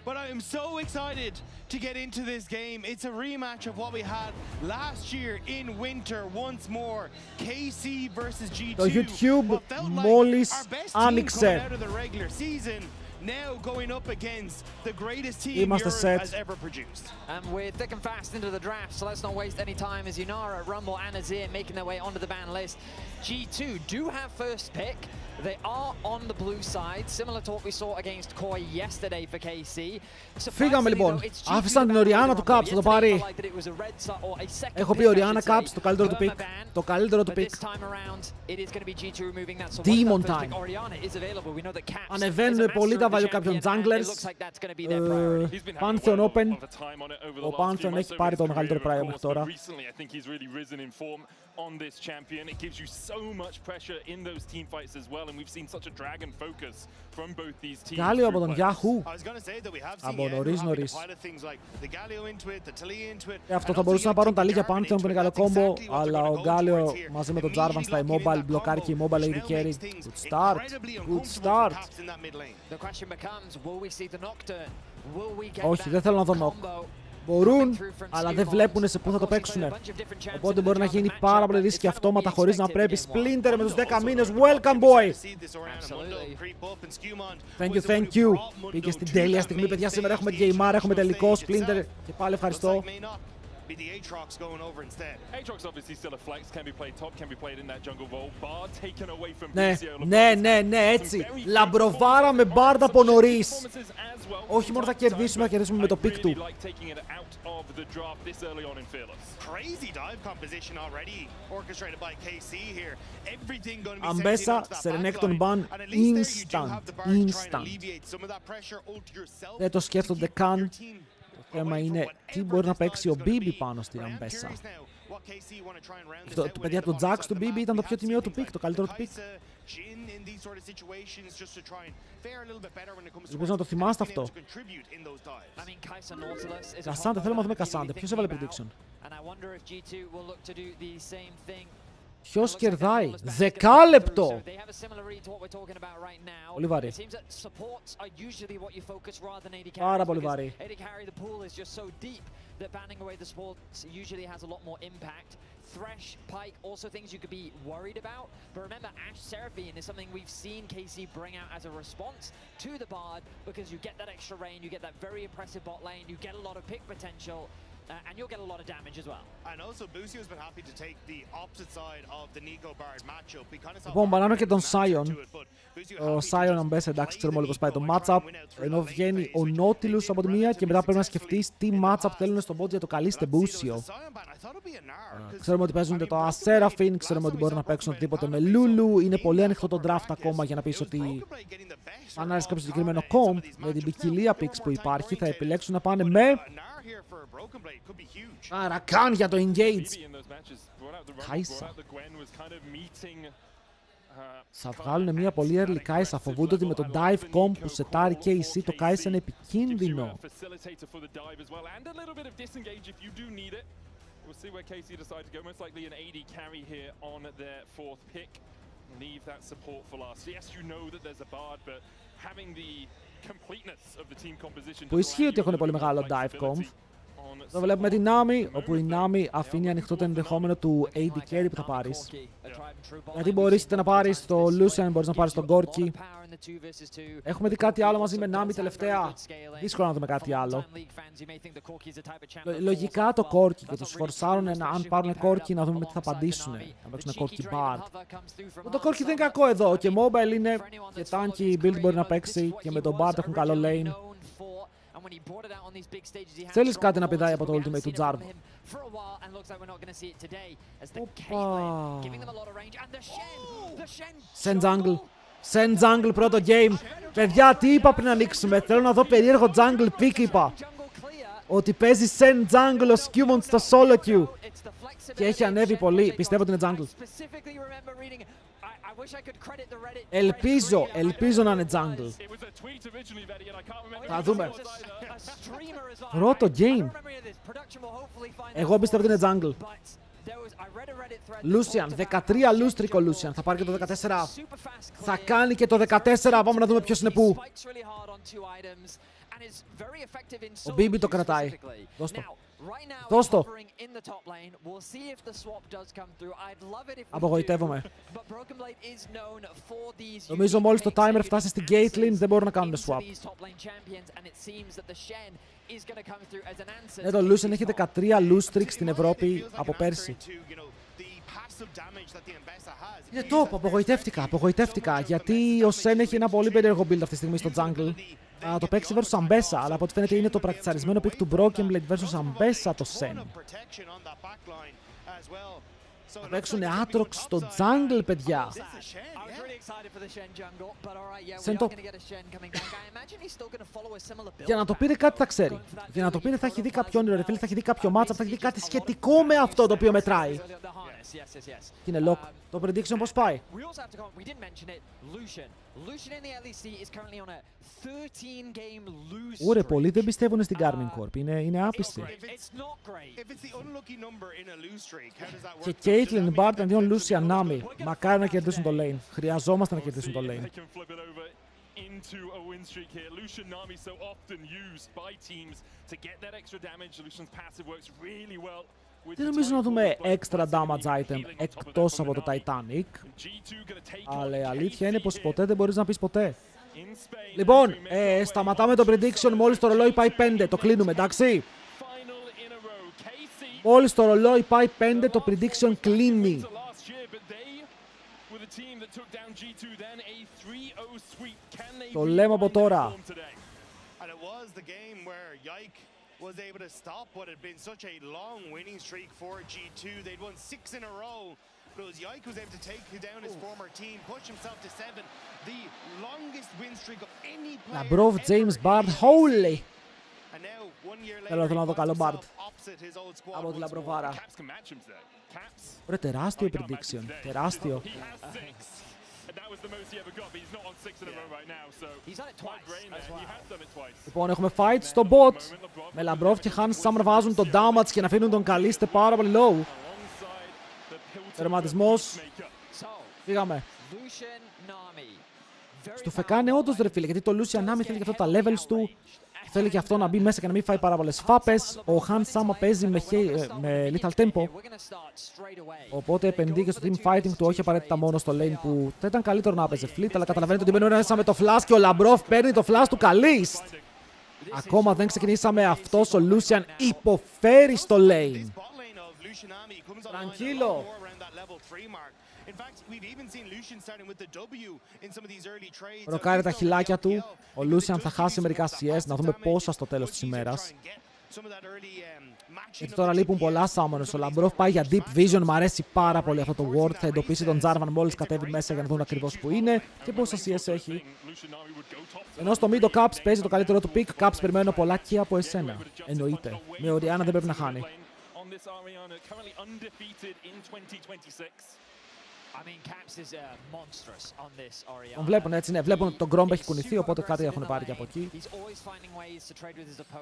But I am so excited to get into this game. It's a rematch of what we had last year in winter once more. KC versus G2. Το YouTube What felt like μόλις our best team άνοιξε. coming out of the regular season. Now going up against the greatest team Είμαστε Europe set. has ever produced. And we're thick and fast into the draft, so let's not waste any time as Yunara, Rumble and Azir making their way onto the ban list. G2 do have first pick. They are on the blue side, similar to what we saw against Koi yesterday for KC. Φύγαμε λοιπόν. Άφησαν την Orianna του Caps, θα το πάρει. Έχω πει Orianna Caps, το καλύτερο του pick. Το καλύτερο του pick. Demon time. Ανεβαίνουν πολύ τα value κάποιων junglers. Pantheon Open. Ο Pantheon έχει πάρει το μεγαλύτερο πράγμα μέχρι τώρα. On this champion, it gives you so much pressure in those team fights as well, and we've seen such a dragon focus from both these teams. Galio από τον Yahoo. Από νωρίς. Αυτό θα μπορούσαν να πάρουν τα λίγια Pantheon που είναι καλό κόμπο, αλλά ο Galio μαζί με τον Jarvan στα immobile μπλοκάρει και immobile AD carry. Good start. Good start. Όχι, δεν θέλω να δω knock. Μπορούν, αλλά δεν βλέπουν σε πού θα το παίξουν. Οπότε μπορεί να γίνει πάρα πολύ ρίσκη αυτόματα χωρίς να πρέπει. Splinter με τους 10 μήνες. Welcome boy! Thank you. Πήγε στην τέλεια στιγμή, παιδιά. Σήμερα έχουμε Gamer, έχουμε τελικό. Splinter και πάλι ευχαριστώ. The Aatrox going over instead. Aatrox obviously still a flex, can be played top, can be played in that jungle role. Bard taken away from Ναι, έτσι. Λαμπροβάρα με Bard από νωρίς. Όχι μόνο θα κερδίσουμε, θα κερδίσουμε με το pick του. Αμπέσα, Serenecton ban, instant. Δεν το σκέφτονται καν. Το θέμα είναι τι μπορεί να παίξει ο BB πάνω στην Αμπέσα. Παιδιά, το Jax του BB ήταν το πιο τιμιό του pick, το καλύτερο του pick. Ελπίζω να το θυμάστε αυτό. Κασάντε, θέλουμε να δούμε Κασάντε. Ποιος έβαλε prediction? Ποιος κερδάει? Δεκάλεπτο! Πολύ βαρύ. Πάρα πολύ βαρύ. Thresh, Pike, also things you could be worried about. But remember, Ashe Seraphine is something we've seen KC bring out as a response to the Bard, because you get that extra range, you get that very impressive bot lane, you get a lot of pick potential. And you'll get a lot of damage as well. And also Busio's been happy to take the opposite side of the Nico Bard matchup. Λοιπόν, μπανάμε και τον Sion. Ο Sion, αν μπες, εντάξει, ξέρουμε όλοι πώς πάει το matchup. Ενώ βγαίνει ο Nautilus από τη μία και μετά πρέπει να σκεφτείς τι matchup θέλουν στον bot για το καλείστε Busio. Ξέρουμε ότι παίζουν το Seraphine, ξέρουμε ότι μπορούν να παίξουν οτιδήποτε με Lulu. Είναι πολύ ανοιχτό το draft ακόμα για να πεις ότι αν άρεσε κάποιο συγκεκριμένο comp, με την ποικιλία picks που υπάρχει, θα επιλέξουν να πάνε με Rakan για το engage. Κάισα. Θα βγάλουν μια πολύ early Κάισα. Φοβούνται ότι με το dive comp που σετάρει KC το Κάισα είναι επικίνδυνο. Που ισχύει ότι έχουν πολύ μεγάλο dive comp. Εδώ βλέπουμε την Nami, όπου η Nami αφήνει ανοιχτό το ενδεχόμενο του AD carry που θα πάρεις. Γιατί μπορείς είτε να πάρεις το Lucian, μπορείς να πάρεις τον Gorky. Έχουμε δει κάτι άλλο μαζί με Nami τελευταία. Δύσκολο να δούμε κάτι άλλο. Λογικά το Gorky και τους φορσάρουν αν πάρουν Gorky να δούμε τι θα απαντήσουν. Να παίξουν Gorky Bard. Το Gorky δεν είναι κακό εδώ και mobile είναι και tanky build μπορεί να παίξει και με τον Bard έχουν καλό lane. Θέλεις κάτι να πηδάει από το ultimate του Jarvan? Send jungle. Send jungle πρώτο game. Παιδιά, τι είπα πριν ανοίξουμε? Θέλω να δω περίεργο jungle pick, είπα. Ότι παίζει send jungle ο Scumon στο solo queue. Και έχει ανέβει πολύ. Πιστεύω ότι είναι jungle. Ελπίζω να είναι jungle. Θα δούμε. Πρώτο game. Εγώ πιστεύω ότι είναι jungle. Lucian, 13 λούστρικο Lucian. Θα πάρει και το 14. Θα κάνει και το 14. Πάμε να δούμε ποιος είναι πού. Ο Μπίμπι το κρατάει. Δώσ' το. Δώσ' το. Απογοητεύομαι. Νομίζω μόλις το timer φτάσει στην Caitlyn δεν μπορούν να κάνουν swap. Ναι, το Lucian έχει 13 lose streaks στην Ευρώπη από πέρσι. Είναι top, απογοητεύτηκα, γιατί ο Sen έχει ένα πολύ περίεργο build αυτή τη στιγμή στο jungle. Να το παίξει versus Ambessa, αλλά από ό,τι φαίνεται είναι το πρακτισαρισμένο pick του Broken Blade versus Ambessa το Sen. Θα παίξουν Aatrox στο jungle, παιδιά. Sen το... Για να το πήρε κάτι θα ξέρει. Για να το πήρε θα έχει δει κάποιο όνειρο, θα έχει δει κάποιο matchup, θα έχει δει κάτι σχετικό με αυτό το οποίο μετράει. Και είναι lock. Το prediction πώς πάει? Ωραία, πολλοί δεν πιστεύουν στην Garmin Corp. Είναι άπιστοι. Και Caitlyn Bard αντίον Lucian Nami. Μακάρι να κερδίσουν το lane. Χρειαζόμαστε να κερδίσουν το lane. Into a win streak here. Lucian Nami so often used by teams to get that extra damage. Lucian's passive works really well. Δεν νομίζω να δούμε extra damage item εκτός από το Titanic. Αλλά η αλήθεια είναι πως ποτέ δεν μπορείς να πεις ποτέ. Λοιπόν, σταματάμε το prediction μόλις το ρολόι πάει 5. Το κλείνουμε, εντάξει. Μόλις το ρολόι πάει 5, το prediction κλείνει. Το λέμε από τώρα. Was able to stop what had been such a long winning streak for G2. They'd won 6 in a row. But it was Yike who was able to take down his former team, push himself to 7. The longest win streak of any player. Λαμπρόβ, James Bard, holy! And now, 1 year later, Θέλω να δω καλό Bard opposite his old squad. από τη Λαμπροβάρα. Ωραία, τεράστιο prediction. Τεράστιο. Λοιπόν, έχουμε fight στο bot. Με Λαμπρόβ και Hans Sam να βάζουν το damage και να αφήνουν τον Καλίστε πάρα πολύ low. Τερματισμός. Φύγαμε. Στο φεκάνε όντως ρε φίλε, γιατί το Lucian Nami θέλει και αυτό τα levels του. Θέλει και αυτό να μπει μέσα και να μην φάει πάρα πολλές φάπες. Ο Hans Sama παίζει με lethal tempo. Οπότε επενδύει και στο team fighting του, όχι απαραίτητα μόνο στο lane που θα ήταν καλύτερο να παίζει fleet. Αλλά καταλαβαίνετε ότι μπαίνουν μέσα με το flash και ο Λαμπρόφ παίρνει το flash του Kalist. Ακόμα δεν ξεκινήσαμε, αυτός ο Lucian υποφέρει στο lane. Tranquilo. Ροκάρει τα χιλάκια του. Ο Lucian θα χάσει μερικά CS, να δούμε πόσα στο τέλος της ημέρας. Γιατί τώρα λείπουν πολλά summoners. Ο Λαμπρόφ πάει για deep vision, μου αρέσει πάρα πολύ αυτό το word. Θα εντοπίσει τον Jarvan μόλις κατέβει μέσα για να δουν ακριβώς που είναι και πόσα CS έχει. Ενώ στο mid ο Caps παίζει το καλύτερο του pick. Caps περιμένω πολλά και από εσένα. Εννοείται. Με Orianna δεν πρέπει να χάνει. Τον βλέπουν έτσι, ναι. Βλέπουν ότι τον Gromp έχει κουνηθεί, οπότε κάτι έχουν πάρει και από εκεί.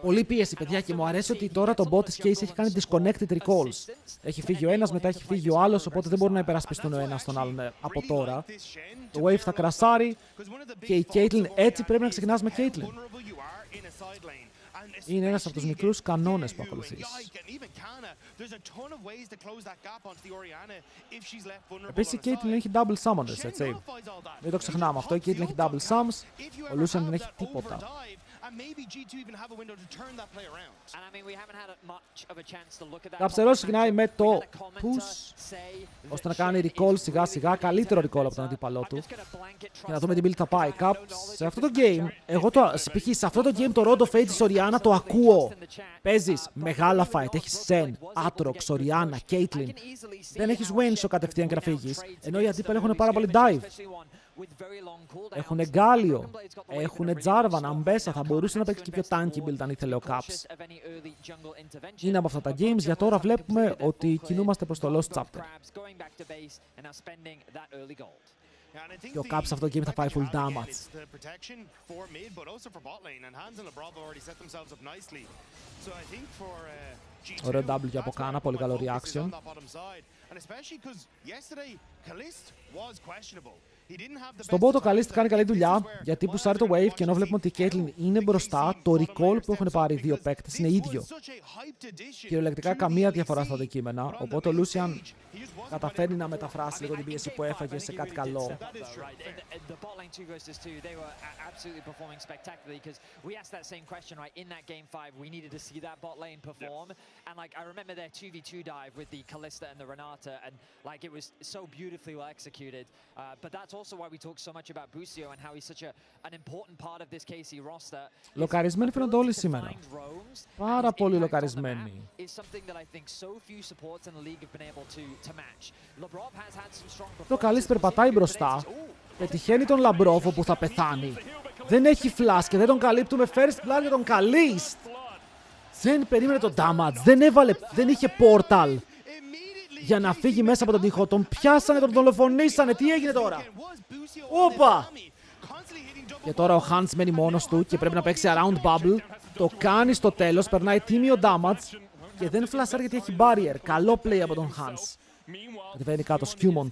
Πολύ πίεση, παιδιά, και μου αρέσει ότι τώρα το bot της Case έχει κάνει disconnected recalls. Έχει φύγει ο ένας, μετά έχει φύγει ο άλλος, οπότε δεν μπορούν να υπερασπιστούν ο ένας τον άλλον από τώρα. Το Wave θα κρασάρει και η Caitlyn, έτσι πρέπει να ξεκινάς με Caitlyn. Είναι ένας από τους μικρούς κανόνες που ακολουθείς. Επίσης η Caitlyn έχει double summoners, έτσι. Μην το ξεχνάμε αυτό, η Caitlyn έχει double sums, ο Lucian δεν έχει τίποτα. Καψερός ξεκινάει με το push, ώστε να κάνει recall σιγά σιγά, καλύτερο recall από τον αντίπαλό του. Και να δούμε τι build θα πάει. Σε αυτό το game, εγώ π.χ. σε αυτό το game το Road of Ages Orianna το ακούω. Παίζεις μεγάλα fight, έχεις Sen, Aatrox, Orianna, Caitlyn. Δεν έχεις Wensho κατευθείαν και να φύγεις, ενώ οι αντίπαλοι έχουν πάρα πολύ dive. Έχουν Γκάλιο, έχουν Jarvan, Ambessa, θα μπορούσε να παίξει και πιο tanky build αν ήθελε ο Caps. Είναι από αυτά τα games, για τώρα βλέπουμε ότι κινούμαστε προς το Lost Chapter. Και ο Caps σε αυτό το game θα πάει full damage. Ωραίο W από Κάνα, πολύ καλό reaction. Στον bot ο Καλίστ κάνει καλή δουλειά, γιατί πουσάρει το wave και ενώ βλέπουμε ότι η Caitlyn είναι μπροστά, το recall που έχουν πάρει οι δύο παίκτες είναι ίδιο. Κυριολεκτικά καμία διαφορά στα αντικείμενα, οπότε ο Lucian καταφέρνει να μεταφράσει λίγο την πίεση που έφαγε σε κάτι καλό. Λοκαρισμένοι φαίνονται όλοι σήμερα. Πάρα πολύ λοκαρισμένοι. Το Καλίστ περπατάει μπροστά. Πετυχαίνει τον Λαμπρόφο που θα πεθάνει. Δεν έχει flash και δεν τον καλύπτουμε. First blood για τον Καλίστ. Δεν περίμενε το damage. Δεν είχε portal για να φύγει μέσα από τον τοίχο. Τον πιάσανε, τον δολοφονήσανε. Τι έγινε τώρα? Όπα! Και τώρα ο Hans μένει μόνος του και πρέπει να παίξει around bubble. Το κάνει στο τέλος, περνάει τίμιο damage και δεν φλασάρει γιατί έχει barrier. Καλό play από τον Hans. Κατεβαίνει κάτω, Skewmont.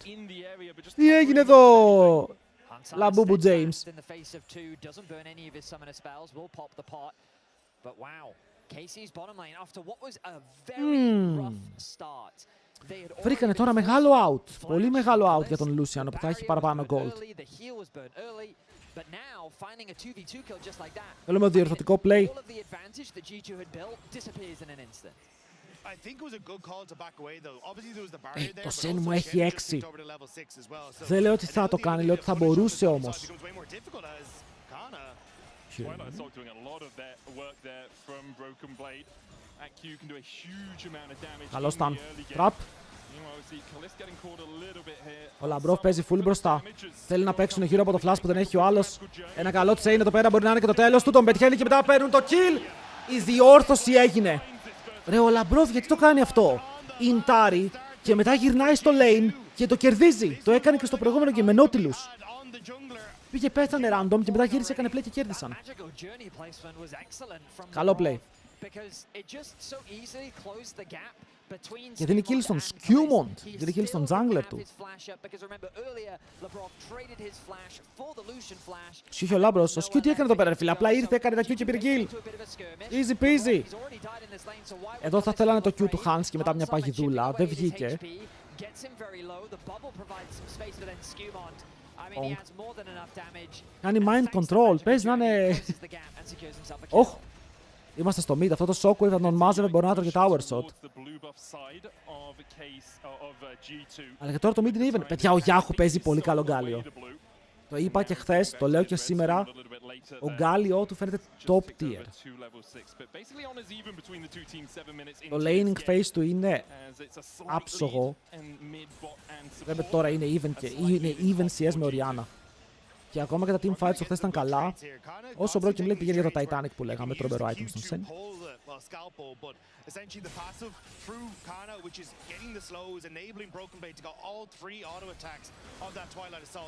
Τι έγινε εδώ? Λαμπούμπου James. Βρήκανε τώρα μεγάλο out. Πολύ μεγάλο out για τον Lucian που θα έχει παραπάνω gold. Θέλουμε διορθωτικό play. Το Sen μου έχει 6. Δεν λέω ότι θα το κάνει, λέω ότι θα μπορούσε όμως. Καλό stun. Trap. Ο Λαμπρόφ παίζει full μπροστά. Θέλει να παίξουν γύρω από το flash που δεν έχει ο άλλος. Ένα καλό chain εδώ πέρα μπορεί να είναι και το τέλος του. Τον πετυχαίνει και μετά παίρνουν το kill. Η διόρθωση έγινε. Ρε ο Λαμπρόφ γιατί το κάνει αυτό? Ιντάρει και μετά γυρνάει στο lane και το κερδίζει. Το έκανε και στο προηγούμενο και με Nautilus. Πήγε πέθανε random και μετά γύρισε, έκανε play και κέρδισαν. Καλό play. Και δίνει kill στον Skewmont. Δίνει kill στον jungler του. Είχε ο Λάμπρος. Ο Skew τι έκανε εδώ πέρα, φίλε? Απλά ήρθε, έκανε τα Q και πήρε kill. Easy peasy. Εδώ θα θέλανε το Q του Hans και μετά μια παγιδούλα. Δεν βγήκε. Κάνει mind control. Παίζει να είναι... Όχ. Είμαστε στο mid. Αυτό το shockwave θα τον μάζευε, μπορεί να τρώγε tower shot. Αλλά και τώρα το mid είναι even. Παιδιά, ο Yahoo παίζει πολύ καλό γκάλιο. Το είπα και χθες, το λέω και σήμερα. Ο γκάλιο του φαίνεται top tier. Το laning phase του είναι άψογο. Βέβαια τώρα είναι even και είναι even CS με Orianna. Και ακόμα και τα team fights χθες ήταν καλά. Όσο Broken Blade πηγαίνει για το Titanic που λέγαμε, τρομερό item στον Sen.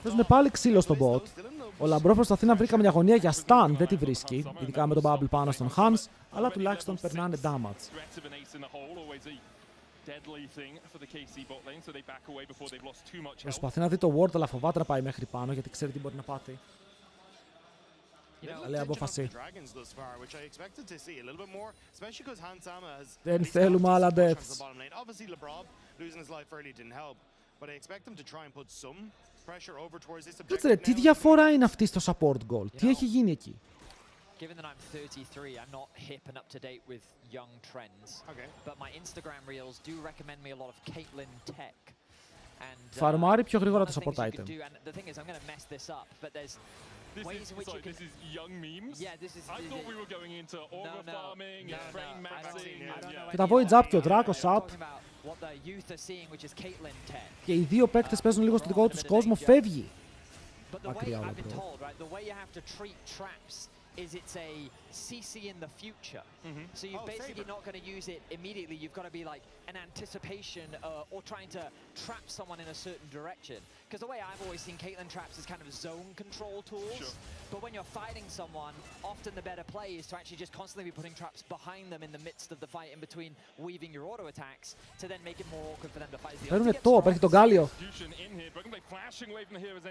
Παίζουν πάλι ξύλο στο bot. Ο Λαμπρό προσπαθεί να βρει καμιά γωνία για stun, δεν τη βρίσκει. Ειδικά με τον bubble πάνω στον Hans, αλλά τουλάχιστον περνάνε damage. Προσπαθεί να δει το ward, αλλά φοβάται να πάει μέχρι πάνω γιατί ξέρει τι μπορεί να πάθει. Καλή απόφαση. Δεν θέλουμε άλλα deaths. Κάτσε ρε, τι διαφορά είναι αυτή στο support goal? Τι έχει γίνει εκεί? Given that I'm 33, I'm not hip and up to date with young trends. Okay. But my Instagram reels do recommend me a lot of Caitlyn tech. And Φαρμάρει πιο γρήγορα το support item. The thing is, I'm going to mess this up, but there's ways in which you can... This is young memes? Yeah, this is... I thought we were going into aura farming and frame maxing. Και τα voids up και ο Dracos up. What the youth are seeing, which is Caitlyn tech. Και οι δύο παίκτες παίζουν λίγο στο δικό τους κόσμο, φεύγει. But the way I've been told, right, the way you have to treat traps is it's a CC in the future. So you're basically not going to use it immediately. You've got to be like an anticipation or trying to trap someone in a certain direction. Because the way I've always seen Caitlyn traps is kind of zone control tools. Sure. But when you're fighting someone, often the better play is to actually just constantly be putting traps behind them in the midst of the fight, in between weaving your auto attacks, to then make it more awkward for them to fight. Παίρνουν top, έχει τον Γκάλιο.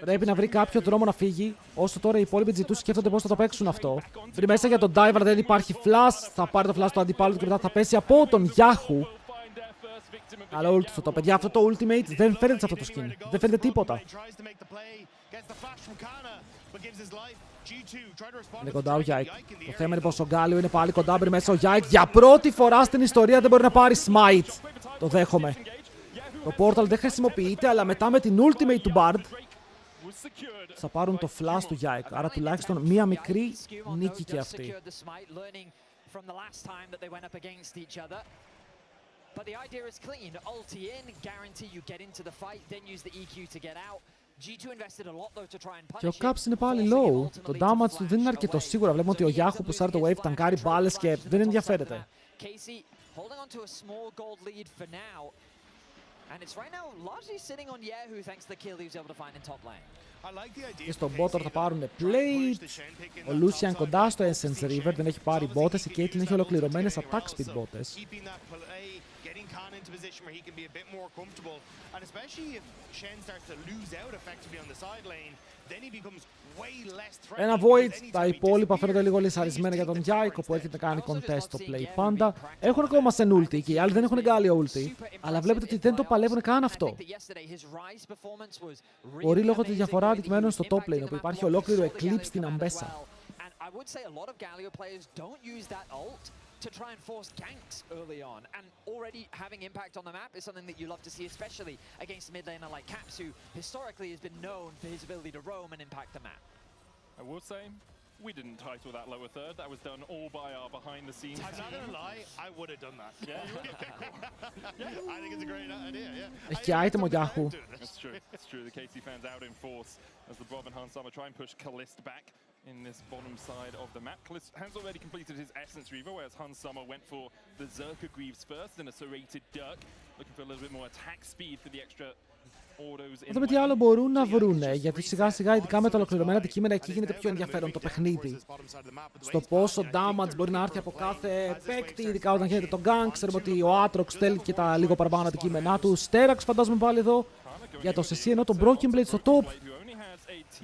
Πρέπει να βρει κάποιο δρόμο να φύγει. Όσο τώρα οι υπόλοιποι G2 σκέφτονται πώς θα το παίξουν αυτό. Βρει μέσα για τον Diver, δεν υπάρχει flash. Θα πάρει το flash του αντιπάλου του και μετά θα πέσει από τον Yahoo. Αλλά ult στο top. Παιδιά, αυτό το ultimate δεν φαίνεται σε αυτό το skin. Δεν φαίνεται τίποτα. Είναι κοντά ο Yike. Το θέμα είναι πως ο Γκάλιο είναι πάλι κοντά. Μπρει μέσα ο Yike. Για πρώτη φορά στην ιστορία δεν μπορεί να πάρει smite. Το δέχομαι. Το portal δεν χρησιμοποιείται, αλλά μετά με την ultimate του Bard θα πάρουν το flash του Yike. Άρα τουλάχιστον μία μικρή νίκη και αυτή. But the idea is clean. Ulti in, guarantee you get into the fight, then use the EQ to get out. G2 invested a lot though to try and punish. Και ο Caps είναι πάλι low. Το damage του δεν είναι αρκετό. Σίγουρα βλέπουμε ότι ο Yahoo που σάρει το wave ταγκάρει μπάλες και δεν ενδιαφέρεται. Casey holding on to a small gold lead for now. And it's right now largely sitting on Yahoo thanks to the kill he was able to find in top lane. Και στον bot θα πάρουν plate. Ο Lucian κοντά στο Essence River, δεν έχει πάρει μπότες. Η Caitlyn έχει ολοκληρωμένες attack speed μπότες. Ένα void, τα υπόλοιπα φαίνονται λίγο λυσαρισμένα για τον Yike που έρχεται να κάνει contest στο play πάντα. Έχουν ακόμα σε ulti και οι άλλοι δεν έχουν Γκάλιο ulti. Αλλά βλέπετε ότι δεν το παλεύουν καν αυτό. Μπορεί λόγω τη διαφορά αντικειμένων στο top lane, όπου υπάρχει ολόκληρο eclipse στην αμπέσα. To try and force ganks early on, and already having impact on the map is something that you love to see, especially against a mid laner like Caps, who historically has been known for his ability to roam and impact the map. I will say, we didn't title that lower third. That was done all by our behind-the-scenes team. I'm not gonna lie, I would have done that. Yeah, I think it's a great idea. Yeah. Έχει και item ο Yahoo. It's true. It's true. The KC fans out in force as the Brov and Hansama try and push Kalist back in this bottom side of the map. Kalist has already completed his Essence Reaver, whereas Hansama went for the Zerka Greaves first and a serrated Dirk, looking for a little bit more attack speed for the extra. Θα δούμε τι άλλο μπορούν να βρούνε, γιατί σιγά σιγά ειδικά με τα ολοκληρωμένα αντικείμενα εκεί γίνεται πιο ενδιαφέρον το παιχνίδι. Στο πόσο damage μπορεί να έρθει από κάθε παίκτη, ειδικά όταν γίνεται το gank. Ξέρουμε ότι ο Aatrox θέλει και τα λίγο παραπάνω αντικείμενά του. Sterax φαντάζομαι πάλι εδώ για το CC, ενώ το Broken Blade στο top.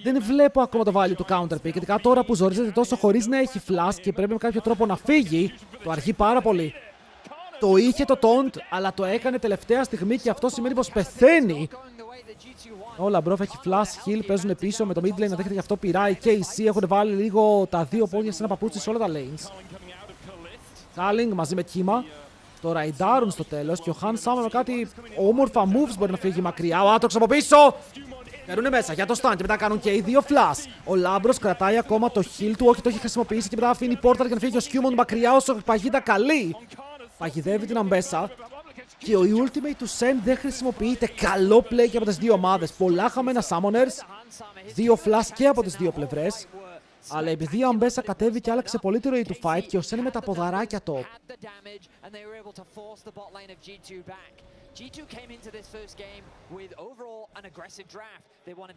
Δεν βλέπω ακόμα το value του counter pick, ειδικά τώρα που ζορίζεται τόσο χωρίς να έχει flash και πρέπει με κάποιο τρόπο να φύγει. Το αργεί πάρα πολύ. Το είχε το taunt, αλλά το έκανε τελευταία στιγμή και αυτό σημαίνει πως πεθαίνει. Ο Λαμπρόφ έχει flash heal, παίζουν πίσω με το mid lane να δέχεται γι' αυτό πειράει και οι C έχουν βάλει λίγο τα δύο πόδια σε ένα παπούτσι σε όλα τα lanes. Καλινγκ μαζί με κύμα. Το ραϊντάρουν στο τέλος και ο Hans Sama με κάτι όμορφα moves μπορεί να φύγει μακριά. Ο Aatrox από πίσω! Παίρνουνε μέσα για το stun και μετά κάνουν και οι δύο flash. Ο Λάμπρος κρατάει ακόμα το heal του, όχι το έχει χρησιμοποιήσει και μετά αφήνει portal για να φύγει ο Σκιούμον μακριά όσο παγίδα καλή. Παγιδεύει την αμπέσα. Και ο ultimate του Sen δεν χρησιμοποιείται. Καλό play και από τις δύο ομάδες. Πολλά χαμένα summoners. Δύο flash και από τις δύο πλευρές. Αλλά επειδή η αμπέσα κατέβηκε και άλλαξε πολύ τη ροή του fight και ο Sen με τα ποδαράκια top.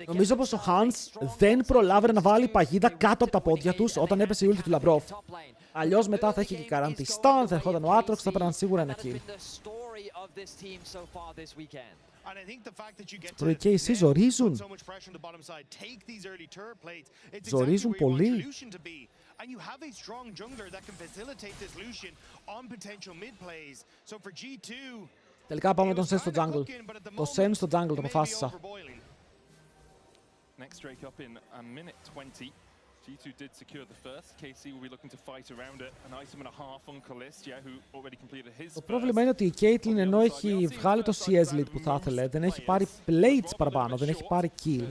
Νομίζω πως ο Hans δεν προλάβαινε να βάλει παγίδα κάτω από τα πόδια τους όταν έπεσε η ulti του Λαμπρόφ. Αλλιώς μετά θα είχε και καράντη stun, θα ερχόταν ο Aatrox, θα πέραν σίγουρα ένα kill. Πρωί και οι ζορίζουν. Ζορίζουν πολύ. Τελικά πάμε με τον Sen στο jungle. Το Sen στο jungle το αποφάσισα. Next Drake up in a minute 20. G2 did secure the first. KC will be looking to fight around it. An item and a half on Kalist, who already completed his. Το πρόβλημα είναι ότι η Caitlyn ενώ έχει βγάλει το CS lead που θα ήθελε, δεν έχει πάρει plates παραπάνω, δεν έχει πάρει kill.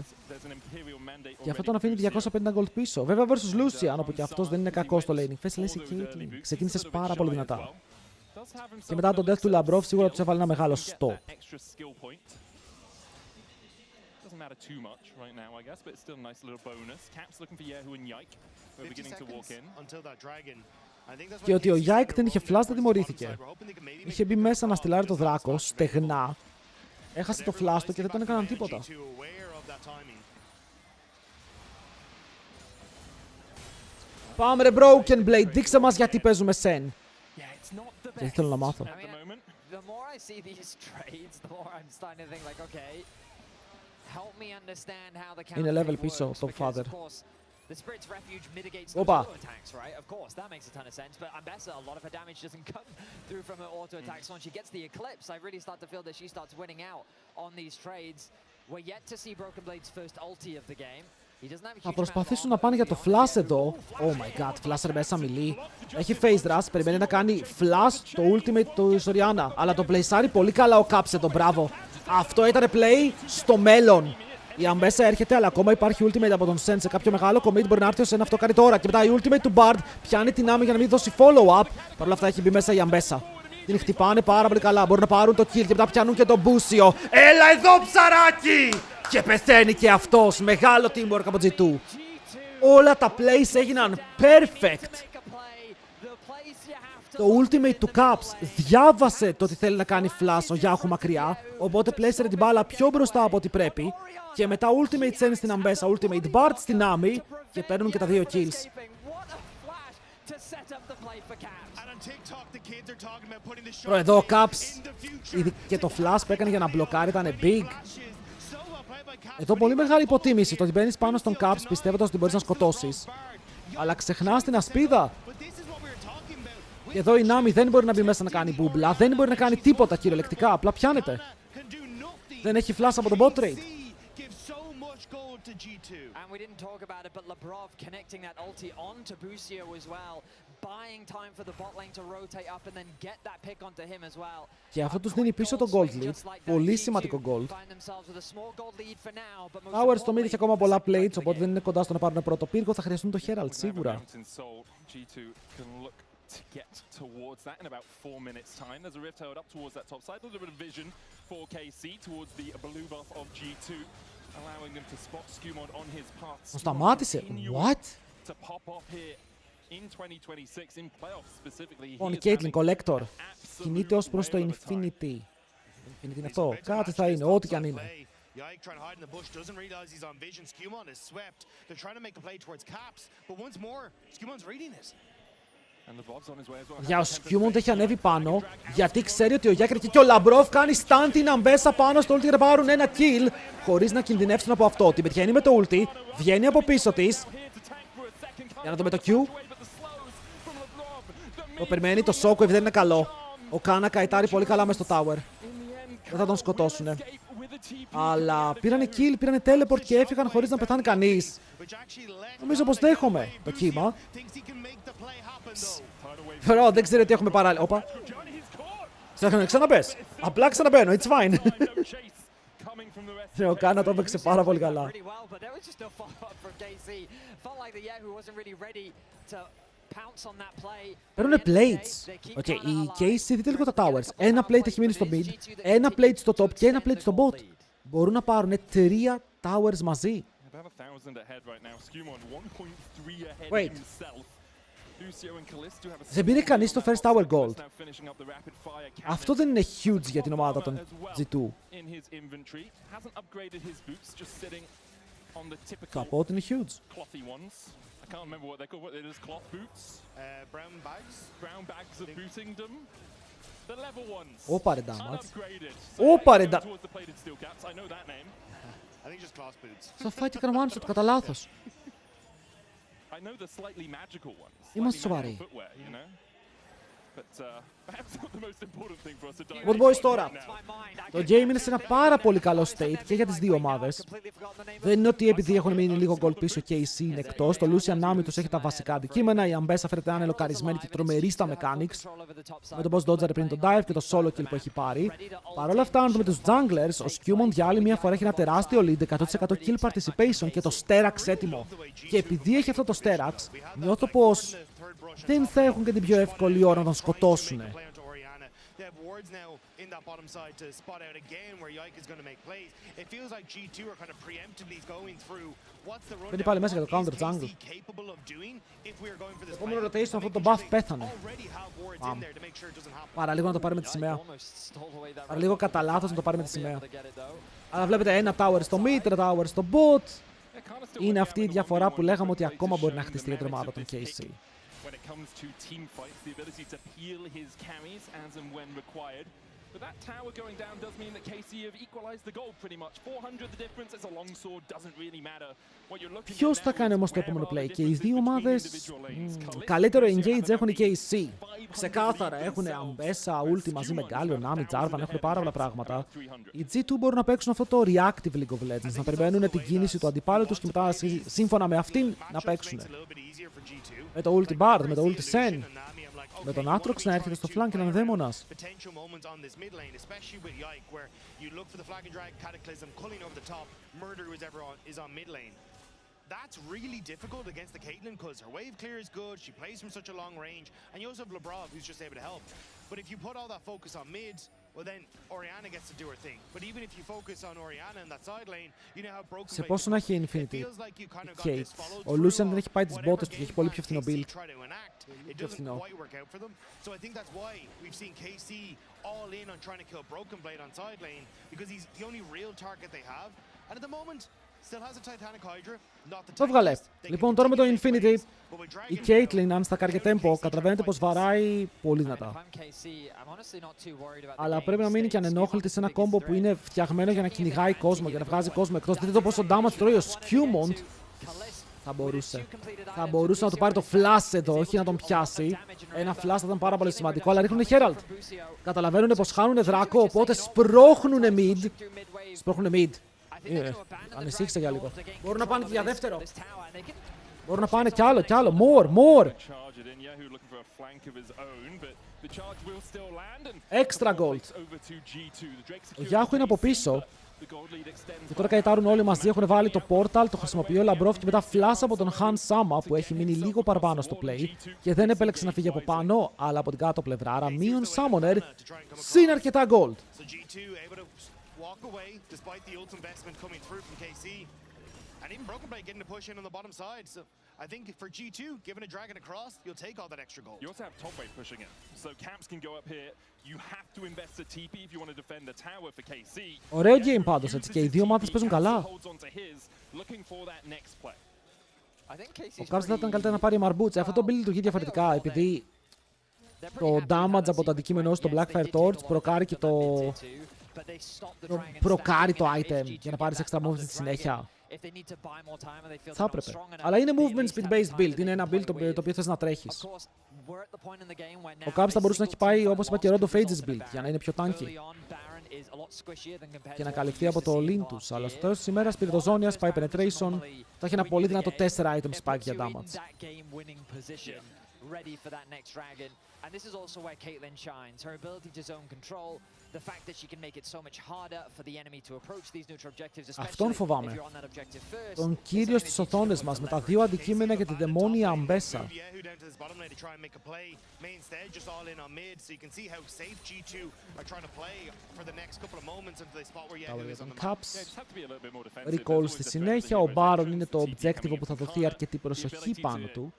Γι' αυτό τον αφήνει 250 gold πίσω. Βέβαια versus Lucian, όπου και αυτός δεν είναι κακός στο laning. Φες λες η Caitlyn. Ξεκίνησες πάρα πολύ δυνατά. Και μετά τον death του Λαμπρόφ σίγουρα τους έβαλε ένα μεγάλο stop. doesn't matter too much right now, I guess, but it's still a nice little bonus. Caps looking for Yehu and Yike, who are beginning to walk in. Και ότι ο Yike δεν είχε flash δεν τιμωρήθηκε. Είχε μπει μέσα να στυλάρει το δράκο, στεγνά. Έχασε το flash του και δεν τον έκαναν τίποτα. Πάμε ρε Broken Blade, δείξε μας γιατί παίζουμε Sen. Γιατί θέλω να μάθω. Είναι level πίσω, το Father. The Spirit's Refuge mitigates those auto attacks, right? Of course, that makes a ton of sense. But Ambessa, a lot of her damage doesn't come through from her auto attacks. Once she gets the Eclipse, I really start to feel that she starts winning out on these trades. We're yet to see Broken Blade's first ulti of the game. Θα προσπαθήσουν να πάνε για το flash εδώ. Oh my god, flash μέσα μιλεί. Έχει face rush, περιμένει να κάνει flash το ultimate του Soriana. Αλλά το playsάρει πολύ καλά ο Caps εδώ, μπράβο. Αυτό ήταν play στο μέλλον. Η Ambessa έρχεται, αλλά ακόμα υπάρχει ultimate από τον Sen σε κάποιο μεγάλο commit. Μπορεί να έρθει ο Sen, αυτό κάνει τώρα. Και μετά η ultimate του Bard πιάνει την άμυ για να μην δώσει follow-up. Παρ' όλα αυτά έχει μπει μέσα η Ambessa. Την χτυπάνε πάρα πολύ καλά. Μπορούν να πάρουν το kill και μετά πιάνουν και τον Busio. Έλα εδώ ψαράκι! Και πεθαίνει και αυτός. Μεγάλο teamwork από G2. Όλα τα plays έγιναν perfect. Το ultimate του Caps διάβασε το ότι θέλει να κάνει flash ο Yahoo μακριά. Οπότε πλέσσερε την μπάλα πιο μπροστά από ό,τι πρέπει. Και μετά ultimate Sen στην Ambessa, ultimate Bard στην Άμι. Και παίρνουν και τα δύο kills. Εδώ ο Caps και το flash που έκανε για να μπλοκάρει ήταν big. Εδώ πολύ μεγάλη υποτίμηση. Το ότι μπαίνεις πάνω στον Caps πιστεύοντας ότι μπορείς να σκοτώσεις. Αλλά ξεχνάς την ασπίδα. Και εδώ η Nami δεν μπορεί να μπει μέσα να κάνει μπούμπλα. Δεν μπορεί να κάνει τίποτα κυριολεκτικά. Απλά πιάνεται. Δεν έχει flash από το bot trade. And we didn't talk about it, but Labrov connecting that ulti onto Busio as well, buying time for the bot lane to rotate up and then get that pick onto him as well. Και αυτό τους δίνει πίσω το gold lead. Πολύ σημαντικό gold. Towers στο mid έχει ακόμα πολλά plates, οπότε δεν είναι κοντά στο να πάρουν πρώτο πύργο. Θα χρειαστούν το Herald σίγουρα. To get towards that in about 4 minutes time. There's a rift held up towards that top side. A little bit of vision for KC towards the blue buff of G2, allowing them to spot Skumod on his path. Σταμάτησε. What? To pop off here in 2026 in playoffs specifically. On Caitlyn Collector. Κινείται ως προς το Infinity. Infinity είναι αυτό. Κάτι θα είναι, ό,τι κι αν είναι. Yike trying to hide in the bush, doesn't realize he's on vision. Skumon is swept. They're trying to make a play towards Caps, but once more, Skumon's reading this. Για ο Skumon έχει ανέβει πάνω, γιατί ξέρει ότι ο Yike και ο Labrov κάνει stun την Ambessa πάνω στο ulti για να πάρουν ένα kill, χωρίς να κινδυνεύσουν από αυτό. Την πετυχαίνει με το ulti, βγαίνει από πίσω της. Για να το με το Q. Το περιμένει, το Shockwave δεν είναι καλό. Ο Κάνα καετάρει πολύ καλά μες στο tower. Δεν θα τον σκοτώσουνε. Αλλά πήρανε kill, πήρανε teleport και έφυγαν χωρίς να πεθάνει κανείς. Νομίζω πως δέχομαι το κύμα. Φερό, δεν ξέρει ότι έχουμε παράλληλα. Όπα. Ξαναμπες. Απλά ξαναμπαίνω, it's fine. Ο Κάνα το έπαιξε πάρα πολύ καλά. Παίρνουνε plates. Οκ, η KC δείτε λίγο τα towers. Ένα plate έχει μείνει στο mid, ένα plate στο top και ένα plate στο bot. Μπορούν να πάρουν 3 towers μαζί. Wait. Δεν πήρε κανείς το first tower gold. Αυτό δεν είναι huge για την ομάδα των G2. Θα πω ότι είναι huge. I can't remember what they're called. They're just cloth boots. Brown bags. Brown bags of bootingdom. The level ones. Όπα ρε damage. Όπα ρε damage. Towards the plated steel caps. I know that name. I think just cloth boots. Θα φάει και κανένα το κατά λάθος. I know the slightly magical ones. Είμαστε σοβαροί. What boys τώρα. Το game είναι σε ένα πάρα πολύ καλό state και για τις δύο ομάδες. Δεν είναι ότι επειδή έχουν μείνει λίγο gold πίσω και η C είναι εκτός. Το Lucian Nami τους έχει τα βασικά αντικείμενα. Η Ambessa φαίνεται να είναι λοκαρισμένη και τρομερή στα mechanics. Με τον boss dodger πριν τον dive και το solo kill που έχει πάρει. Παρ' όλα αυτά, αν δούμε τους junglers, ο Skumon για άλλη μια φορά έχει ένα τεράστιο lead, 100% kill participation και το Sterax έτοιμο. Και επειδή έχει αυτό το Sterax, νιώθω πως δεν θα έχουν και την πιο εύκολη ώρα να τον σκοτώσουν. They have wards now in that bottom side to spot out again where Yike is going to make plays. It feels like G2 are kind of preemptively going through what's the Μπαίνει πάλι μέσα για το rundown, counter jungle. capable of doing if we are going for this Το επόμενο fight. rotation αυτό το Making sure buff they πέθανε. already have wards in there to make sure it doesn't happen. Παραλίγο να το πάρει με τη σημαία. Almost stole away that Παραλίγο right κατά ball. λάθος να το πάρει με τη Won't be σημαία. able to get it though. Αλλά βλέπετε ένα tower στο mid, ένα tower στο bot. Είναι αυτή η διαφορά που λέγαμε ότι ακόμα μπορεί να χτιστεί για την ομάδα των KC. When it comes to team fights, the ability to peel his carries as and when required. But that tower going down does mean that KC have equalized the goal pretty much. 400 the difference, it's a long sword, doesn't really matter. What you're looking at Ποιος θα now κάνει is όμως το where επόμενο are the play? Και οι differences δύο between ομάδες individual lanes. καλύτερο Kalista engage have έχουν οι only KC. 500 Ξεκάθαρα έχουν themselves. Αμπέσα, Ulti μαζί με Galio, Nami, Jarvan, έχουν πάρα πολλά πράγματα. 300. Οι G2 μπορούν να παίξουν αυτό το reactive League of Legends, να περιμένουν την κίνηση του αντιπάλου τους και μετά σύμφωνα με αυτήν να παίξουν. Με το Ulti Bard, με το Ulti Sen, με τον Aatrox να έρχεται στο flank και να είναι δαίμονας. That's really difficult against the Caitlyn because her wave clear is good, she plays from such a long range, and you also have Labrov who's just able to help. But if you put all that focus on mid, well then Orianna gets to do her thing. But even if you focus on Orianna in that side lane, you know how broken Σε πόσο να έχει Infinity feels like you kind of got Kate. this followed Ο through Lucian of δεν έχει πάει τις whatever μπότες του και game έχει πολύ plan πιο φθηνό KC build. try to enact, it Πιο doesn't φθηνό. quite work out for them. So I think that's why we've seen KC all in on trying to kill Broken Blade on side lane because he's the only real target they have. And at the moment, still has a Titanic Hydra, not the Το βγάλε. tankiest. They Λοιπόν, can τώρα με το continue to make Infinity, plays, but with η Dragon Caitlyn, αν στα καρκε tempo, καταλαβαίνετε πως βαράει πολύ I mean, if δυνατά. I'm KC, I'm honestly not too worried about the Αλλά game πρέπει να μείνει και stakes. ανενόχλητη σε ένα Biggest κόμπο που threat. είναι φτιαγμένο για να κυνηγάει κόσμο, για να βγάζει κόσμο εκτός. Δείτε το πόσο damage τρώει ο Skewmont. Θα μπορούσε. Θα μπορούσε να του πάρει το flash εδώ, όχι να τον πιάσει. Ένα flash θα ήταν πάρα πολύ σημαντικό, αλλά ρίχνουν Herald. Καταλαβαίνουν πως χάνουν δράκο, οπότε σπρώχνουν mid. Σπρώχνουν mid. Ανησύχησα για λίγο. Μπορούν να πάνε και για δεύτερο. Μπορούν να πάνε κι άλλο, κι άλλο. More. Extra gold. Ο Yahoo είναι από πίσω. Και τώρα καητάρουν όλοι μαζί, έχουν βάλει το portal, το χρησιμοποιεί ο Labrov και μετά flash από τον Han Sama που έχει μείνει λίγο παραπάνω στο play και δεν επέλεξε να φύγει από πάνω, αλλά από την κάτω πλευρά. Άρα μείον Summoner, συν αρκετά gold. So G2 able to walk away despite the ult investment coming through from KC. And even Broken Blade getting to push in on the bottom side. So I think for G2, given a dragon across, you'll take all that extra gold. You also have top weight pushing it. So camps can go up here. You have to invest a TP if you want to defend the tower for KC. Ωραίο game πάντως, έτσι, και οι δύο ομάδες παίζουν καλά. Ο Caps θα ήταν καλύτερα να πάρει Marbuts. Αυτό το build λειτουργεί διαφορετικά, επειδή το damage από το αντικείμενο στο Blackfire Torch προκάρει και προκάρει το item για να πάρεις extra movement στη συνέχεια. Θα έπρεπε. Αλλά είναι movement speed based build. Είναι ένα build το οποίο θες να τρέχεις. Ο Caps θα μπορούσε να έχει πάει, όπως είπα, και Road of Ages build για να είναι πιο tanky και να καλυφθεί από το lean τους. Αλλά στο τέλος της ημέρας πήρε το Zonias, πάει penetration, θα έχει ένα πολύ δυνατό 4 item spike για damage. Ready for that next dragon. And this is also where Caitlyn shines. Her ability to zone control, the fact that she can make it so much harder for the enemy to approach these neutral objectives, especially if you're on that objective first. Τον κύριο στις οθόνες μας με τα δύο αντικείμενα και τη δαιμόνια Αμπέσα. Caps, recall στη συνέχεια. Ο Baron είναι το objective όπου θα δοθεί αρκετή προσοχή πάνω του.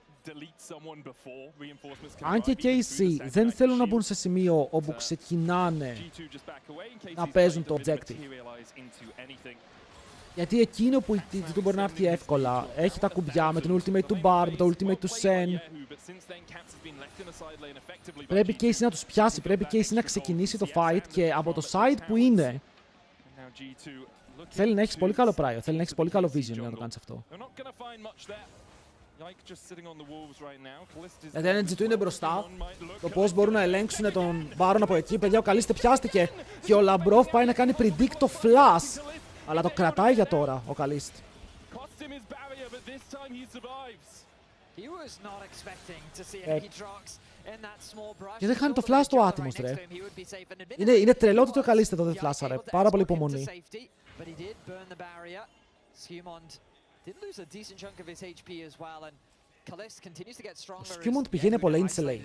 Αν και KC δεν θέλουν να μπουν σε σημείο όπου ξεκινάνε να παίζουν το objective. Γιατί εκείνο που η Titlo μπορεί να έρθει εύκολα, έχει τα κουμπιά με την ultimate του Bar, με το ultimate του Sen. Πρέπει KC να τους πιάσει, πρέπει KC να ξεκινήσει το fight και από το side που είναι θέλει να έχεις πολύ καλό prio, θέλει να έχεις πολύ καλό vision για να το κάνεις αυτό. Γιατί η energy του είναι μπροστά. Το πώς μπορούν να ελέγξουν τον Baron από εκεί. Παιδιά, ο Kalista πιάστηκε. Και ο Labrov πάει να κάνει predict το flash. Αλλά το κρατάει για τώρα ο Kalista. Και δεν χάνει το flash του άτιμος, ρε. Είναι τρελό ότι το Kalista εδώ δεν φλάσαρε. Πάρα πολύ υπομονή. Did lose a decent chunk of his HP as well, and Ο Σκιούμοντ πηγαίνει από lane σε lane.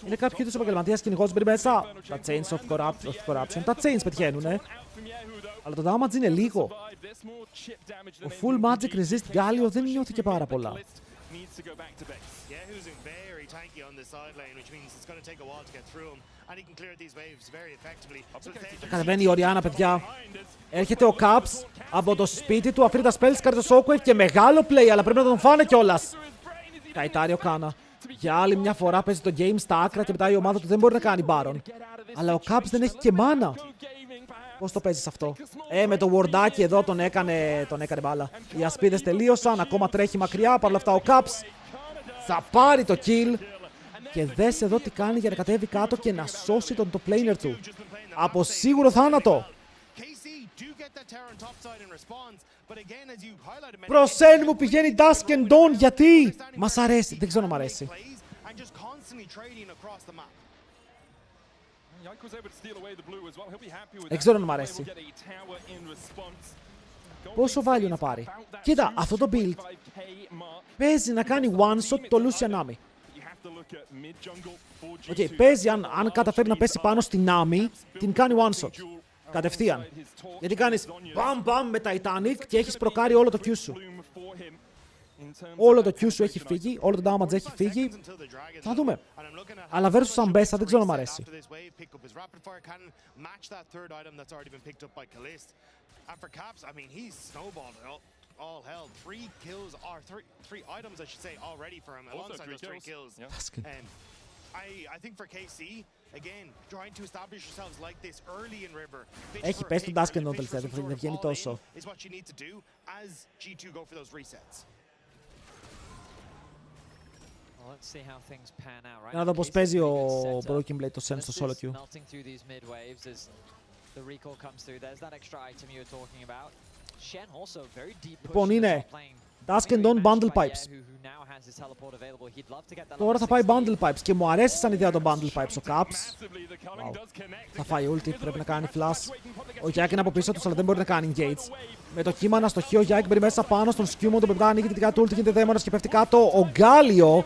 Είναι κάποιο είδους επαγγελματίας κυνηγός, μπαίνει μέσα. Τα chains of corruption, τα chains πετυχαίνουνε. Αλλά το damage είναι λίγο. Ο full magic resist Γκάλιο δεν νιώθηκε πάρα πολλά. Κατεβαίνει η Οριάννα, παιδιά. Έρχεται ο Caps από το σπίτι του, αφήνει τα spells, κάνει το shockwave και μεγάλο play, αλλά πρέπει να τον φάνε κιόλας. Καϊτάρει ο Κάνα. Για άλλη μια φορά παίζει το game στα άκρα και μετά η ομάδα του δεν μπορεί να κάνει Baron. Αλλά ο Caps δεν έχει και mana. Πώς το παίζεις αυτό? Με το wardάκι εδώ τον έκανε μπάλα. Οι ασπίδες τελείωσαν, ακόμα τρέχει μακριά. Παρ' όλα αυτά ο Caps θα πάρει το kill. Και δες εδώ τι κάνει για να κατέβει κάτω και να σώσει τον top laner του. Από σίγουρο θάνατο. Προσέν μου πηγαίνει Dusk and Dawn, γιατί? Μας αρέσει, δεν ξέρω να μ' αρέσει. Δεν ξέρω να μ' αρέσει. Πόσο value να πάρει? Κοίτα, αυτό το build παίζει να κάνει one shot το Lucian Nami. Παίζει αν καταφέρει να πέσει πάνω στην Nami, την κάνει one shot. Κατευθείαν. Γιατί κάνεις μπαμ με Titanic και έχεις προκάρει όλο το Q σου. Όλο το Q σου έχει φύγει, όλο το damage έχει φύγει. Θα δούμε. Αλλά versus Ambessa δεν ξέρω να μ' αρέσει. All held 3 kills or 3 items I should say already for him alongside those 3 kills. I think for KC again trying to establish yourselves like this early in River. Έχει πέσει τον Dusk and Dawn τελευταία, δεν βγαίνει τόσο. Is what you need to do as G2 go for those resets. Να δω πώς παίζει ο Broken Blade το Sen στο solo queue. Λοιπόν, είναι Dusk and Dawn Bundle Pipes. Τώρα θα πάει Bundle Pipes και μου αρέσει σαν ιδέα το Bundle Pipes. Ο Caps θα φάει ulti, πρέπει να κάνει flash. Ο Jack είναι από πίσω τους αλλά δεν μπορεί να κάνει engage. Με το κύμα να στοχεί ο Jack, μπαίνει μέσα πάνω στον Σκιούμοντ, το ανοίγει την δικά του ulti, γίνεται δαίμονας και πέφτει κάτω. Ο Γκάλιο,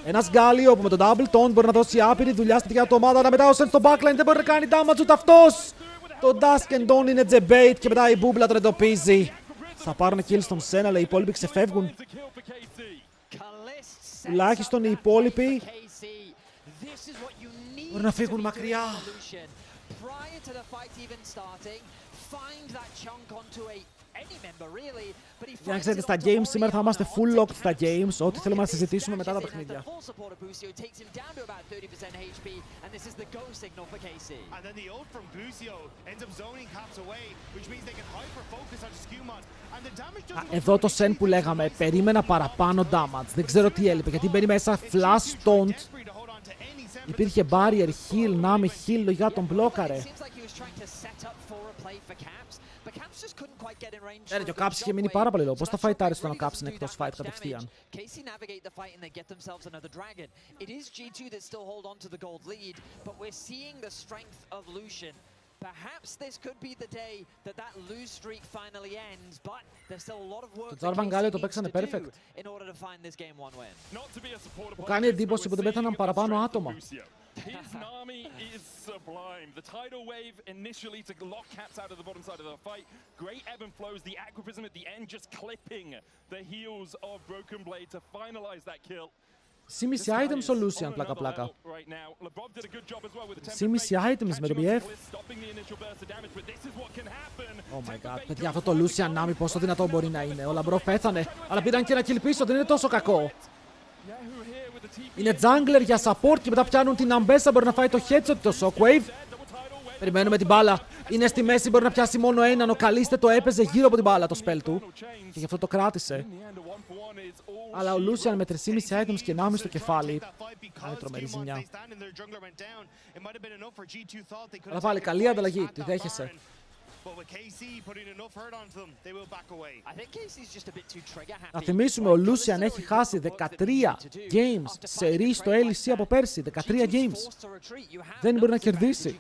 ένας Γκάλιο που με τον double taunt μπορεί να δώσει άπειρη δουλειά στη δικιά του ομάδα, αλλά μετά ο Sen στο backline δεν μπορεί να κάνει damage ούτε αυτός. Το Dusk and Dawn είναι debate και μετά η μπούμπλα τον εντοπίζει. Θα πάρουν kill στον Sen, αλλά οι υπόλοιποι ξεφεύγουν. Τουλάχιστον οι υπόλοιποι μπορεί να φύγουν μακριά. Για να ξέρετε, στα games σήμερα θα είμαστε full locked στα games, ό,τι θέλουμε να συζητήσουμε μετά τα παιχνίδια. Εδώ το Sen που λέγαμε, περίμενα παραπάνω damage, δεν ξέρω τι έλειπε, γιατί μπαίνει μέσα flash taunt. Υπήρχε barrier, heal, Nami, heal, λογικά τον μπλόκαρε. Και ο Caps είχε μείνει πάρα πολύ λόγο. Πώς θα φαϊτάρει όταν ο Caps είναι εκτός fight κατευθείαν? Το Jarvan Galio το παίξανε perfect. Μου κάνει εντύπωση που δεν πέθαναν παραπάνω άτομα. His Nami is sublime. The tidal wave initially to lock Caps out of the bottom side of the fight. Great ebb and flows. The Aquaprism at the end just clipping the heels of Broken Blade to finalize that kill. Σίμιση items ο Lucian, πλάκα. Σίμιση items με το BF. Oh my god, παιδιά, αυτό το Lucian Nami πόσο δυνατό μπορεί να είναι. Ο Λαμπρό πέθανε, αλλά πήραν και ένα kill πίσω, δεν είναι τόσο κακό. Είναι jungler για support και μετά πιάνουν την Ambessa, μπορεί να φάει το headshot, το shockwave. Περιμένουμε την μπάλα. Είναι στη μέση, μπορεί να πιάσει μόνο έναν. Ο Καλίστε το έπαιζε γύρω από την μπάλα το spell του. Και γι' αυτό το κράτησε. Αλλά ο Lucian με 3,5 items και 1,5 στο κεφάλι κάνει τρομερή ζημιά. Αλλά πάλι καλή ανταλλαγή, τη δέχεσαι. Να θυμίσουμε, ο Lucian έχει χάσει 13 games σε ρί στο LEC από πέρσι. 13 games. Δεν μπορεί να κερδίσει.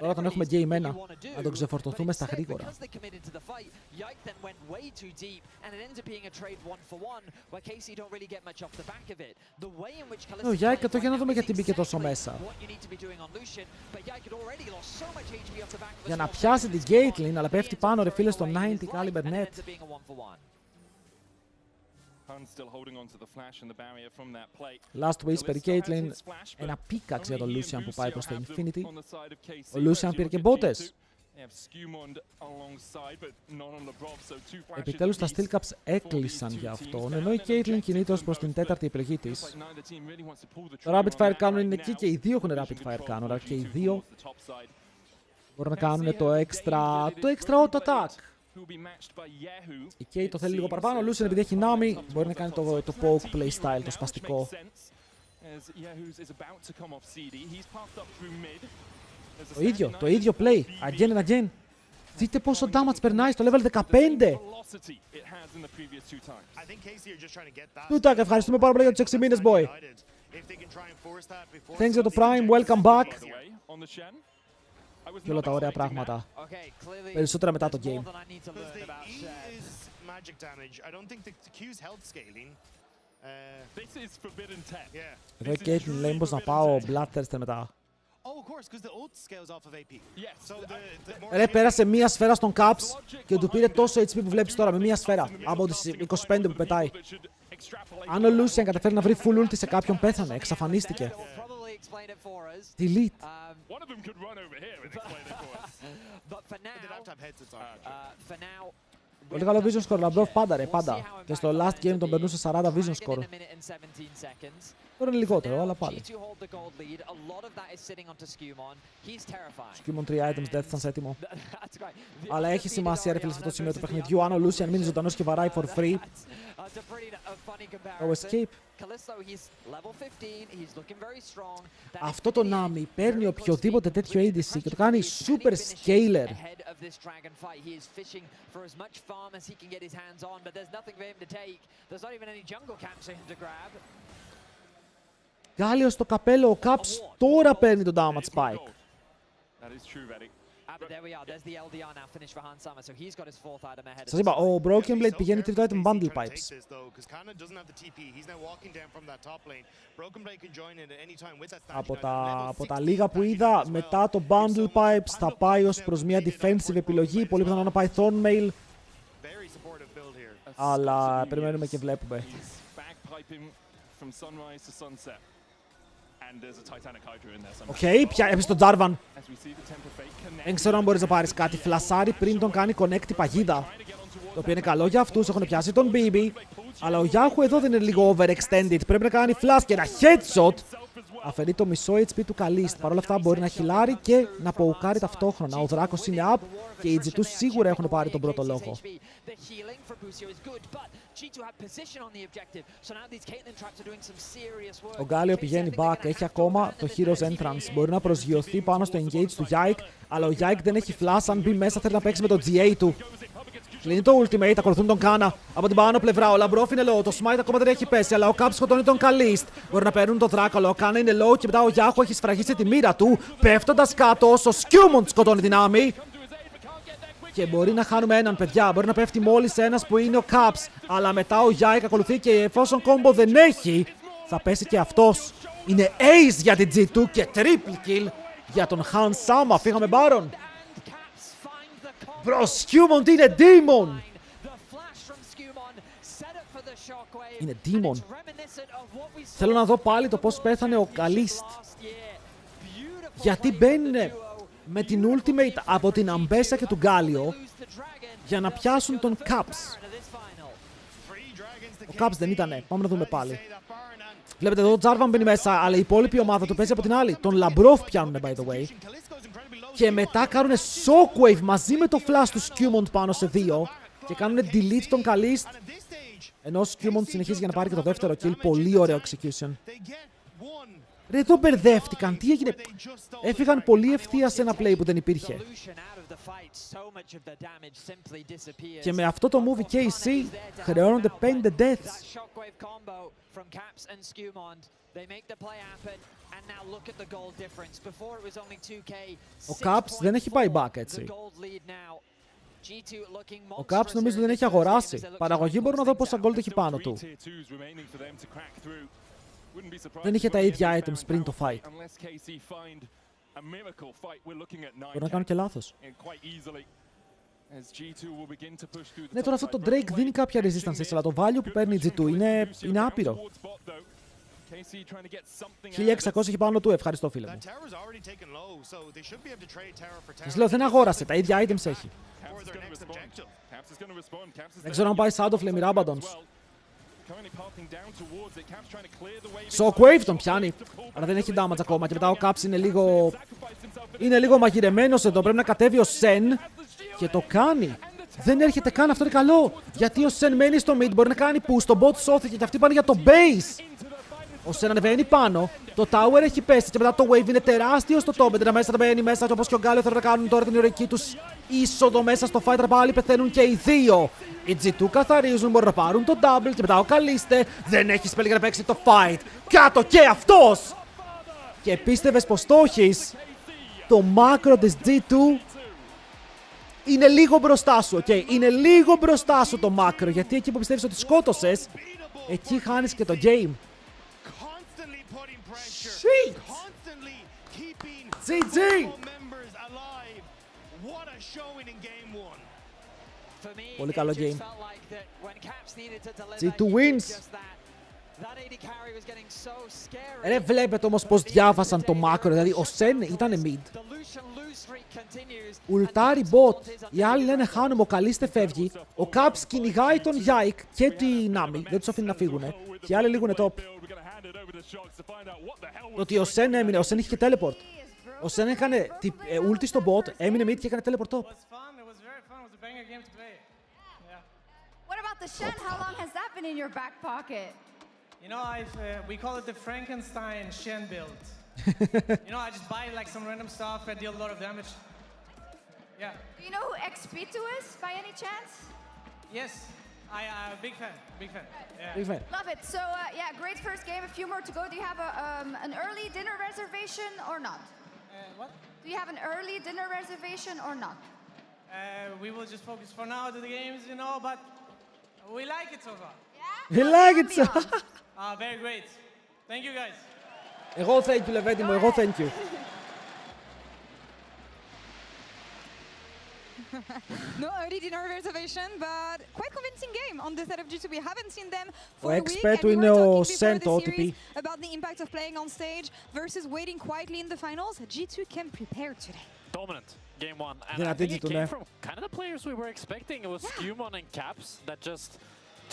Τώρα τον έχουμε game 1. Να τον ξεφορτωθούμε στα γρήγορα. Ο Yike εδώ για να δούμε γιατί μπήκε τόσο μέσα. Για να πιάσει την Caitlyn, αλλά πέφτει πάνω ρε φίλε στο 90 caliber net. Last whisper η Caitlyn. Ένα πίκαξ για τον Lucian που πάει προς το Infinity. Ο Lucian πήρε και μπότες. Επιτέλους τα steel caps έκλεισαν για αυτόν, ενώ η Caitlyn κινείται ως προς την τέταρτη επιλογή της. Το rapid fire cannon είναι εκεί και οι δύο έχουν rapid fire cannon, αλλά και οι δύο μπορούν να κάνουν το extra auto attack. Η Kate το θέλει λίγο παραπάνω, ο Lucian επειδή έχει Nami μπορεί να κάνει το poke playstyle, το σπαστικό. Το ίδιο play, again and again. Δείτε πόσο damage περνάει στο level 15. Τούτακ, ευχαριστούμε πάρα πολύ για τους 6 μήνες, boy. Thanks για το Prime, welcome back. Και όλα τα ωραία πράγματα. Περισσότερα μετά το game. Εδώ η Caitlyn λέει πως να πάω Bloodthirster μετά. Ρε, πέρασε μία σφαίρα στον Caps και του πήρε τόσο HP που βλέπεις τώρα με μία σφαίρα από τις 25 που πετάει. Αν ο Lucian καταφέρει να βρει full ulti σε κάποιον, πέθανε, εξαφανίστηκε. Delete. Πολύ καλό vision score, Λαμπρόφ, πάντα ρε, πάντα. Και στο last game τον περνούσε 40 vision score. Τώρα είναι λιγότερο, αλλά πάλι. Skewmon 3 items, death stance έτοιμο. Αλλά έχει σημασία ρε φίλε σε αυτό το σημείο του παιχνιδιού. Αν ο Lucian μείνει ζωντανός και βαράει for free. Το escape. Αυτό το Nami παίρνει οποιοδήποτε τέτοιο ADC και το κάνει super scaler. Γκάλιος στο καπέλο, ο Caps τώρα παίρνει τον damage spike. Σας είπα, ο Broken Blade πηγαίνει τρίτο item Bundle Pipes. Από τα λίγα που είδα, μετά το Bundle Pipes θα πάει ως προς μια defensive επιλογή. Πολύ πιθανό να πάει Thornmail. Αλλά περιμένουμε και βλέπουμε. Οκ, πια έπισε τον Jarvan. Δεν ξέρω αν μπορείς να πάρεις κάτι. Φλασάρι πριν τον κάνει connect η παγίδα. Το οποίο είναι καλό για αυτούς. Έχουν πιάσει τον BB. Αλλά ο Yahoo εδώ δεν είναι λίγο overextended. Πρέπει να κάνει flash και ένα headshot. Αφαιρεί το μισό HP του Kalist. Παρ' όλα αυτά μπορεί να χιλάρει και να ποουκάρει ταυτόχρονα. Ο Δράκος είναι up και οι G2 σίγουρα έχουν πάρει τον πρώτο λόγο. Ο Γκάλιο πηγαίνει back, έχει ακόμα το Hero's Entrance. Μπορεί να προσγειωθεί πάνω στο engage του Yike, αλλά ο Yike δεν έχει flash. Αν μπει μέσα θέλει να παίξει με το GA του. Κλείνει το ultimate, ακολουθούν τον Κάνα από την πάνω πλευρά. Ο Λαμπρόφ είναι low, το smite ακόμα δεν έχει πέσει, αλλά ο Caps σκοτώνει τον Kalist. Μπορεί να παίρνουν τον Δράκαλο, ο Κάνα είναι low και μετά ο Yahoo έχει σφραγίσει τη μοίρα του. Πέφτοντας κάτω όσο Skewmon σκοτώνει δυνάμει. Και μπορεί να χάνουμε έναν, παιδιά. Μπορεί να πέφτει μόλις ένας που είναι ο Caps. Αλλά μετά ο Yike ακολουθεί και εφόσον combo δεν έχει, θα πέσει και αυτός. Είναι ace για την G2 και triple kill για τον Han Sama. Φύγαμε Baron. Bro, Skewmon είναι demon! Είναι demon. Θέλω να δω πάλι το πώς πέθανε ο Kalist. Γιατί μπαίνουν με την ultimate από την Αμπέσα και του Γκάλιο για να πιάσουν τον Caps. Ο Caps δεν ήτανε. Πάμε να δούμε πάλι. Βλέπετε εδώ ο Jarvan μπαίνει μέσα, αλλά η υπόλοιπη ομάδα του παίζει από την άλλη. Τον Λαμπρόφ πιάνουνε, by the way. Και μετά κάνουνε shockwave μαζί με το flash του Skewmon πάνω σε δύο. Και κάνουνε delete τον Kalist. Ενώ ο Skewmon συνεχίζει για να πάρει και το δεύτερο kill. Πολύ ωραίο execution. Ρε, εδώ μπερδεύτηκαν. Τι έγινε? Έφυγαν πολύ ευθεία σε ένα play που δεν υπήρχε. Και με αυτό το move οι KC χρεώνονται 5 deaths. Ο Caps δεν έχει πάει back, έτσι. Ο Caps νομίζω δεν έχει αγοράσει. Παραγωγή μπορώ να δω πόσα gold έχει πάνω του. Δεν είχε τα ίδια items πριν το fight. Μπορεί να κάνω και λάθος. Ναι, τώρα αυτό το Drake δίνει κάποια resistance, αλλά το value που παίρνει η G2 είναι άπειρο. 1600 έχει πάνω του, ευχαριστώ φίλε μου. Σας λέω, δεν αγόρασε, τα ίδια items έχει. Δεν ξέρω αν πάει Shadow Flame ή Rabadons. Shockwave τον πιάνει, αλλά δεν έχει damage ακόμα και μετά ο Caps είναι λίγο μαγειρεμένος εδώ, πρέπει να κατέβει ο Sen και το κάνει. Δεν έρχεται καν, αυτό είναι καλό, γιατί ο Sen μένει στο mid, μπορεί να κάνει push, το bot σώθηκε και αυτοί πάνε για το base. Ο Sen ανεβαίνει πάνω, το tower έχει πέσει και μετά το wave είναι τεράστιο στο top. Δεν μέσα μπαίνει μέσα και όπως και ο Γκάλιο θέλουν να κάνουν τώρα την ηρωική τους είσοδο μέσα στο fighter, πάλι πεθαίνουν και οι δύο. Οι G2 καθαρίζουν, μπορούν να πάρουν το double και μετά ο Καλίστε δεν έχει spell για να παίξει το fight. Κάτω και αυτός! Και πίστευες πως το έχεις. Το μάκρο της G2 είναι λίγο μπροστά σου, okay? Είναι λίγο μπροστά σου το μάκρο, γιατί εκεί που πιστεύεις ότι σκότωσες, εκεί χάνεις και το game. Shit! GG! Πολύ καλό game. G2 wins! Ρε, βλέπετε όμως πως διάβασαν το μάκρο, δηλαδή ο Sen ήταν mid. Ουλτάρι bot, οι άλλοι λένε χάνουμε, ο Καλίστε φεύγει, ο Caps κυνηγάει τον Yike και τη Nami, δεν τους αφήνει να φύγουνε, και οι άλλοι λίγουνε top. Ότι ο Sen έμεινε, ο Sen είχε και teleport. Ο Sen έκανε ulti στο bot, έμεινε mid και έκανε teleport top. What about the Shen? How long has that been in your back pocket? You know, we call it the Frankenstein Shen build. You know, I just buy like some random stuff and deal a lot of damage. Yeah. Do you know who XP2 is by any chance? Yes, big fan, big fan. Yeah. Big fan. Love it. So yeah, great first game. A few more to go. Do you have an early dinner reservation or not? What? Do you have an early dinner reservation or not? We will just focus for now to the games, you know, but we like it so far. Yeah. We like it so. Very great. Thank you guys. Εγώ thank you, Λεβέντη μου, εγώ thank you. No early dinner reservation, but quite convincing game on the side of G2. We haven't seen them for Ο a week, expert and του we είναι were ο talking before Sen, the το series OTP. about the impact of playing on stage versus waiting quietly in the finals. G2 can prepare today. Dominant game one, and Yeah, I think it Titlo, came yeah. from kind of the players we were expecting. It was Skewmon and Caps that just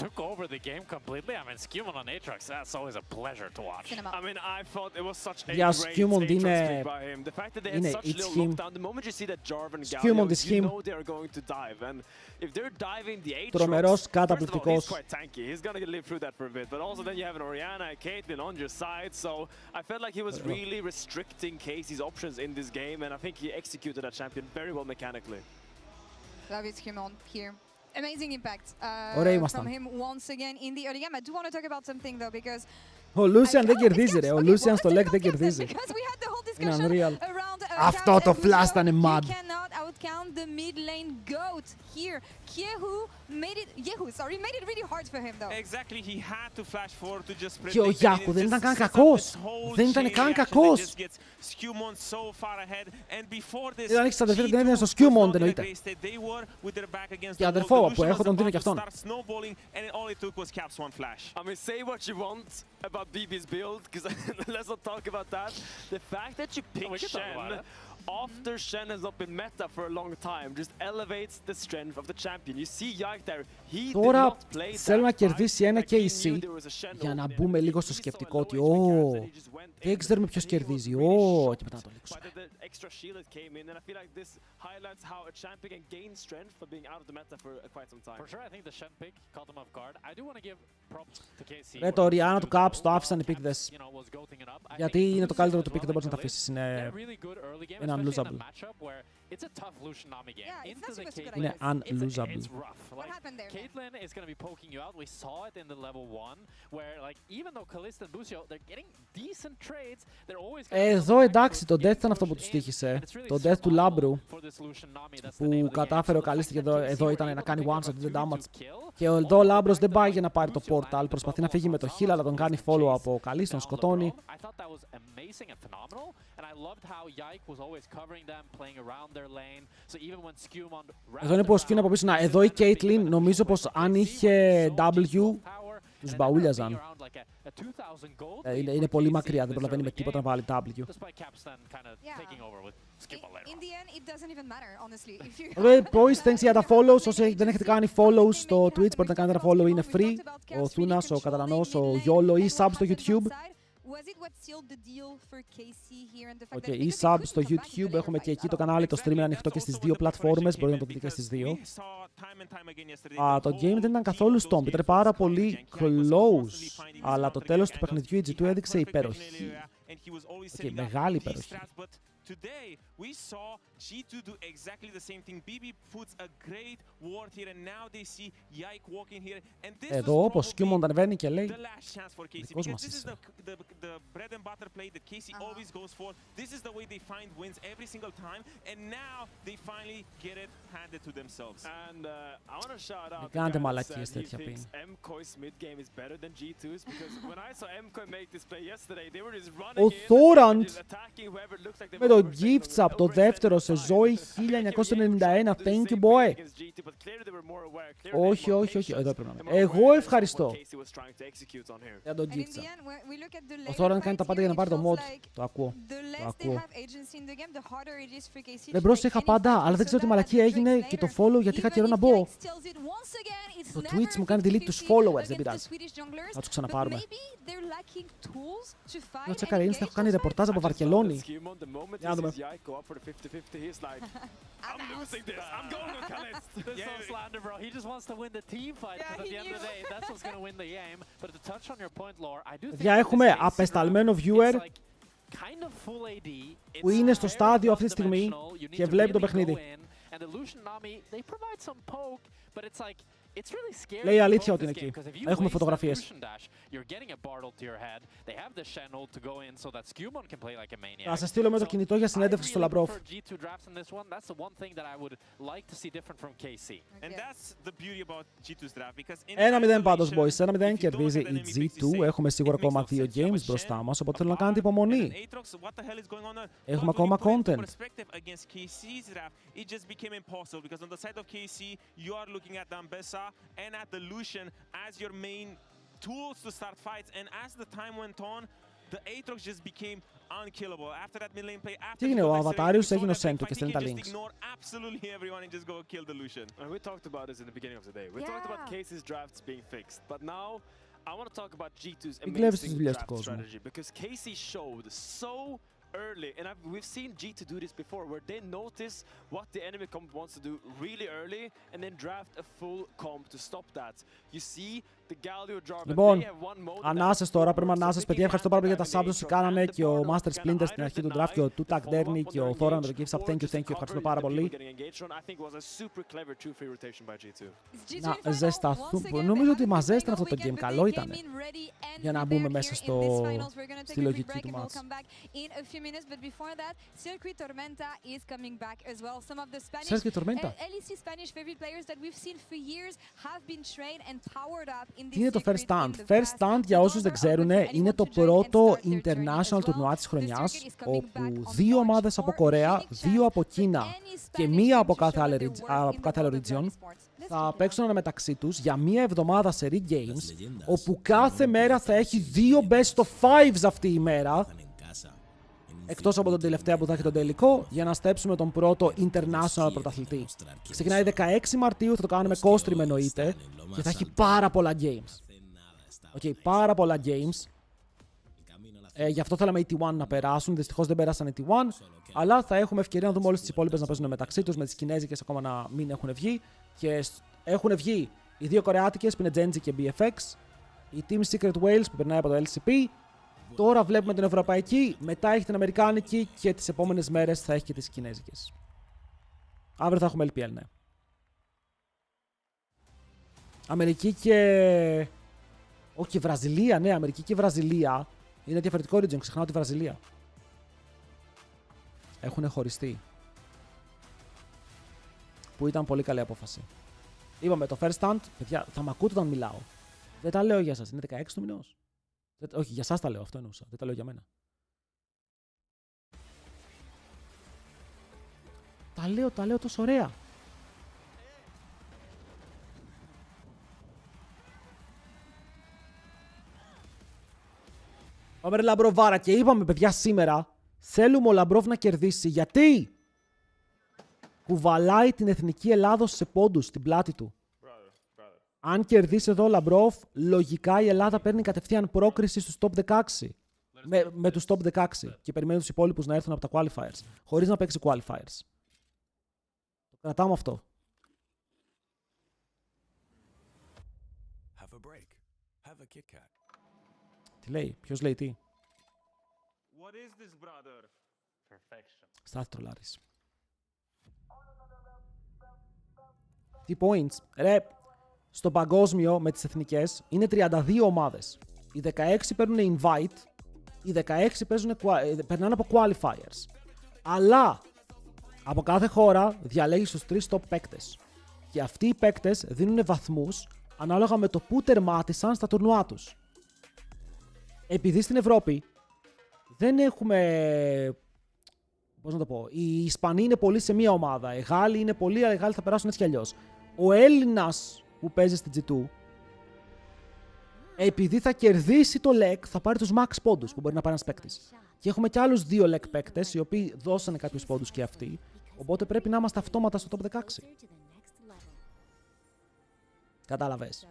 took over the game completely. I mean, Skewmon on Aatrox, that's always a pleasure to watch. Cinema. I mean, I thought it was such a Yeah, great Skewmon Aatrox είναι- pick by him. The fact that they had είναι- such it's little him. lockdown, the moment you see that Jarvan Skewmon Galio, is you him. know they're going to dive. And if they're diving the Aatrox, Τρομερός, first of all, καταπληκτικός. he's quite tanky. He's gonna live through that for a bit. But also then you have an Orianna, a Caitlyn on your side. So I felt like he was really restricting Casey's options in this game. And I think he executed that champion very well mechanically. Love it, Skewmon here. Amazing impact Ωραία from ήμασταν. him once again in the early game. I do want to talk about something though because Ο Lucian δεν Oh, κερδίζει it's ρε, ο Caps. Okay, Lucian well, στο let's leg talk δεν about Caps then, κερδίζει. because we had the whole Είναι discussion unreal. around Αυτό Caps το and flash Lucio. ήταν mad. You cannot outcount the mid lane goat here. Yehu made it really hard for him though. Exactly, he had to flash forward to just Και ο predict Yahoo it. δεν Just ήταν καν sets up κακός. this whole Δεν ήταν chain καν reaction that κακός. just gets Skewmon so far ahead. And before this, Ήταν έχεις αδερφή, δεν G2 έδινε στο was Skewmon, not in a εννοείται. great state. They were with their back against Και the wall. αδερφό The που Lucian έχω was τον δίνω about και to αυτόν. start snowballing, and all it took was Caps one flash. I mean, say what you want about BB's build, because let's not talk about that. The fact that you pick we can talk about Shen after Shen has not been meta for a long time just elevates the strength of the champion. You see Yike there, he did Τώρα not play θέλω να that κερδίσει fight, ένα like he KC knew there was a Shen για να over there. μπούμε λίγο He στο saw a σκεπτικό low ότι HP Caps and «Ω, he just went in δεν ξέρουμε ποιος and he was κερδίζει, really ω» shocked και μετά να το λήξουμε. by the extra shield that came in, and I feel like this highlights how a champion can gain strength for being out of the meta for quite some time. For sure, I think the Shen pick caught them off guard. I do want to give props to KC. Ρε, το Orianna του Caps το άφησαν επίτηδες. You know, was goating it up. I Γιατί είναι το καλύτερο του pick και δεν μπορείς να τα αφήσεις. Είναι unlosable. Είναι unlosable. What happened there? Caitlyn is going to be poking you out. We saw it in the level 1, where like even though Kalista and Busio, they're getting decent trades, they're always Εδώ εντάξει, το death ήταν αυτό που τους τύχησε. Το death του Λάμπρου που κατάφερε ο Καλίστη και εδώ ήταν να κάνει one shot damage. Και εδώ ο Λάμπρος δεν πάει για να πάρει το portal, προσπαθεί να φύγει με το heal, αλλά τον κάνει follow από ο Καλίστη, τον σκοτώνει. Εδώ είναι που ο Skew είναι από πίσω. Να, εδώ η Caitlyn νομίζω πως αν είχε W τους μπαούλιαζαν. Είναι πολύ μακριά, δεν προλαβαίνει με τίποτα να βάλει W. Boys, thanks για τα follows. Όσοι δεν έχετε κάνει follows στο Twitch, μπορείτε να κάνετε ένα follow, είναι free. Ο Θούνας, ο Καταλανός, ο Γιόλο ή sub στο YouTube. Ή sub στο YouTube, έχουμε και εκεί το κανάλι, το stream είναι ανοιχτό και στις δύο πλατφόρμες, μπορείτε να το δείτε και στις δύο. Το game δεν ήταν καθόλου stomp, ήταν πάρα πολύ close, αλλά το τέλος του παιχνιδιού η G2 έδειξε υπέροχη. Μεγάλη υπέροχη. Today, we saw G2 do exactly the same thing. BB puts a great ward here, and now they see Yike walking here. And this Εδώ όπως Σκιούμον ανεβαίνει και λέει, the last chance for Casey, because this is the bread and butter play that Casey always goes for. This is the way they find wins every single time, and now they finally get it handed to themselves. And I want to shout out κάντε μαλακίες τέτοια πει. MKOI's mid game is better than G2's, because when I saw MKOI make this play yesterday, they were just running Ο Θόραντ με το gifts από το δεύτερο σε ζωή 1991. Thank you, boy. Όχι, εδώ πρέπει να είμαι. Εγώ ευχαριστώ για τον gifts. Ο Θόραντ κάνει τα πάντα για να πάρει το mod. Το ακούω. Δεν μπρος είχα πάντα, αλλά δεν ξέρω τι μαλακία έγινε και το follow γιατί είχα καιρό να μπω. Το Twitch μου κάνει delete τους followers, δεν πειράζει. Να τους ξαναπάρουμε. Να τσέκαρε Insta, έχω κάνει ρεπορτάζ από Βαρκελόνη. Για να δούμε. I'm losing this. I'm going with Kalist. There's no slander, bro. He just wants to win the team fight. But at the end of the day, that's what's going to win the game. But to touch on your point, Lore, I do think Για έχουμε απεσταλμένο viewer που είναι στο στάδιο αυτή τη στιγμή και βλέπει το παιχνίδι. Λέει αλήθεια ότι είναι εκεί. Έχουμε φωτογραφίες. Θα σε στείλω με το κινητό για συνέντευξη στο Λαμπρόφ. 1-0 πάντως, boys. 1-0 κερδίζει η G2. Έχουμε σίγουρα ακόμα 2 games μπροστά μας, οπότε θέλω να κάνετε υπομονή. Έχουμε ακόμα content. And at the Lucian as your main tools to start fights, and as the time went on, the Aatrox just became unkillable. After that mid lane play, Τι έγινε, ο Αβατάριος έγινε ο Σέντου και στέλνει τα links. Absolutely everyone and just go kill the Lucian. And we talked about this in the beginning of the day. We talked about Casey's drafts being fixed, but now I want to talk about G2's amazing draft strategy, because Casey showed so early, and we've seen G2 do this before, where they notice what the enemy comp wants to do really early and then draft a full comp to stop that. You see the Galio Jarvan, Λοιπόν, they have one mode. ανάσες τώρα, πρέπει να ανάσες. Παιδιά, ευχαριστώ πάρα πολύ για τα subs όσοι κάνανε και ο Master Splinter στην αρχή του draft και ο Tutak Derny και ο Thoran με το gift sub. Thank you, ευχαριστώ πάρα πολύ. Να ζεσταθούμε. Νομίζω ότι μας ζέστανε αυτό το game. Καλό ήταν για να μπούμε μέσα στη λογική του match. Circuit Tormenta. Τι είναι το First Stand? First Stand, για όσους δεν ξέρουν, είναι το πρώτο international τουρνουά της χρονιάς, όπου 2 ομάδες από Κορέα, 2 από Κίνα και 1 από κάθε άλλο region θα παίξουν μεταξύ τους για 1 εβδομάδα σε games, όπου κάθε μέρα θα έχει 2 best of 5s αυτή η μέρα, εκτός από τον τελευταίο που θα έχει τον τελικό, για να στέψουμε τον πρώτο international πρωταθλητή. Ξεκινάει 16 Μαρτίου, θα το κάνουμε COSTREAM εννοείται, και θα έχει πάρα πολλά games. Πάρα πολλά games. Γι' αυτό θέλαμε οι T1 να περάσουν, δυστυχώς δεν περάσαν οι T1, αλλά θα έχουμε ευκαιρία να δούμε όλες τις υπόλοιπες να παίζουν μεταξύ τους, με τις Κινέζικες ακόμα να μην έχουν βγει. Και έχουν βγει οι 2 Κορεάτικες που είναι Genji και BFX, η Team Secret Wales που περνάει από το LCP, Τώρα βλέπουμε την ευρωπαϊκή, μετά έχει την αμερικάνικη και τις επόμενες μέρες θα έχει και τις κινέζικες. Αύριο θα έχουμε LPL, ναι. Αμερική και... Όχι, Βραζιλία, ναι, Αμερική και Βραζιλία. Είναι διαφορετικό region, ξεχνάω τη Βραζιλία. Έχουν χωριστεί. Που ήταν πολύ καλή απόφαση. Είπαμε το first stand, παιδιά, θα μ' ακούτε όταν μιλάω. Δεν τα λέω για σας, είναι 16 του μηνός. Όχι, για σας τα λέω, αυτό εννοούσα. Δεν τα λέω για μένα. Τα λέω τόσο ωραία. Πάμε ρε Λαμπροβάρα και είπαμε παιδιά σήμερα θέλουμε ο Λαμπρόβ να κερδίσει. Γιατί κουβαλάει την εθνική Ελλάδος σε πόντους στην πλάτη του. Αν κερδίσει εδώ ο Λαμπρόβ, λογικά η Ελλάδα παίρνει κατευθείαν πρόκριση στους top 16. Με τους top 16 και περιμένει τους υπόλοιπους να έρθουν από τα qualifiers. Χωρίς να παίξει qualifiers. Το κρατάμε αυτό. Τι λέει, ποιος λέει τι. Στάθη τρολάρης. Τι points. Ρε, στο παγκόσμιο με τις εθνικές είναι 32 ομάδες. Οι 16 παίρνουν invite, οι 16 περνάνε από qualifiers. Αλλά από κάθε χώρα διαλέγεις τους 3 top παίκτες. Και αυτοί οι παίκτες δίνουν βαθμούς ανάλογα με το που τερμάτισαν στα τουρνουά τους. Επειδή στην Ευρώπη δεν έχουμε... Πώς να το πω, οι Ισπανοί είναι πολύ σε μία ομάδα, οι Γάλλοι είναι πολύ, αλλά οι Γάλλοι θα περάσουν έτσι κι αλλιώς. Ο Έλληνας που παίζει στην G2, επειδή θα κερδίσει το LEC, θα πάρει τους max πόντους που μπορεί να πάρει ένας παίκτης. Και έχουμε κι άλλους 2 LEC παίκτες, οι οποίοι δώσανε κάποιους πόντους και αυτοί, οπότε πρέπει να είμαστε αυτόματα στο top 16. Κατάλαβες.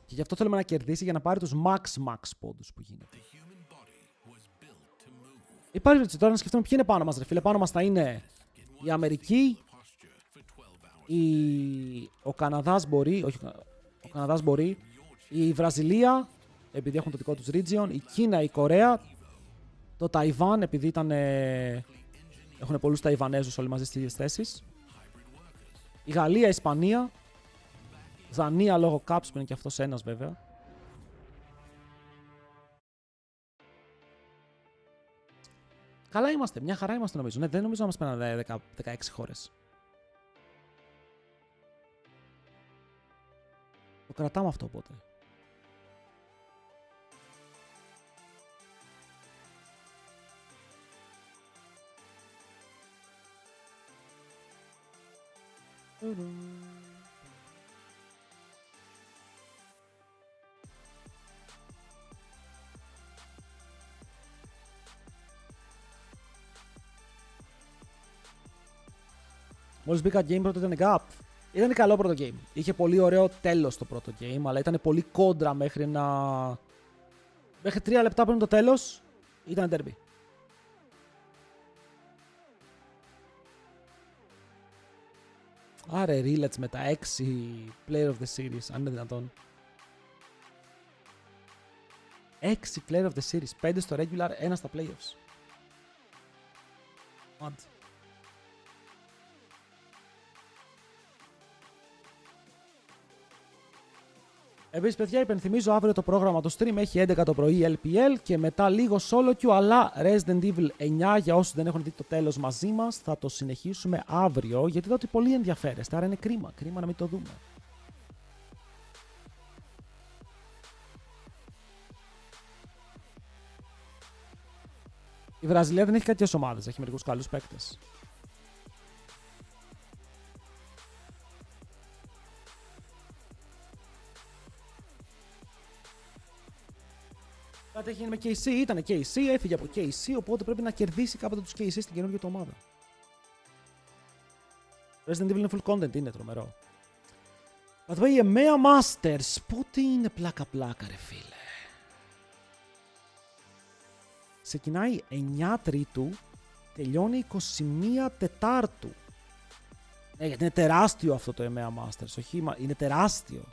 Και γι' αυτό θέλουμε να κερδίσει για να πάρει τους max πόντους που γίνεται. Υπάρχει τώρα να σκεφτούμε ποιοι είναι πάνω μας, ρε φίλε. Πάνω μας θα είναι η Αμερική, ο Καναδάς μπορεί, όχι, ο Καναδάς μπορεί, η Βραζιλία, επειδή έχουν το δικό τους region, η Κίνα, η Κορέα, το Ταϊβάν, επειδή έχουν πολλούς Ταϊβανέζους όλοι μαζί στις ίδιες θέσεις, η Γαλλία, η Ισπανία, Δανία λόγω Caps που είναι και αυτός ένας βέβαια. Καλά είμαστε, μια χαρά είμαστε νομίζω. Ναι, δεν νομίζω να μας πέρανε 16 χώρες. Το κρατάμε αυτό οπότε. Μόλις μπήκα game πρώτο ήταν gap. Ήταν καλό πρώτο game. Είχε πολύ ωραίο τέλος το πρώτο game, αλλά ήταν πολύ κόντρα μέχρι 3 λεπτά πριν το τέλος ήταν derby. Άρε Ρίλετς με τα 6 player of the series, αν είναι δυνατόν. 6 player of the series, 5 στο regular, 1 στα playoffs. Mad. Επίσης, παιδιά, υπενθυμίζω αύριο το πρόγραμμα το stream έχει 11 το πρωί LPL και μετά λίγο solo queue, αλλά Resident Evil 9 για όσους δεν έχουν δει το τέλος μαζί μας θα το συνεχίσουμε αύριο γιατί είδα ότι πολύ ενδιαφέρεστε, άρα είναι κρίμα να μην το δούμε. Η Βραζιλία δεν έχει κάποιες ομάδες, έχει μερικούς καλούς παίκτες. Κάτι έχει γίνει με KC, ήταν KC, έφυγε από KC, οπότε πρέπει να κερδίσει κάποτε τους KC στην καινούργια του ομάδα. Resident Evil είναι full content, είναι τρομερό. By the way, η EMEA Masters, πότε είναι πλάκα-πλάκα ρε φίλε. Ξεκινάει 9 Τρίτου, τελειώνει 21 Τετάρτου. Ναι, γιατί είναι τεράστιο αυτό το EMEA Masters. Όχι, είναι τεράστιο.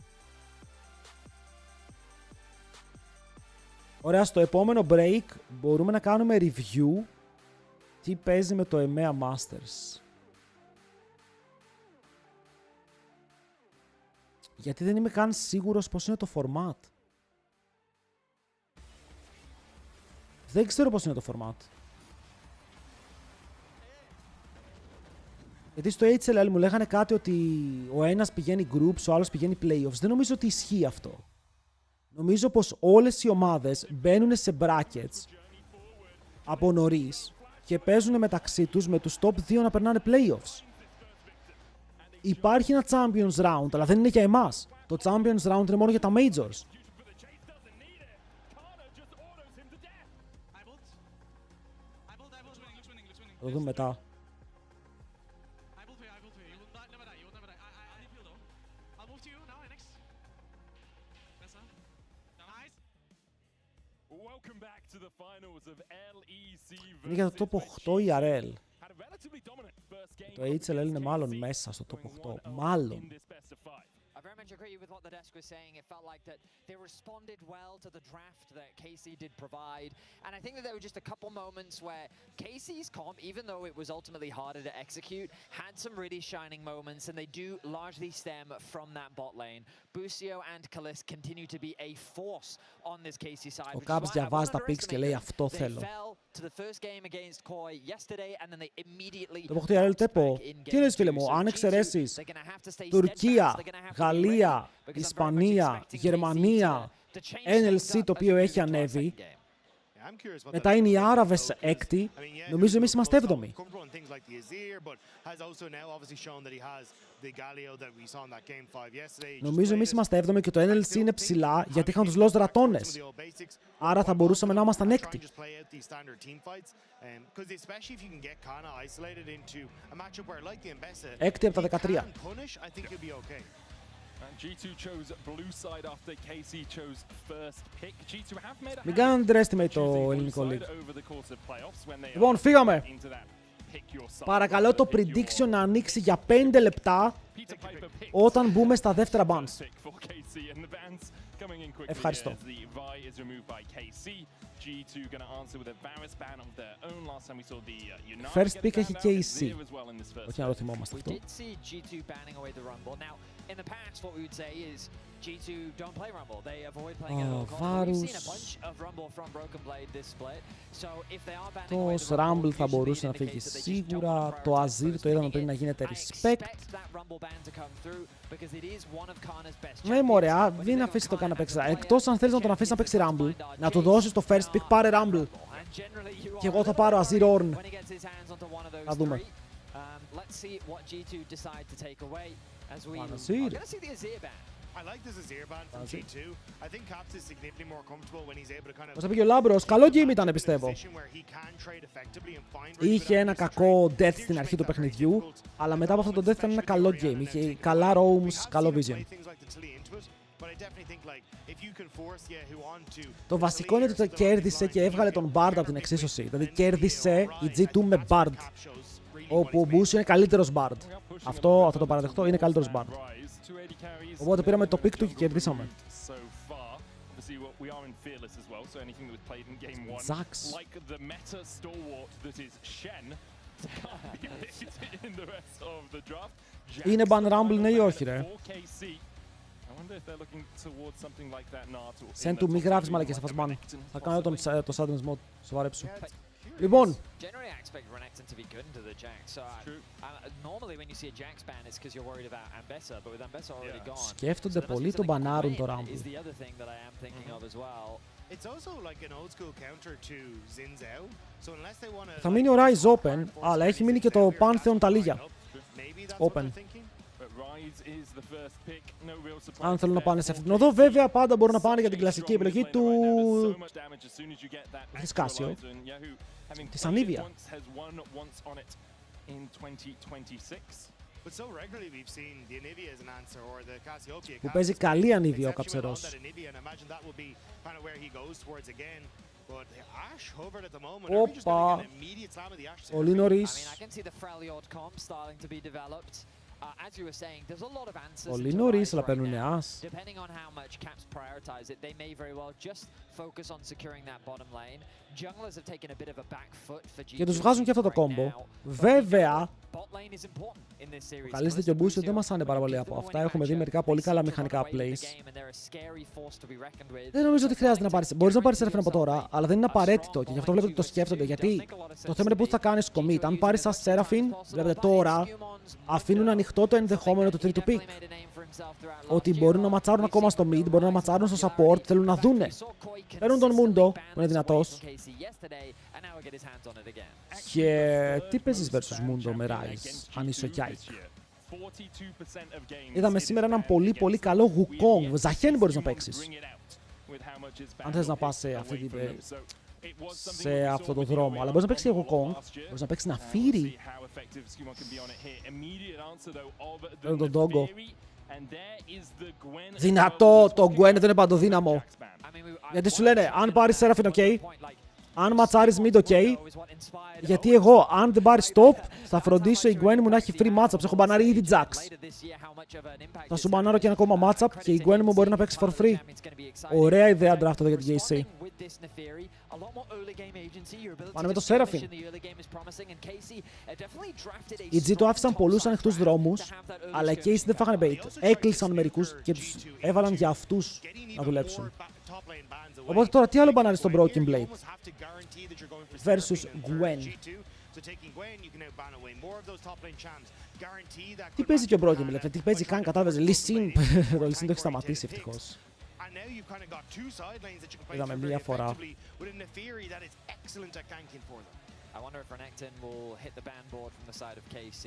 Ωραία, στο επόμενο break μπορούμε να κάνουμε review τι παίζει με το EMEA Masters. Γιατί δεν είμαι καν σίγουρος πώς είναι το format. Δεν ξέρω πώς είναι το format. Γιατί στο HLL μου λέγανε κάτι ότι ο ένας πηγαίνει groups, ο άλλος πηγαίνει playoffs. Δεν νομίζω ότι ισχύει αυτό. Νομίζω πως όλες οι ομάδες μπαίνουν σε brackets από νωρίς και παίζουν μεταξύ τους με τους top 2 να περνάνε playoffs. Υπάρχει ένα Champions Round, αλλά δεν είναι για εμάς. Το Champions Round είναι μόνο για τα Majors. Θα το δούμε μετά. Είναι για το top 8 η RL. Το HLL είναι μάλλον μέσα στο top 8. Μάλλον. I very much agree with what the desk was saying. It felt like that they responded well to the draft that KC did provide. And I think that there were just a couple moments where KC's comp, even though it was ultimately harder to execute, had some really shining moments, and they do largely stem from that bot lane. Busio and Kalis continue to be a force on this KC side. Ο Caps διαβάζει τα picks και λέει αυτό θέλω. Το έχω χτυπήσει τέπο. Τι λες φίλε μου, αν εξαιρέσεις Τουρκία, Γαλλία, Ισπανία, Γερμανία, NLC το οποίο έχει ανέβει, μετά είναι οι Άραβες έκτη, νομίζω εμείς είμαστε έβδομοι. Νομίζω εμείς είμαστε έβδομοι και το NLC είναι ψηλά γιατί είχαν τους Los Ratones. Άρα θα μπορούσαμε να ήμασταν έκτη. Έκτη από τα 13. Μην κάνετε underestimate το ελληνικό league. Λοιπόν, φύγαμε. Παρακαλώ το prediction να ανοίξει για 5 λεπτά όταν μπούμε στα δεύτερα bans. Ευχαριστώ. First pick έχει KC. Όχι να το θυμόμαστε αυτό. In the past, what we would say is G2 don't play Rumble. They avoid playing it at all costs. We've seen a bunch of Rumble from Broken Blade this split. So if they are banning away the Rumble, θα μπορούσε να φύγει σίγουρα. Το Azir το είδαμε πριν να γίνεται respect. Ναι, μωρέα, δεν αφήσει το καν να παίξει. Εκτός αν θέλεις να τον αφήσεις να παίξει Rumble, να του δώσεις το first pick, πάρε Rumble. Και εγώ θα πάρω Azir Ornn. Να δούμε. Let's see what G2 decide to take away. As we are Azir. going to see the Azir ban. I like this Azir ban from G2. I think Caps is significantly more comfortable when he's able to kind of... Πώς θα πει και ο Λάμπρος, καλό game ήταν πιστεύω. Είχε ένα κακό death στην αρχή του παιχνιδιού, αλλά μετά από αυτό το death ήταν ένα καλό game. Είχε καλά roams, καλό vision. Το βασικό είναι ότι το κέρδισε και έβγαλε τον Bard από την εξίσωση. Δηλαδή κέρδισε η G2 με Bard. Όπου ο Busio είναι καλύτερος Bard. Αυτό θα το παραδεχτώ, είναι καλύτερος Bard. Οπότε πήραμε το pick του και κερδίσαμε. Zax. Είναι ban Rumble, ναι ή όχι ρε. Σεν του μη γράφεις μαλακές, θα φας ban. Θα κάνω το sadness mode, σοβαρέψου. Λοιπόν. Σκέφτονται πολύ τον μπανάρουν το Rumble. Θα μείνει ο Rise open, αλλά έχει μείνει και το Pantheon Taliyah open. Αν θέλουν να πάνε σε αυτή την οδό, βέβαια πάντα μπορούν να πάνε για την κλασική επιλογή του Δισκάσιο, της Ανίβια. Που παίζει καλή Ανίβια ο Καψερός. Όπα, πολύ νωρίς. Πολύ νωρίς, αλλά παίρνουνε ας. Και τους βγάζουν και αυτό το κόμπο. Βέβαια, ο Καλίστη και ο Μπούσιο δεν μας άνε πάρα πολύ από αυτά. Έχουμε δει μερικά πολύ καλά μηχανικά plays. Δεν νομίζω ότι χρειάζεται να πάρεις. Μπορείς να πάρεις Seraphine από τώρα, αλλά δεν είναι απαραίτητο και γι' αυτό βλέπω ότι το σκέφτονται. Γιατί το θέμα είναι πού θα κάνεις commit. Αν πάρεις σαν Seraphine, βλέπετε τώρα, αφήνουν ανοιχτό το ενδεχόμενο του τρίτου pick. Ότι μπορούν να ματσάρουν ακόμα στο mid, μπορούν να ματσάρουν στο support, θέλουν να δούνε. Παίρνουν τον Mundo, που είναι δυνατός. Και τι παίζεις versus Mundo με Rise, αν είσαι ο Yike. Είδαμε σήμερα έναν πολύ καλό Wukong. Ζαχέν μπορείς να παίξεις. Αν θες να πας σε αυτό το δρόμο. Αλλά μπορείς να παίξεις και Wukong, μπορείς να παίξεις Ναφύρι. Παίρνω τον Doggo. Δυνατό, το Gwen δεν είναι παντοδύναμο. Γιατί σου λένε, αν πάρεις Seraphine, ok. Αν ματσάρεις mid, ok. Γιατί εγώ, αν δεν πάρεις top, θα φροντίσω η Gwen μου να έχει free matchups. Έχω μπανάρει ήδη Jax. Θα σου μπανάρω και ένα ακόμα matchup και η Gwen μου μπορεί να παίξει for free. Ωραία ιδέα draft εδώ για την JC. Πάνε με το Seraphine. Οι G το άφησαν πολλούς ανοιχτούς δρόμους, αλλά οι Casey δεν φάγανε bait. Έκλεισαν μερικούς και τους έβαλαν για αυτούς να δουλέψουν. Οπότε τώρα τι άλλο μπανάρει στο Broken Blade versus Gwen. Τι παίζει και ο Broken Blade, τι παίζει καν, κατάλαβες, Lee Sin. Το Lee Sin το έχει σταματήσει ευτυχώς. Είδαμε μία φορά. I wonder if Renekton will hit the ban board from the side of KC.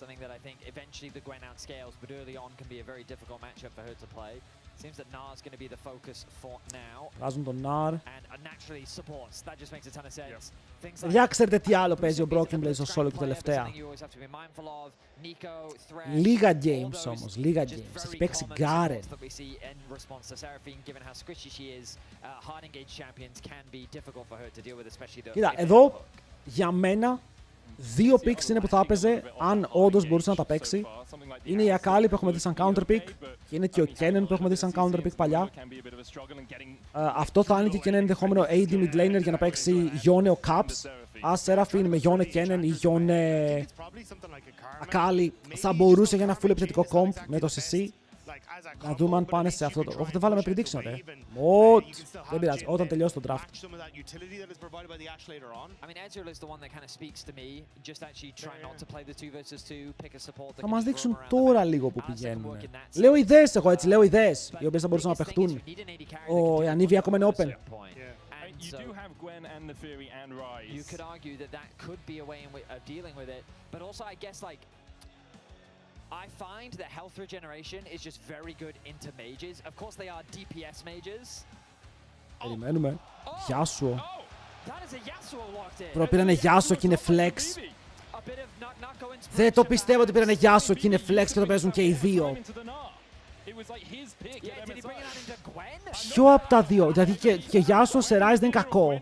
Something that I think eventually the Gwen outscales, but early on can be a very difficult matchup for her to play. Seems that Nar's going to be the focus for now. Βάζουν τον Nar. And naturally supports. That just makes a ton of sense. Για ξέρετε τι άλλο παίζει ο Broken Blade στο solo του τελευταία. Λίγα games όμως, λίγα games. Έχει παίξει Garen. Κοίτα, εδώ για μένα 2 picks είναι που θα έπαιζε αν όντως μπορούσε να τα παίξει. Είναι η Akali που έχουμε δει σαν counter pick και είναι και ο Kennen που έχουμε δει σαν counter pick παλιά. Αυτό θα άνοιγε και ένα ενδεχόμενο AD mid laner για να παίξει Yone ο Caps. Ας Seraphine με Yone Kennen ή Yone Akali θα μπορούσε για ένα full επιθετικό comp με το CC. Να δούμε αν πάνε σε αυτό το... Όχι, δεν βάλαμε prediction, ρε. Δεν πειράζει, όταν τελειώσει το draft. Θα μας δείξουν τώρα λίγο που πηγαίνουν. Λέω ιδέες εγώ έτσι, λέω ιδέες, οι οποίες θα μπορούσαν να παιχτούν. Η Anivia ακόμα είναι open. You do have Gwen and Neferi and Rise. You could argue that that could be a way of dealing with it, but also I guess like I find that health regeneration is just very good into mages. Of course they are DPS mages. Περιμένουμε. Yasuo. That is a Yasuo locked in. Bro, πήρανε Yasuo και είναι flex. Δεν το πιστεύω ότι πήρανε Yasuo και είναι flex και το παίζουν και οι δύο. Ποιο από τα δύο, δηλαδή και Yasuo σε Rise δεν είναι κακό.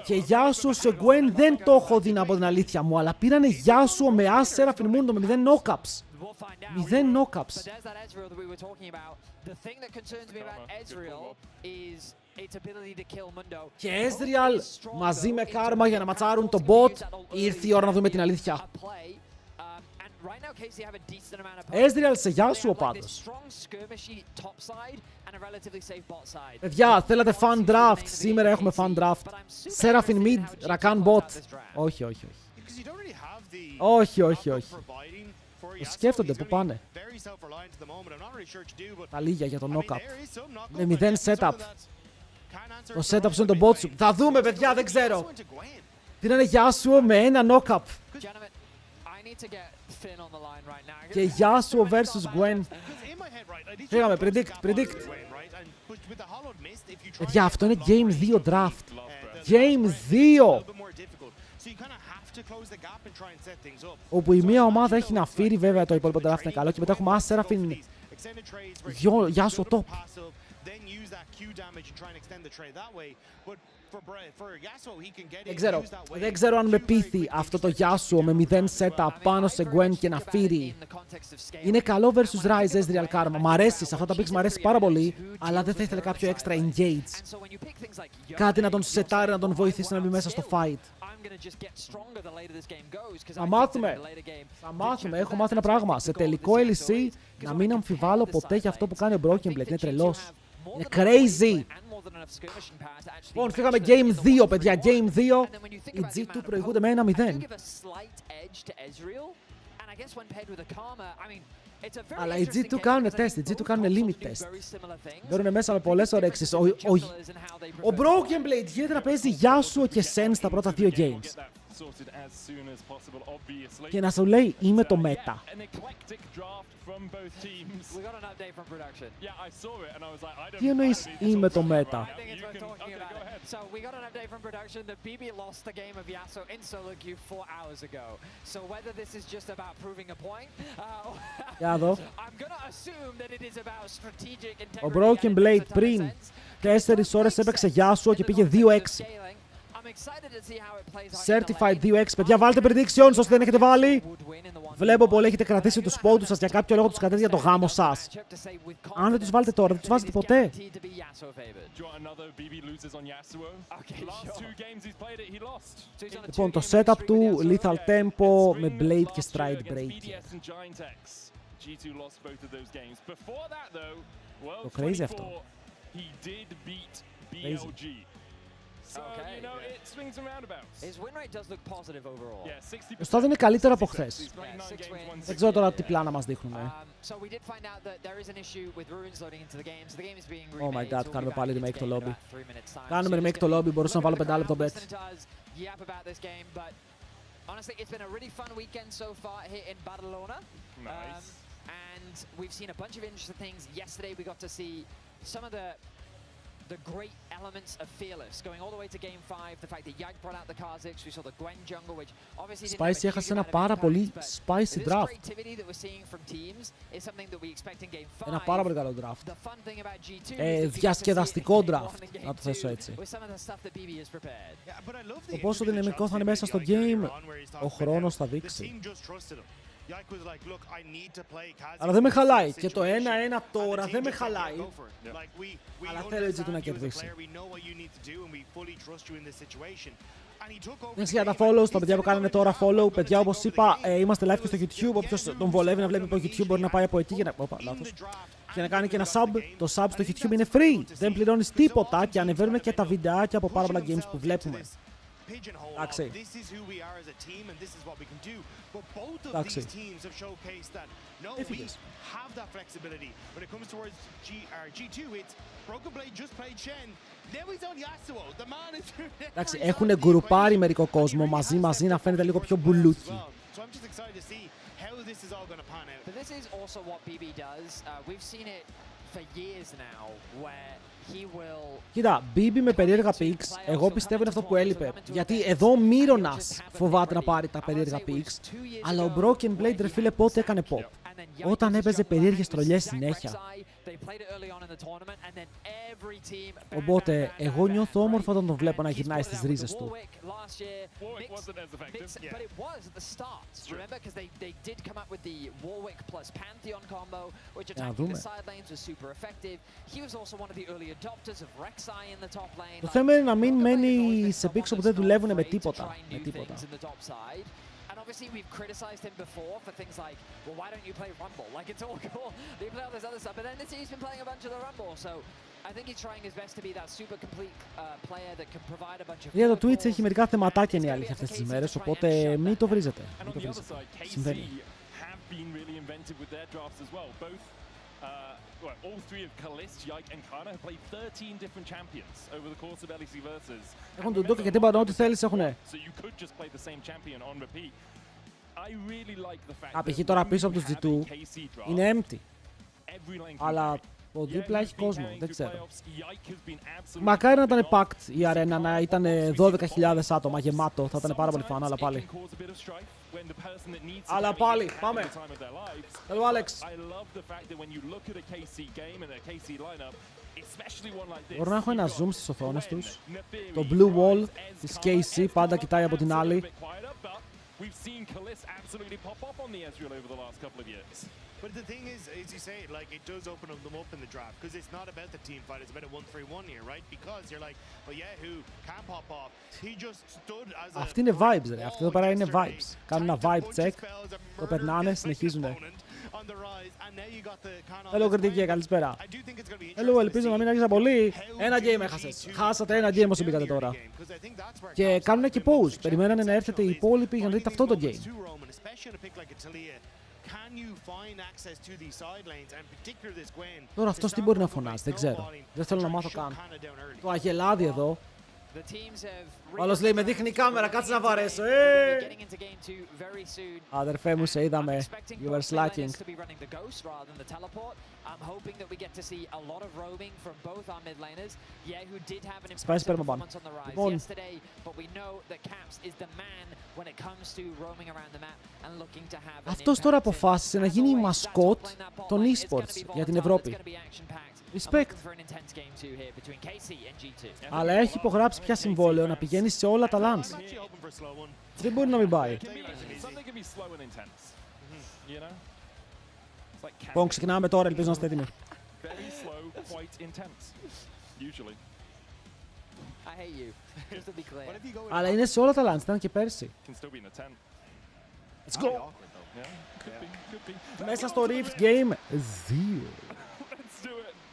Και Yasuo σε Gwen δεν το έχω δει από την αλήθεια μου, αλλά πήρανε Yasuo με As Seraphine Mundo με 0 knockups. 0 knockups. Και Ezreal μαζί με Karma για να ματσάρουν το bot, ήρθε η ώρα να δούμε την αλήθεια. Ezreal σε Yasuo πάντως. Παιδιά, θέλατε fan draft. Σήμερα έχουμε fan draft. Seraphine mid, Rakan bot. Όχι, όχι, όχι. Όχι, όχι, όχι. Σκέφτονται που πάνε. Τα λίγια για το knock-up. Με 0 setup. Το setup σου είναι το bot σου. Θα δούμε, παιδιά, δεν ξέρω. Πήρανε Yasuo με ένα knock-up. Και Yasuo vs Gwen. Φύγαμε, predict. Παιδιά, αυτό είναι Game 2 draft. Game 2! Όπου η μία ομάδα έχει να φύρει, βέβαια το υπόλοιπο draft είναι καλό. Και μετά έχουμε As Seraphine Yasuo top. then use that Q damage and try and extend the trade that way. But for Yasuo, he can get it, use that way. Δεν ξέρω αν με πείθει αυτό το Yasuo με 0 setup πάνω σε Gwen και να φύρει. Είναι καλό versus Ryze Ezreal Karma. Μ' αρέσει, σε αυτά τα picks μ' αρέσει πάρα πολύ, αλλά δεν θα ήθελε κάποιο extra engage. Κάτι να τον σετάρει, να τον βοηθήσει να μπει μέσα στο fight. Θα μάθουμε, έχω μάθει ένα πράγμα. Σε τελικό LEC να μην αμφιβάλλω ποτέ για αυτό που κάνει ο Broken Blade. Είναι τρελός. Είναι crazy. Λοιπόν, φύγαμε Game 2, παιδιά. Game 2. Οι G2 προηγούνται με 1-0. Αλλά οι G2 κάνουν τεστ, οι G2 κάνουν limit test. Μπαίνουν μέσα με πολλές ωρέξεις. Ο Broken Blade γίνεται να παίζει Yasuo και Sen στα πρώτα 2 games. Και να σου λέει, είμαι το meta. Τι εννοείς, είμαι το meta? Για εδώ. Ο Broken Blade πριν 4 ώρες έπαιξε Yasuo και πήγε 2-6. Certified 2-6. Παιδιά, βάλτε predictions όσοι δεν έχετε βάλει. Βλέπω πολύ έχετε κρατήσει τους πόντους σας, για κάποιο λόγο τους κρατήσετε για το γάμο σας. Αν δεν τους βάλετε τώρα, δεν τους βάζετε ποτέ. Λοιπόν, το setup του Lethal Tempo με Blade και Stride Break. Το crazy αυτό. Crazy. Ο Στάδ είναι καλύτερο από χθες. Δεν ξέρω τώρα τι πλάνα μας δείχνουν. Oh my god, κάνουμε πάλι remake το lobby. Κάνουμε remake το lobby, μπορούσα να βάλω 5 λεπτό bet. And we've seen a bunch of interesting things. Yesterday we got to see some of the great elements of Fearless, going all the way to Game 5, the fact that Yag brought out the Kha'Zix, we saw the Gwen jungle, which obviously didn't have a huge amount of πάρα πολύ spicy draft. This creativity that we're seeing from teams is something that we expect in Game 5. Ένα πάρα πολύ καλό draft. The fun thing about G2 διασκεδαστικό draft, να το θέσω έτσι. Το πόσο δυναμικό θα είναι μέσα στο game, ο χρόνος θα δείξει. Αλλά δεν με χαλάει. Και το 1-1 τώρα δεν με χαλάει. Αλλά θέλω έτσι του να κερδίσει. Για τα follows, τα παιδιά που κάνουν τώρα follow. Παιδιά, όπως είπα, είμαστε live και στο YouTube. Όποιος τον βολεύει να βλέπει από YouTube μπορεί να πάει από εκεί για να κάνει και ένα sub. Το sub στο YouTube είναι free. Δεν πληρώνεις τίποτα και ανεβαίνουμε και τα βιντεάκια από πάρα πολλά games που βλέπουμε. Εντάξει. Εντάξει. Έφυγες. Εντάξει, έχουν γκρουπάρει μερικό κόσμο μαζί να φαίνεται λίγο πιο μπουλούκι. Κοίτα, BB με περίεργα picks, εγώ πιστεύω είναι αυτό που έλειπε. Γιατί εδώ ο Μύρονας φοβάται να πάρει τα περίεργα picks, αλλά ο Broken Blade, ρε φίλε, πότε έκανε pop? Όταν έπαιζε περίεργες τρολιές συνέχεια. Οπότε, εγώ νιώθω όμορφο όταν τον βλέπω να γυρνάει στις ρίζες του. Να δούμε. Το θέμα είναι να μην μένει σε picks όπου δεν δουλεύουν με τίποτα. And obviously we've criticized him before for things like, well, why don't you play Rumble? Like, it's all cool. You play all this other stuff, but then this year he's been playing a bunch of the Rumble, so I think he's trying his best to be that super complete player that can provide a bunch of... Για το Twitch έχει μερικά θεματάκια είναι η αλήθεια αυτές τις μέρες, οπότε μην το βρίζετε. Συμβαίνει. Well, all three of Kalist, Yike and Kana have played 13 different champions over the course of LEC Versus. Έχουν τον Ντούκα και τίποτα, ό,τι θέλεις έχουνε. So you could just play the same champion on repeat. I really like the fact that τώρα πίσω από τους G2 είναι empty. Αλλά ο δίπλα έχει κόσμο, δεν ξέρω. Μακάρι να ήταν packed η αρένα, να ήταν 12.000 άτομα γεμάτο, θα ήταν πάρα πολύ φαν, αλλά πάλι. Αλλά πάλι, πάμε. Hello, Alex. Μπορώ να έχω ένα zoom στις οθόνες τους. Το blue wall της KC πάντα κοιτάει από την άλλη. We've seen Kalist absolutely pop off on the Ezreal over the last couple of years. But the thing is, as you say, like it does open them up in the draft because it's not about the team fight; it's about a 1-3-1 here, right? Because you're like, well, yeah, who can pop off? He just stood as a. Αυτή είναι vibes, ρε. Αυτό εδώ πέρα είναι vibes. Κάνουν ένα vibe check, το περνάνε, συνεχίζουνε. Hello, κριτική, καλησπέρα. Hello, ελπίζω να μην άρχισα πολύ. Ένα game έχασες. Χάσατε ένα game όσο μπήκατε τώρα. Και κάνουν και pause. Περιμένανε να έρθετε οι υπόλοιποι για να δείτε αυτό το game. Τώρα αυτός τι μπορεί να φωνάζει, δεν ξέρω. Δεν θέλω να μάθω καν. Το αγελάδι εδώ. Άλλος λέει με δείχνει η κάμερα, κάτσε να βαρέσω. Αδερφέ μου, σε είδαμε. You were slacking. Σπάει σπέρμα πάνω. Λοιπόν, αυτός τώρα αποφάσισε να γίνει η μασκότ των eSports για την Ευρώπη. Respect. Αλλά έχει υπογράψει πια συμβόλαιο να πηγαίνει σε όλα τα lands. Δεν μπορεί να μην πάει. Λοιπόν, ξεκινάμε τώρα, ελπίζω να είστε έτοιμοι. Αλλά είναι σε όλα τα lands, ήταν και πέρσι. Let's go! Μέσα στο Rift Game 2.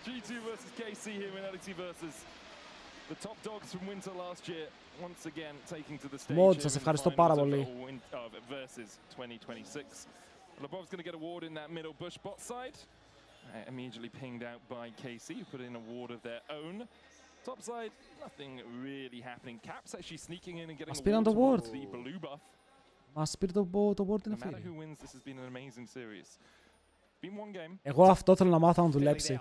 G2 versus KC here in LEC versus the top dogs from winter last year once again taking to the stage. Mod, σας ευχαριστώ πάρα πολύ. Versus 2026. Lebrov's going to get a ward in that middle bush bot side. Immediately pinged out by KC, who put in a ward of their own. Top side, nothing really happening. Caps actually sneaking in and getting a ward towards the blue buff. Μας πήρε το ward την αφήνει. No matter who wins, this has been an amazing series. Εγώ αυτό θέλω να μάθω αν δουλέψει.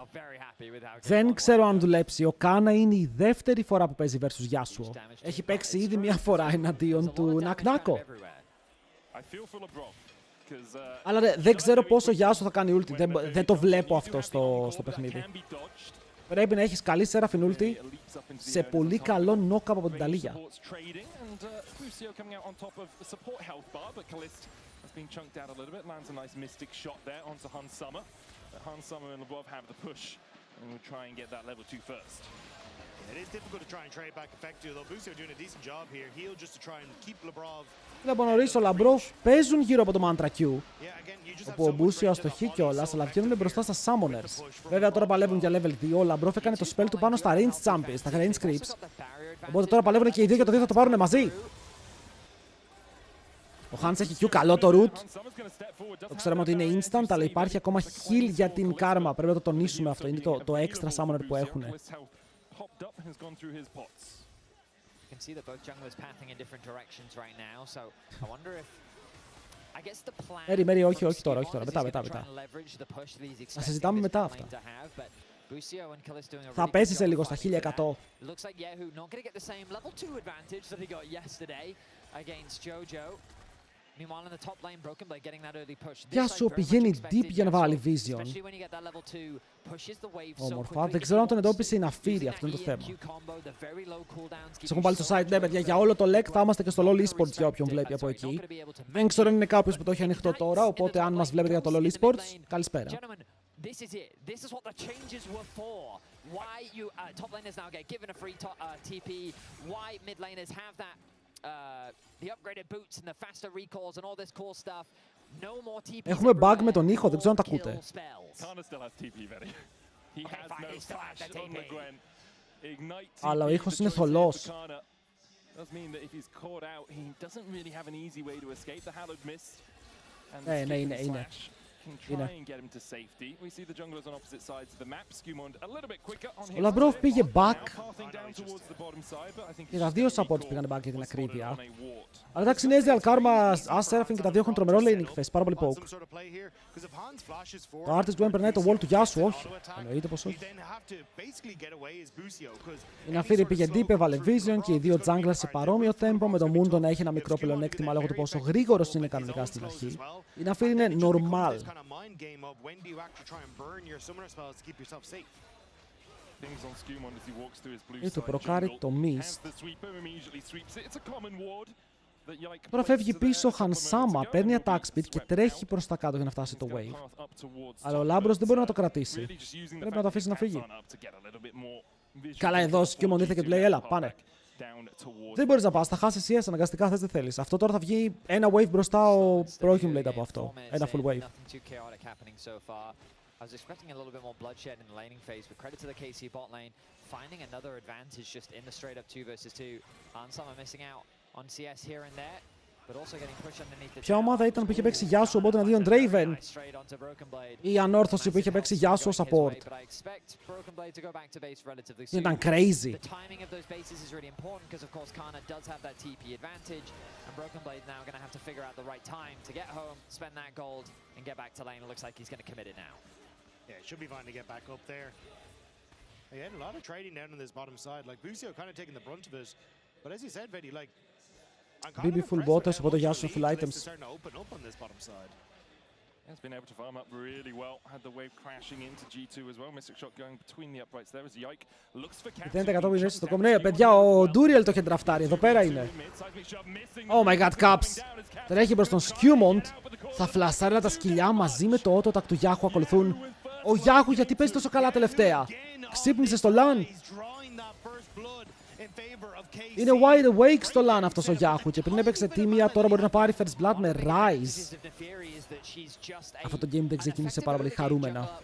Δεν ξέρω αν δουλέψει. Ο Κάνα είναι η δεύτερη φορά που παίζει versus Yasuo. Έχει παίξει ήδη μία φορά εναντίον του Νακνάκο. Αλλά δεν ξέρω πόσο Yasuo θα κάνει ulti. Δεν το βλέπω αυτό στο παιχνίδι. Πρέπει να έχεις καλή Seraphine ulti σε πολύ καλό knock-up από την Ταλίγια. Being chunked out a little bit, lands a nice mystic shot there onto Hansama. Hansama and Lebrov have the push, and we'll try and get that level 2 first. It is difficult to try and trade back effectively, though Busio doing a decent job here. He'll just to try and keep Lebrov. Βλέπω νωρίς ο Λαμπρόφ παίζουν γύρω από το Mantra Q. Όπου ο Μπούσιο αστοχεί κιόλας, αλλά βγαίνουν μπροστά στα Summoners. Βέβαια τώρα παλεύουν για level 2. Ο Λαμπρόφ έκανε το spell του πάνω στα range champions, στα range creeps. Οπότε τώρα παλεύουν και οι δύο για το τι θα το πάρουν μαζί. Ο Hans έχει Q, καλό το root. Το ξέραμε ότι είναι instant, αλλά υπάρχει ακόμα heal για την karma. Πρέπει να το τονίσουμε αυτό. Είναι το extra summoner που έχουν. Μέρι, όχι τώρα. Μετά. Θα συζητάμε μετά αυτά. Θα πέσει σε λίγο στα 1100. Yasuo πηγαίνει deep για να βάλει vision. Όμορφα. Δεν ξέρω αν τον εντόπισε η Ναφύρη, αυτό είναι το θέμα. Σε έχουν πάλι στο site, ναι παιδιά, για όλο το LEC θα είμαστε και στο LoL Esports για όποιον βλέπει από εκεί. Δεν ξέρω αν είναι κάποιος που το έχει ανοιχτό τώρα, οπότε αν μας βλέπετε για το LoL Esports, καλησπέρα. This is it. This is what the changes were for. Why you top laners now get given a free TP. Why mid laners have that the upgraded boots and the faster recalls and all this cool stuff. No more TP. Έχουμε bug με τον ήχο, δεν ξέρω αν τα ακούτε. Αλλά ο ήχος είναι θολός. Ναι, είναι. Είναι. Ο Λαμπρόφ πήγε back. Και τα δύο supports πήγαν back για την ακρίβεια. Αλλά εντάξει, είναι SDL Karma, As Seraphine και τα δύο έχουν τρομερό laning phase, πάρα πολύ poke. Το Artist Gwen περνάει το wall του Yasuo, όχι. Εννοείται πως όχι. Η Ναφίρη πήγε deep, έβαλε vision και οι δύο junglers σε παρόμοιο tempo, με το Mundo να έχει ένα μικρό πλεονέκτημα λόγω του πόσο γρήγορος είναι κανονικά στην αρχή. Η Ναφίρη είναι normal. Και του προκάρει το Mist. Τώρα φεύγει πίσω ο Hansama, παίρνει attack speed και τρέχει προς τα κάτω για να φτάσει το wave. Αλλά ο Λάμπρος δεν μπορεί να το κρατήσει. Πρέπει να το αφήσει να φύγει. Καλά, εδώ ο Skewmon ήρθε και του λέει: έλα, πάνε. Δεν μπορείς να πας, θα χάσεις CS, αναγκαστικά θες δεν θέλεις. Αυτό τώρα θα βγει ένα wave μπροστά ο Broken Blade από αυτό. Ένα full wave. I was expecting a little bit more bloodshed in the laning phase, but credit to the KC bot lane, finding another advantage just in the straight up 2 versus 2. Hansama missing out on CS here and there, but also getting pushed underneath the. Ποια ομάδα ήταν που είχε παίξει Yasuo οπότε αντίον Draven, ή ανόρθωση που είχε παίξει Yasuo support? Ήταν crazy. The timing of those bases is really important because of course Kana does have that TP advantage, and Broken Blade now going to have to figure out the right time to get home, spend that gold, and get back to lane. It looks like he's going to commit it now. Yeah, it should be fine to get back up there. He had a lot of trading down on this bottom side. Like Busio kind of taking the brunt of it. But as you said, Vedi, like BB full bottom, οπότε Yasuo full items. starting to open up on this bottom side. Has been able to farm up really well. Had the wave crashing into G2 as well. Mystic shot going between the uprights there as Yike looks for caps. Δεν είναι 100 πινέσεις στο κομμνέο. Παιδιά, ο Duriel το είχε τραφτάρει. Εδώ πέρα είναι. Oh my god, Caps. Τρέχει προς τον Skewmon. Θα φλασάρει τα σκυλιά μαζί με το auto-attack του Yahoo ακολουθούν. Ο Yahoo γιατί παίζει τόσο καλά τελευταία? Ξύπνησε στο LAN. Είναι wide awake στο LAN αυτός ο Yahoo και πριν έπαιξε τίμια, τώρα μπορεί να πάρει first blood με Rise. Αυτό το game δεν ξεκίνησε πάρα πολύ χαρούμενα.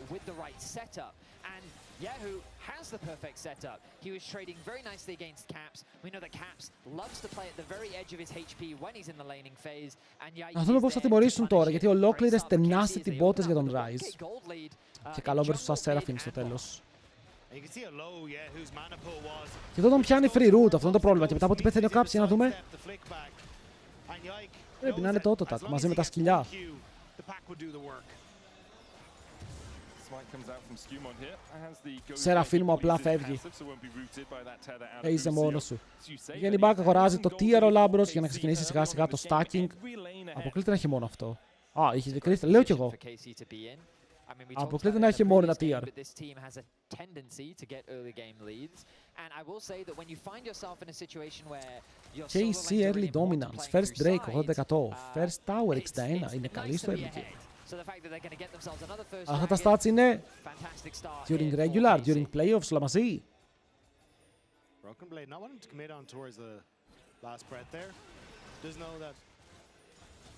Has the perfect setup. He was trading very nicely against Caps. We know that Caps loves to play at the very edge of his HP when he's in the laning phase. Να δούμε πώς θα τιμωρήσουν τώρα, γιατί ολόκληρες tenacity botες για τον Rise. Και καλό versus As Seraphine στο τέλος. Και εδώ τον πιάνει free root, αυτό είναι το πρόβλημα. Και μετά από ό,τι πεθαίνει ο Caps, για να δούμε. Πρέπει να είναι το auto-attack μαζί με τα σκυλιά. Seraphine μου απλά φεύγει. Είσαι μόνος σου. Βγαίνει back, αγοράζει το tier ο Λάμπρος για να ξεκινήσει σιγά σιγά το stacking. Αποκλείται να έχει μόνο αυτό. Α, είχε κρίστα, λέω κι εγώ. Αποκλείται να έχει μόνο ένα tier. KC early dominance, first Drake 80%, first tower 61, είναι καλή στο early game. Αυτά τα stats είναι during regular, during playoffs, όλα μαζί. Broken Blade not wanting to commit on towards the last breath there. Does know that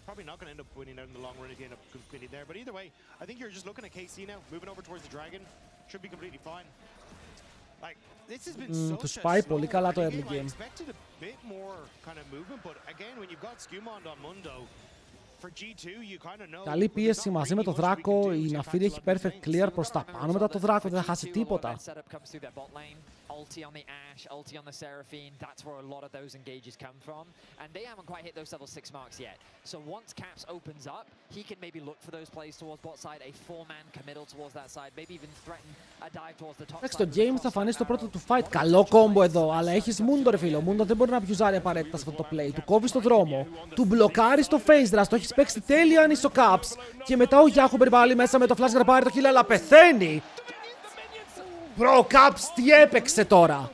probably not going to end up winning out in the long run if you end up committing there. But either way, I think you're just looking at KC now, moving over towards the dragon. Should be completely fine. Like, this has been Του such πάει a πολύ καλά το early I game. expected a bit more kind of movement, but again, when you've got Skewmon on Mundo, for G2, you kind of know. Καλή πίεση μαζί με το Δράκο. Η Ναφίρη έχει perfect clear προς τα πάνω μετά το Δράκο. Δεν θα χάσει τίποτα. Ulti on the Ashe, ulti on the Seraphine, that's where a lot of those engages come from. And they haven't quite hit those level 6 marks yet. So once Caps opens up, he can maybe look for those plays towards bot side, a 4-man committal towards that side, maybe even threaten a dive towards the top side. Εντάξει, το game θα φανεί στο πρώτο του fight. Καλό κόμπο εδώ, αλλά έχεις Mundo ρε φίλο. Ο Mundo δεν μπορεί να πιουζάρει απαραίτητα σε αυτό το play. Του κόβει στο δρόμο, του μπλοκάρει στο face rush, το έχεις παίξει τέλεια αν είσαι ο Caps. Και μετά ο Yahoo περιβάλλει μέσα με το flash για να πάρει το kill, αλλά πεθαίνει. Bro, Caps τι έπαιξε τώρα?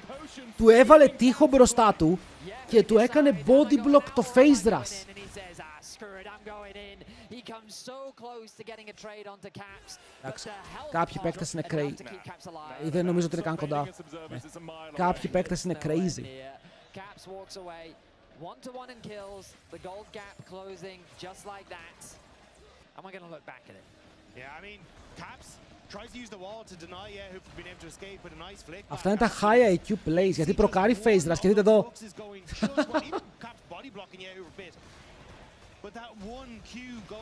Του έβαλε τείχο μπροστά του και του έκανε body block το face rush. Εντάξει, κάποιοι παίκτες είναι crazy. Δεν νομίζω ότι είναι καν κοντά. Κάποιοι παίκτες είναι crazy. Αυτά είναι τα high IQ plays, γιατί προκάρει face rush και δείτε εδώ.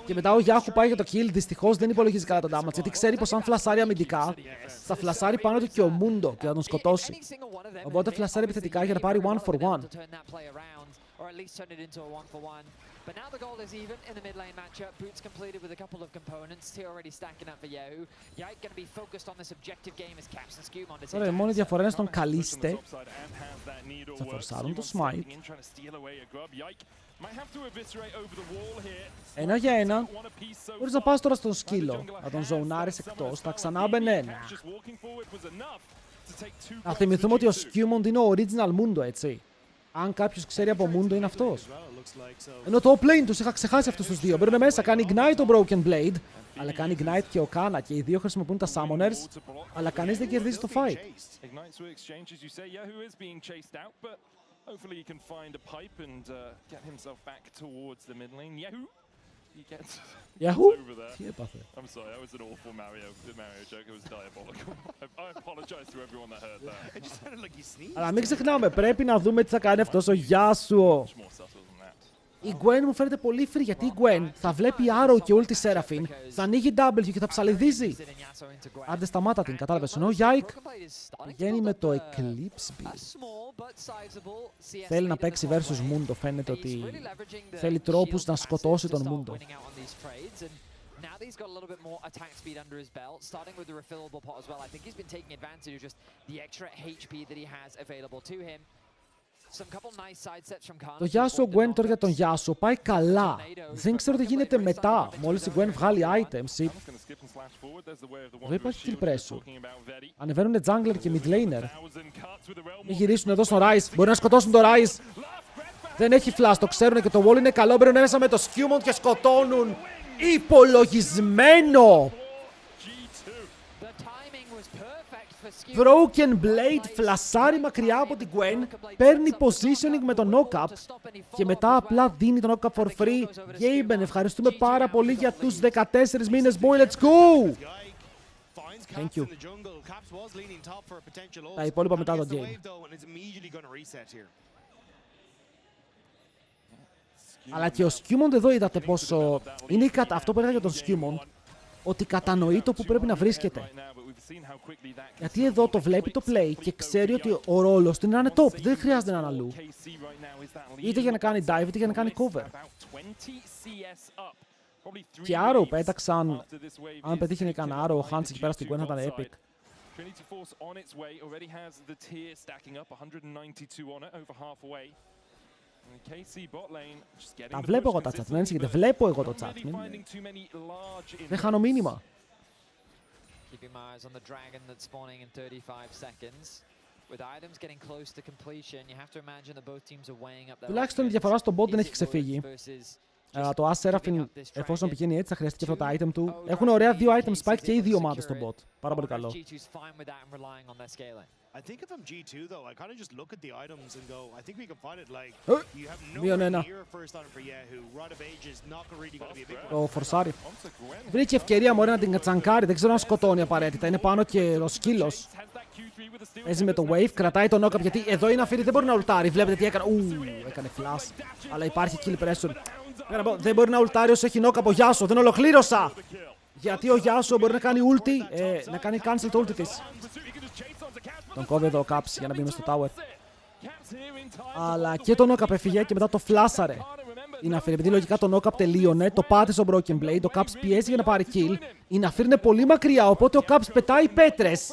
Και μετά ο Yahoo πάει για το kill. Δυστυχώς δεν υπολογίζει καλά τον damage, γιατί ξέρει πως αν φλασάρει αμυντικά, θα φλασάρει πάνω του και ο Mundo και θα τον σκοτώσει. Οπότε φλασάρει επιθετικά για να πάρει 1-for-1. But now the goal is even in the mid lane matchup. Boots completed with a couple of components. T already stacking up for Yahoo. Yike going to be focused on this objective game as Caps and Skew on. Τώρα η μόνη διαφορά είναι στον Καλίστε. Θα φορσάρουν το smite. 1-1. Μπορείς να πας τώρα στον σκύλο. Να τον ζωνάρεις εκτός. Θα ξανά μπαινε. Να θυμηθούμε ότι ο Skewmond είναι ο original Mundo, έτσι. Αν κάποιος ξέρει από Mundo είναι αυτός. Ενώ το lane τους είχα ξεχάσει αυτούς τους δύο. Μπαίνουν μέσα, κάνει ignite το Broken Blade. Αλλά κάνει ignite και ο Kana και οι δύο χρησιμοποιούν τα summoners. Αλλά κανείς δεν κερδίζει το fight. Yahoo! Τι έπαθε? Αλλά μην ξεχνάμε, πρέπει να δούμε τι θα κάνει αυτός ο Yasuo. Η Gwen μου φαίνεται πολύ free, γιατί η Gwen θα βλέπει Arrow και ulti Seraphine, θα ανοίγει W και θα ψαλιδίζει. Άντε σταμάτα την, κατάλαβες. Ενώ ο Yike πηγαίνει με το Eclipse Beam. Θέλει να παίξει versus Mundo, φαίνεται ότι θέλει τρόπους να σκοτώσει τον Mundo. Now that he's got a little bit more attack speed under his belt, starting with the refillable pot as well. I think he's been taking advantage of just the extra HP that he has available to him. Το Yasuo Gwen τώρα για τον Yasuo πάει καλά. Δεν ξέρω τι γίνεται μετά. Μόλις η Gwen βγάλει items. Εδώ υπάρχει kill pressure. Ανεβαίνουν jungler και mid laner. Μην γυρίσουν εδώ στον Ryze. Μπορεί να σκοτώσουν τον Ryze. Δεν έχει flash, το ξέρουν και το wall είναι καλό. Μπαίνουν μέσα με το Skewmond και σκοτώνουν. Υπολογισμένο! Broken Blade φλασάρει μακριά από την Gwen, παίρνει positioning με το knock-up και μετά απλά δίνει το knock-up for free. Gaben, ευχαριστούμε πάρα πολύ για τους 14 μήνες, boy, let's go! Thank you. Τα υπόλοιπα μετά το game. Αλλά και ο Skewmond εδώ είδατε πόσο είναι αυτό που έλεγα για τον Skewmond, ότι κατανοεί το που πρέπει να βρίσκεται. Γιατί εδώ το βλέπει το play και ξέρει ότι ο ρόλος του είναι να είναι top, δεν χρειάζεται να είναι αλλού. Είτε για να κάνει dive, είτε για να κάνει cover. Και Arrow πέταξαν, αν πετύχει να κάνει Arrow, ο Hans εκεί πέρα στην Gwen θα ήταν epic. Τα βλέπω εγώ τα chat, μην ανησυχείτε, βλέπω εγώ το chat. Δεν χάνω μήνυμα. Keeping my eyes on the dragon that's spawning in 35 seconds. With items getting close to completion, you have to imagine that both teams are weighing up their τουλάχιστον η διαφορά στο bot δεν έχει ξεφύγει. Το Ash Seraphine, εφόσον πηγαίνει έτσι, θα χρειαστεί και αυτό το item του. Έχουν ωραία δύο item spike και οι δύο ομάδες στο bot. Πάρα πολύ καλό. Μείον ένα. Το φορσάρι. Βρήκε ευκαιρία μωρέ να την τσανκάρει, δεν ξέρω αν σκοτώνει απαραίτητα. Είναι πάνω και ο σκύλος. Παίζει με το wave, κρατάει το knock-up γιατί εδώ είναι αφήρη, δεν μπορεί να ουλτάρει. Βλέπετε τι έκανε. Έκανε flash. Αλλά υπάρχει kill pressure. Δεν μπορεί να ουλτάρει όσο έχει knock-up ο Yasuo. Δεν ολοκλήρωσα. Γιατί ο Yasuo μπορεί να κάνει ulti, να κάνει cancel το ulti της. Τον κόβει εδώ ο Caps για να μπει μες στο tower. Αλλά και το knock-up έφυγε και μετά το φλάσαρε. Η Ναφύρ, επειδή λογικά το knock-up τελείωνε, το πάτησε ο Broken Blade, ο Caps πιέζει για να πάρει kill. Η Ναφύρ είναι πολύ μακριά, οπότε ο Caps πετάει πέτρες.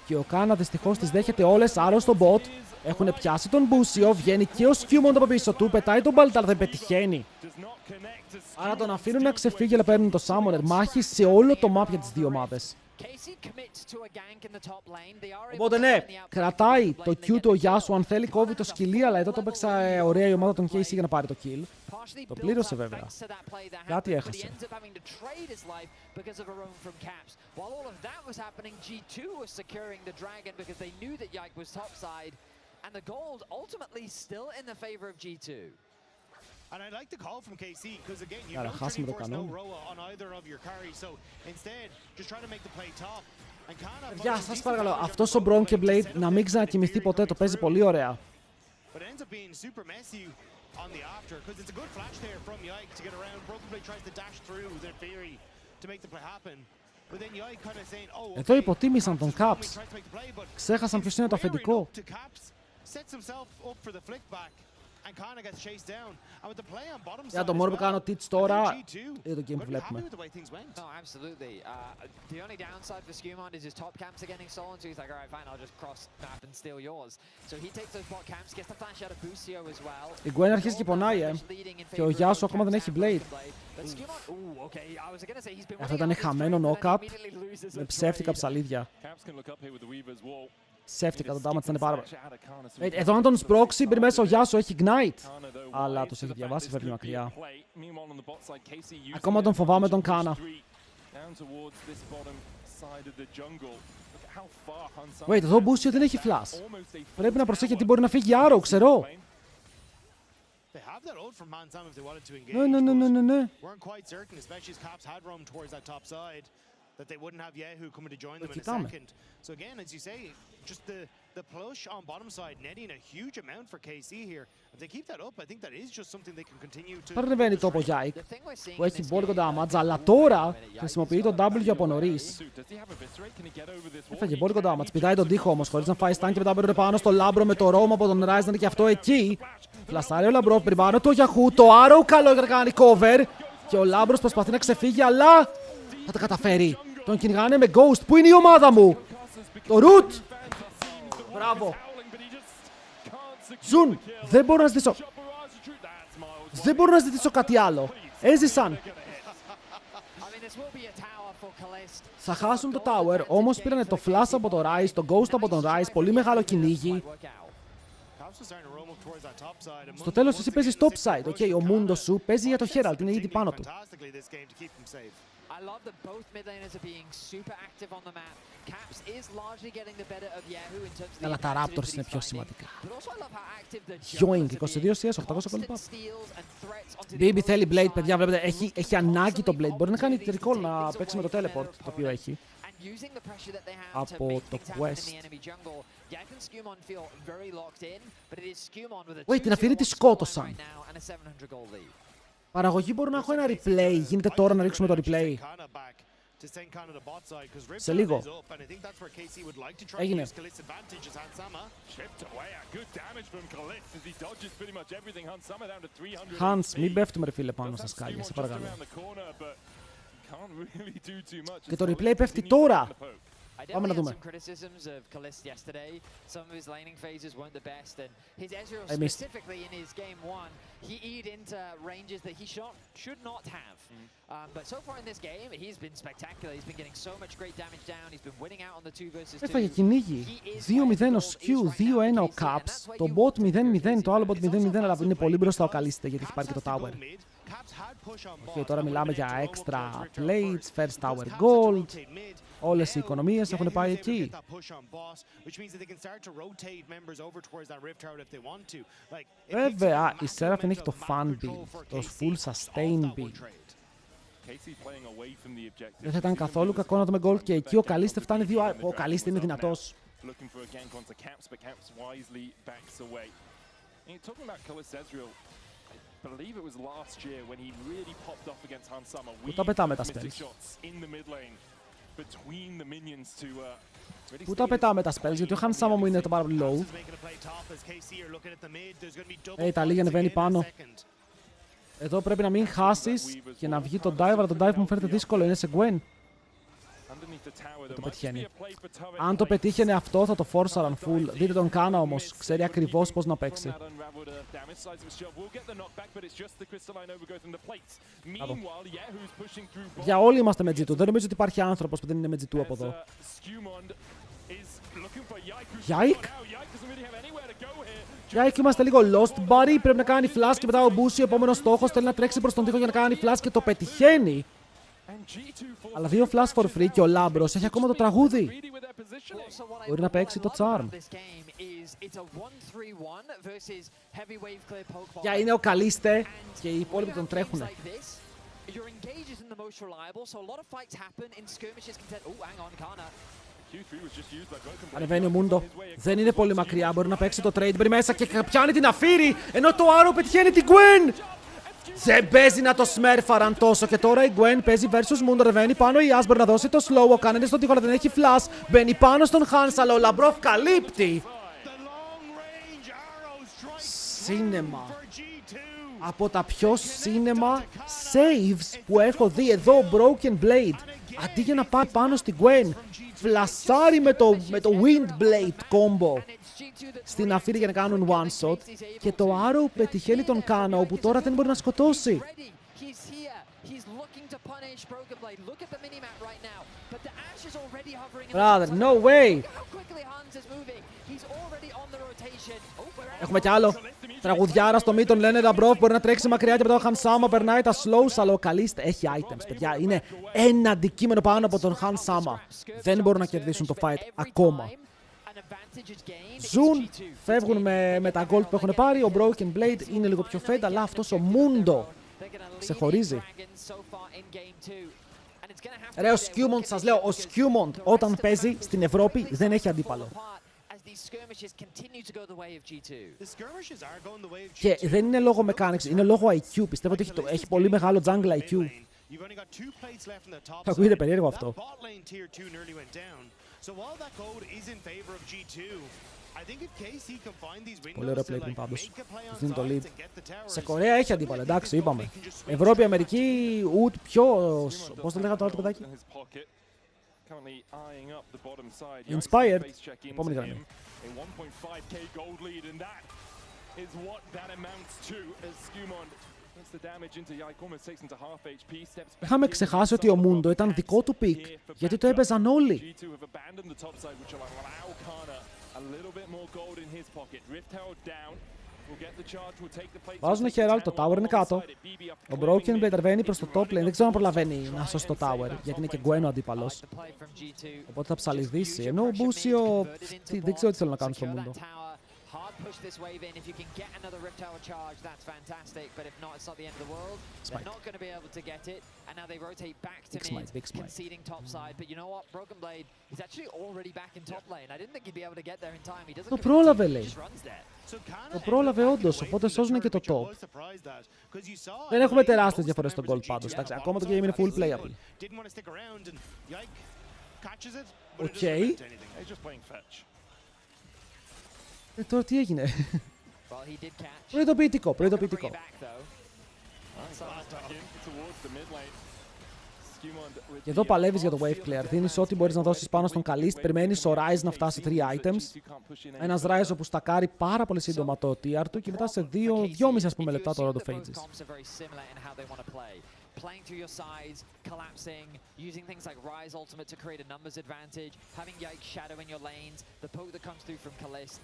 Και ο Kana δυστυχώς τις δέχεται όλες, Arrow στο bot. Έχουν πιάσει τον Busio, βγαίνει και ο Skewmond από πίσω του, πετάει τον Baltar, δεν πετυχαίνει. Άρα τον αφήνουν να ξεφύγει, αλλά παίρνουν το Summoner. Μάχη σε όλο το map για τις δύο ομάδες. Οπότε ναι, κρατάει το Q του ο Yasuo, αν θέλει κόβει το σκυλί, αλλά εδώ το παίξα ωραία η ομάδα των KC για να πάρει το kill. Το πλήρωσε βέβαια. Κάτι έχασε. And I like the call from KC because again you don't force no Roa on either of your carries, so instead just try to make the play top. Γεια σας παρακαλώ, αυτός ο Broken Blade να μην ξανακοιμηθεί ποτέ, το παίζει πολύ ωραία. on the after, because it's a good flash there from Yike to get around. Broken Blade tries to dash through their theory to make the play happen. But then Yike kind of saying, oh, Εδώ υποτίμησαν τον Caps. Ξέχασαν ποιος είναι το αφεντικό. Sets himself up for the flick back and kind of gets chased down. And with the play on bottom side. Για το μόνο που κάνω Tits τώρα, είναι το game που βλέπουμε. No, absolutely. The only downside for Skewmon is his top camps are getting stolen, so he's like, all right, fine, I'll just cross map and steal yours. So he takes those bot camps, gets the flash out of Busio as well. Η Gwen αρχίζει και πονάει, και ο Yasuo ακόμα δεν έχει Blade. Αυτό ήταν χαμένο knock-up με ψεύτικα ψαλίδια. Ψεύτικα, το damage ήταν πάρα πολύ. Εδώ αν τον σπρώξει, μπει μέσα ο Yasuo, έχει Ignite. Αλλά τους έχει διαβάσει, φεύγει μακριά. Ακόμα τον φοβάμαι τον Κάνα. Wait, εδώ ο Busio δεν έχει flash. Πρέπει να προσέχει γιατί μπορεί να φύγει Arrow, ξέρω. Ναι. That they wouldn't have Yahoo coming to join them in a second. So again, as you say, just the push on bottom side, netting a huge amount for KC here. If they keep that up, I think that is just something they can continue to... Παρνεβαίνει το από Yike, που έχει πολύ damage, αλλά τώρα χρησιμοποιεί το W από νωρίς. Έφαγε πολύ damage, πηδάει τον τοίχο όμως, χωρίς να φάει stun και μετά μπαίνουν πάνω στο Λάμπρο με το Rome από τον Ryze, να είναι και αυτό εκεί. Φλαστάρει ο Λαμπρό, πριν πάνω το Yahoo, το Arrow καλό για να κάνει cover. Και ο Λάμπρος προσπαθεί να ξεφύγει, αλλά θα τα καταφέρει. Τον κυνηγάνε με Ghost. Πού είναι η ομάδα μου? Το Root! Μπράβο. Ζουν. Δεν μπορώ να ζητήσω. Δεν μπορώ να ζητήσω κάτι άλλο. Έζησαν. Θα χάσουν το Tower, όμως πήρανε το Flash από το Ryze, το Ghost από τον Ryze, πολύ μεγάλο κυνήγι. Στο τέλος εσύ παίζεις topside, okay, ο Mundo σου παίζει για το Herald, είναι ήδη πάνω του. I love that both mid laners are being super active on the map. Caps is largely getting the better of Yahoo in terms of the Αλλά τα Raptors είναι πιο σημαντικά. But also I love how active the Yoink, 22 CS, 800 κολπά. BB θέλει Blade, παιδιά, βλέπετε, έχει ανάγκη το Blade. Μπορεί να κάνει recall να παίξει με το teleport, το οποίο έχει. Από το Quest. Wait, την αφήρη τη σκότωσαν. Παραγωγή μπορώ να έχω ένα replay. Γίνεται τώρα να ρίξουμε το replay. Σε λίγο. Έγινε. Hans, μην πέφτουμε ρε φίλε πάνω στα σκάλια, σε παρακαλώ. Και το replay πέφτει τώρα. Πάμε να δούμε. Εμείς. Έφαγε κυνήγι. 2-0 ο Skew, 2-1 ο Caps. Το bot 0-0, το άλλο bot 0-0, αλλά είναι πολύ μπροστά ο Καλίστε γιατί έχει πάρει και το tower. Okay, τώρα μιλάμε για extra plates, first tower gold. Όλες οι οικονομίες έχουν πάει εκεί. Βέβαια, η Seraphine έχει το fun build, το full sustain build. Δεν θα ήταν καθόλου κακό να δούμε gold και εκεί ο Καλίστε φτάνει 2. Ο Καλίστε είναι δυνατός. Πού τα πετάμε τα spells. Πού τα πετάμε τα spells, γιατί ο Hans Sama μου είναι το πάρα πολύ low. Τα λίγα ανεβαίνει πάνω. Εδώ πρέπει να μην χάσεις και να βγει το dive, αλλά το dive μου φαίνεται δύσκολο, είναι σε Gwen. Δεν το πετυχαίνει. Αν το πετύχαινε αυτό θα το forcearan full. Δείτε τον Κάνα όμως, ξέρει ακριβώς πώς να παίξει. Για όλοι είμαστε με G2, δεν νομίζω ότι υπάρχει άνθρωπος που δεν είναι με G2 από εδώ. Yike! Yike, είμαστε λίγο lost buddy, πρέπει να κάνει flash και μετά ο Busio, επόμενος στόχος, θέλει να τρέξει προς τον τοίχο για να κάνει flash και το πετυχαίνει. Αλλά 2 flash for free και ο Λάμπρος έχει ακόμα το τραγούδι. Μπορεί να παίξει το charm. Για είναι ο Καλίστε και οι υπόλοιποι τον τρέχουνε. Ανεβαίνει ο Μούντο. Δεν είναι πολύ μακριά. Μπορεί να παίξει το trade. Μπρει μέσα και πιάνει την αφήρη. Ενώ το Arrow πετυχαίνει την Gwen. Δεν παίζει να το σμέρφαραν τόσο. Και τώρα η Gwen παίζει versus Mundo. Ρεβαίνει πάνω η Asper να δώσει το slow. Ο Κάνενε στον τοίχο, δεν έχει flash. Μπαίνει πάνω στον Hans, αλλά ο Λαμπρόφ καλύπτει. Σίνεμα. Από τα πιο σίνεμα saves που έχω δει. Εδώ ο Broken Blade. Αντί για να πάει πάνω στην Gwen, φλασάρει με το Wind Blade combo στην αφήρη για να κάνουν one shot. Και το Arrow πετυχαίνει τον Κάνα, όπου τώρα δεν μπορεί να σκοτώσει. Brother, no way! Έχουμε κι άλλο. Τραγουδιάρα στο mid, τον λένε Λαμπρόφ, μπορεί να τρέξει μακριά και μετά ο Χανσάμα περνάει τα slows, αλλά ο Καλίστ έχει items, παιδιά. Είναι ένα αντικείμενο πάνω από τον Χανσάμα. Δεν μπορούν να κερδίσουν το fight ακόμα. Ζουν, φεύγουν με τα gold που έχουν πάρει. Ο Broken Blade είναι λίγο πιο fade, αλλά αυτός ο Mundo ξεχωρίζει. Ρε, ο Σκιούμοντ, σας λέω, ο Σκιούμοντ όταν παίζει στην Ευρώπη δεν έχει αντίπαλο. Και δεν είναι λόγω mechanics, είναι λόγω IQ. Πιστεύω ότι έχει πολύ μεγάλο jungle IQ. Θα ακούγεται περίεργο αυτό. Πολύ ωραίο play πάντως. Δίνει το lead. Σε Κορέα έχει αντίπαλο, εντάξει, είπαμε. Ευρώπη, Αμερική, ούτε πιο... Πώς το λέγατε τώρα το παιδάκι? Inspired. Επόμενη γραμμή. Είχαμε ξεχάσει ότι ο Μούντο ήταν δικό του πικ, γιατί το έπαιζαν όλοι. Βάζουν Herald, το tower είναι κάτω. Ο Broken Blade ρεβαίνει προς το top lane. Δεν ξέρω αν προλαβαίνει να σώσει το tower, γιατί είναι και Gwen ο αντίπαλος. Οπότε θα ψαλιδίσει. Ενώ ο Μπούσιο δεν ξέρω τι θέλω να κάνω στο Mundo. Push this wave in. If you can get another Rift Tower charge, that's fantastic. But if not, it's not the end of the world. They're not going to be able to get it. And now they rotate back to mid, conceding top side. But you know what? Broken Blade is actually already back in top lane. I didn't think he'd be able to get there in time. He doesn't. Το πρόλαβε, λέει. Το πρόλαβε όντως, οπότε σώζουν και το top. Δεν έχουμε τεράστιες διαφορές στο gold πάντως. Εντάξει, ακόμα το game είναι full playable. Οκ. Τώρα τι έγινε? Προειδοποιητικό, προειδοποιητικό. Και εδώ παλεύεις για το wave clear. Δίνεις ό,τι μπορείς να δώσεις πάνω στον Καλίστ. Περιμένεις ο Rise να φτάσει 3 items. Ένας Rise όπου στακάρει πάρα πολύ σύντομα το TR του και μετά σε 2,5 ας πούμε λεπτά το Road of Ages. Playing through your sides, collapsing, using things like Rise Ultimate to create a numbers advantage, having Yike Shadow in your lanes, the poke that comes through from Kalist.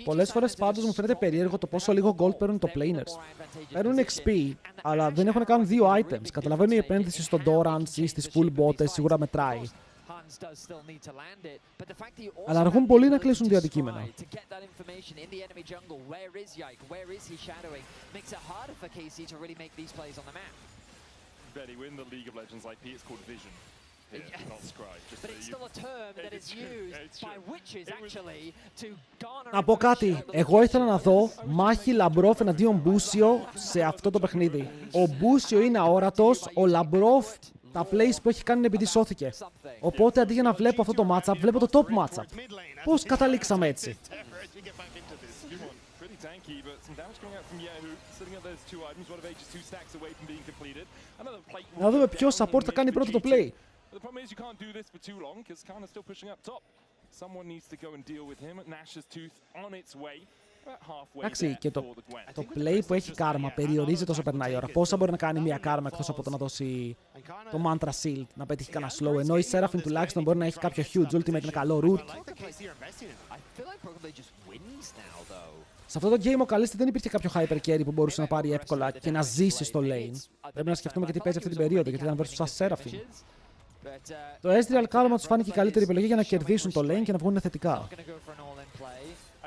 Πολλές φορές πάντως μου φαίνεται περίεργο το πόσο λίγο gold παίρνουν το planers. Παίρνουν XP, αλλά δεν έχουν καν 2 items. Καταλαβαίνω η επένδυση στο Dorans ή στις full bots σίγουρα μετράει. Αλλά αργούν πολύ να κλείσουν 2 αντικείμενα. Να πω κάτι. Εγώ ήθελα να δω μάχη Λαμπρόφ εναντίον Μπούσιο σε αυτό το παιχνίδι. Ο Μπούσιο είναι αόρατος, ο Λαμπρόφ τα plays που έχει κάνει είναι επειδή σώθηκε. Οπότε αντί για να βλέπω αυτό το matchup, βλέπω το top matchup. Πώς καταλήξαμε έτσι? Να δούμε ποιο support θα κάνει πρώτο το play. Εντάξει, και το play που έχει κάρμα περιορίζεται όσο περνάει η ώρα. Πόσα μπορεί να κάνει μια κάρμα εκτός από το να δώσει το mantra shield, να πετύχει κανένα slow, ενώ η Seraphine τουλάχιστον μπορεί να έχει κάποιο huge ultimate, ένα καλό root. Σε αυτό το game ο Καλίστη δεν υπήρχε κάποιο hyper carry που μπορούσε να πάρει εύκολα και να ζήσει στο lane. Πρέπει να σκεφτούμε και τι παίζει αυτή την περίοδο, γιατί ήταν versus Seraphine. Το Ezreal Calma τους φάνηκε η καλύτερη επιλογή για να κερδίσουν το lane και να βγουν θετικά.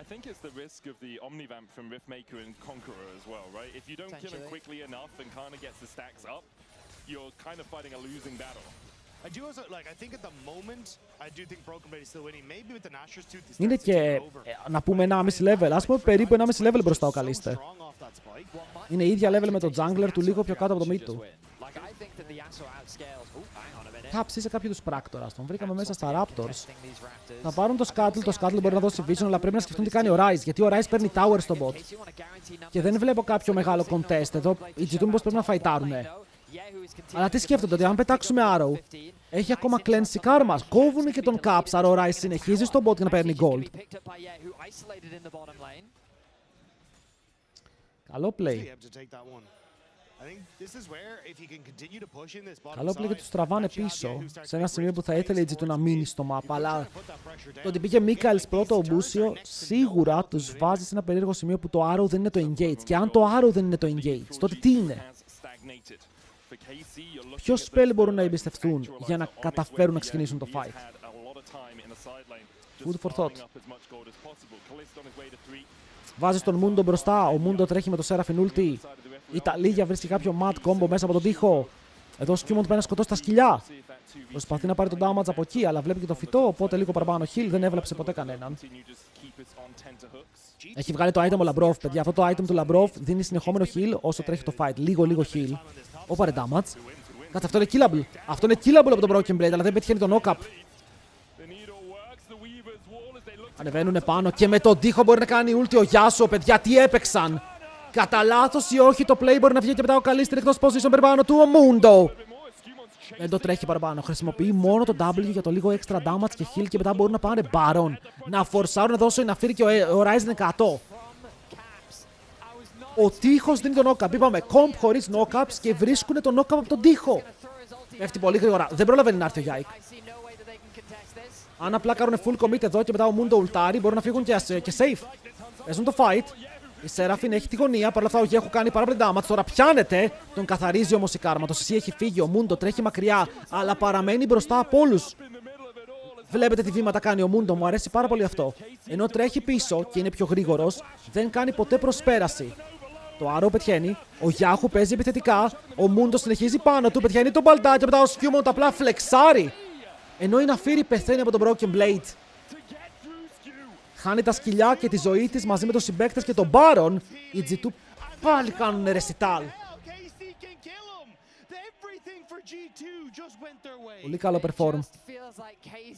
I think it's the risk of the Omnivamp from Riftmaker and Conqueror as well, right? If you don't kill him quickly enough and Kana gets the stacks up, you're kind of fighting a losing battle. Είναι και, να πούμε, 1,5 level. Ας πούμε περίπου 1,5 level μπροστά ο Καλίστε. Είναι ίδια level με τον jungler του, λίγο πιο κάτω από το mid του. Caps είσαι κάποιο τους πράκτορας. Τον βρήκαμε μέσα στα Raptors. Θα πάρουν το Scuttle. Το Scuttle μπορεί να δώσει vision, αλλά πρέπει να σκεφτούν τι κάνει ο Ryze. Γιατί ο Ryze παίρνει tower στο bot. Και δεν βλέπω κάποιο μεγάλο contest. Εδώ οι G2 πως πρέπει να φαϊτάρουνε. Αλλά τι σκέφτονται, ότι αν πετάξουμε Arrow, έχει ακόμα cleanse karma. Κόβουνε και τον Caps, άρα ο Ryze συνεχίζει στο bot για να παίρνει gold. Καλό play. Καλό play, γιατί τους τραβάνε πίσω σε ένα σημείο που θα ήθελε η G2 να μείνει στο map. Αλλά το ότι πήγε Mikaels πρώτο ο Μπούσιο σίγουρα τους βάζει σε ένα περίεργο σημείο που το Arrow δεν είναι το engage. Και αν το Arrow δεν είναι το engage, τότε τι είναι? Ποιο spell μπορούν να εμπιστευτούν για να καταφέρουν να ξεκινήσουν το fight? Food for thought. Βάζει τον Mundo μπροστά. Ο Mundo τρέχει με το Seraphine ulti. Η Ταλίγια βρίσκει κάποιο mat combo μέσα από τον τοίχο. Εδώ ο Skewmon πάει να σκοτώσει τα σκυλιά. Προσπαθεί να πάρει τον damage από εκεί, αλλά βλέπει και το φυτό. Οπότε λίγο παραπάνω heal. Δεν έβλεψε ποτέ κανέναν. Έχει βγάλει το item ο Labrov, παιδιά. Αυτό το item του Labrov δίνει συνεχόμενο heal όσο τρέχει το fight. Λίγο heal. Όπαρε damage. Κάτσε, αυτό είναι killable. Αυτό είναι killable από τον Broken Blade, αλλά δεν πετυχαίνει τον knock-up. Ανεβαίνουνε πάνω και με τον τοίχο μπορεί να κάνει ulti ο Yasuo, παιδιά. Τι έπαιξαν! Κατά λάθος ή όχι, το play μπορεί να βγει και μετά ο Καλίστερ εκτός position περιπάνω του. Ο Mundo δεν το τρέχει παραπάνω. Χρησιμοποιεί μόνο το W για το λίγο extra damage και heal και μετά μπορούν να πάνε Baron. Να φορσάρουν εδώ όσο είναι Ναφίρ και ο Ryze είναι 100. Ο τείχος δίνει τον knock-up. Είπαμε comp χωρίς knock-ups και βρίσκουν τον knock-up από τον τοίχο. Πέφτει πολύ γρήγορα. Δεν προλαβαίνει να έρθει ο Yike. Αν απλά κάνουν full commit εδώ και μετά ο Mundo ultari, μπορούν να φύγουν και safe. Παίζουν το fight. Η Seraphine έχει τη γωνία. Παρ' όλα αυτά ο Γέχου κάνει πάρα πολύ damage. Τώρα πιάνεται. Τον καθαρίζει όμως η κάρμα. Το CC έχει φύγει. Ο Mundo τρέχει μακριά. Αλλά παραμένει μπροστά από όλους. Βλέπετε τι βήματα κάνει ο Mundo. Μου αρέσει πάρα πολύ αυτό. Ενώ τρέχει πίσω και είναι πιο γρήγορος, δεν κάνει ποτέ προσπέραση. Το Arrow πετυχαίνει. Ο Γιάχου παίζει επιθετικά. Ο Mundo συνεχίζει πάνω του. Πετυχαίνει τον μπαλτά και μετά ο Skewmon απλά φλεξάρει. Ενώ η Ναφίρ πεθαίνει από τον Broken Blade. Χάνει τα σκυλιά και τη ζωή της μαζί με τους συμπαίκτες και τον Baron. Οι G2 πάλι κάνουν recital. Πολύ καλό perform.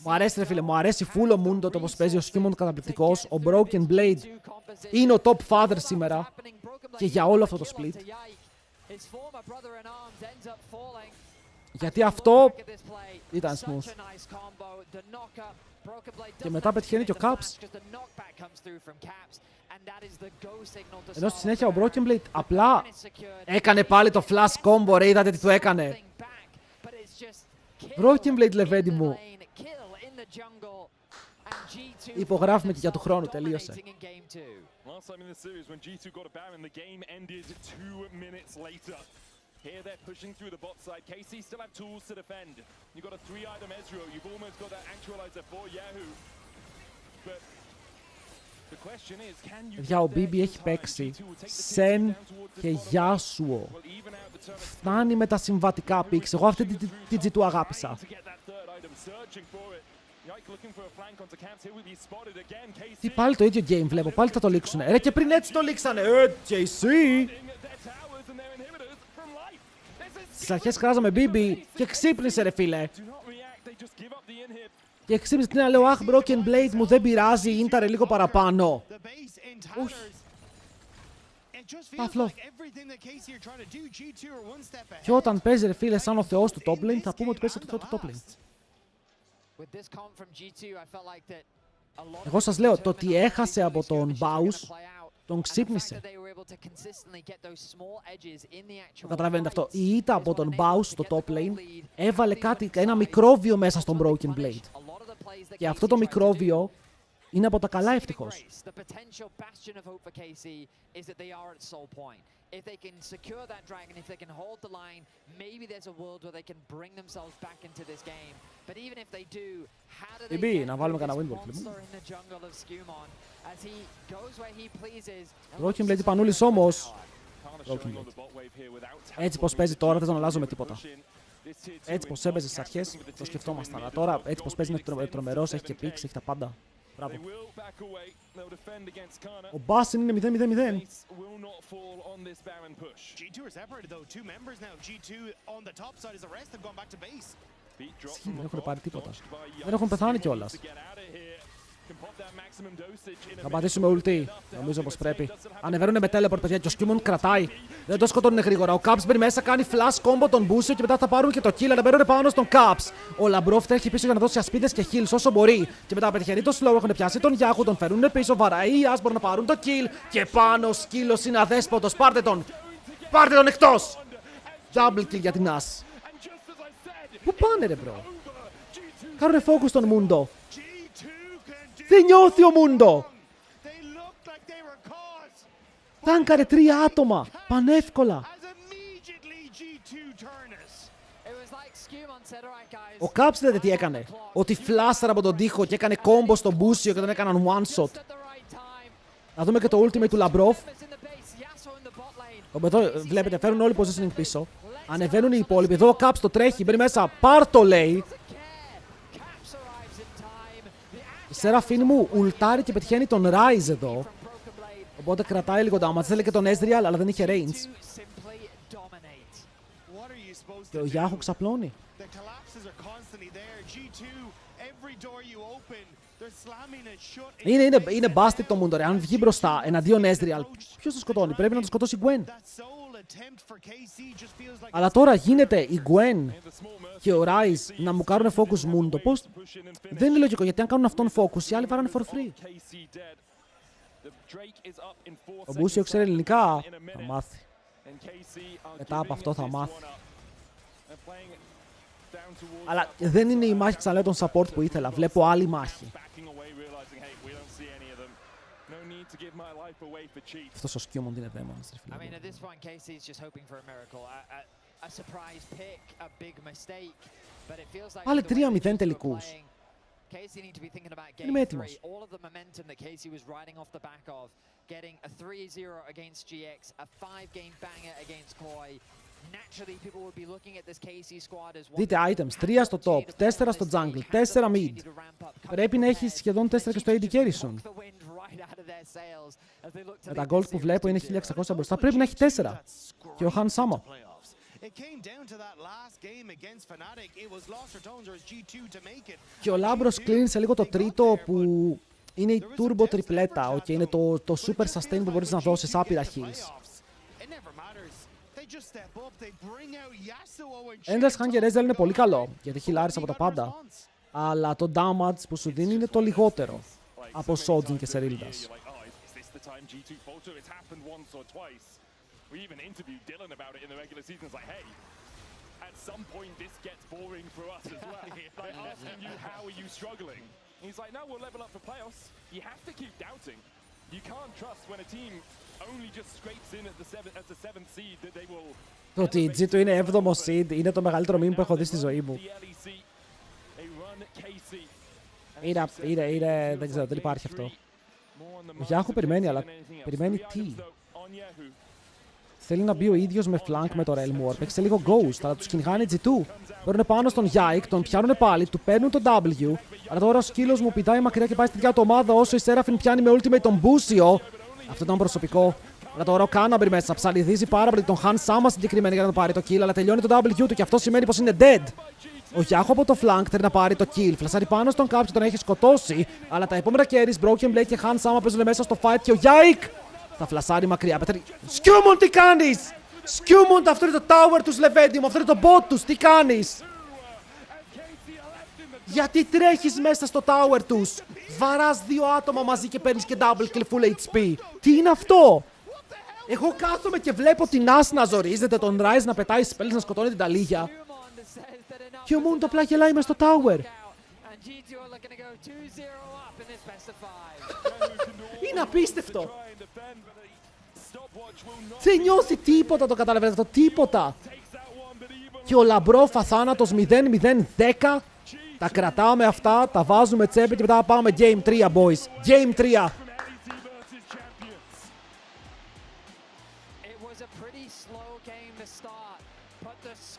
Μου αρέσει ρε φίλε, μου αρέσει full ο Mundo, το πως παίζει ο Skewmon καταπληκτικός. Ο Broken Blade είναι ο top father σήμερα και για όλο αυτό το split. Γιατί αυτό ήταν smooth. Και μετά πετυχαίνει και ο Caps. Ενώ στη συνέχεια ο Broken Blade απλά έκανε πάλι το flash combo, ρε, είδατε τι του έκανε. Broken Blade, λεβέντη μου. Υπογράφουμε και για του χρόνου, τελείωσε. Here they're pushing through the bot side. KC still have tools to defend. You've got a 3-item Ezreal. You've almost got that actualizer for Yahoo. But the question is, can you... Για ο BB έχει παίξει Sen και Yasuo. Φτάνει με τα συμβατικά picks. Εγώ αυτή τη G2 αγάπησα. Τι πάλι το ίδιο game βλέπω. Πάλι θα το λήξουνε. Ρε και πριν έτσι το λήξανε. JC. Στις αρχές κράζαμε BB και ξύπνησε ρε φίλε. Και ξύπνησε την λέω αχ Broken Blade μου δεν πειράζει, ίνταρε λίγο παραπάνω. Παφλό. Και όταν παίζει ρε φίλε σαν ο θεός του top lane θα πούμε ότι παίζει το θεό του top lane. Εγώ σας λέω το ότι έχασε από τον Baus τον ξύπνησε. Καταλαβαίνετε αυτό. Η ήττα από τον Baus στο top lane έβαλε ένα μικρόβιο μέσα στον Broken Blade. Και αυτό το μικρόβιο είναι από τα καλά ευτυχώς. If they can secure that dragon, if they can hold the line, maybe there's a world where they can bring themselves back into this game. But even if they do, how do they get this monster in the jungle of Skewmon as he goes where he pleases? Broken Blade Πανούλης όμως. Έτσι πως παίζει τώρα δεν τον αλλάζω με τίποτα. Έτσι πως έπαιζε στις αρχές, το σκεφτόμασταν. Αλλά τώρα έτσι πως παίζει είναι τρομερός, έχει και πίξ, έχει τα πάντα. Μπράβο. Ο Μπάσιν είναι 0-0-0. G2 are separated though, two members now. G2 on the top side is the rest have gone back to base. Δεν έχουν πάρει τίποτα. Δεν έχουν πεθάνει κιόλας. Θα πατήσουμε ulti. Νομίζω πως πρέπει. Ανεβαίνουν με teleport, παιδιά, και ο Σκιούμον κρατάει. Δεν το σκοτώνουν γρήγορα. Ο Caps μπαίνει μέσα, κάνει flash combo τον Μπούσιο και μετά θα πάρουν και το kill. Ανεβαίνουν πάνω στον Caps. Ο Λαμπρόφ τρέχει πίσω για να δώσει ασπίδες και heals όσο μπορεί. Και μετά πετυχαίνει το slow. Έχουν πιάσει τον Yahoo, τον φέρουν πίσω. Βαραΐας μπορούν να πάρουν το kill. Και πάνω ο σκύλος είναι αδέσποτος. Πάρτε τον! Πάρτε τον εκτός! Double kill για την As. Πού πάνε ρε μπρο? Κάνουνε focus στον Μούντο. Δεν νιώθει ο Μούντο. Τάνκαρε 3 άτομα. Πανεύκολα. Ο Caps είδατε τι έκανε? Ότι φλάσταρα από τον τοίχο και έκανε κόμπο στον Μπούσιο και τον έκαναν one shot. Να δούμε και το ultimate του Λαμπρόφ. Εδώ βλέπετε φέρουν όλοι positioning πίσω. Ανεβαίνουν οι υπόλοιποι. Εδώ ο Caps το τρέχει. Μπαίνει μέσα. Πάρ' το λέει. Η Σεραφίνη μου ουλτάρει και πετυχαίνει τον Rise εδώ. Οπότε κρατάει λίγο damage. Θέλει και τον Ezreal, αλλά δεν είχε range. Και ο Yahoo ξαπλώνει. Είναι busted το Mundo. Αν βγει μπροστά εναντίον Ezreal, ποιος το σκοτώνει? Πρέπει να το σκοτώσει η Gwen. Αλλά τώρα γίνεται η Gwen και ο Rise να μου κάνουν focus Mundo. Πώς? Δεν είναι λογικό, γιατί αν κάνουν αυτόν focus, οι άλλοι βαράνε for free. Ο Μπούσιο ξέρει ελληνικά. Θα μάθει. Μετά από αυτό θα μάθει. Αλλά δεν είναι η μάχη, ξαναλέω, των support που ήθελα. Βλέπω άλλη μάχη. Αυτός ο Σκιούμον είναι δαίμονας. Πάλι 3-0 τελικούς. Είμαι έτοιμος. Δείτε items, 3 στο top, 4 στο jungle, 4 mid. Πρέπει να έχει σχεδόν 4 και στο AD carry soon. Με τα gold που βλέπω είναι 1600 μπροστά, πρέπει να έχει 4. Και ο Han Sama. Και ο Λάμπρος κλείνει σε λίγο το τρίτο που είναι η turbo τριπλέτα. Okay, είναι το super sustain που μπορείς να δώσεις άπειρα heals. Endless Hunger Ezreal είναι πολύ καλό, γιατί χιλάρεις από τα πάντα. Αλλά το damage που σου δίνει είναι το λιγότερο από Sojin και Seryldas. Το ότι η G2 είναι 7ο seed είναι το μεγαλύτερο meme που έχω δει στη ζωή μου. Δεν ξέρω, δεν υπάρχει αυτό. Ο Yahoo περιμένει, αλλά περιμένει τι? Θέλει να μπει ο ίδιος με flank με το Realm Warp. Έχει σε λίγο ghost, αλλά τους κυνηγάνε G2. Παίρνουν πάνω στον Yike, τον πιάνουν πάλι, του παίρνουν τον W. Αλλά τώρα ο σκύλος μου πηδάει μακριά και πάει στη δικιά του ομάδα όσο η Seraphine πιάνει με ultimate τον Μπούσιο. Αυτό ήταν προσωπικό. Αλλά τώρα ο Κάναμπρι μέσα ψαλιδίζει πάρα πολύ τον Han Sama συγκεκριμένα για να το πάρει το kill. Αλλά τελειώνει το W του και αυτό σημαίνει πως είναι dead. Ο Yahoo από το flank θέλει να πάρει το kill. Φλασάρει πάνω στον Caps, τον έχει σκοτώσει. Αλλά τα επόμενα carries, Broken Blade και Han Sama παίζουν μέσα στο fight και ο Yike θα φλασάρει μακριά. Σκιούμον, τι κάνεις! Σκιούμον, αυτό είναι το tower τους, Λεβέντι μου, αυτό είναι το bot τους, τι κάνεις! Γιατί τρέχεις μέσα στο tower τους! Βαράς 2 άτομα μαζί και παίρνεις και double kill full HP. Τι είναι αυτό! Εγώ κάθομαι και βλέπω την As να ζορίζεται, τον Rise να πετάει spells, να σκοτώνει την ταλίγια. Και ο Moon το απλά γελάει μες στο tower. Είναι απίστευτο. Δεν νιώθει τίποτα, το καταλαβαίνετε αυτό, τίποτα. Και ο Λαμπρόφ αθάνατος 0-0-10. Τα κρατάμε αυτά, τα βάζουμε τσέπη και μετά πάμε Game 3, boys. Game 3.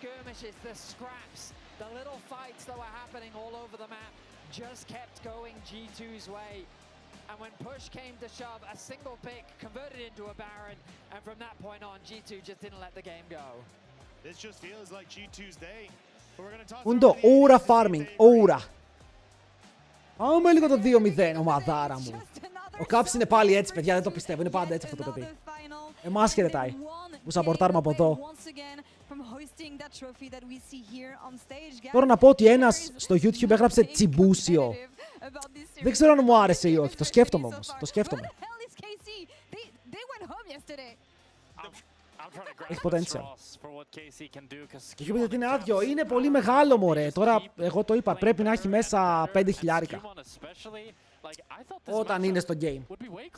skirmishes, the scraps, the little fights that were happening all over the map just kept going G2's way. And when push came to shove, a single pick converted into a Baron, and from that point on, G2 just didn't let the game go. This just feels like G2's day. But we're going to talk Ούντο, ώρα farming, ώρα. Πάμε λίγο το 2-0, ομαδάρα μου. Ο Caps είναι πάλι έτσι, παιδιά, δεν το πιστεύω. Είναι πάντα έτσι αυτό το παιδί. Εμάς χαιρετάει. Που σαπορτάρουμε από εδώ. Τώρα να πω ότι ένας στο YouTube έγραψε τσιμπούσιο. Δεν ξέρω αν μου άρεσε ή όχι. Το σκέφτομαι όμως. Το σκέφτομαι. Έχει potential. Και είπε ότι είναι άδειο. Είναι πολύ μεγάλο, μωρέ. Τώρα, εγώ το είπα, πρέπει να έχει μέσα 5 χιλιάρικα. Όταν είναι στο game.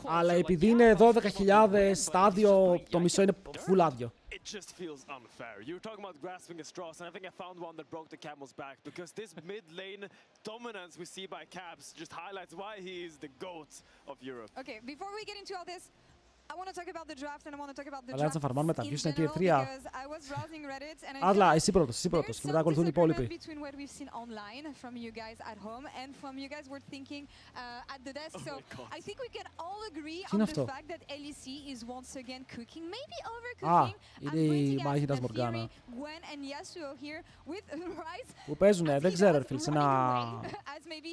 Αλλά επειδή είναι 12.000 στάδιο, το μισό είναι full άδειο. It just feels unfair. You were talking about grasping at straws, and I think I found one that broke the camel's back, because this mid lane dominance we see by Caps just highlights why he is the GOAT of Europe. Okay, before we get into all this, I want to talk about the draft and I want to talk about the draft in general because I was browsing Reddit and I Άδλα, εσύ πρώτος και μετά ακολουθούν οι υπόλοιποι. between what we've seen online from you guys at home and from you guys were thinking at the desk. So I think we can all agree on the fact that LEC is once again cooking, maybe overcooking. Είναι η μάχητας Μοργάνα. Gwen and Yasuo here with Rise. Που παίζουνε, δεν ξέρω, φίλοι, σε ένα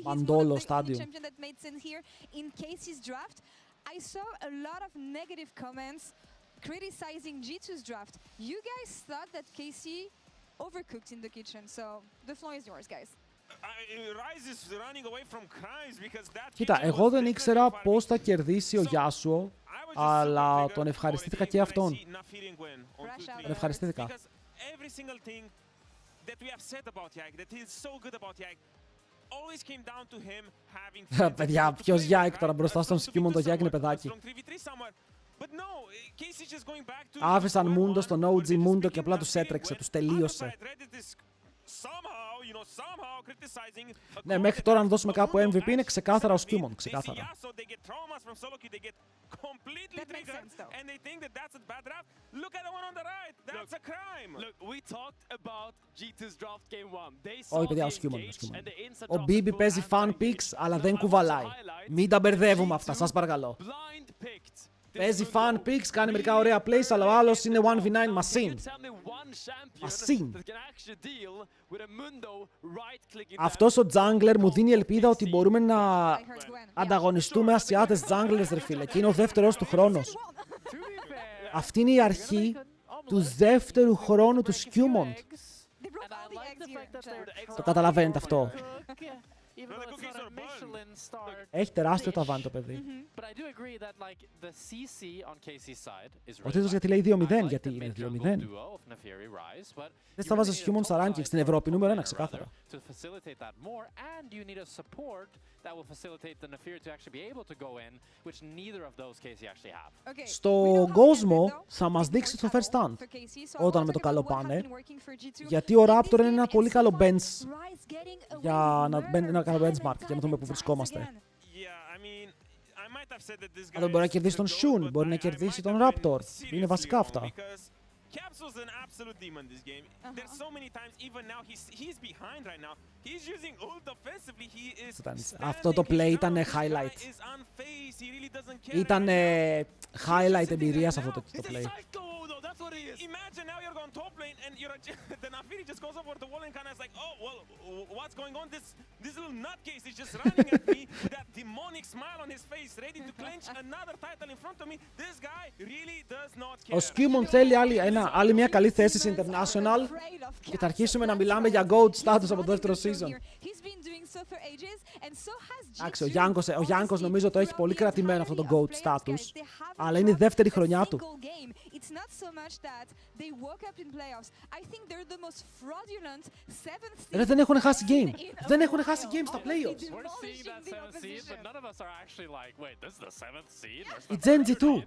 μαντόλο στάδιο. I saw a lot of negative comments criticizing G2's draft. You guys thought that KC overcooked in the kitchen, so the floor is yours, guys. Rise is running away from crimes because that. Κοίτα, εγώ δεν ήξερα πώς θα κερδίσει ο Γιάσουο, αλλά τον ευχαριστήθηκα και αυτόν. Τον ευχαριστήθηκα. Every single thing that we have said about Yak, that he's so good about Yak, always came down to him having. Παιδιά, ποιος Yak τώρα μπροστά στον Σκιούμον, το Yak είναι παιδάκι. Άφησαν Μούντο στον OG Μούντο και απλά τους έτρεξε, τους τελείωσε. Ναι, μέχρι τώρα αν δώσουμε κάπου MVP είναι ξεκάθαρα ο Σκιούμον, ξεκάθαρα. Όχι παιδιά, ο Σκιούμον. Ο Μπίμπι παίζει fan picks, αλλά δεν κουβαλάει. Μην τα μπερδεύουμε αυτά, σας παρακαλώ. Παίζει fan picks, κάνει μερικά ωραία plays, αλλά ο άλλος είναι 1v9 machine. Machine. Αυτός ο jungler μου δίνει ελπίδα ότι μπορούμε να ανταγωνιστούμε Ασιάτες junglers, ρε φίλε. Και είναι ο δεύτερος του χρόνος. Αυτή είναι η αρχή του δεύτερου χρόνου του Σκιούμοντ. Το καταλαβαίνετε αυτό. Έχει τεράστιο ταβάνι το παιδί. Ο τίτλος γιατί λέει 2-0, γιατί είναι 2-0. Δεν θα βάζεις Human στα rankings στην Ευρώπη, νούμερο 1, ξεκάθαρα. Στον κόσμο θα μας δείξει το first stand όταν με το καλό πάνε, γιατί ο Raptor είναι ένα πολύ καλό bench για ένα καλό benchmark, για να δούμε που βρισκόμαστε. Αλλά μπορεί να κερδίσει τον Shun, μπορεί να κερδίσει τον Raptor. Είναι βασικά αυτά. Caps was an absolute demon this game. There's so many times, even now, he's behind right now. He's using ult offensively. He is. Αυτό το play ήταν highlight. Ήταν highlight εμπειρίας αυτό το play. Imagine now you're going top lane and the Nafiri just goes over the wall and kind of is like, oh well, what's going on? This little nutcase is just running at me with that demonic smile on his face, ready to clinch another title in front of me. This guy really does not care. Ο Σκιούμον θέλει άλλη μια καλή θέση σε International και θα αρχίσουμε να μιλάμε για GOAT status από το δεύτερο season. Εντάξει, ο Γιάνκος νομίζω το έχει πολύ κρατημένο αυτό το GOAT status, αλλά είναι η δεύτερη χρονιά του. Δεν έχουν χάσει game. Δεν έχουν χάσει game στα playoffs. Η Gen G 2.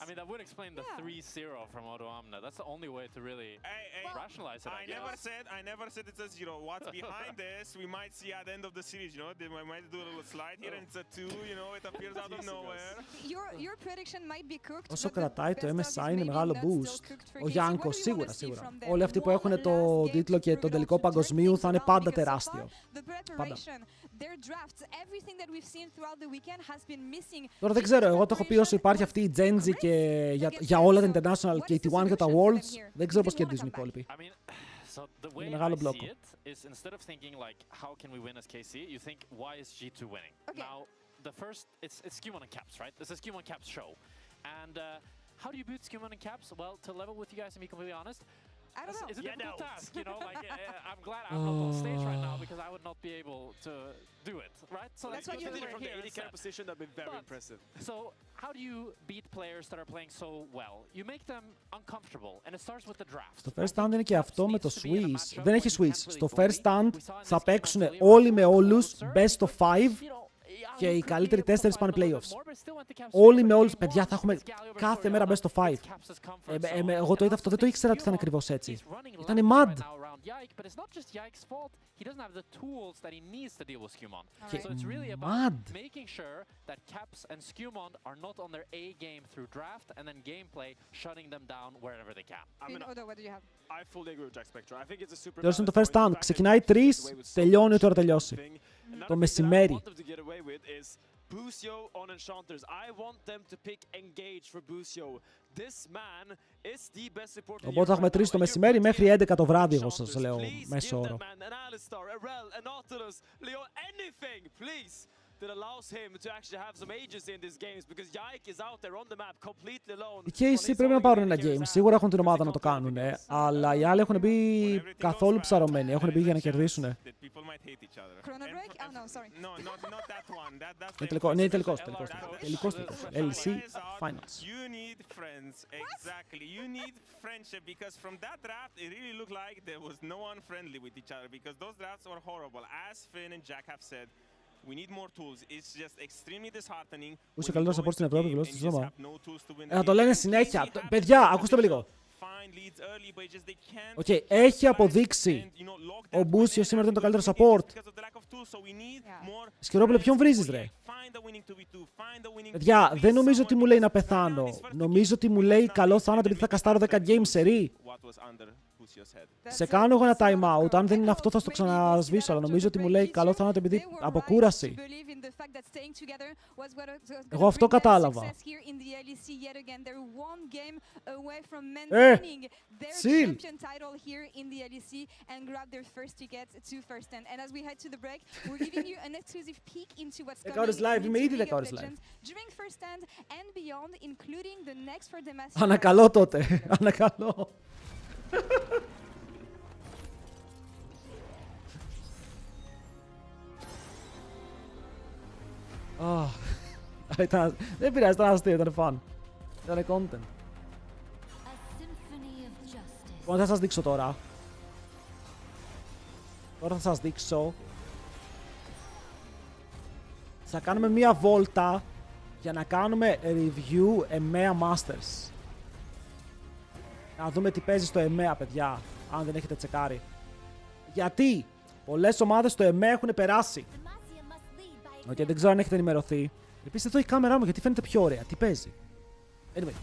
I mean, that would explain the 3-0 from Auto Omna. That's the only way to really rationalize it. I never said it's a 0. What's behind this, we might see at the end of the series, you know, they might do a little slide here and it's a 2, you know, it appears out of nowhere. Your prediction might be cooked. Όσο κρατάει το MSI είναι μεγάλο boost. Ο Γιάνκο σίγουρα. Όλοι αυτοί που έχουν το τίτλο και τον τελικό παγκοσμίου θα είναι πάντα τεράστιο. Πάντα. Τώρα δεν ξέρω, εγώ το έχω πει όσο υπάρχει αυτή η Genji και για όλα τα International και η T1 για τα Worlds, δεν ξέρω πώς κερδίζουν οι υπόλοιποι. So the way I see it is instead of thinking like how can we win as KC, you think why is G2 winning? Okay. Now the first it's Skumon and Caps, right? This is Skumon Caps show. And how do you beat Skumon and Caps? Well, to level with you guys and be completely honest, I don't know. It's a difficult task, you know, like I'm glad I'm not on stage right now because I would not be able to do it, right? So that's what you did from the AD carry position. That'd be very impressive. So how do you beat players that are playing so well? You make them uncomfortable and it starts with the draft. Στο first stand είναι και αυτό με το Swiss. Δεν έχει Swiss. Στο first stand θα παίξουν όλοι με όλους best of 5. Και οι καλύτεροι 4 πάνε playoffs. Όλοι με όλους. Παιδιά, θα έχουμε κάθε μέρα best of 5. Εγώ το είδα αυτό, δεν το ήξερα ότι ήταν ακριβώς έτσι. Ήτανε mad. Και mad. Τελειώσουν το first stand. Ξεκινάει 3, τελειώνει τώρα τελειώσει. Το μεσημέρι. Busio on Enchanters. I want them to pick Engage for Busio. This man is the best supporter. Οπότε θα έχουμε 3 το μεσημέρι μέχρι 11 το βράδυ, εγώ σας λέω, μέσο όρο. That allows him to actually have some agency in these games because Yike is out there on the map completely alone. Οι KC πρέπει να πάρουν ένα game. Σίγουρα έχουν την ομάδα να το κάνουν, αλλά οι άλλοι έχουν μπει καθόλου ψαρωμένοι. Έχουν μπει για να κερδίσουν. Chrono break? Oh no, sorry. No, not that one. That's Είναι τελικό, ναι, τελικός. LC Finals. You need friends, exactly. You need friendship because from that draft it really looked like there was no one friendly with each other because those drafts were horrible. As Finn and Jack have said, we need more tools. It's just extremely disheartening. Ούσε καλύτερο support στην Ευρώπη, γλώσσα στο σώμα. Θα το λένε συνέχεια. Παιδιά, ακούστε με λίγο. Οκ, έχει αποδείξει ο Μπούσιο σήμερα ότι είναι το καλύτερο support. Σκυρόπουλε, ποιον βρίζεις ρε? Παιδιά, δεν νομίζω ότι μου λέει να πεθάνω. Νομίζω ότι μου λέει καλό θάνατο επειδή θα καστάρω 10 games σερί. Σε κάνω εγώ ένα time out. Αν δεν είναι αυτό θα στο ξανασβήσω. Αλλά νομίζω ότι μου λέει καλό θάνατο επειδή από κούραση. Εγώ αυτό κατάλαβα. Chill. Δεκαώρες live, είμαι ήδη 10 ώρες live. Ανακαλώ τότε, ανακαλώ. Δεν πειράζει, ήταν αστείο, ήταν fun. Ήταν content. Λοιπόν, θα σας δείξω τώρα. Τώρα θα σας δείξω. Θα κάνουμε μία βόλτα για να κάνουμε review EMEA Masters. Να δούμε τι παίζει στο EMEA, παιδιά, αν δεν έχετε τσεκάρει. Γιατί πολλές ομάδες στο EMEA έχουν περάσει. Okay, δεν ξέρω αν έχετε ενημερωθεί. Επίσης εδώ η κάμερά μου γιατί φαίνεται πιο ωραία. Τι παίζει. Anyway.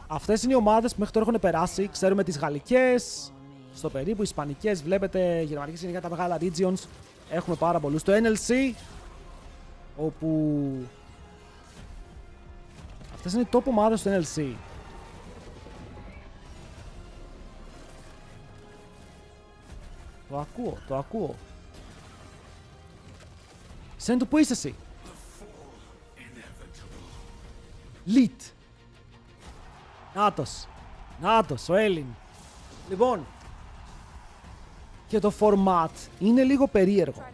Αυτές είναι οι ομάδες που μέχρι τώρα έχουν περάσει. Ξέρουμε τις γαλλικές, στο περίπου, οι ισπανικές, βλέπετε, γερμανικές είναι για τα μεγάλα regions. Έχουμε πάρα πολλούς. Το NLC, όπου αυτές είναι οι top ομάδες στο NLC. Το ακούω. Σέντου, πού είσαι εσύ? Λιτ. Νάτος, ο Έλλην. Λοιπόν, και το format είναι λίγο περίεργο.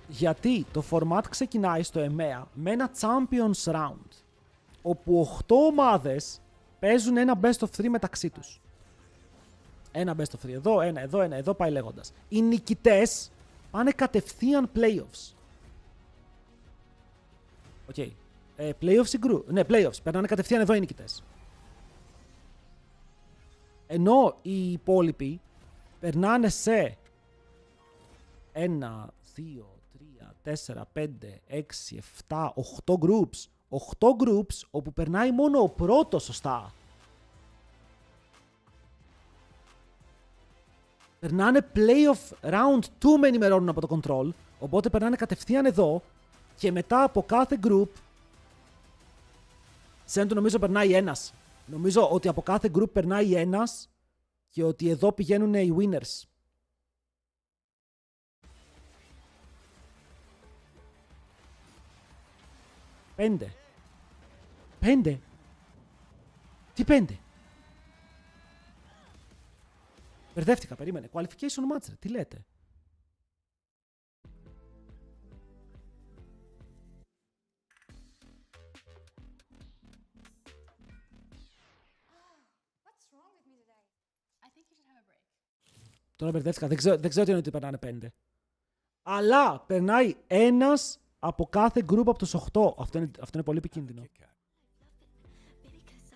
Γιατί το format ξεκινάει στο EMEA με ένα Champions Round, όπου 8 ομάδες παίζουν ένα best of 3 μεταξύ τους. Ένα best of 3 εδώ, ένα εδώ, πάει λέγοντας. Οι νικητές πάνε κατευθείαν playoffs. Οκ. Playoffs ή group. Ναι, playoffs. Περνάνε κατευθείαν εδώ οι νικητές. Ενώ οι υπόλοιποι περνάνε σε 1, 2, 3, 4, 5, 6, 7, 8 groups. 8 groups όπου περνάει μόνο ο πρώτος, σωστά. Περνάνε playoff round 2 με ενημερώνουν από το control, οπότε περνάνε κατευθείαν εδώ και μετά από κάθε group Σέντου νομίζω περνάει ένας. Νομίζω ότι από κάθε group περνάει ένας και ότι εδώ πηγαίνουν οι winners. Πέντε. Πέντε. Τι πέντε. Μπερδεύτηκα, περίμενε. Qualification match, τι λέτε. Τώρα μπερδεύτηκα. Δεν ξέρω τι είναι ότι περνάνε 5. Αλλά περνάει ένας από κάθε group από τους 8. Αυτό είναι πολύ επικίνδυνο.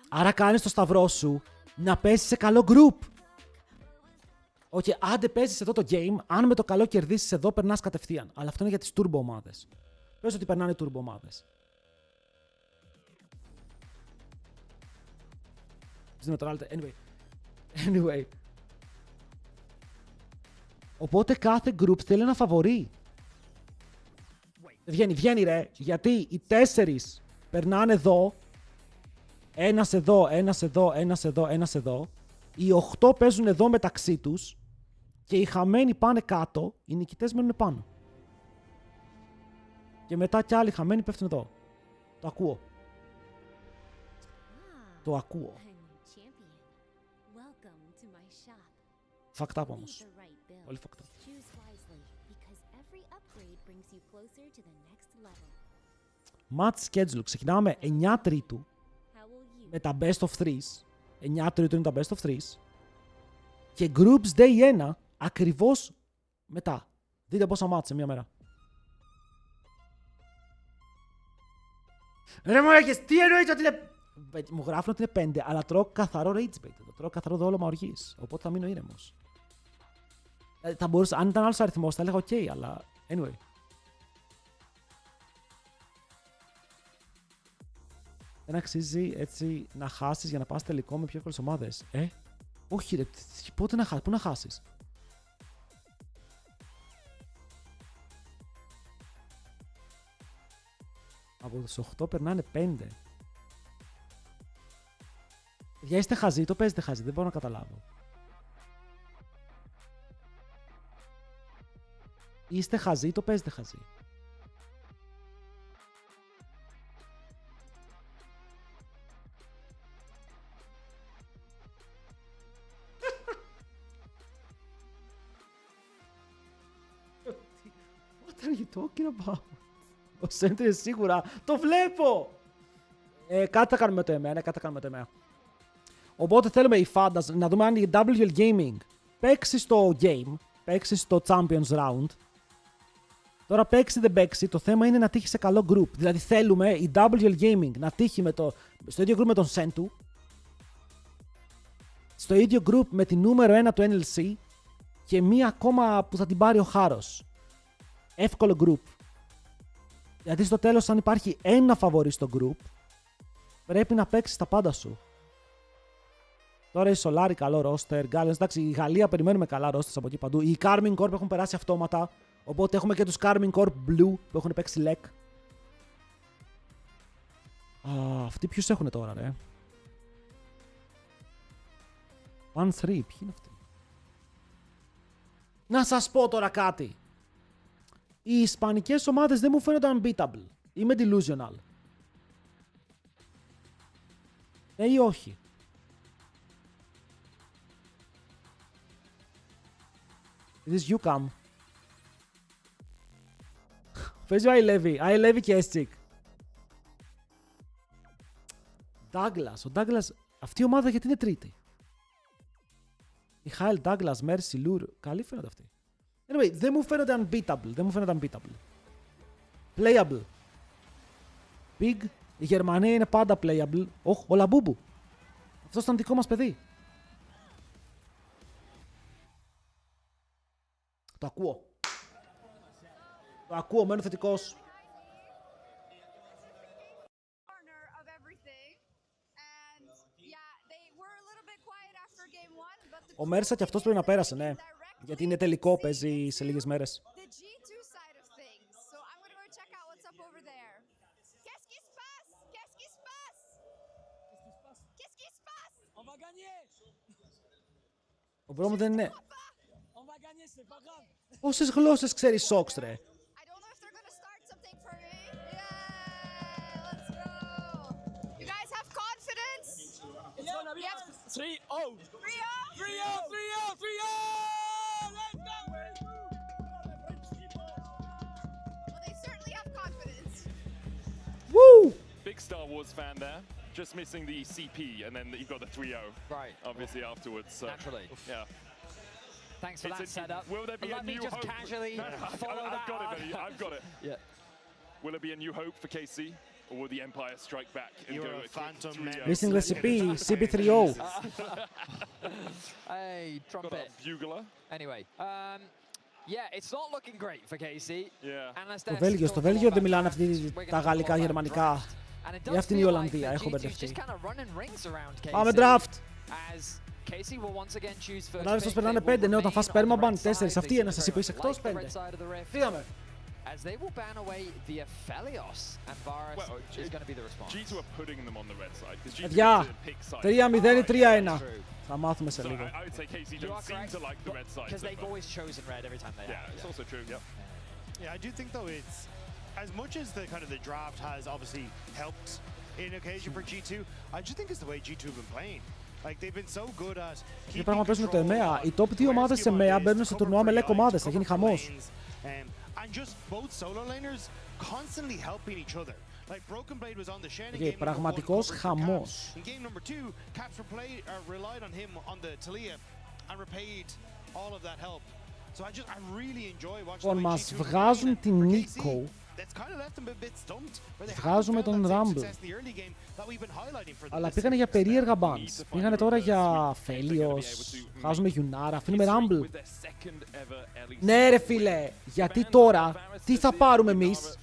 Άρα κάνεις το σταυρό σου να πέσεις σε καλό group. Όχι, άντε παίζεις εδώ το game, αν με το καλό κερδίσεις εδώ, περνάς κατευθείαν. Αλλά αυτό είναι για τις turbo ομάδες. Πες ότι περνάνε turbo ομάδες. Anyway. Οπότε κάθε group θέλει ένα φαβορί. Βγαίνει ρε, γιατί οι 4 περνάνε εδώ. Ένας εδώ, ένας εδώ, ένας εδώ, ένας εδώ. Οι 8 παίζουν εδώ μεταξύ τους. Και οι χαμένοι πάνε κάτω, οι νικητές μένουν πάνω. Και μετά κι άλλοι χαμένοι πέφτουν εδώ. Το ακούω. Το ακούω. Fucked up όμως. Πολύ fucked up. Match schedule. Ξεκινάμε 9 Τρίτου. Με τα best of 3. 9 Τρίτου είναι τα best of 3. Και groups day 1. Ακριβώς μετά. Δείτε πόσα μάτς σε μία μέρα. Ρε μωράκες, τι εννοείς ότι είναι... Μου γράφουν ότι είναι 5, αλλά τρώω καθαρό rage bait. Τρώω καθαρό δόλωμα οργής. Οπότε θα μείνω ήρεμος. Θα μπορούσα, αν ήταν άλλος αριθμός θα έλεγα ok, αλλά anyway. Δεν αξίζει έτσι να χάσεις για να πας τελικό με πιο εύκολες ομάδες. Όχι ρε, πότε να χάσεις, πού να χάσεις. Από τους 8 περνάνε 5. Για είστε χαζοί, το παίζετε χαζοί, δεν μπορώ να καταλάβω. Είστε χαζοί, το παίζετε χαζοί. What are you talking about? Ο Σέντρι σίγουρα το βλέπω! Κάτι θα κάνουμε το εμένα, κάτι θα κάνουμε το εμένα. Οπότε θέλουμε οι φάντας να δούμε αν η WL Gaming παίξει στο game, παίξει στο Champions Round. Τώρα παίξει δεν παίξει, το θέμα είναι να τύχει σε καλό group. Δηλαδή θέλουμε η WL Gaming να τύχει στο ίδιο group με τον Sentu, στο ίδιο group με την νούμερο 1 του NLC και μία ακόμα που θα την πάρει ο Χάρος. Εύκολο group. Γιατί στο τέλος, αν υπάρχει ένα φαβορί στο group, πρέπει να παίξεις τα πάντα σου. Τώρα η Solari καλό roster, Gallens, εντάξει, η Γαλλία περιμένουμε καλά rosters από εκεί παντού. Οι Carmine Corp έχουν περάσει αυτόματα, οπότε έχουμε και τους Carmine Corp Blue που έχουν παίξει LEC. Αυτοί ποιους έχουν τώρα, ρε. 1-3, ποιοι είναι αυτοί. Να σας πω τώρα κάτι. Οι ισπανικές ομάδες δεν μου φαίνονται unbeatable. Είμαι delusional. Ή όχι. This is UCAM. Παίζει ο I Levy και Estic. Douglas. Ο Douglas. Αυτή η ομάδα γιατί είναι τρίτη. Μιχάηλ Douglas, Mercy Lure. Καλή φαίνονται αυτή. Anyway, δεν μου φαίνονται unbeatable. Playable. Big. Η Γερμανία είναι πάντα playable. Ο Λαμπούμπου. Αυτός ήταν δικό μας παιδί. Το ακούω. Το ακούω, μένω θετικός. Ο Μέρσα και αυτός πρέπει να πέρασε, ναι. Γιατί είναι τελικό, παίζει σε λίγες μέρες. Ο Μπρόμ δεν είναι. Πόσες γλώσσες ξέρει Σόξ, ρε. Woo! Big Star Wars fan there. Just missing the CP, and then you've got the 3-0. Right. Obviously afterwards. So, naturally. Yeah. Thanks for that setup. Will there be a new hope? Casually follow I've got it, buddy. I've got it. Yeah. Will there be a new hope for KC, or will the Empire strike back and You're go a phantom man. Missing recipe, CP3O. Hey, trumpet. Bugler. Anyway, yeah, it's not looking great for KC. Yeah. Στο Βέλγιο δεν μιλάνε αυτοί τα γαλλικά, γερμανικά. Ή αυτή είναι η Ολλανδία, έχω μπερδευτεί. Πάμε draft! Ο Άριστος περνάνε 5, ναι, όταν φας permaban 4. Αυτή είναι, σας είπα, είσαι εκτός 5. Φύγαμε. As they will ban away the Aphelios, and Varus is going to be the response. G2 are putting them on the red side. Παιδιά, 3-0 ή 3-1. Θα μάθουμε σε λίγο. I would say KC don't seem to like the red side. Because they've always chosen red every time they have. Yeah, it's also true, yeah. Yeah, I do think though it's, as much as the kind of the draft has obviously helped in occasion for G2, I just think it's the way G2 have been playing. Like they've been so good at Τι πράγμα παίζουν το EMEA. Οι top 2 ομάδες σε EMEA μπαίνουν σε τουρνουά με λεκ ομάδες. Θα γίνει χαμός. And just both solo laners constantly helping each other. Like Broken Blade was on the Shen in Και πραγματικός χαμός. In game number 2, Caps relied on him on the Talia and repaid all of that help. So I really enjoy watching Λοιπόν, μας βγάζουν την Νίκο. Βγάζουμε τον Rumble. Αλλά πήγανε για περίεργα bans. Πήγανε τώρα για Φέλιος. Βγάζουμε Γιουνάρα. Αφήνουμε Rumble. Ναι ρε φίλε. Γιατί τώρα τι θα πάρουμε εμείς.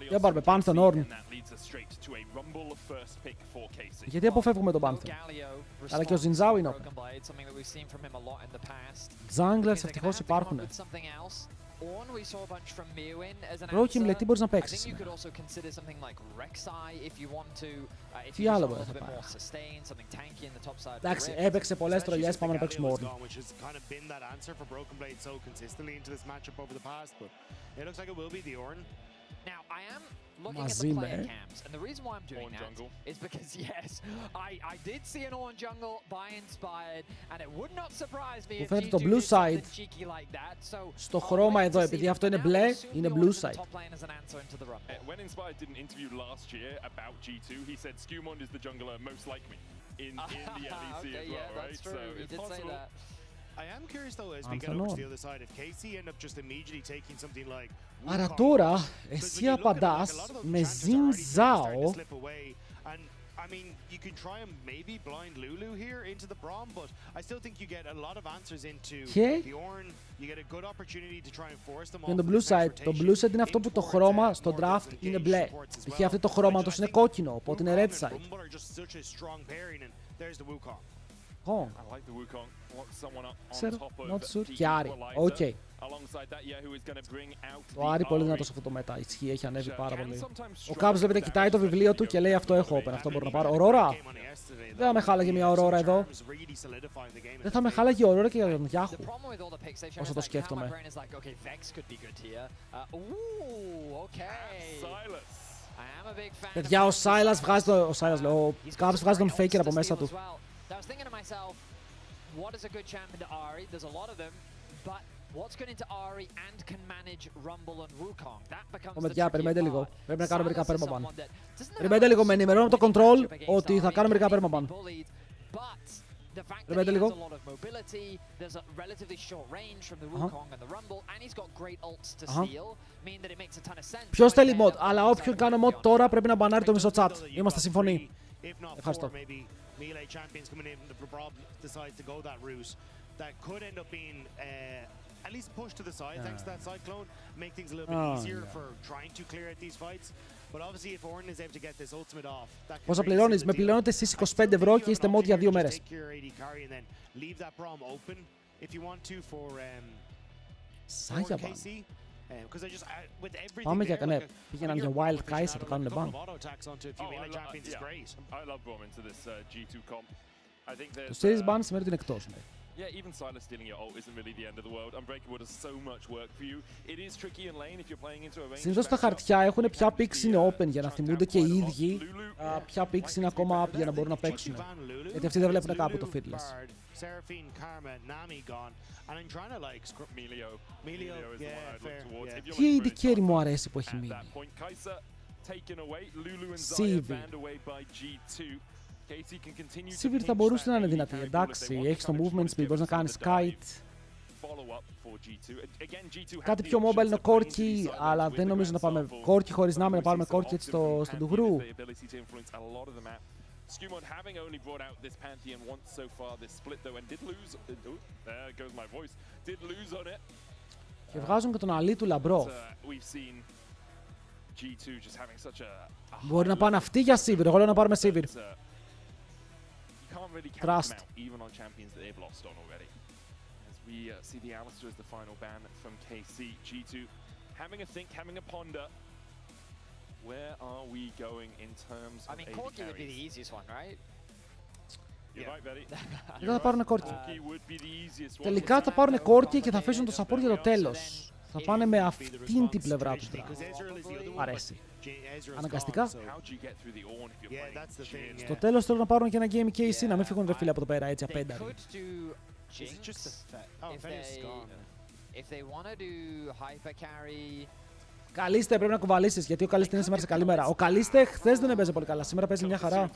Δεν πάρουμε Pantheon Ornn. Γιατί αποφεύγουμε τον Pantheon. Αλλά και ο Ζινζάου είναι open. Junglers ευτυχώς υπάρχουν. Ρόκιμ λέει τι μπορείς να παίξεις σήμερα. Τι άλλο μπορεί να πάρει. Εντάξει, έπαιξε πολλές τρολιές, πάμε να παίξουμε Ornn. Now, I am looking at the player cams, and the reason why I'm doing that is because, yes, I did see an Ornn jungle by Inspired, and it would not surprise me if G2 το blue did side something cheeky like that. So, στο χρώμα εδώ, επειδή αυτό είναι μπλε, είναι blue side. When Inspired did an interview last year about G2, he said Skumond is the jungler most like me in the LEC as well, right? So it's possible. I am curious though, as we get over to the other side, if KC end up just immediately taking something like. Άρα τώρα εσύ απαντάς με Ζινζάο. I mean, you can try and maybe blind Lulu here into the Braum, but I still think you get a lot of answers into the Ornn. You get a good opportunity to try and force them off. Και το blue side. Το blue side είναι αυτό που το χρώμα στο draft είναι μπλε. Π.χ. αυτό το χρώμα τους είναι κόκκινο, οπότε είναι red side. Oh. I like the Wukong. Want someone on top of not suit. Και Άρη. Οκ. Alongside that, yeah, who is going to bring out ο Άρη πολύ δυνατός αυτό το μετά. Ισχύει, έχει ανέβει πάρα πολύ. Ο Κάμπς βλέπετε κοιτάει το βιβλίο του και λέει αυτό έχω open, αυτό μπορώ να πάρω. Ορόρα! Δεν θα με χάλαγε μια Ορόρα εδώ. Δεν θα με χάλαγε η Ορόρα και για τον Γιάχου. Όσο το σκέφτομαι. Παιδιά, ο Σάιλας βγάζει το... Ο Κάμπς βγάζει τον Faker από μέσα του. I was thinking to myself, what is a good champion to Ahri? There's a lot of them, but what's good into Ahri and can manage Rumble and Wukong? That becomes the tricky περιμένετε λίγο. part. Πρέπει να κάνω μερικά permaban. Περιμένετε λίγο, με ενημερώνω από το control ότι θα κάνω μερικά permaban. Περιμένετε λίγο. Ποιος θέλει mod, αλλά όποιον κάνω mod τώρα πρέπει να μπανάρει το μισό chat. Είμαστε συμφωνοί. Ευχαριστώ. Melee champions coming in, the Braum decides to go that route. That could end up being at least push to the side thanks to that cyclone, make things a little bit easier for trying to clear out these fights. But obviously if Orton is able to get this ultimate off, that Πόσα πληρώνεις? Με πληρώνετε εσείς 25 ευρώ και είστε mod για 2 μέρες. Σάγια πάνω. Πάμε για κανένα. Πήγαιναν για Wild Kai'Sa, θα το κάνουν ban. Το series ban σημαίνει ότι είναι εκτός. Yeah, even Silas stealing your ult isn't really the end of the world. Unbreakable does so much work for you. It is tricky in lane if you're playing into a range. Συνήθως τα χαρτιά έχουν ποια picks είναι open για να θυμούνται και οι ίδιοι ποια picks είναι ακόμα up για να μπορούν να παίξουν. Γιατί αυτοί δεν βλέπουν κάπου το Fearless. Τι AD carry μου αρέσει που έχει μείνει. Sivir. Sivir θα μπορούσε να είναι δυνατή, εντάξει, έχεις το movement speed, μπορείς να κάνεις kite. Κάτι πιο mobile είναι ο Corki, αλλά δεν νομίζω να πάμε Corki χωρίς να πάρουμε Corki έτσι στον Τουγρού. Και βγάζουν και τον αλή του Λαμπρόφ. Μπορεί να πάνε αυτοί για Sivir, εγώ λέω να πάρουμε Sivir. Trust. Even on champions that they've lost on already. As we see the Alistair as the final ban from KC. G2 having a think, having a ponder. Where are we going in terms of AD carries? I mean, Corki would be the easiest one, right? You're right, Betty. Δεν θα πάρουν Corki. Would be the easiest one. Τελικά θα πάρουν Corki και θα αφήσουν το support για το τέλος. Θα πάνε με αυτήν την πλευρά του. Μ' αρέσει. Αναγκαστικά. Στο τέλος θέλω να πάρουν και ένα game KC, να μην φύγουν ρε φίλε από εδώ πέρα έτσι απένταροι. Καλίστε, πρέπει να κουβαλήσεις γιατί ο Καλίστε είναι σήμερα σε καλή μέρα. Ο Καλίστε χθες δεν έπαιζε πολύ καλά, σήμερα παίζει μια χαρά.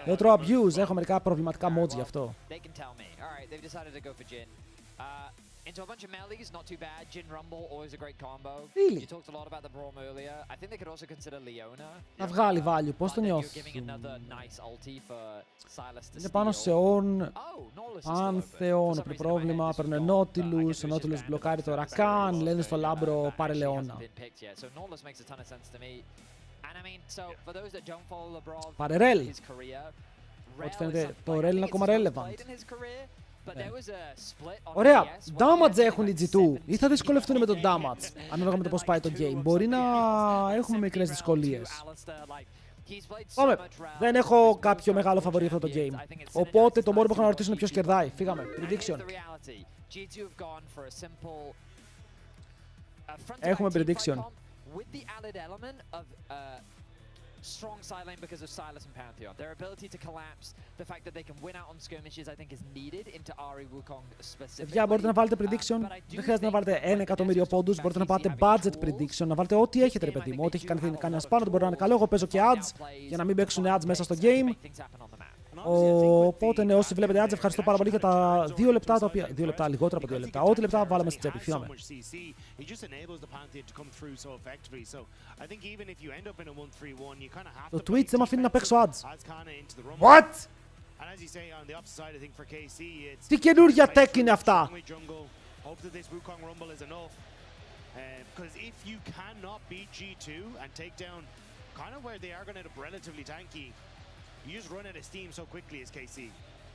Δεν τρώω abuse, έχω μερικά προβληματικά mods γι' αυτό. Into a bunch of melees, not too bad. Jin Rumble, always a great combo. Really? You talked a lot about the Braum earlier. I think they could also consider Leona. Να βγάλει value, πώς το νιώθω. Είναι πάνω σε on, Pantheon, πριν πρόβλημα, παίρνουν Nautilus, ο Nautilus μπλοκάρει το Rakan, λένε στο Λάμπρο πάρε Leona. Πάρε Rel. Ό,τι φαίνεται το Rel είναι ακόμα relevant. Ωραία, damage έχουν οι G2 ή θα δυσκολευτούν με το damage ανάλογα με το πώς πάει το game. Μπορεί να έχουμε μικρές δυσκολίες. Πάμε, δεν έχω κάποιο μεγάλο φαβορί αυτό το game. Οπότε το μόνο που έχω να ρωτήσω είναι ποιος κερδάει. Φύγαμε, prediction. Έχουμε prediction. Strong side lane because of Silas and Pantheon. Their ability to collapse, the fact that they can win out on skirmishes, I think is needed into Ahri Wukong specifically. Παιδιά, μπορείτε να βάλετε prediction. Δεν χρειάζεται να βάλετε 1 εκατομμύριο πόντους. Μπορείτε να πάτε budget prediction, να βάλετε ό,τι έχετε, ρε παιδί μου. Ό,τι έχει κάνει κανένα πάνω, μπορεί να είναι καλό. Εγώ παίζω και ads για να μην παίξουν ads μέσα στο game. Οπότε, ναι, όσοι βλέπετε ads, ευχαριστώ πάρα πολύ για τα 2 λεπτά τα οποία. 2 λεπτά, λιγότερα από 2 λεπτά. Ό,τι λεπτά βάλαμε στη τσέπη. Φύγαμε. Το Twitch δεν με αφήνει να παίξω ads. What? Τι καινούργια tech είναι αυτά? You just run out of steam so quickly as KC.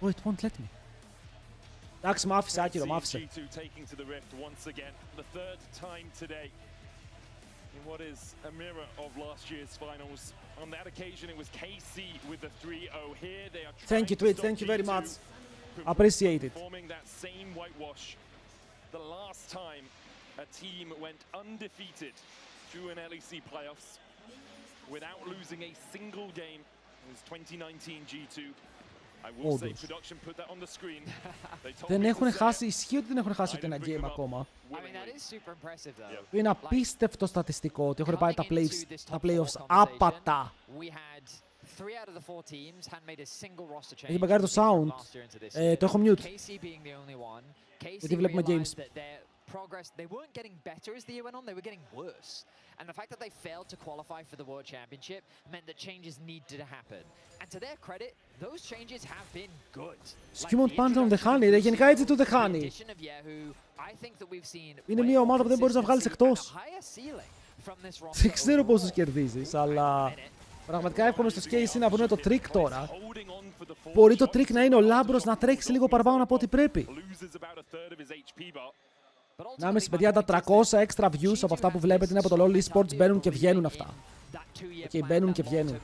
Oh, it won't let me. Εντάξει, μ' άφησε, άκυρο, μ' άφησε. Taking to the rift once again, the third time today in what is a mirror of last year's finals. On that occasion, it was KC with the 3-0. Here they are. Thank you, Twitch. Thank you very much. Appreciate it. Forming that same whitewash. The last time a team went undefeated through an LEC playoffs without losing a single game. It was 2019 G2. I will say production put that on the screen. Δεν έχουν χάσει, ισχύει ότι δεν έχουν χάσει ούτε ένα game ακόμα. Είναι απίστευτο στατιστικό ότι έχουν πάρει τα playoffs άπατα. Έχει μπαγκάρει το sound. Το έχω mute. Γιατί βλέπουμε games. They weren't getting better as the year went on, they were getting worse. And the fact that they failed to qualify for the World Championship meant that changes needed to happen. And to their credit, those changes have been good. Σκίμον πάντα δεν χάνει, ρε. Γενικά έτσι του δεν χάνει. Είναι μια ομάδα που δεν μπορείς να βγάλεις εκτός. Δεν ξέρω πώς τους κερδίζεις, αλλά πραγματικά εύχομαι στο Casey να βρουν το trick τώρα. Μπορεί το trick να είναι ο Λάμπρος να τρέξει λίγο παραπάνω από ό,τι πρέπει. Να είμαι στην παιδιά, τα 300 extra views από αυτά που βλέπετε είναι από το LoL Esports, μπαίνουν και βγαίνουν αυτά. Και μπαίνουν και βγαίνουν.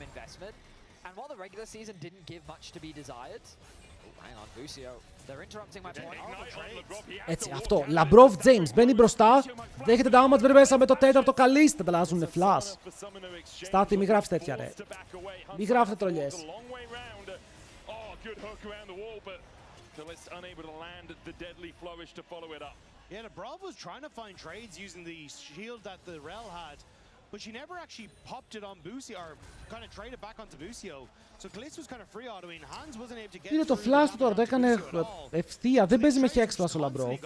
Έτσι, αυτό. Λαμπρόβ James μπαίνει μπροστά, δέχεται damage, μπαίνει μέσα με το τέταρτο καλύστε, τα αλλάζουν flash. Στάτη, μη γράφεις τέτοια ρε. Μη γράφετε τρολιές. Yeah, the Brav was trying to find trades using the shield that the Rel had, but she never actually popped it on Busio, or kind of traded back onto Busio. So Kalist was kind of free autoing. Hans wasn't able to get. Είναι το flash του τώρα, το έκανε ευθεία, δεν παίζει με hex flash ο Λαμπρόβ.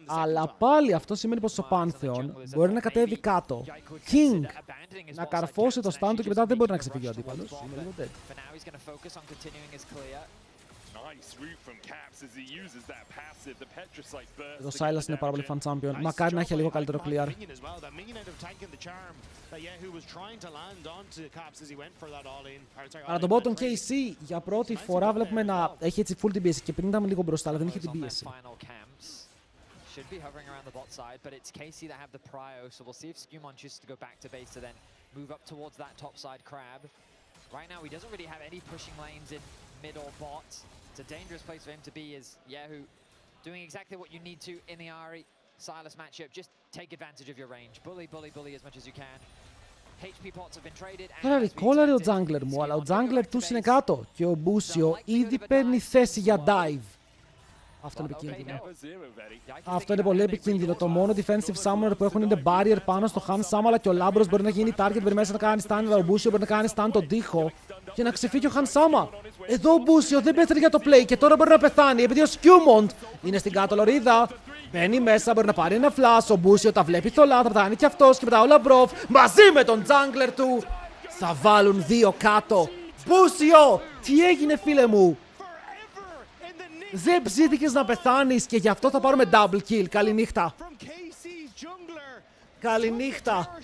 Αλλά πάλι αυτό σημαίνει πως στο Pantheon μπορεί να κατέβει κάτω. King να καρφώσει το stand του και μετά δεν μπορεί να ξεφύγει ο αντίπαλος. Είναι λίγο dead. Το Silas είναι πάρα πολύ fan champion. Μακάρι να έχει λίγο καλύτερο clear. Αλλά τον bottom KC για πρώτη φορά βλέπουμε να έχει έτσι full την πίεση και πριν ήταν λίγο μπροστά, αλλά δεν είχε την πίεση. Should be hovering around the bot side, but it's Casey that have the prio, so we'll see if Skumon chooses to go back to base to then move up towards that top side crab. Right now, he doesn't really have any pushing lanes in mid or bot. It's a dangerous place for him to be as Yahoo doing exactly what you need to in the Ari Silas matchup. Just take advantage of your range. Bully, bully, bully as much as you can. HP pots have been traded. Τώρα ρικόλαρε ο jungler μου, αλλά ο jungler του είναι κάτω και ο Busio ήδη παίρνει θέση για dive. Αυτό είναι επικίνδυνο. Αυτό είναι πολύ επικίνδυνο. Το μόνο defensive summoner που έχουν είναι barrier πάνω στο Hans Sam, αλλά και ο Λάμπρος μπορεί να γίνει target, μπορεί μέσα να κάνει stun, αλλά ο Busio μπορεί να κάνει stun τον τοίχο και να ξεφύγει ο Hans Sama. Εδώ ο Busio δεν πέθανε για το play και τώρα μπορεί να πεθάνει επειδή ο Skumond είναι στην κάτω λωρίδα. Μπαίνει μέσα, μπορεί να πάρει ένα flash, ο Busio τα βλέπει θολά, θα πεθάνει και αυτός και μετά ο Λαμπρόβ μαζί με τον jungler του θα βάλουν δύο κάτω. Busio, τι έγινε φίλε μου? Δεν ψήθηκες να πεθάνεις και γι' αυτό θα πάρουμε double kill. Καληνύχτα. Καληνύχτα.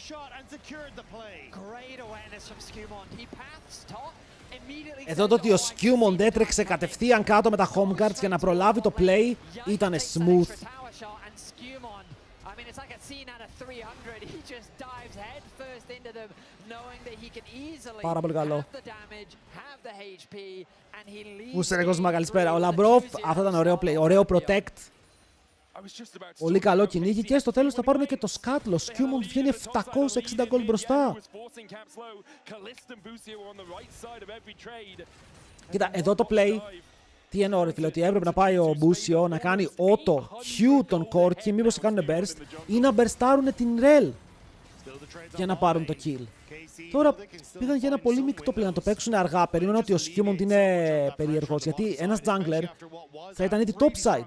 Εδώ το ότι ο Skumond έτρεξε κατευθείαν κάτω με τα home guards για να προλάβει το play ήτανε smooth. Πάρα πολύ καλό. Μουσερεγός μα καλησπέρα. Ο Λαμπρόβ, αυτό ήταν ωραίο play, ωραίο protect. Πολύ καλό κυνήγι και στο τέλος θα πάρουν και το σκάτλο. Skumond βγαίνει 760 γκολ μπροστά. Κοίτα, εδώ το play, τι εννοώ ρε φίλε, ότι έπρεπε να πάει ο Busio να κάνει auto Q τον Corki, μήπως θα κάνουν burst ή να burstάρουν την Rel για να πάρουν το kill. Τώρα πήγαν για ένα πολύ μεικτό πλay να το παίξουν αργά. Περίμενα ότι ο Skumond είναι περίεργος, γιατί ένας jungler θα ήταν ήδη topside.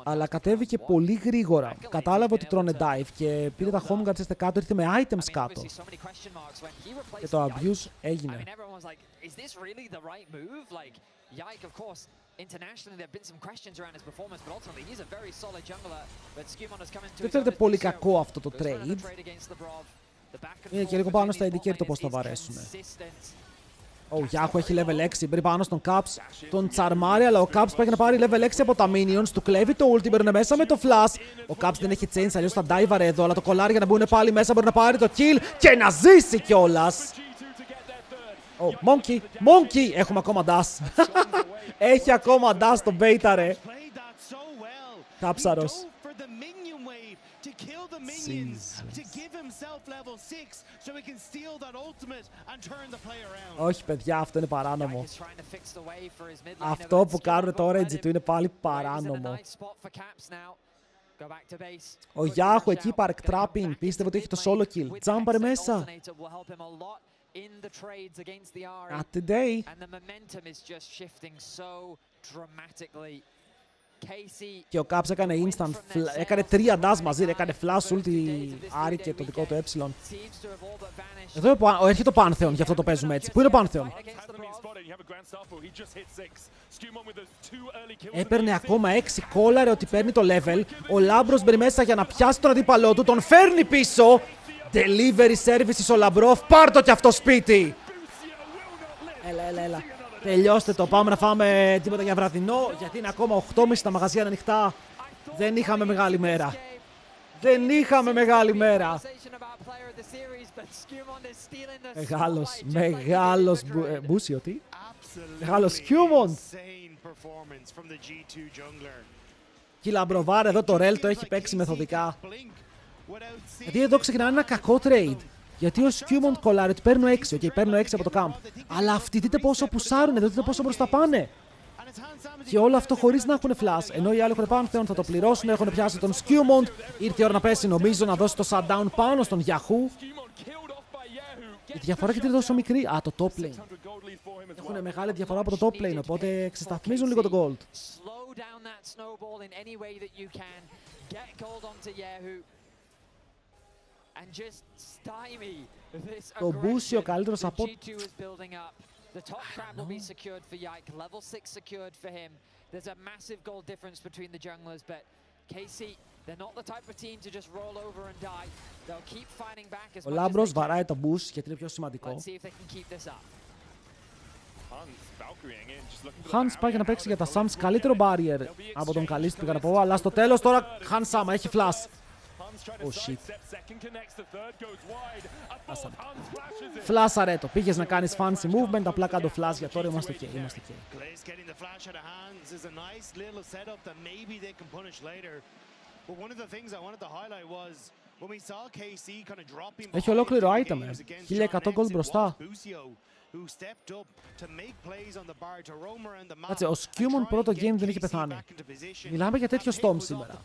Αλλά κατέβηκε πολύ γρήγορα. Κατάλαβε ότι τρώνε dive και πήρε τα home guards κάτω, ήρθε με items κάτω. Και το abuse έγινε. Δεν φαίνεται πολύ κακό αυτό το trade. Είναι και λίγο πάνω στα indicator το πώς θα βαρέσουν. Ο Yahoo έχει level 6, μπαίνει πάνω στον Caps, τον τσαρμάρει, αλλά ο Caps πάει να πάρει level 6 από τα minions, του κλέβει το ulti, μπαίνει μέσα με το flash. Ο Caps δεν έχει change, αλλιώς θα dive εδώ, αλλά το κολλάρι για να μπουν πάλι μέσα μπορεί να πάρει το kill και να ζήσει κιόλας. Monkey, Monkey! Έχουμε ακόμα dash. Έχει ακόμα dash τον beta ρε. Κάψαρος. Όχι παιδιά, αυτό είναι παράνομο. Αυτό που κάνουν τώρα οι G2 είναι πάλι παράνομο. Ο Yahoo εκεί παρεκ trapping. Πίστευε ότι έχει το solo kill. Τζάμπαρε μέσα. Not today. Και ο Caps έκανε instant, έκανε 3 dash μαζί, έκανε flash ulti Άρη και το δικό του ε. Εδώ έρχεται το Pantheon, γι' αυτό το παίζουμε έτσι. Πού είναι ο Pantheon? Έπαιρνε ακόμα 6, κόλλαρε ότι παίρνει το level. Ο Λάμπρος μπαίνει μέσα για να πιάσει τον αντίπαλό του, τον φέρνει πίσω. Delivery services ο Λαμπρόφ, πάρ' το κι αυτό σπίτι. Έλα. Τελειώστε το, πάμε να φάμε τίποτα για βραδινό, γιατί είναι ακόμα 8.30 τα μαγαζιά ανοιχτά. Δεν είχαμε μεγάλη μέρα. Μεγάλος Μπούσιο, τι? Μεγάλος Σκιούμοντ. Και η Λαμπροβάρα εδώ το ρέλ το έχει παίξει μεθοδικά. Γιατί εδώ ξεκινάει ένα κακό trade. Γιατί ο Σκιούμοντ κολλάρει ότι παίρνω 6, okay, παίρνω 6 από το camp. Αλλά αυτοί δείτε πόσο πουσάρουνε, δείτε πόσο μπροστά πάνε. Και όλο αυτό χωρίς να έχουν flash. Ενώ οι άλλοι έχουν Pantheon, θα το πληρώσουν, έχουν πιάσει τον Σκιούμοντ. Ήρθε η ώρα να πέσει, νομίζω, να δώσει το shutdown πάνω στον Yahoo. Η διαφορά γιατί είναι τόσο μικρή. Α, το top lane. Έχουν μεγάλη διαφορά από το top lane, οπότε ξεσταθμίζουν λίγο το gold. Το Μπούσιο καλύτερος από... The top crab will be secured for Yike. Level 6 secured for him. There's a massive gold difference between the junglers, but KC, they're not the type of team to just roll over and die. They'll keep fighting back as much as they can. Ο Λάμπρος βαράει το boost γιατί είναι πιο σημαντικό. Let's see if they can keep this up. Hans πάει για να παίξει για τα Sams καλύτερο barrier από τον Καλίστη πήγα να πω, αλλά στο τέλος τώρα Hans Sama έχει flash. Oh shit. Φλάσαρε το. Πήγες να κάνεις fancy movement, απλά κάτω flash για τώρα είμαστε ok. Έχει ολόκληρο item, 1100 gold μπροστά. Κάτσε, ο Σκιούμον πρώτο game δεν είχε πεθάνει. Μιλάμε για τέτοιο storm σήμερα.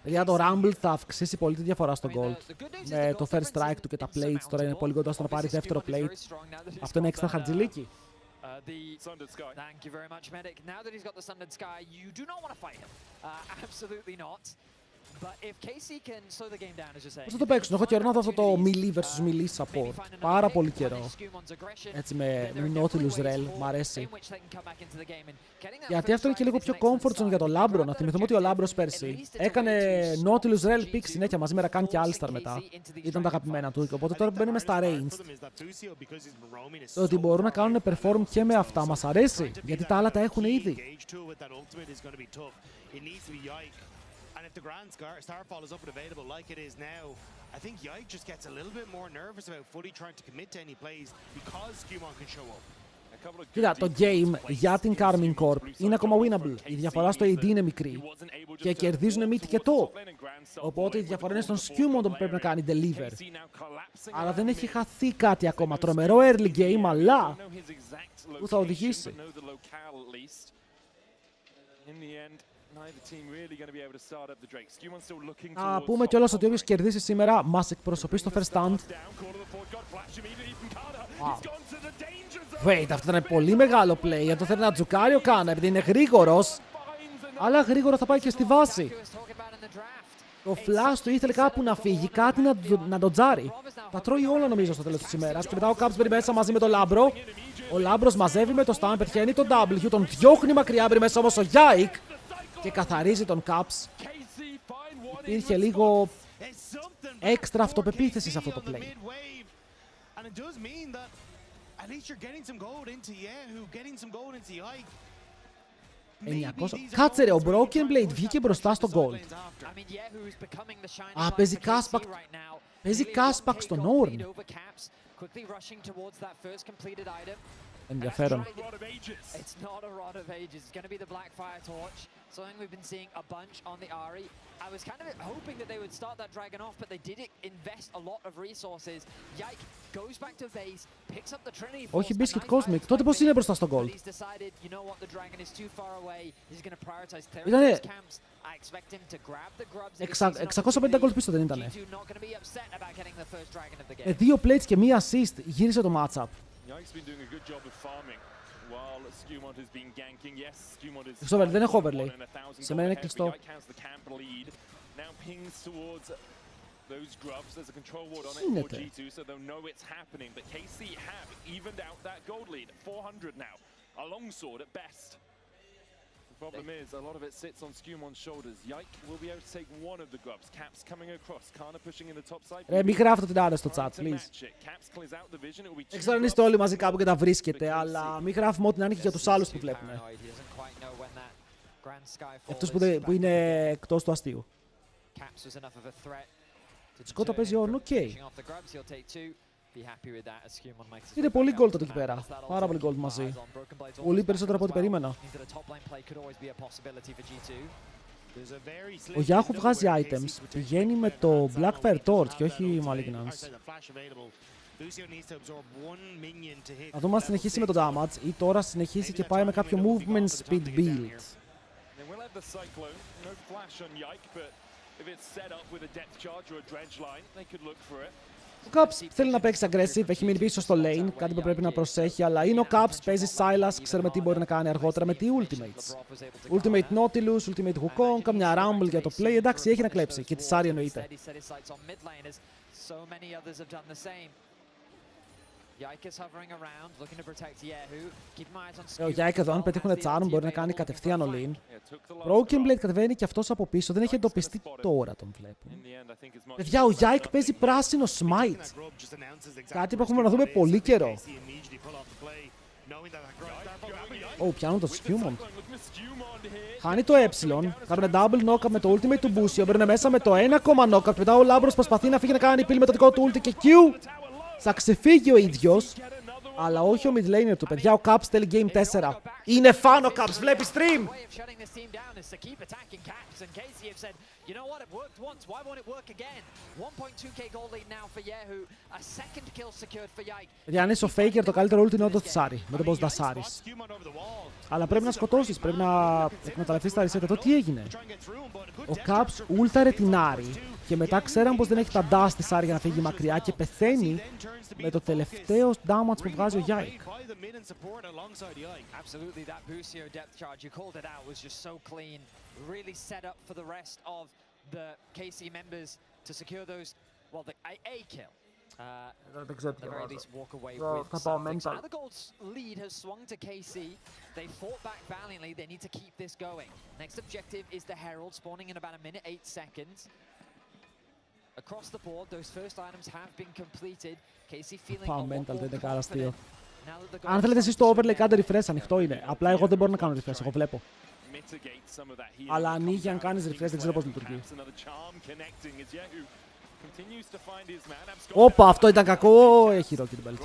Για το Rumble θα αυξήσει πολύ τη διαφορά στο gold. Με το first strike του και τα plates τώρα είναι πολύ κοντά στο να πάρει δεύτερο plate. Αυτό είναι έξτρα χαρτζηλίκι. Thank you very much, Medic. Now that he's got the Sundered Sky, you do not want to fight him. Absolutely not. But if KC can slow the game down, as you're saying. Πώς θα το παίξουν, έχω καιρό να δω αυτό το melee vs melee support. Πάρα πολύ καιρό. Έτσι με Nautilus Rel, μ' αρέσει. Γιατί αυτό είναι και λίγο πιο comfort zone για τον Λάμπρο. Να θυμηθούμε ότι ο Λάμπρος πέρσι έκανε Nautilus Rel pick συνέχεια μαζί με Rakan και Alistar μετά. Ήταν τα αγαπημένα του, οπότε τώρα μπαίνουμε στα ranged. Το ότι μπορούν να κάνουν perform και με αυτά μας αρέσει, γιατί τα άλλα τα έχουν ήδη. And if the Grand Starfall is up and available like it is now, I think Yike just gets a little bit more nervous about fully trying to commit to any plays because Skewmon can show up. Κοίτα, το game για την Carmine Corp είναι ακόμα winnable. Η διαφορά στο AD είναι μικρή. Και κερδίζουν mid και top. Οπότε η διαφορά είναι στον Skewmon που πρέπει να κάνει deliver. Αλλά δεν έχει χαθεί κάτι ακόμα. Τρομερό early game, αλλά που θα οδηγήσει. Να πούμε κιόλας ότι όποιος κερδίσει σήμερα μας εκπροσωπεί στο first stand. Wait, αυτό ήταν πολύ μεγάλο play. Αν το θέλει να τζουκάρει ο Κάνα επειδή είναι γρήγορος. Αλλά γρήγορα θα πάει και στη βάση. Το flash του ήθελε κάπου να φύγει, κάτι να το τζάρει. Τα τρώει όλα νομίζω στο τέλος της ημέρας. Και μετά ο Caps μπαίνει μέσα μαζί με τον Λάμπρο. Ο Λάμπρος μαζεύει με το stun, πετυχαίνει τον W, τον διώχνει μακριά, μπαίνει μέσα όμως ο Yike. Και καθαρίζει τον Caps. Υπήρχε λίγο έξτρα αυτοπεποίθηση σε αυτό το play. Κάτσε ρε, ο Broken Blade βγήκε μπροστά στο gold. Α, παίζει Caspack. Παίζει Caspack στον Ornn. Ενδιαφέρον. It's not a rod of ages. It's going to be the black fire torch. Something we've been seeing a bunch on the Ari. I was kind of hoping that they would start that dragon off, but they did invest a lot of resources. Yike goes back to base, picks up the Trinity Force. Όχι Biscuit Cosmic. Τότε πώς είναι μπροστά στο gold. He's decided, you know what, the dragon is too far away. He's going to prioritize clearing those camps. I expect him to grab the grubs. 650 gold πίσω δεν ήτανε. Δύο plates και μία assist γύρισε το matchup. Εξόβερ, δεν έχω overlay. Σε μένα είναι κλειστό. Γίνεται. The problem is, a lot of it sits on Scumon's shoulders. Yike will be able to take one of the grubs. Caps coming across. Kana pushing in the top side. Μην γράφετε την άρα στο chat, please. Δεν ξέρω αν είστε όλοι μαζί κάπου και τα βρίσκετε, αλλά μην γράφουμε ό,τι να είναι και για τους άλλους που βλέπουμε. Αυτούς που είναι εκτός του αστείου. Σκότα παίζει on, οκ. Είναι πολύ gold εδώ εκεί πέρα. Πάρα πολύ gold μαζί. Πολύ περισσότερο από ό,τι περίμενα. Ο Yahoo βγάζει items. Πηγαίνει με το Blackfire Torch και όχι Malignance. Να δούμε αν συνεχίσει με το damage ή τώρα συνεχίσει και πάει με κάποιο movement speed build. Ο Caps θέλει να παίξει aggressive, έχει μείνει πίσω στο lane, κάτι που πρέπει να προσέχει, αλλά είναι ο Caps, παίζει Silas, ξέρουμε τι μπορεί να κάνει αργότερα με τι ultimates. Ultimate Nautilus, Ultimate Wukong, καμιά Rumble για το play, εντάξει, έχει να κλέψει και τη Sari εννοείται. Ο Yike εδώ, αν πετύχουν charm, μπορεί να κάνει κατευθείαν all-in. Broken Blade κατεβαίνει και αυτός από πίσω, δεν έχει εντοπιστεί τώρα, τον βλέπουν. Παιδιά, ο Yike παίζει πράσινο smite. Κάτι που έχουμε να δούμε πολύ καιρό. Πιάνουν το Scumon. Χάνει το κάνουν double knockup με το ultimate του Busio, μπαίνουν μέσα με το ένα ακόμα knockup. Μετά ο Λάμπρος προσπαθεί να φύγει να κάνει peel με το δικό του ulti και Q. Θα ξεφύγει ο ίδιος, αλλά όχι ο mid laner του. Παιδιά, ο Caps θέλει game 4. Είναι fan ο Caps, βλέπει stream! Παιδιά, αν είσαι ο Faker, το καλύτερο ult είναι όντως τη Sari, με τον boss Dasaris. Αλλά πρέπει να σκοτώσεις, πρέπει να εκμεταλλευτείς τα reset. Εδώ τι έγινε? Ο Caps ultαρε την Ari και μετά ξέραν πως δεν έχει τα dash τη Sari για να φύγει μακριά και πεθαίνει με το τελευταίο damage που βγάζει ο Yike. Δεν ξέρω τι διαβάζω. Θα πάω mental. Πάω mental, δεν είναι καλά αστείο. Αν θέλετε εσείς το overlay, κάντε refresh, ανοιχτό είναι. Απλά εγώ δεν μπορώ να κάνω refresh, εγώ βλέπω. Αλλά ανοίγει αν κάνεις refresh, δεν ξέρω πώς λειτουργεί. Όπα, αυτό ήταν κακό. Έχει Rocket Belt.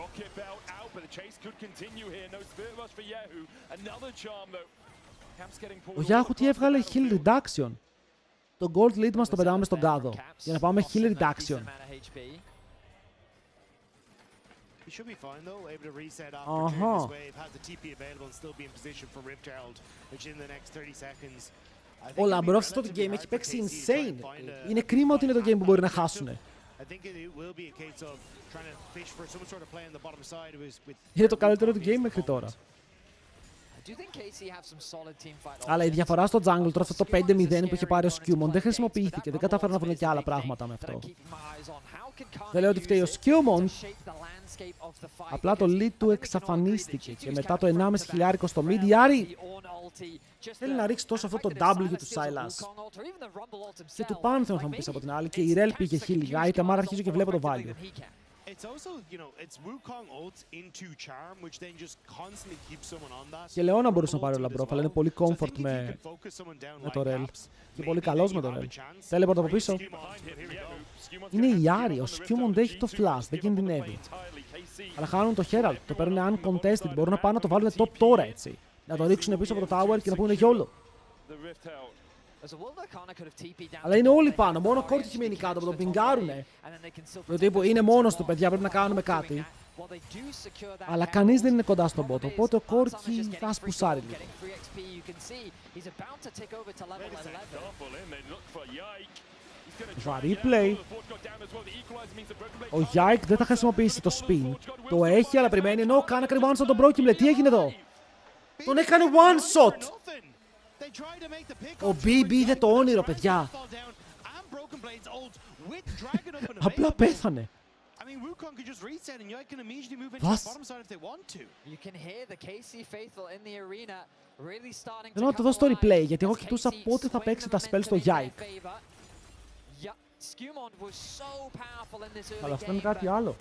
Ο Yahoo τι έβγαλε? Heal Reduction. Το gold lead μας το πετάμε στον κάδο για να πάμε heal reduction. Ο Λαμπρόφ στο game έχει παίξει insane. Είναι κρίμα ότι είναι το game που μπορεί να χάσουνε. Είναι το καλύτερο του game μέχρι τώρα. Αλλά η διαφορά στο jungle τώρα, αυτό το 5-0 που είχε πάρει ο Scumon δεν χρησιμοποιήθηκε. Δεν κατάφεραν να βρουν και άλλα πράγματα με αυτό. Δεν λέω ότι φταίει ο Scumon. Απλά το lead του εξαφανίστηκε και μετά το 1,5 χιλιάρικο στο mid, η Ari θέλει να ρίξει τόσο αυτό το W του Silas. Και του Pantheon θα μου πεις από την άλλη, και η Rel πήγε heal λιγά, είτε άρα αρχίζω και βλέπω το value. Και Leona μπορούσε να πάρει ο Λαμπρόφ, αλλά είναι πολύ comfort με το Rel. Και πολύ καλός με το Rel. Teleport από πίσω. Είναι η Ari, ο Scumon δεν έχει το flash, δεν κινδυνεύει. Αλλά χάνουν το Herald, το παίρνουν uncontested. Μπορούν να πάνε να το βάλουν top τώρα έτσι. Να το ρίξουν πίσω από το tower και να πούνε YOLO. Αλλά είναι όλοι πάνω, μόνο ο Corki έχει μείνει κάτω που τον πιγκάρουνε. Το τύπου είναι μόνος του, παιδιά, πρέπει να κάνουμε κάτι. Αλλά κανείς δεν είναι κοντά στον bot, οπότε ο Corki θα σπουσάρει λίγο. Βαρύ play. Ο Yike δεν θα χρησιμοποιήσει το spin. Το έχει, αλλά περιμένει ενώ κάνει one shot τον Broken. Τι έγινε εδώ? Τον έκανε one shot! Ο BB είδε το όνειρο, παιδιά. Απλά πέθανε. Θέλω να το δώσω στο replay, γιατί εγώ κοιτούσα πότε θα παίξει τα spell στο Yike. Αλλά αυτό είναι κάτι άλλο.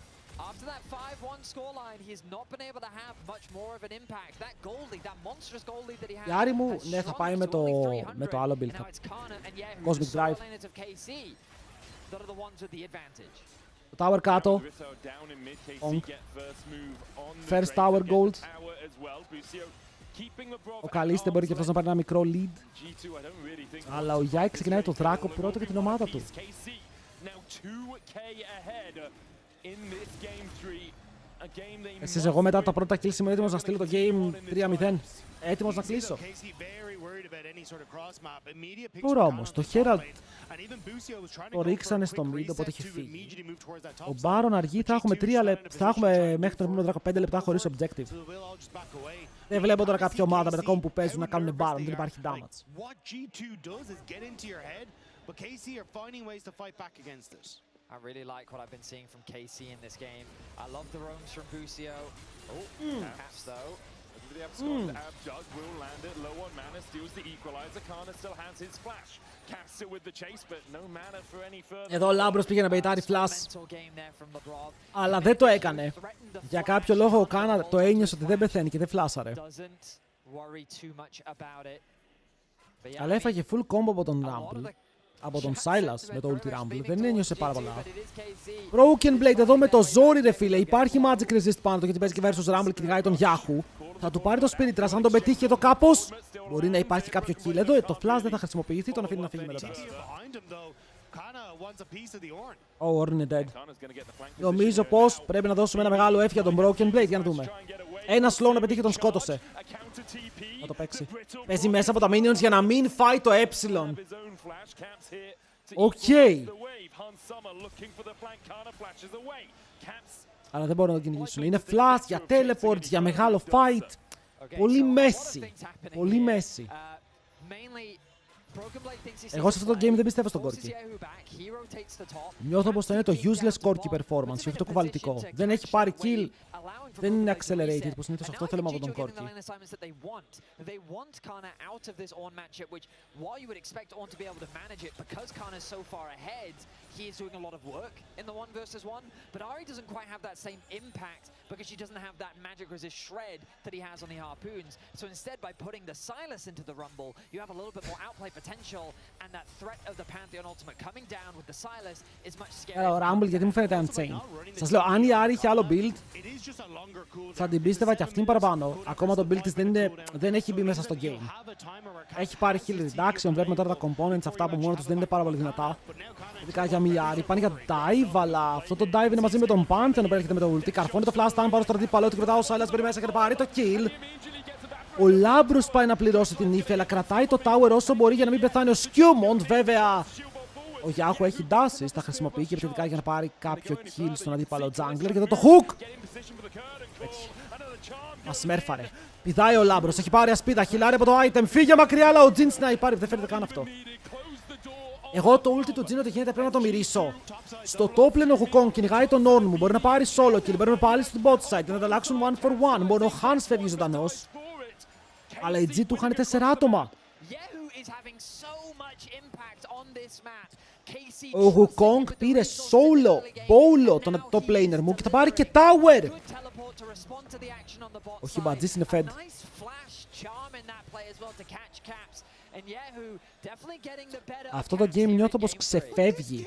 After that 5-1 scoreline, he's not been able to have much more of an impact. That goal lead, that monstrous goal lead that he had. Η Άρη μου, ναι, θα πάει με το άλλο build. Cosmic Drive. Το tower κάτω. First tower gold. Ο Καλής δεν μπορεί και αυτός να πάρει ένα μικρό lead. Αλλά ο Yike ξεκινάει το δράκο πρώτο για την ομάδα του. Εσείς, εγώ μετά τα πρώτα kills είμαι έτοιμος να στείλω το game 3-0. Έτοιμος να κλείσω. Τώρα όμως, το Herald το ρίξανε στο mid, οπότε έχει φύγει. Ο Baron αργεί, θα έχουμε μέχρι τον επόμενο δράκο 5 λεπτά χωρίς objective. Δεν βλέπω τώρα κάποια ομάδα με τα κόμμα που παίζουν να κάνουν Baron, δεν υπάρχει damage. I really like what I've been seeing from KC in this game. I love the roams from Busio. Oh, Caps though. Doug will land it low on mana, steals the equalizer. Kana still has his flash. Caps still with the chase, but no mana for any further. Εδώ ο Λάμπρος πήγε να μπεϊτάρει flash, αλλά δεν το έκανε. Για κάποιο λόγο ο Κάνα το ένιωσε ότι δεν πεθαίνει και δεν φλάσαρε. Αλλά έφαγε full combo από τον Rumble. Από τον Silas με το Ulti Rumble. Δεν ένιωσε πάρα πολλά. Broken Blade εδώ με το ζόρι, ρε φίλε. Υπάρχει Magic Resist πάνω του γιατί παίζει και versus Rumble και κυνηγάει τον Yahoo. Θα του πάρει το Spirit Rush. Αν τον πετύχει εδώ κάπως, μπορεί να υπάρχει κάποιο kill εδώ. Το Flash δεν θα χρησιμοποιηθεί. Τον αφήνει να φύγει melodάς. Ο Ornn είναι dead. Νομίζω πως πρέπει να δώσουμε ένα μεγάλο F για τον Broken Blade. Για να δούμε. Ένα slow να πετύχει, τον σκότωσε. Θα το παίξει. Παίζει μέσα από τα minions για να μην φάει το ε. Οκ. Αλλά δεν μπορούν να τον κυνηγήσουν. Είναι flash για teleports, για μεγάλο fight. Πολύ μέση. Πολύ μέση. Εγώ σε αυτό το game δεν πιστεύω στον Corki. Νιώθω πως θα είναι το useless Corki performance, όχι το κουβαλτικό. Δεν έχει πάρει kill, δεν είναι accelerated, πως συνήθως αυτό θέλουμε από τον Corki. He is doing a lot of work in the 1v1, but Ahri doesn't quite have that same impact because she doesn't have that magic resist shred that he has on the harpoons. So instead, by putting the Silas into the Rumble, you have a little bit more outplay potential, and that threat of the Pantheon ultimate coming down with the Silas is much scarier. Ο Rumble γιατί μου φαίνεται unchained. Σας λέω, αν η Ahri είχε άλλο build, θα την πίστευα και αυτήν παραπάνω. Ακόμα το build της δεν έχει μπει μέσα στο game. Έχει πάρει heal reduction, βλέπουμε τώρα τα components αυτά που μόνο τους δεν είναι πάρα πολύ δυνατά. Ειδικά για μια Ahri. Πάνε για dive, αλλά αυτό το dive είναι μαζί με τον Pantheon που έρχεται με το ulti. Καρφώνει το flash time πάνω στο αντίπαλο του, κρατάω ο Silas μπαίνει μέσα και πάρει το kill. Ο Λάμπρος πάει να πληρώσει την ύφη, αλλά κρατάει το tower όσο μπορεί για να μην πεθάνει ο Skewmont. Βέβαια, ο Yahoo έχει dashes, τα χρησιμοποιεί και επιθετικά για να πάρει κάποιο kill στον αντίπαλο jungler. Και εδώ το hook! Μας σμέρφαρε. Πηδάει ο Λάμπρος, έχει πάρει ασπίδα, χιλάρει από το item, φύγε μακριά, αλλά ο Jin sniper, δεν φαίνεται καν αυτό. Εγώ το ulti του Jin ότι γίνεται πρέπει να το μυρίσω. Στο top lane ο Wukong κυνηγάει τον Ornn μου, μπορεί να πάρει solo kill, μπορεί να πάλι στο bot side, να τα αλλάξουν 1 for 1, μόνο ο Hans φεύγει ζωντανός. Αλλά οι G του είχαν 4 άτομα. Ο Wukong πήρε solo, bolo τον top laner μου και θα πάρει και tower. Ο Hibajis είναι fed. Αυτό το game νιώθω πως ξεφεύγει.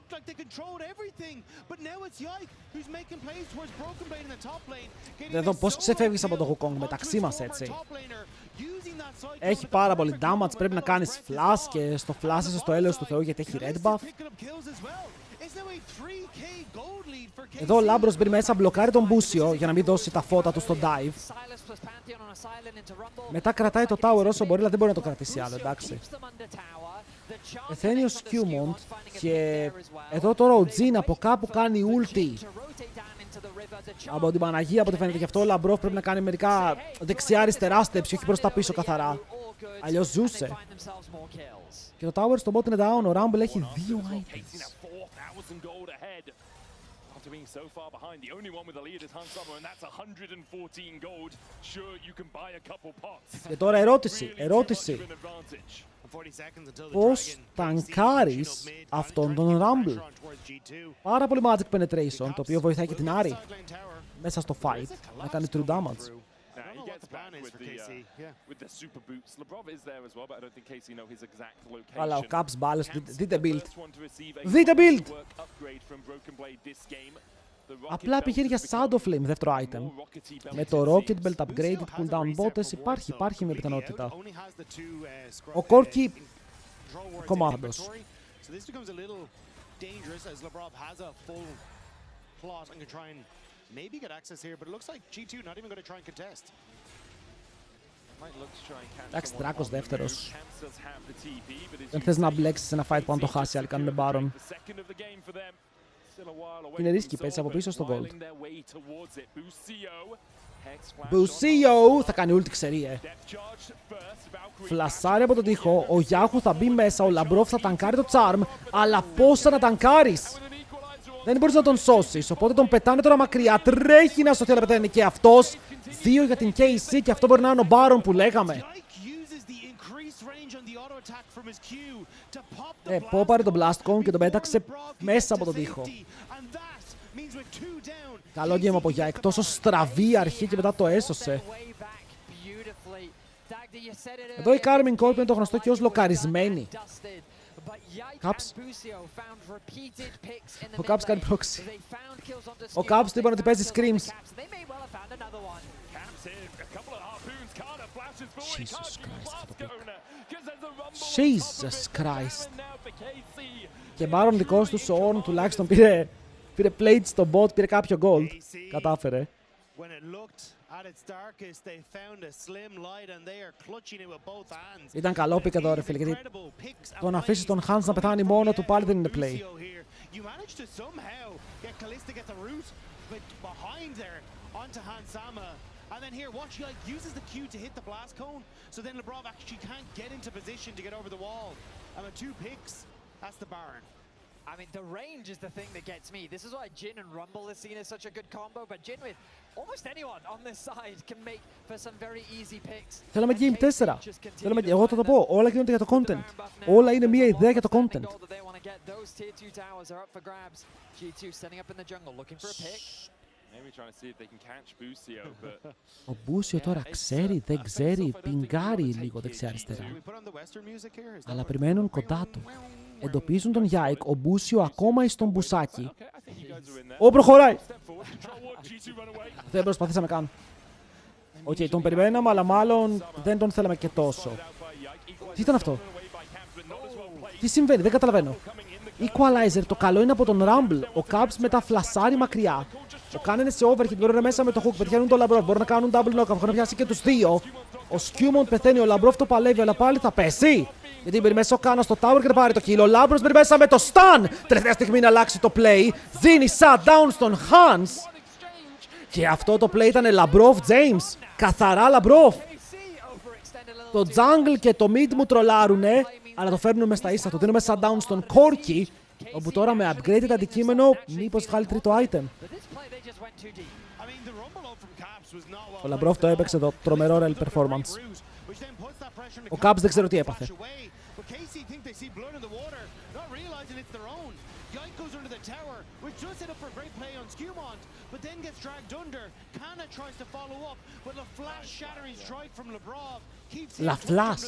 looked like they controlled everything, but now it's Yike who's making plays towards Broken Blade in the top lane. Εδώ πώς ξεφεύγεις από το Wukong μεταξύ μας έτσι. Έχει πάρα πολύ damage, πρέπει να κάνεις flash και στο flash είσαι στο έλεος του Θεού γιατί έχει red buff. Εδώ ο Λάμπρος μπει μέσα, μπλοκάρει τον Μπούσιο για να μην δώσει τα φώτα του στο dive. Μετά κρατάει το tower όσο μπορεί, αλλά δεν μπορεί να το κρατήσει άλλο, εντάξει. Πεθαίνει ο Σκιούμοντ και εδώ τώρα ο Τζιν από κάπου κάνει ulti. Από την Παναγία, από ό,τι φαίνεται, γι' αυτό ο Λαμπρόφ πρέπει να κάνει μερικά δεξιά-αριστερά steps και όχι προς τα πίσω καθαρά. Αλλιώς ζούσε. Και το tower στο bot είναι down, ο Rumble έχει 2 items. Being so far behind, the only one with the lead is Hansama, and that's 114 gold. Sure, you can buy a couple pots. Και τώρα ερώτηση. Πώς τανκάρεις αυτόν τον Rumble? Πάρα πολύ magic penetration, το οποίο βοηθάει και την Άρη μέσα στο fight να κάνει true damage. Αλλά ο Caps μπάλες, δείτε build. Δείτε build! Απλά πηγαίνει για Shadow Flame, δεύτερο item. Με το Rocket Belt upgraded cooldown botes υπάρχει μια πιθανότητα. Ο Corki κομμάτος. Εντάξει, Δράκος δεύτερος. Δεν θες να μπλέξεις ένα fight που αν το χάσει, άλλοι κάνουν Baron. Είναι ρίσκι, παίζει από πίσω στο gold. Μπουσίο θα κάνει ulti ξερίε. Φλασάρει από τον τοίχο, ο Γιάχου θα μπει μέσα, ο Λαμπρόφ θα τανκάρει το charm, αλλά πώς θα να τανκάρεις? Δεν μπορείς να τον σώσεις, οπότε τον πετάνε τώρα μακριά, τρέχει να σωθεί, αλλά πετάνε και αυτός. 2 για την KC και αυτό μπορεί να είναι ο Baron που λέγαμε. Πόπαρε τον Blast Cone και τον πέταξε μέσα από τον τοίχο. Καλό game από Yike, τόσο στραβή αρχή και μετά το έσωσε. Εδώ η Carmine Corp είναι το γνωστό και ως λοκαρισμένη. Caps. Ο Caps κάνει proxy. Ο Caps του είπαν ότι παίζει screams. Jesus Christ. Jesus Christ. Και Baron δικός του, ο Ornn τουλάχιστον πήρε plate στο bot, πήρε κάποιο gold. Κατάφερε. Ήταν καλό pick εδώ ρε φίλε, γιατί το να αφήσεις τον Hans να πεθάνει μόνο του πάλι δεν είναι play. And then here, watch Yike uses the Q to hit the blast cone, so then Labrov actually can't get into position to get over the wall. And with 2 picks, that's the Baron. I mean, the range is the thing that gets me. This is why Jhin and Rumble is seen as such a good combo, but Jhin with almost anyone on this side can make for some very easy picks. Θέλαμε Game 4. Εγώ θα το πω. Όλα γίνονται για το content. Όλα είναι μια ιδέα για το content. Ο Μπούσιο τώρα ξέρει, δεν ξέρει, πιγκάρει λίγο δεξιά-αριστερά. Αλλά περιμένουν κοντά του. Εντοπίζουν τον Yike, ο Μπούσιο ακόμα εις τον μπουσάκι. Προχωράει! Δεν προσπαθήσαμε καν. Οκ, τον περιμέναμε, αλλά μάλλον δεν τον θέλαμε και τόσο. Τι ήταν αυτό? Τι συμβαίνει, δεν καταλαβαίνω. Equalizer, το καλό είναι από τον Rumble. Ο Caps μετά φλασάρει μακριά. Ο Khan είναι σε overhit, μπορούν μέσα με το hook, πετυχαίνουν τον Labrov, μπορούν να κάνουν double knock, έχουν πιάσει και τους 2. Ο Skewmont πεθαίνει, ο Labrov το παλεύει, αλλά πάλι θα πέσει. Γιατί μπαίνει μέσα ο Khan στο tower και θα πάρει το kill. Ο Labrov μπαίνει μέσα με το stun. Τελευταία στιγμή να αλλάξει το play. Δίνει shutdown στον Hans. Και αυτό το play ήταν Labrov James. Καθαρά Labrov. Το jungle και το mid μου τρολάρουνε, αλλά το φέρνουμε στα ίσα. Το δίνουμε shutdown στον Corki, όπου τώρα με upgraded αντικείμενο μήπως βγάλει τρίτο item. Ο Labrov το έπαιξε εδώ, τρομερό rel performance. Ο Caps δεν ξέρω τι έπαθε. La Flash.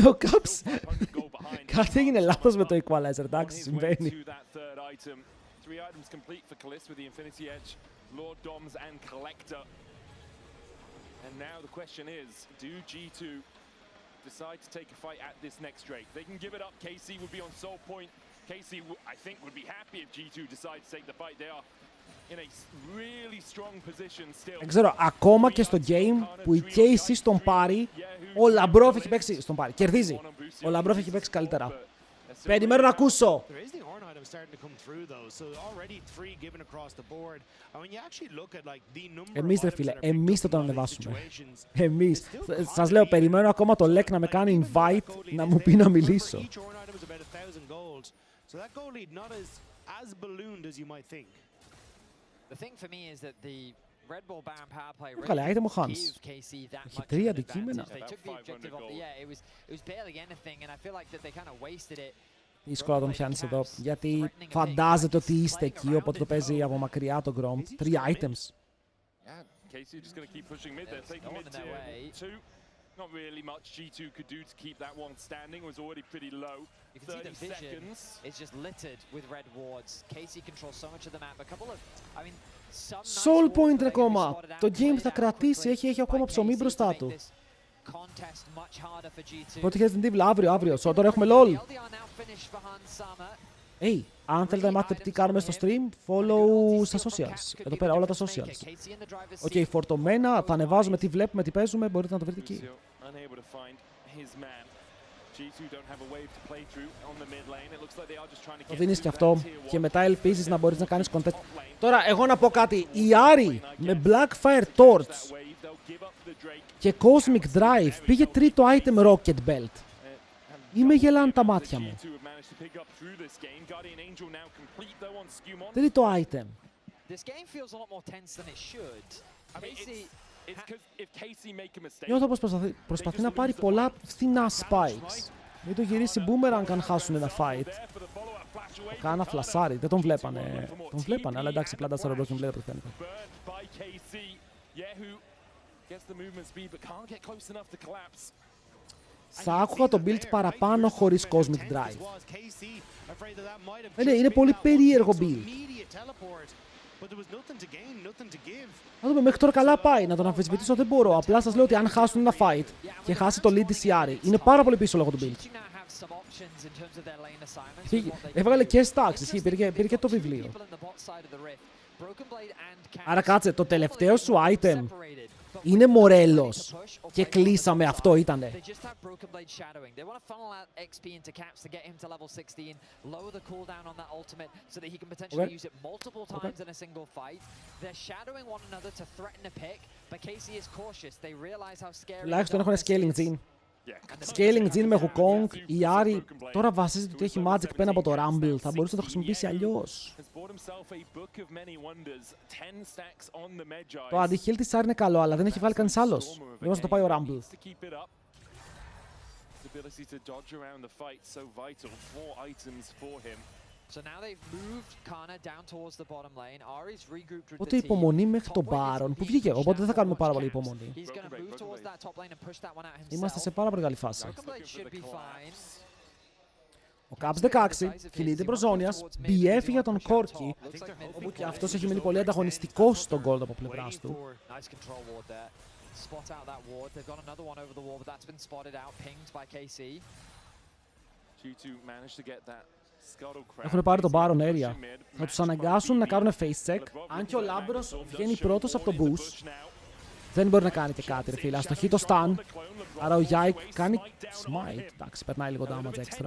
Ο Caps Κάτι έγινε λάθος με το equalizer, εντάξει, συμβαίνει. Three items complete for Kalist with the Infinity Edge, Lord Doms and Collector. And now the question is, do G2 decide to take a fight at this next Drake? They can give it up. KC would be on soul point. KC, I think, would be happy if G2 decide to take the fight. They are in a really strong position still. Δεν ξέρω, ακόμα και στο game που η KC στον Παει, ο Λαμπρόφ έχει παίξει στον Παει. Κερδίζει. Ο Λαμπρόφ έχει παίξει καλύτερα. Περιμένω να ακούσω. Εμείς ρε φίλε, εμείς θα τον ανεβάσουμε. Εμείς. Σας λέω, περιμένω ακόμα το Lek να με κάνει invite να μου πει να μιλήσω. Καλέ, item ο Hans. Έχει 3 αντικείμενα. Δύσκολα να τον πιάνεις εδώ, γιατί φαντάζεται ότι είστε εκεί, οπότε το παίζει από μακριά το Grom. 3 items. Not really much G2 could do to keep that one standing. It was already pretty low. You can see the vision is just littered with red wards. KC controls so much of the map. A couple of, I mean, some Soul point ακόμα. Το game θα κρατήσει, έχει ακόμα ψωμί μπροστά του. Πότε έχετε την Τιτλο, αύριο. Τώρα έχουμε LOL. Hey, αν θέλετε να μάθετε τι κάνουμε στο stream, follow στα socials. Εδώ πέρα όλα τα socials. Οκ, φορτωμένα, θα ανεβάζουμε τι βλέπουμε, τι παίζουμε, μπορείτε να το βρείτε εκεί. Το δίνεις και αυτό και μετά ελπίζεις να μπορείς να κάνεις content. Τώρα, εγώ να πω κάτι. Η Άρη με Blackfire Torch και Cosmic Drive πήγε τρίτο item Rocket Belt. Είμαι γελάνε τα μάτια μου. Τρίτο item. Νιώθω πως προσπαθεί να πάρει πολλά φθηνά spikes. Μην το γυρίσει boomerang αν χάσουν ένα fight. Κάνα φλασάρι, δεν τον βλέπανε. Τον βλέπανε, αλλά εντάξει, πλάτα στα ρομπρός, τον βλέπετε φαίνεται. Θα άκουγα το build παραπάνω χωρίς Cosmic Drive. Είναι πολύ περίεργο build. Να δούμε, μέχρι τώρα καλά πάει, να τον αμφισβητήσω δεν μπορώ. Απλά σας λέω ότι αν χάσουν ένα fight και χάσει το lead της Yari, είναι πάρα πολύ πίσω λόγω του build. Έβγαλε και stacks, πήρε και το βιβλίο. Άρα κάτσε, το τελευταίο σου item είναι Μορέλος και κλείσαμε, αυτό ήτανε. Τουλάχιστον έχουν scaling gene. Scaling Jin με Wukong, η Yari τώρα βασίζεται ότι έχει magic πέρα από το Rumble. Θα μπορούσε να το χρησιμοποιήσει αλλιώς. Το αντιχείλ της Yari είναι καλό, αλλά δεν έχει βάλει κανείς άλλος. Δεν να το πάει ο Rumble. Οπότε υπομονή μέχρι τον Baron που βγήκε, οπότε δεν θα κάνουμε πάρα πολύ υπομονή. Είμαστε σε πάρα πολύ καλή φάση. Ο Caps 16 κινείται προς ζώνιας, BF για τον Corki, όπου και αυτός έχει μείνει πολύ ανταγωνιστικός στον gold από πλευράς του. Έχουν πάρει τον Baron area. Θα τους αναγκάσουν να κάνουν face check. Αν και ο Λάμπρος βγαίνει πρώτος από τον boost, δεν μπορεί να κάνει και κάτι, ρε φίλε. Ας το hit το stun. Άρα ο Yike κάνει smite. Εντάξει, περνάει λίγο damage extra.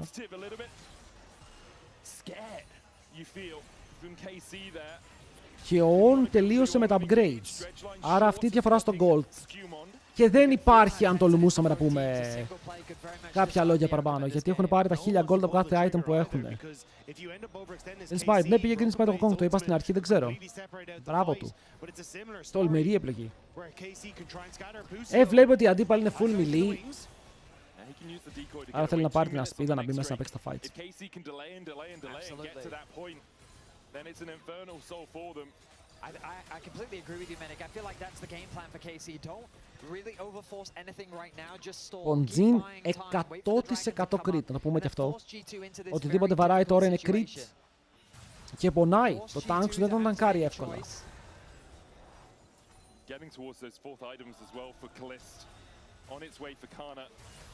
Και ο On τελείωσε με τα upgrades. Άρα αυτή η διαφορά στο gold. Και δεν υπάρχει, αν τολμούσαμε να πούμε κάποια λόγια παραπάνω, γιατί έχουν πάρει τα 1000 gold από κάθε item που έχουν. Δεν smite, ναι, πήγε green smite ο Kong, το είπα στην αρχή, δεν ξέρω. Μπράβο του. Τολμηρή επιλογή. Βλέπει ότι η αντίπαλη είναι full melee. Άρα θέλει να πάρει την ασπίδα να μπει μέσα να παίξει τα fights. I completely agree with you, Medic. I feel like that's the game plan for KC. Don't Ο Jin 100% crit, να το πούμε και αυτό. Οτιδήποτε βαράει τώρα είναι crit. Και πονάει. Το tank σου δεν τον ταγκάρει εύκολα. Getting towards those fourth items as well for Kalist. On its way for Kana.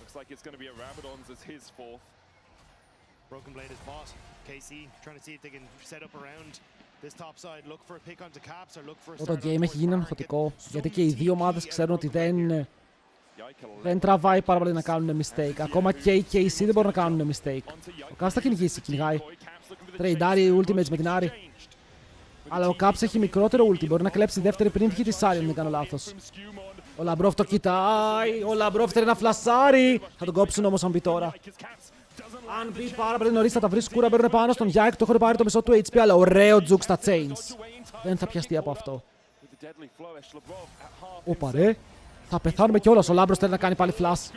Looks like it's going to be a Rabadon's as his fourth. Broken Blade is bought. KC trying to see if they can set up around this top side. Look for a pick onto caps or look for a Το game έχει γίνει αγχωτικό, γιατί και οι δύο ομάδες ξέρουν ότι δεν τραβάει πάρα πολύ να κάνουν mistake. Ακόμα και οι KC δεν μπορούν να κάνουν mistake. Ο Caps θα κυνηγάει. Τρεϊντάρει ultimates με την Άρη. Αλλά ο Caps έχει μικρότερο ulti, μπορεί να κλέψει δεύτερη πριν βγει τη Άρη, αν δεν κάνω λάθος. Ο Λαμπρόφ το κοιτάει, ο Λαμπρόφ θέλει να φλασάρει. Θα τον κόψουν όμως αν μπει τώρα. Αν μπει πάρα πολύ νωρίς θα τα βρει σκούρα, μπαίνουν πάνω στον Yak, το έχουν πάρει το μισό του HP, αλλά ωραίο juke στα chains. Δεν θα πιαστεί από αυτό. Ωπα ρε, θα πεθάνουμε κιόλας, ο Λάμπρος θέλει να κάνει πάλι flash.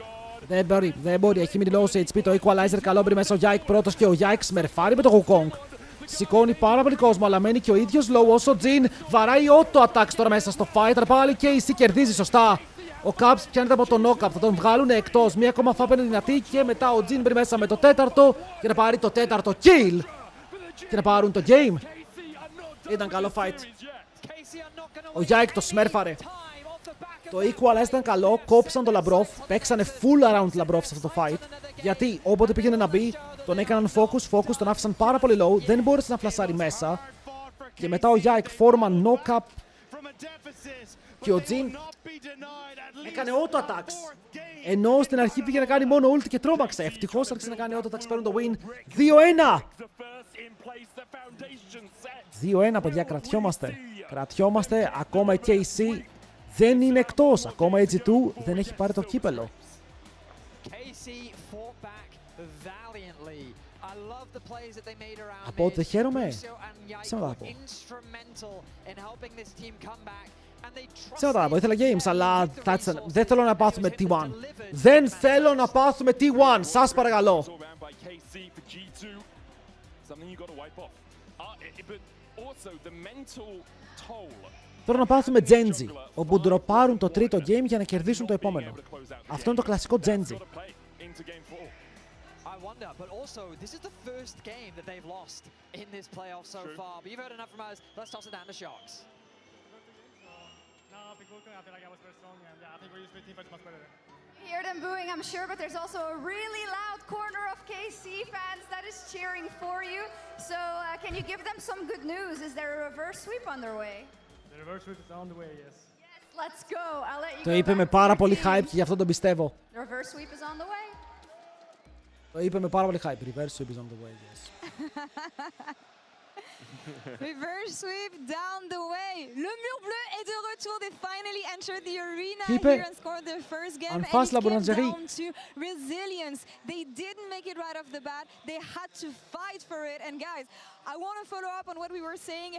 Δεν μπορεί, έχει μείνει low σε HP, το equalizer καλό μπρι μέσα ο Yak πρώτος και ο Yak σμερφάρει με το Wukong. Σηκώνει πάρα πολύ κόσμο, αλλά μένει και ο ίδιος low όσο ο Jin βαράει auto attacks τώρα μέσα στο fight, αλλά πάλι και η C κερδίζει σωστά. Ο Caps πιάνεται από το knockup, θα τον βγάλουν εκτός. Μία ακόμα φάπ είναι δυνατή και μετά ο Jin μπει μέσα με το τέταρτο για να πάρει το τέταρτο kill και να πάρουν το game. Ήταν καλό fight. Ο Yak το σμέρφαρε. Το equalize ήταν καλό, κόψαν τον Λαμπρόφ, παίξανε full around Λαμπρόφ σε αυτό το fight. Γιατί όποτε πήγαινε να μπει, τον έκαναν focus, τον άφησαν πάρα πολύ low, δεν μπόρεσε να φλασάρει μέσα. Και μετά ο Yak φόρμαν knock-up και ο Jin έκανε auto attacks. Ενώ στην αρχή πήγε να κάνει μόνο ult και τρόμαξε. Ευτυχώς άρχισε να κάνει auto attacks, παίρνουν το win. 2-1! 2-1 παιδιά, κρατιόμαστε. Ακόμα η KC δεν είναι εκτός. Ακόμα η G2 δεν έχει πάρει το κύπελο. Από ό,τι δεν χαίρομαι, ξέρω να πω. Ξέρω να πω, ήθελα games, αλλά δεν θέλω να πάθουμε T1. Δεν θέλω να πάθουμε T1, σας παρακαλώ. Θέλω να πάθουμε Genji, όπου ντροπάρουν το τρίτο game για να κερδίσουν το επόμενο. Αυτό είναι το κλασικό Genji. But also, this is the first game that they've lost in this playoff so far. But you've heard enough from us. Let's toss it down to Sharks. No, I think I feel like I was very strong, and yeah, I think we used to team fight much better. You hear them booing, I'm sure, but there's also a really loud corner of KC fans that is cheering for you. So, can you give them some good news? Is there a reverse sweep on their way? The reverse sweep is on the way, yes. Yes, let's go. I'll let you Το είπε με πάρα πολύ hype και γι' αυτό τον πιστεύω. The reverse sweep is on the way. Το είπε με πάρα πολύ hype. Reverse sweep is on the way, yes. Reverse sweep down the way. Le mur bleu est de retour. They finally entered the arena here and scored their first game. And it came down to resilience. They didn't make it right off the bat. They had to fight for it. And guys, I want to follow up on what we were saying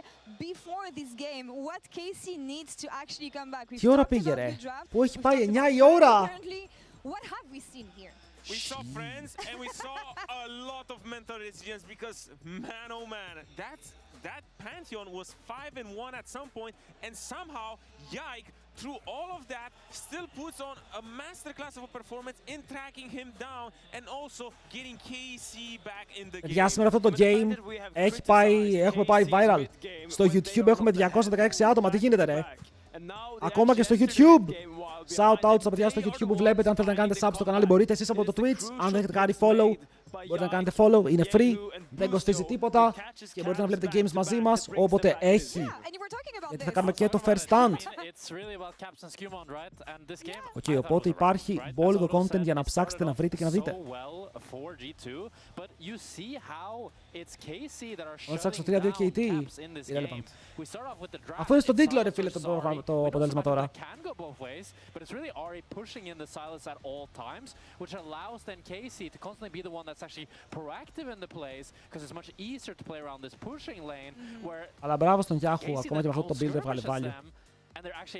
before this game. What KC needs to actually come back. Τι ώρα πήγε ρε? Πού έχει πάει 9 η ώρα? What have we seen here? We saw friends and we saw a lot of mental resilience because, man, oh man, that Pantheon was 5-1 at some point, and somehow Yike, through all of that, still puts on a masterclass of a performance in tracking him down and also getting KC back in the game. Για σήμερα αυτό το game έχουμε πάει viral. Στο YouTube έχουμε 216 άτομα, τι γίνεται ρε? Ακόμα και στο YouTube. Shout out στα παιδιά στο YouTube που βλέπετε. Αν θέλετε να κάνετε sub στο κανάλι μπορείτε. Εσείς από το Twitch, αν δεν έχετε κάνει follow, μπορείτε να κάνετε follow. Είναι free, δεν κοστίζει τίποτα και μπορείτε να βλέπετε games μαζί μας όποτε έχει. Γιατί θα κάνουμε και το first stand. Okay, οπότε υπάρχει μπόλικο content για να ψάξετε, να βρείτε και να δείτε. Να ψάξω 3-2 KT. Irrelevant. Αφού είναι στον τίτλο ρε φίλε το αποτέλεσμα τώρα. But it's really Ari pushing in the silence at all times, which allows then KC to constantly be the one that's actually proactive in the plays, because it's much easier to play around this pushing lane, where Αλλά μπράβο στον Yahoo, ακόμα και με αυτό το build έβγαλε value.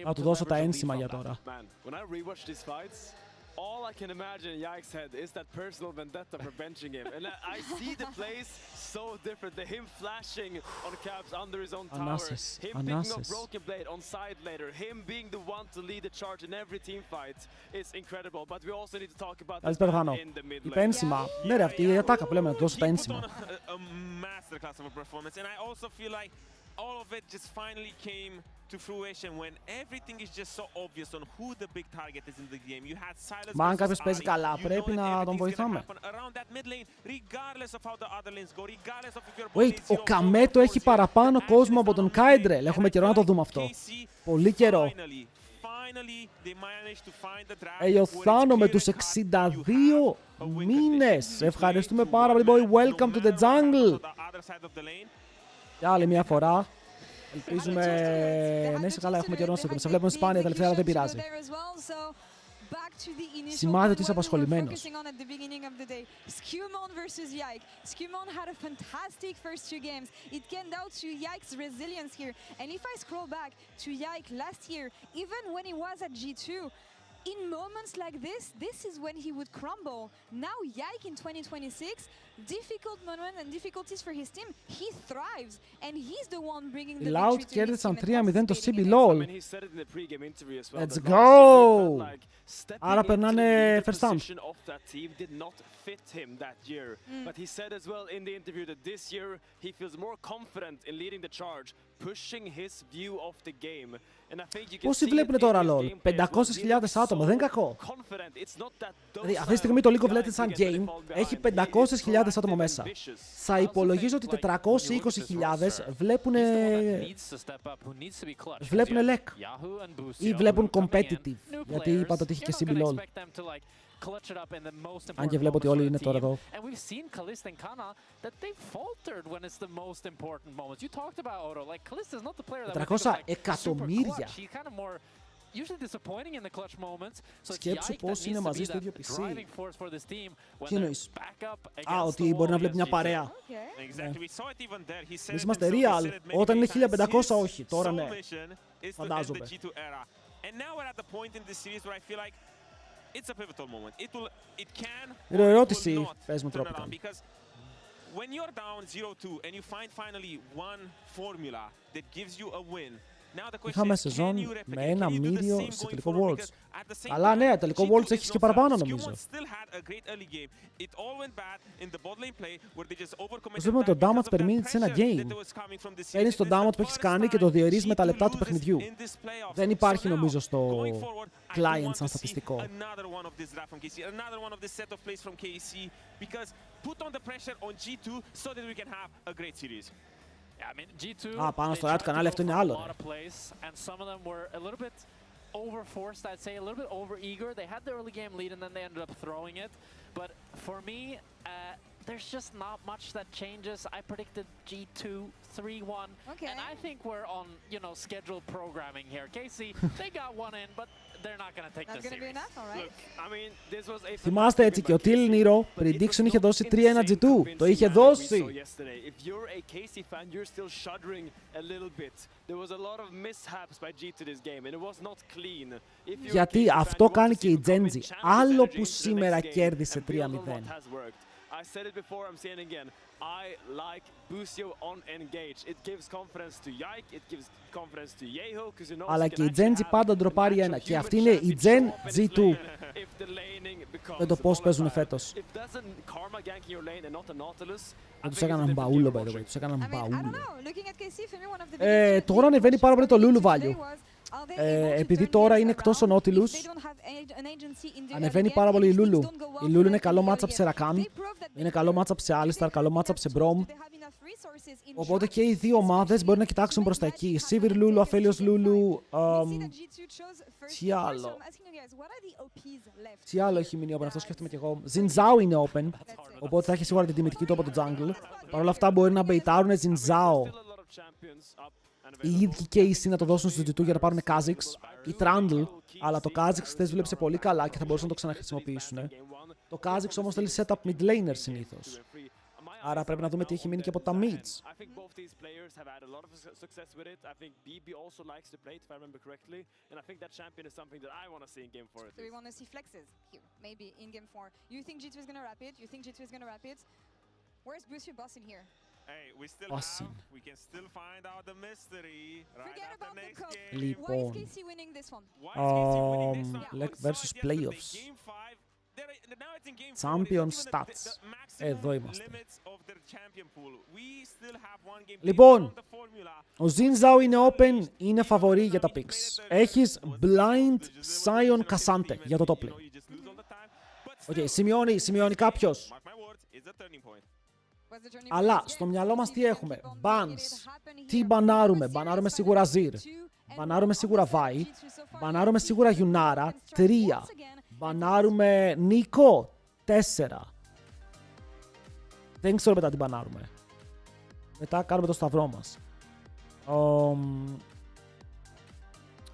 Να του δώσω τα ένσημα για τώρα. all I can imagine in Yike's head is that personal vendetta for benching him. And I see the plays so different. Him flashing on caps under his own tower. Him picking up Broken Blade on side later. Him being the one to lead the charge in every team fight. It's incredible. But we also need to talk about the in the mid lane. Η πένσημα. Ναι ρε, αυτή η ατάκα που λέμε να δώσει πένσημα. A masterclass of a performance. And I also feel like all of it just finally came to fruition when everything is just so obvious on who the big target is in the game. You had Silas. Μα αν κάποιος παίζει καλά, πρέπει να τον βοηθάμε. Wait, ο Καμέτο έχει παραπάνω κόσμο από τον Κάιντρελ. Έχουμε καιρό να το δούμε αυτό. Πολύ καιρό. Ελιωθάνω με τους 62 μήνες. Ευχαριστούμε πάρα πολύ, boy. Welcome to the jungle. Για άλλη μια φορά. Ελπίζουμε να είσαι καλά, έχουμε καιρό να σε δούμε. Σε βλέπουμε σπάνια τελευταία, αλλά δεν πειράζει. Σημάδι ότι είσαι απασχολημένος. Skewmon versus Yike. Skewmon had a fantastic first two games. It came down to Yike's resilience here. And if I scroll back to Yike last year, even when he was at G2, in moments like this is when he would crumble. Now Yike in 2026, difficult moments and difficulties for his team, he thrives and he's the one bringing the Loud victory to his κέρδισαν team. 3-0 το CB LOL. Let's go! Άρα περνάνε first round. Fit him that year. But he said as well in the interview that this year he feels more confident in leading the charge, pushing his view of the game. And I think you can Πόσοι βλέπουν τώρα LOL? 500.000 άτομα, δεν είναι κακό. Δηλαδή αυτή τη στιγμή το League of Legends σαν game έχει 500.000 άτομα μέσα. Θα υπολογίζω ότι 420.000 βλέπουν LEC ή βλέπουν competitive, γιατί είπατε ότι έχει και CB LOL. Αν και βλέπω ότι όλοι είναι τώρα εδώ. 400 εκατομμύρια. Σκέψου πώς είναι μαζί στο ίδιο PC. Τι εννοείς? Α, ότι μπορεί να βλέπει μια παρέα. Εμείς είμαστε real. Όταν είναι 1500 όχι. Τώρα ναι. Φαντάζομαι. It's a pivotal moment. It can Είναι ερώτηση, πες μου τρόπικα. When you're down 0-2 and you find finally one formula that gives you a win. Είχαμε σεζόν με ένα μύριο σε τελικό Worlds. Αλλά ναι, τελικό Worlds έχεις και παραπάνω νομίζω. Βλέπουμε το damage per minute σε ένα game. Παίρνεις το damage που έχεις κάνει και το διαιρείς με τα λεπτά του παιχνιδιού. Δεν υπάρχει νομίζω στο client σαν στατιστικό. Α, πάνω στο Riot κανάλι αυτό είναι άλλο. Overforced, I'd say, a little bit over-eager. They had the early game lead and then they ended up throwing it. But for me, there's just not much that changes. I predicted G2 3-1. Okay. And I think we're on, you know, scheduled programming here. Casey, they got one in, but they're not going to take the series. Not going to be enough, all right? Look, I mean, this was a θυμάστε έτσι και ο Till Nero prediction είχε δώσει 3-1 G2. Το είχε δώσει. If you're a Casey fan, you're still shuddering a little bit. There was a lot of mishaps by G to this game and it was not clean. Γιατί αυτό κάνει και η Genji. Άλλο που σήμερα κέρδισε 3-0. I said it before, I'm saying again. I like Busio on engage. It gives confidence to Yike, it gives confidence to Yeho, because you know. Αλλά και η Genji πάντα ντροπάρει ένα. Και αυτή είναι η Gen G2. Με το πώς παίζουν φέτος. Δεν τους έκαναν μπαούλο, by the way. Τους έκαναν μπαούλο. Τώρα ανεβαίνει πάρα πολύ το Lulu value. Επειδή τώρα είναι εκτός ο Nautilus, ανεβαίνει πάρα πολύ η Lulu. Η Lulu είναι καλό matchup σε Rakan, είναι καλό matchup σε Alistar, καλό matchup σε Braum. Οπότε και οι δύο ομάδες μπορεί να κοιτάξουν προς τα εκεί. Sivir Lulu, Aphelios Lulu, τι άλλο έχει μείνει open, αυτό σκέφτομαι και εγώ. Xin Zhao είναι open, οπότε θα έχει σίγουρα την τιμητική του από το jungle. Παρ' όλα αυτά μπορεί να μπεϊτάρουν Xin Zhao. Οι ίδιοι και οι C να το δώσουν στο G2 για να πάρουν Kha'Zix ή Trundle, αλλά το Kha'Zix χθες δούλεψε πολύ καλά και θα μπορούσαν να το ξαναχρησιμοποιήσουν. Το Kha'Zix όμως θέλει setup mid laner συνήθως. Άρα πρέπει να δούμε τι έχει μείνει και από τα mids. I think both these players have had a lot of success with it. I think BB also likes to play it, if I remember correctly, and I think that champion is something that I want to see in game 4. So we want to see flexes here, maybe in game 4. You think G2 is gonna wrap it? You think G2 is gonna wrap it? Where's Bruce your boss in here? Hey, we still Awesome. we can still find out the mystery right Forget after about the next cup. game. Why is Λοιπόν, KC winning this one? Why is KC winning this one? Lek We saw versus it yesterday, playoffs. game 5. Now it's in game 4. Champion It's even stats. the maximum Εδώ είμαστε. limits of their champion pool. We still have one game. Λοιπόν, the formula. ο Zinzao είναι open, είναι φαβορί για τα picks. Έχεις blind Sion Cassante για το top lane. Οκ, σημειώνει κάποιος. Mark my words, it's a turning point. Αλλά στο μυαλό μας τι έχουμε? Bans. Τι μπανάρουμε? Μπανάρουμε σίγουρα Zir. Μπανάρουμε σίγουρα Vi. Μπανάρουμε σίγουρα Yunara. 3. Μπανάρουμε Νίκο. 4. Δεν ξέρω μετά τι μπανάρουμε. Μετά κάνουμε το σταυρό μας.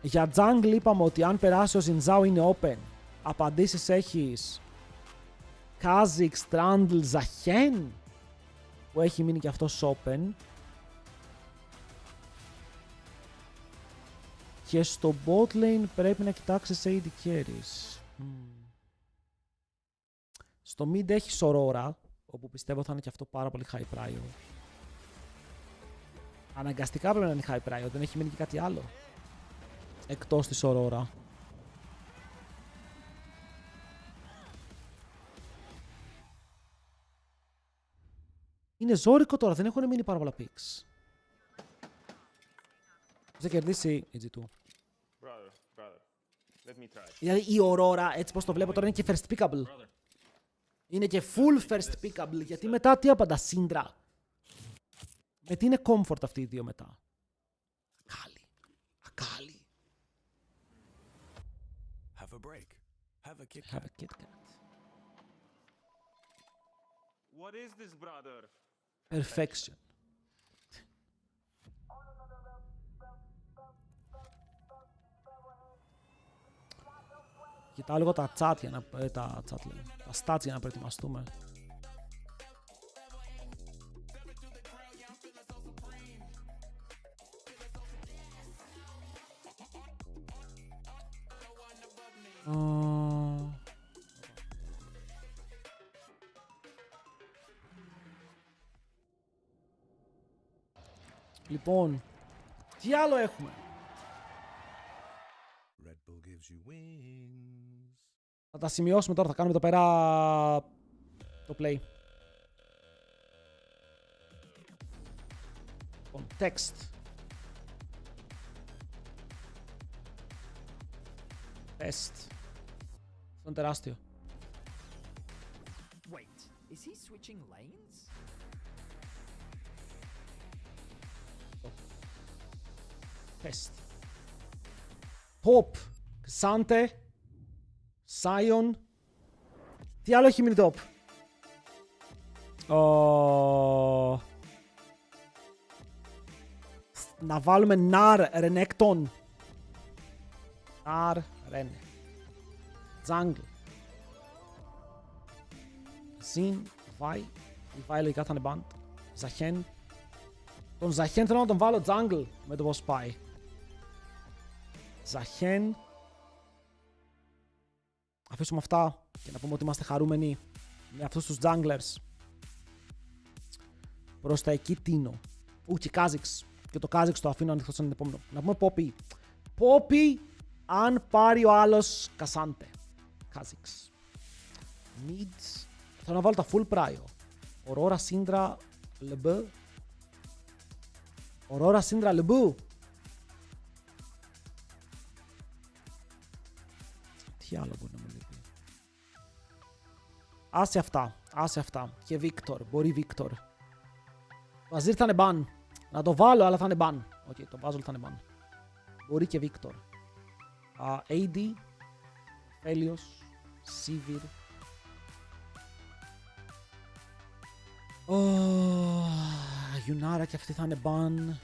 Για jungle είπαμε ότι αν περάσει ο Zinzao είναι open. Απαντήσεις έχεις Kha'Zix, Trundle, Zahen, που έχει μείνει και αυτός open. Και στο bot lane πρέπει να κοιτάξεις AD carries. Στο mid έχεις Aurora, όπου πιστεύω θα είναι και αυτό πάρα πολύ high prio. Αναγκαστικά πρέπει να είναι high prio, δεν έχει μείνει και κάτι άλλο εκτός της Aurora. Είναι ζώρικο τώρα, δεν έχουν μείνει πάρα πολλά picks. Θα κερδίσει η G2. Δηλαδή η Aurora, έτσι πως το βλέπω τώρα, είναι και first pickable. Είναι και full first pickable, γιατί μετά τι απαντά, Syndra. Με τι είναι comfort αυτοί οι δύο μετά. Ακάλι. Have a break. Have a Kit Kat. Have a Kit Kat. What is this, brother? Perfection. Κοιτάω λίγο τα chat για να, τα stats για να προετοιμαστούμε. Λοιπόν, τι άλλο έχουμε? Θα τα σημειώσουμε τώρα, θα κάνουμε εδώ πέρα το play. Λοιπόν, text. Test. Αυτό είναι τεράστιο. Wait, is he switching lanes? Test. Top. Xante. Sion. Τι άλλο έχει μείνει top? Να βάλουμε Nar Renekton. Nar Ren. Jungle. Zin. Vi. Η Vi λογικά θα είναι band. Zahen. Τον Zahen θέλω να τον βάλω jungle με το πώς πάει. Zahen. Αφήσουμε αυτά και να πούμε ότι είμαστε χαρούμενοι με αυτούς τους junglers. Προς τα εκεί τίνω. Και Kha'Zix. Και το Kha'Zix το αφήνω ανοιχτό σαν επόμενο. Να πούμε Poppy. Poppy αν πάρει ο άλλος Cassante. Kha'Zix. Mids. Θέλω να βάλω τα full prio. Aurora, Syndra, LeBeau. Aurora, Syndra, LeBeau. Τι άλλο μπορεί να μου λείπει? Άσε αυτά. Και Victor. Μπορεί Victor. Το Azir θα είναι ban. Να το βάλω, αλλά θα είναι ban. Οκ, το βάζω, θα είναι ban. Μπορεί και Victor. AD. Helios. Sivir. Yunara και αυτή θα είναι ban.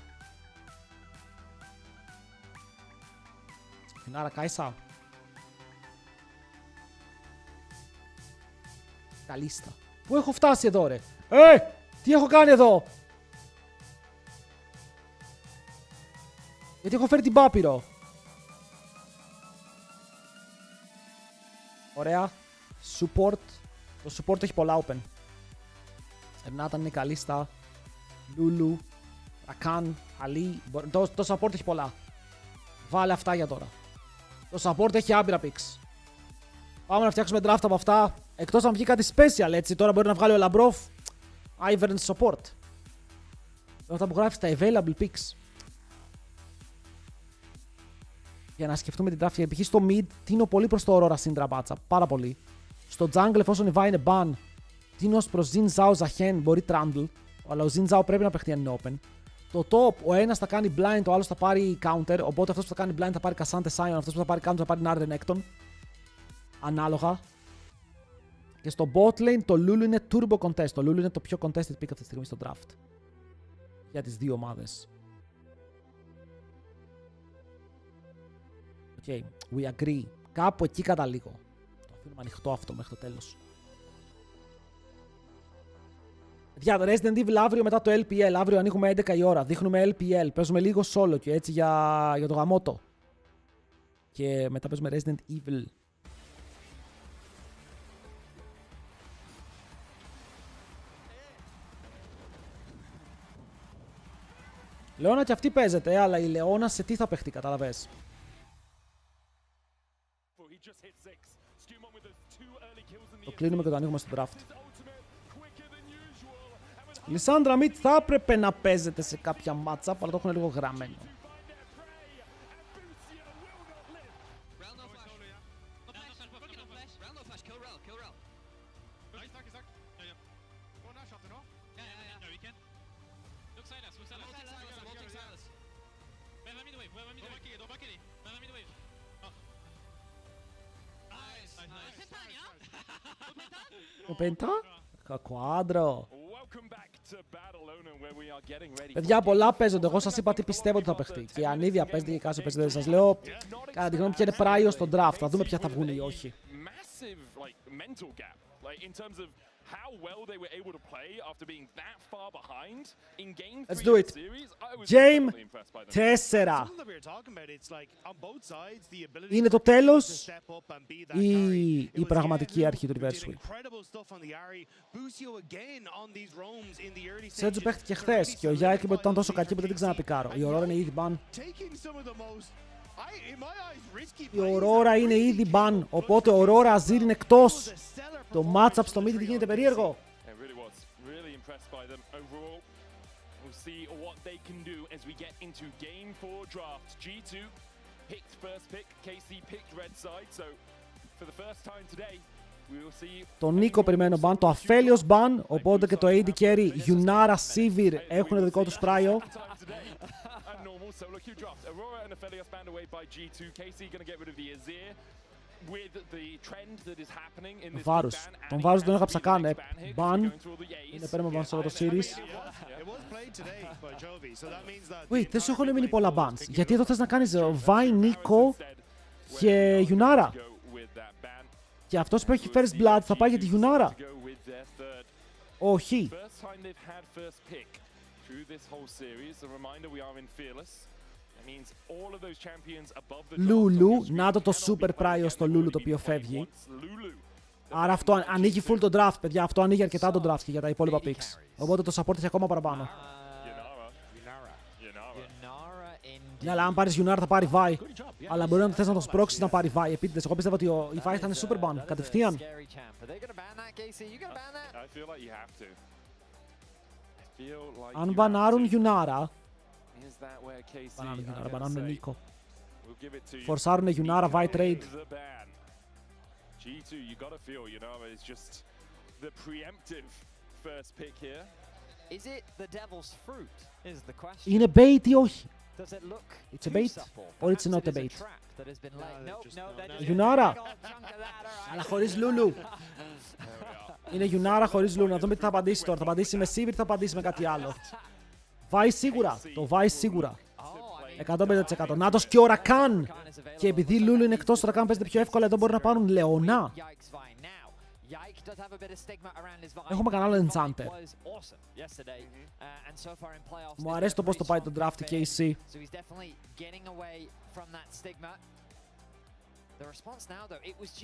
Yunara, Kai'Sa. Καλίστα. Πού έχω φτάσει εδώ ρε? Τι έχω κάνει εδώ? Γιατί έχω φέρει την Πάπυρο. Ωραία. Support. Το support έχει πολλά open. Ερνάταν είναι καλή στα Λούλου, Ρακάν, Αλή. Το support έχει πολλά. Βάλε αυτά για τώρα. Το support έχει άμπειρα picks. Πάμε να φτιάξουμε draft από αυτά. Εκτός αν βγει κάτι special, έτσι. Τώρα μπορεί να βγάλει ο Λαμπρόφ Ivern support. Αυτά που γράφει στα available picks. Για να σκεφτούμε την draft. Γιατί π.χ. στο mid τίνω πολύ προς το Aurora Syndra matchup. Πάρα πολύ. Στο jungle, εφόσον η Vi είναι ban, τίνω προς Xin Zhao Zahen. Μπορεί Trundle. Αλλά ο Xin Zhao πρέπει να παιχτεί αν είναι open. Το top, ο ένας θα κάνει blind, ο άλλος θα πάρει counter. Οπότε αυτός που θα κάνει blind θα πάρει Cassante Sion. Αυτός που θα πάρει counter θα πάρει Narden Necton. Ανάλογα. Και στο bot lane το Lulu είναι turbo contest. Το Lulu είναι το πιο contested pick αυτή τη στιγμή στο draft. Για τις δύο ομάδες. Okay, we agree. Κάπου εκεί καταλήγω. Το αφήνουμε ανοιχτό αυτό μέχρι το τέλος. Για το Resident Evil αύριο μετά το LPL. Αύριο ανοίγουμε 11 η ώρα. Δείχνουμε LPL. Παίζουμε λίγο solo και έτσι για το γαμότο. Και μετά παίζουμε Resident Evil. Λεώνα και αυτή παίζεται, αλλά η Λεώνα σε τι θα παιχτεί, κατάλαβες. Το κλείνουμε και το ανοίγουμε στο draft. Λισάνδρα Μιτ θα έπρεπε να παίζεται σε κάποια μάτσα, αλλά το έχουν λίγο γραμμένο. Ο Πεντά, κακουάντρο. Παιδιά, πολλά παίζονται. Εγώ σας είπα τι πιστεύω ότι θα παιχτεί. Και η Ανίδια παίζεται και η Κάσιο παίζεται. Σας λέω, κατά τη γνώμη ποια είναι πράιο στο draft. Θα δούμε ποια θα βγουν ή όχι. Let's do it. Game 4. Είναι το τέλος ή η πραγματική αρχή του reverse sweep. Σέτζου παίχτηκε χθες και ο Γιάκη είπε ότι ήταν τόσο κακή που δεν την ξαναπικάρω. Η Aurora είναι ήδη ban. Η Aurora είναι ήδη ban, οπότε ο Aurora Azir είναι εκτός. Το matchup στο mid γίνεται περίεργο. Το Νίκο περιμένω ban, το αφέλιος ban, οπότε και το AD Carry, Yunara, Sivir έχουν το δικό τους πράιο. Βάρους. Τον Βάρους τον έγραψα καν. Ban. Είναι πέρα με ban σε αυτό το series. Wait, δεν σου έχουν μείνει πολλά bans. Γιατί εδώ θες να κάνεις Vi, Νίκο και Yunara. Και αυτός που έχει first blood θα πάει για τη Yunara. Όχι. Λούλου, να το super πράιο στο Λούλου το οποίο φεύγει. Άρα αυτό ανοίγει full το draft, παιδιά. Αυτό ανοίγει αρκετά το draft και για τα υπόλοιπα picks. Οπότε το support έχει ακόμα παραπάνω. Ναι, αλλά αν πάρεις Yunara θα πάρει Vi. Αλλά μπορεί να θες να το σπρώξεις να πάρει Vi. Επίτηδες, εγώ πιστεύω ότι η Vi θα είναι super ban, κατευθείαν. Αν μπανάρουν Yunara, μπανάρουν Νίκο. Φορσάρουν Yunara, Vi trade. Είναι bait ή όχι? It's a bait or it's not a bait? Yunara, αλλά χωρίς Λούλου. Είναι Yunara χωρίς Λούλου. Να δούμε τι θα απαντήσει τώρα. Θα απαντήσει με Sivir ή θα απαντήσει με κάτι άλλο. Vi σίγουρα. Το Vi σίγουρα. 150%. Νάτος και ο Ρακάν. Και επειδή Λούλου είναι εκτός, ο Ρακάν παίζεται πιο εύκολα. Εδώ μπορεί να πάρουν Λεωνά. Έχουμε κανένα Enchanter. Μου αρέσει το πώς το πάει το draft η KC.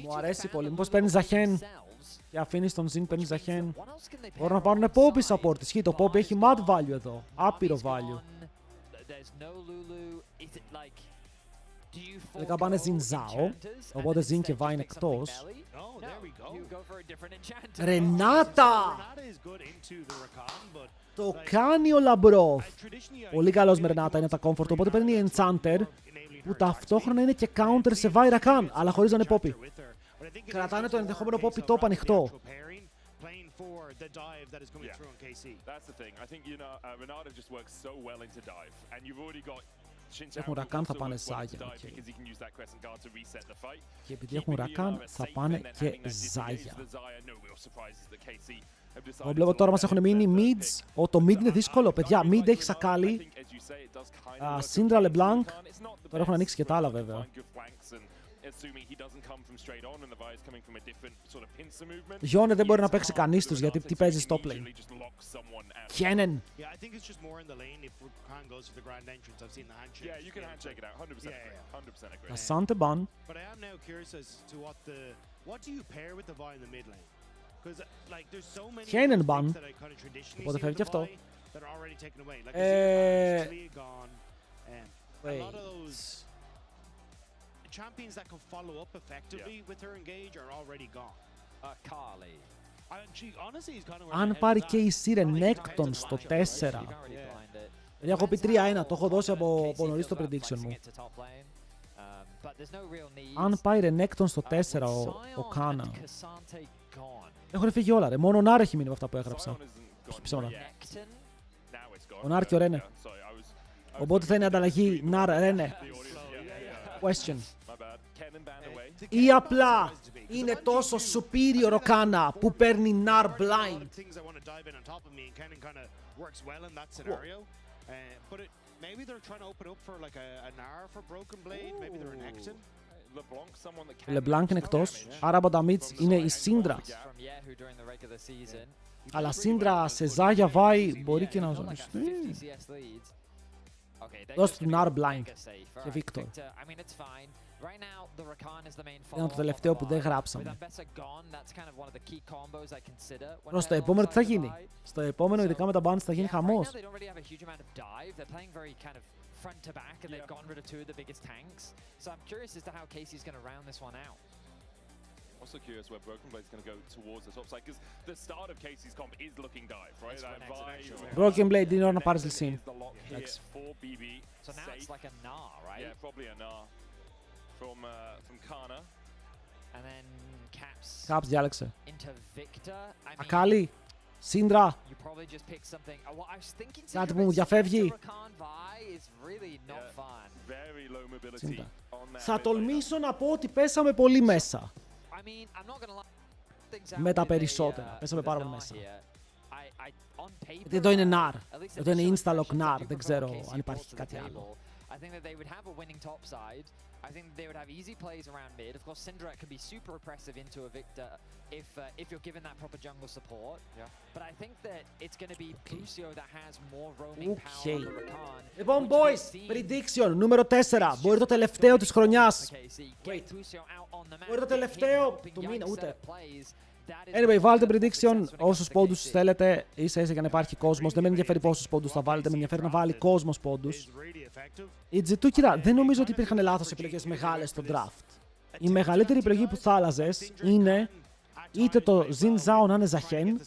Μου αρέσει πολύ. Μήπως παίρνει Ζαχέν και αφήνεις τον Zin, παίρνει Ζαχέν. Μπορούν να πάρουν Poppy support. Ισχύει, το Poppy έχει mad value εδώ. Άπειρο value. Τελικά πάνε Zin Zhao, οπότε Zin και Va είναι εκτός. Ρενάτα! Το κάνει ο Λαμπρόφ. Πολύ καλός με Ρενάτα είναι τα comfort, οπότε παίρνει Enchanter που ταυτόχρονα είναι και counter σε Va Rakan, αλλά χωρίς να είναι Poppy. Κρατάνε το ενδεχόμενο Poppy top ανοιχτό. Έχουν Rakan, θα πάνε Ζάγια. Και επειδή έχουν Rakan, θα πάνε και Ζάγια. Εγώ βλέπω τώρα μας έχουν μείνει mids. Το mid είναι δύσκολο, παιδιά. Mid έχει Σακάλι. Syndra LeBlanc. Τώρα έχουν ανοίξει και τα άλλα βέβαια. Γιόνε δεν μπορεί να παίξει κανείς τους γιατί τι παίζει στο plane. Κένεν. Ασάντε μπαν. Κένεν μπαν. Οπότε φεύγει και αυτό. Champions that can follow up effectively with her engage are already gone. Carly. Αν πάρει και η Renekton στο 4. Έχω πει 3-1, το έχω δώσει από νωρίς το prediction μου. Αν πάει Renekton στο 4 ο Κάνα. Έχουν φύγει όλα ρε, μόνο ο Νάρ έχει μείνει με αυτά που έγραψα. Ψώνα. Ο Νάρ και ο Ρένε. Οπότε θα είναι ανταλλαγή Νάρ Ρένε. Question. Ή απλά είναι τόσο superior ο Κάνα που παίρνει Nar blind. LeBlanc είναι εκτός, άρα από τα mids είναι η Syndra. Αλλά Syndra σε Ζάγια Vai μπορεί και να ζωνιστεί. Δώστε του Nar blind και Victor. Είναι το τελευταίο που δεν γράψαμε. Στο επόμενο τι θα γίνει? Στο επόμενο, ειδικά με τα bans, θα γίνει χαμός. Also curious where Broken Blade is going to go towards the top side because the start of Casey's comp is looking dive, right? Broken Blade είναι ώρα να πάρεις λυσίν. So now it's like a Gnar, right? Yeah, probably a Gnar from Kana. And then Caps διάλεξε. Ακάλι, Syndra. Κάτι που μου διαφεύγει. Syndra. Θα τολμήσω να πω ότι πέσαμε πολύ μέσα. Με τα περισσότερα. Πέσαμε πάρα πολύ μέσα. Γιατί εδώ είναι Nar. Εδώ είναι Instalock Nar. Δεν ξέρω αν υπάρχει κάτι άλλο. I think they would have easy plays around mid. Of course, Syndra can be super oppressive into a Victor if you're given that proper jungle support. Yeah. But I think that it's going to be Lucio that has more roaming power on the Rakan. Λοιπόν, boys, prediction νούμερο 4. Μπορεί το τελευταίο της χρονιάς. Wait. Μπορεί το τελευταίο του μήνα, ούτε. Anyway, βάλτε prediction όσους πόντους θέλετε, ίσα ίσα για να υπάρχει κόσμος. Δεν με ενδιαφέρει πόσους πόντους θα βάλετε, με ενδιαφέρει να βάλει κόσμος πόντους. Η G2, κοίτα, δεν νομίζω ότι υπήρχαν λάθος επιλογές μεγάλες στο draft. Η μεγαλύτερη επιλογή που θα άλλαζες είναι είτε το Xin Zhao να είναι Ζαχέν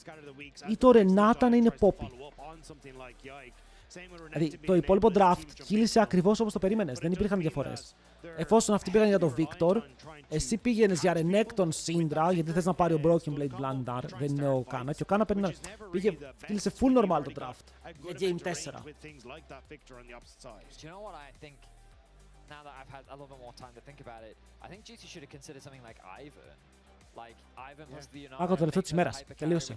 ή το Renata να είναι Poppy. Δηλαδή, το υπόλοιπο draft κύλησε ακριβώς όπως το περίμενες, δεν υπήρχαν διαφορές. Εφόσον αυτοί πήγαν για τον Victor, εσύ πήγαινες για Renekton Syndra, γιατί θες να πάρει ο Broken Blade Blandar, δεν είναι ο Κάνα, και ο Κάνα πήγε, κύλησε full normal το draft, για Game 4. Now that I've had a little bit more time to think about it, I think GT should have considered something like Ivan. Like Ivan plus the Renata. Άκου το τελευταίο της ημέρας. Τελείωσε.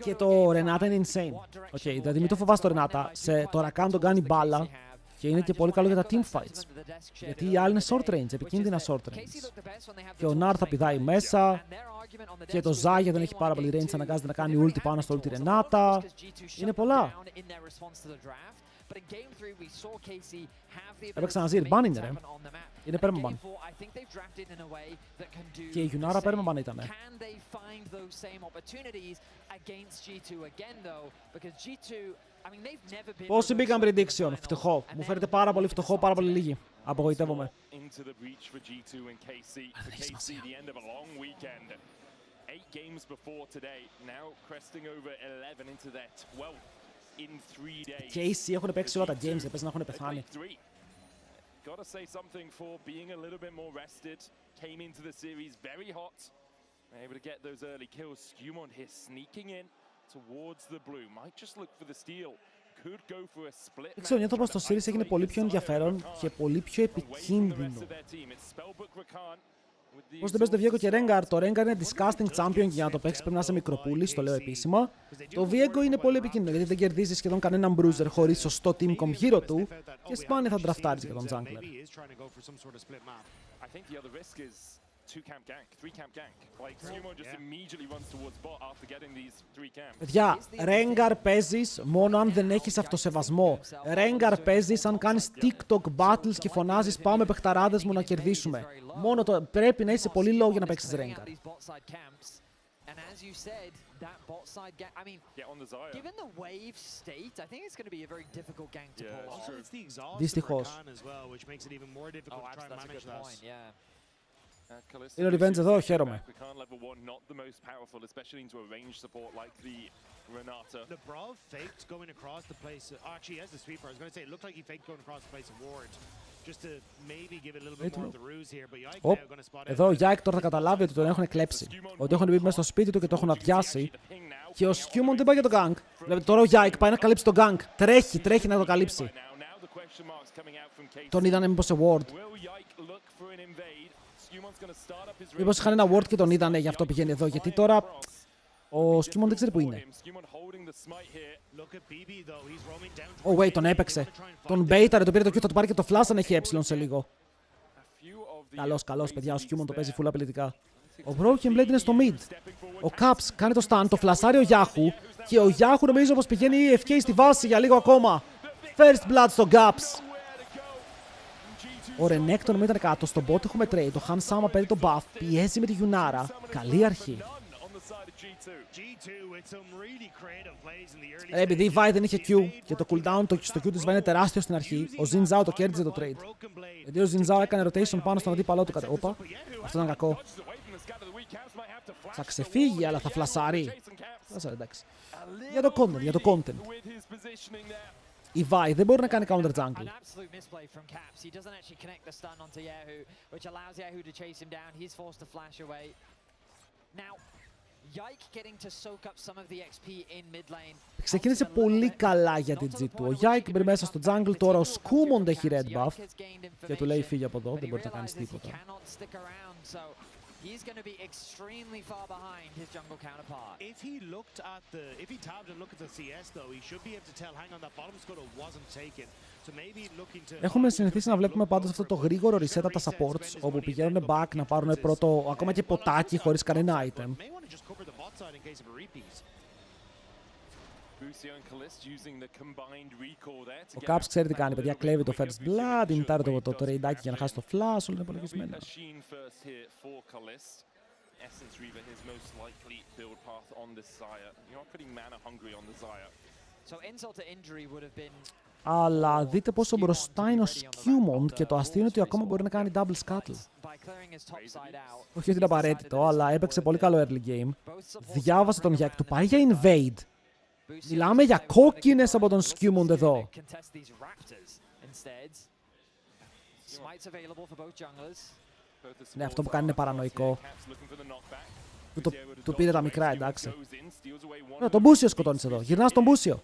Και το Renata είναι insane. Οκ, δηλαδή μην το φοβάσαι το Renata. Το Rakan τον κάνει μπάλα. Και είναι και πολύ καλό για τα teamfights. Γιατί οι άλλοι είναι short range, επικίνδυνα short range. Και ο Νάρ θα πηδάει μέσα. Και το Ζάγια δεν έχει πάρα πολύ range, αναγκάζεται να κάνει ulti πάνω στο ulti Ρενάτα. Είναι πολλά. Έπαιξα ένα Zir, ban είναι ρε. Είναι perma ban. Και η Yunara perma ban ήτανε. Πόσοι μπήκαν prediction, φτωχό. Μου φαίνεται πάρα πολύ φτωχό, πάρα πολύ λίγοι. Απογοητεύομαι. Δεν έχει σημασία. 8 games before today, now cresting over 11 into their 12th in 3 days. Και έχουν παίξει όλα τα games, δεν παίζει να έχουν πεθάνει. Gotta say something for being a little bit more rested. Came into the series very hot. Able to get those early kills. Skewmon here sneaking in towards the blue. Might just look for the steal. Could go for a split. Δεν ξέρω, νιώθω πως το series έγινε πολύ πιο ενδιαφέρον και πολύ πιο επικίνδυνο. Πώς δεν παίζει το Viego και Rengar. Το Rengar είναι disgusting champion και για να το παίξει πρέπει να είσαι μικροπούλης, το λέω επίσημα. Το Viego είναι πολύ επικίνδυνο γιατί δεν κερδίζει σχεδόν κανέναν bruiser χωρίς σωστό team comp γύρω του και σπάνια θα ντραφτάρεις για τον jungler. Παιδιά, Rengar παίζεις μόνο αν δεν έχεις αυτοσεβασμό. Rengar παίζεις αν κάνεις TikTok battles και φωνάζεις πάμε παιχταράδες μου να κερδίσουμε. Μόνο το πρέπει να είσαι πολύ low για να παίξεις Rengar. Δυστυχώς. Είναι ο Revenge εδώ, χαίρομαι. Εδώ ο Yike τώρα θα καταλάβει ότι τον έχουν κλέψει. Ότι έχουν μπει μέσα στο σπίτι του και το έχουν αδειάσει. Και ο Skewmon δεν πάει για το gank. Δηλαδή τώρα ο Yike πάει να καλύψει το gank. Τρέχει να το καλύψει. Τον είδανε μήπως σε ward. Μήπως είχαν ένα ward και τον είδανε, γι' αυτό πηγαίνει εδώ. Γιατί τώρα ο Skewmon δεν ξέρει που είναι. Oh wait, τον έπαιξε. Τον baitare, το πήρε το Q, θα του πάρει και το flash αν έχει έψιλον σε λίγο. Καλώς, παιδιά, ο Skewmon το παίζει full απειλητικά. Ο Broken Blade είναι στο mid. Ο Caps κάνει το stun, το φλασάρει ο Yahoo. Και ο Yahoo νομίζω πως πηγαίνει FK στη βάση για λίγο ακόμα. First blood στο Caps. Ο Renekton με ήταν κάτω, στον bot έχουμε trade, το Han Sama παίρνει το buff, πιέζει με τη Yunara. Καλή αρχή. Επειδή η Vi δεν είχε Q και το cooldown στο Q της Vi είναι τεράστιο στην αρχή, ο Xin Zhao το κέρδιζε το trade. Γιατί ο Xin Zhao έκανε rotation πάνω στον αντίπαλό του. Όπα, αυτό ήταν κακό. Θα ξεφύγει, αλλά θα φλασάρει. Φλασάρει, εντάξει. Για το content. Η Vi δεν μπορεί να κάνει counter jungle. Ξεκίνησε πολύ καλά για την G2. Ο Yike μπήκε μέσα στο jungle, τώρα ο Skewmon έχει red buff και του λέει φύγει από εδώ, δεν μπορεί να κάνεις τίποτα. He's going to be extremely far behind his jungle counterpart. If he tabbed and looked at the CS though, he should be able to tell, hang on, that bottom scuttle wasn't taken. So maybe looking to... Έχουμε συνηθίσει να βλέπουμε πάντως αυτό το γρήγορο reset από τα supports, όπου πηγαίνουν back να πάρουν πρώτο, ακόμα και ποτάκι χωρίς κανένα item. Ο Caps ξέρει τι κάνει, παιδιά, κλέβει το first blood, ιντάρει το τρεϊντάκι για να χάσει το flash, όλα είναι υπολογισμένα. Αλλά δείτε πόσο μπροστά είναι ο Skewmon και το αστείο είναι ότι ακόμα μπορεί να κάνει double scuttle. Όχι ότι είναι απαραίτητο, αλλά έπαιξε πολύ καλό early game. Διάβασε τον Yike, του πάει για invade. Μιλάμε για κόκκινες από τον Skewmon εδώ. Ναι, αυτό που κάνει είναι παρανοϊκό. Του πήρε τα μικρά, εντάξει. Τον Μπούσιο σκοτώνεις εδώ. Γυρνάς τον Μπούσιο.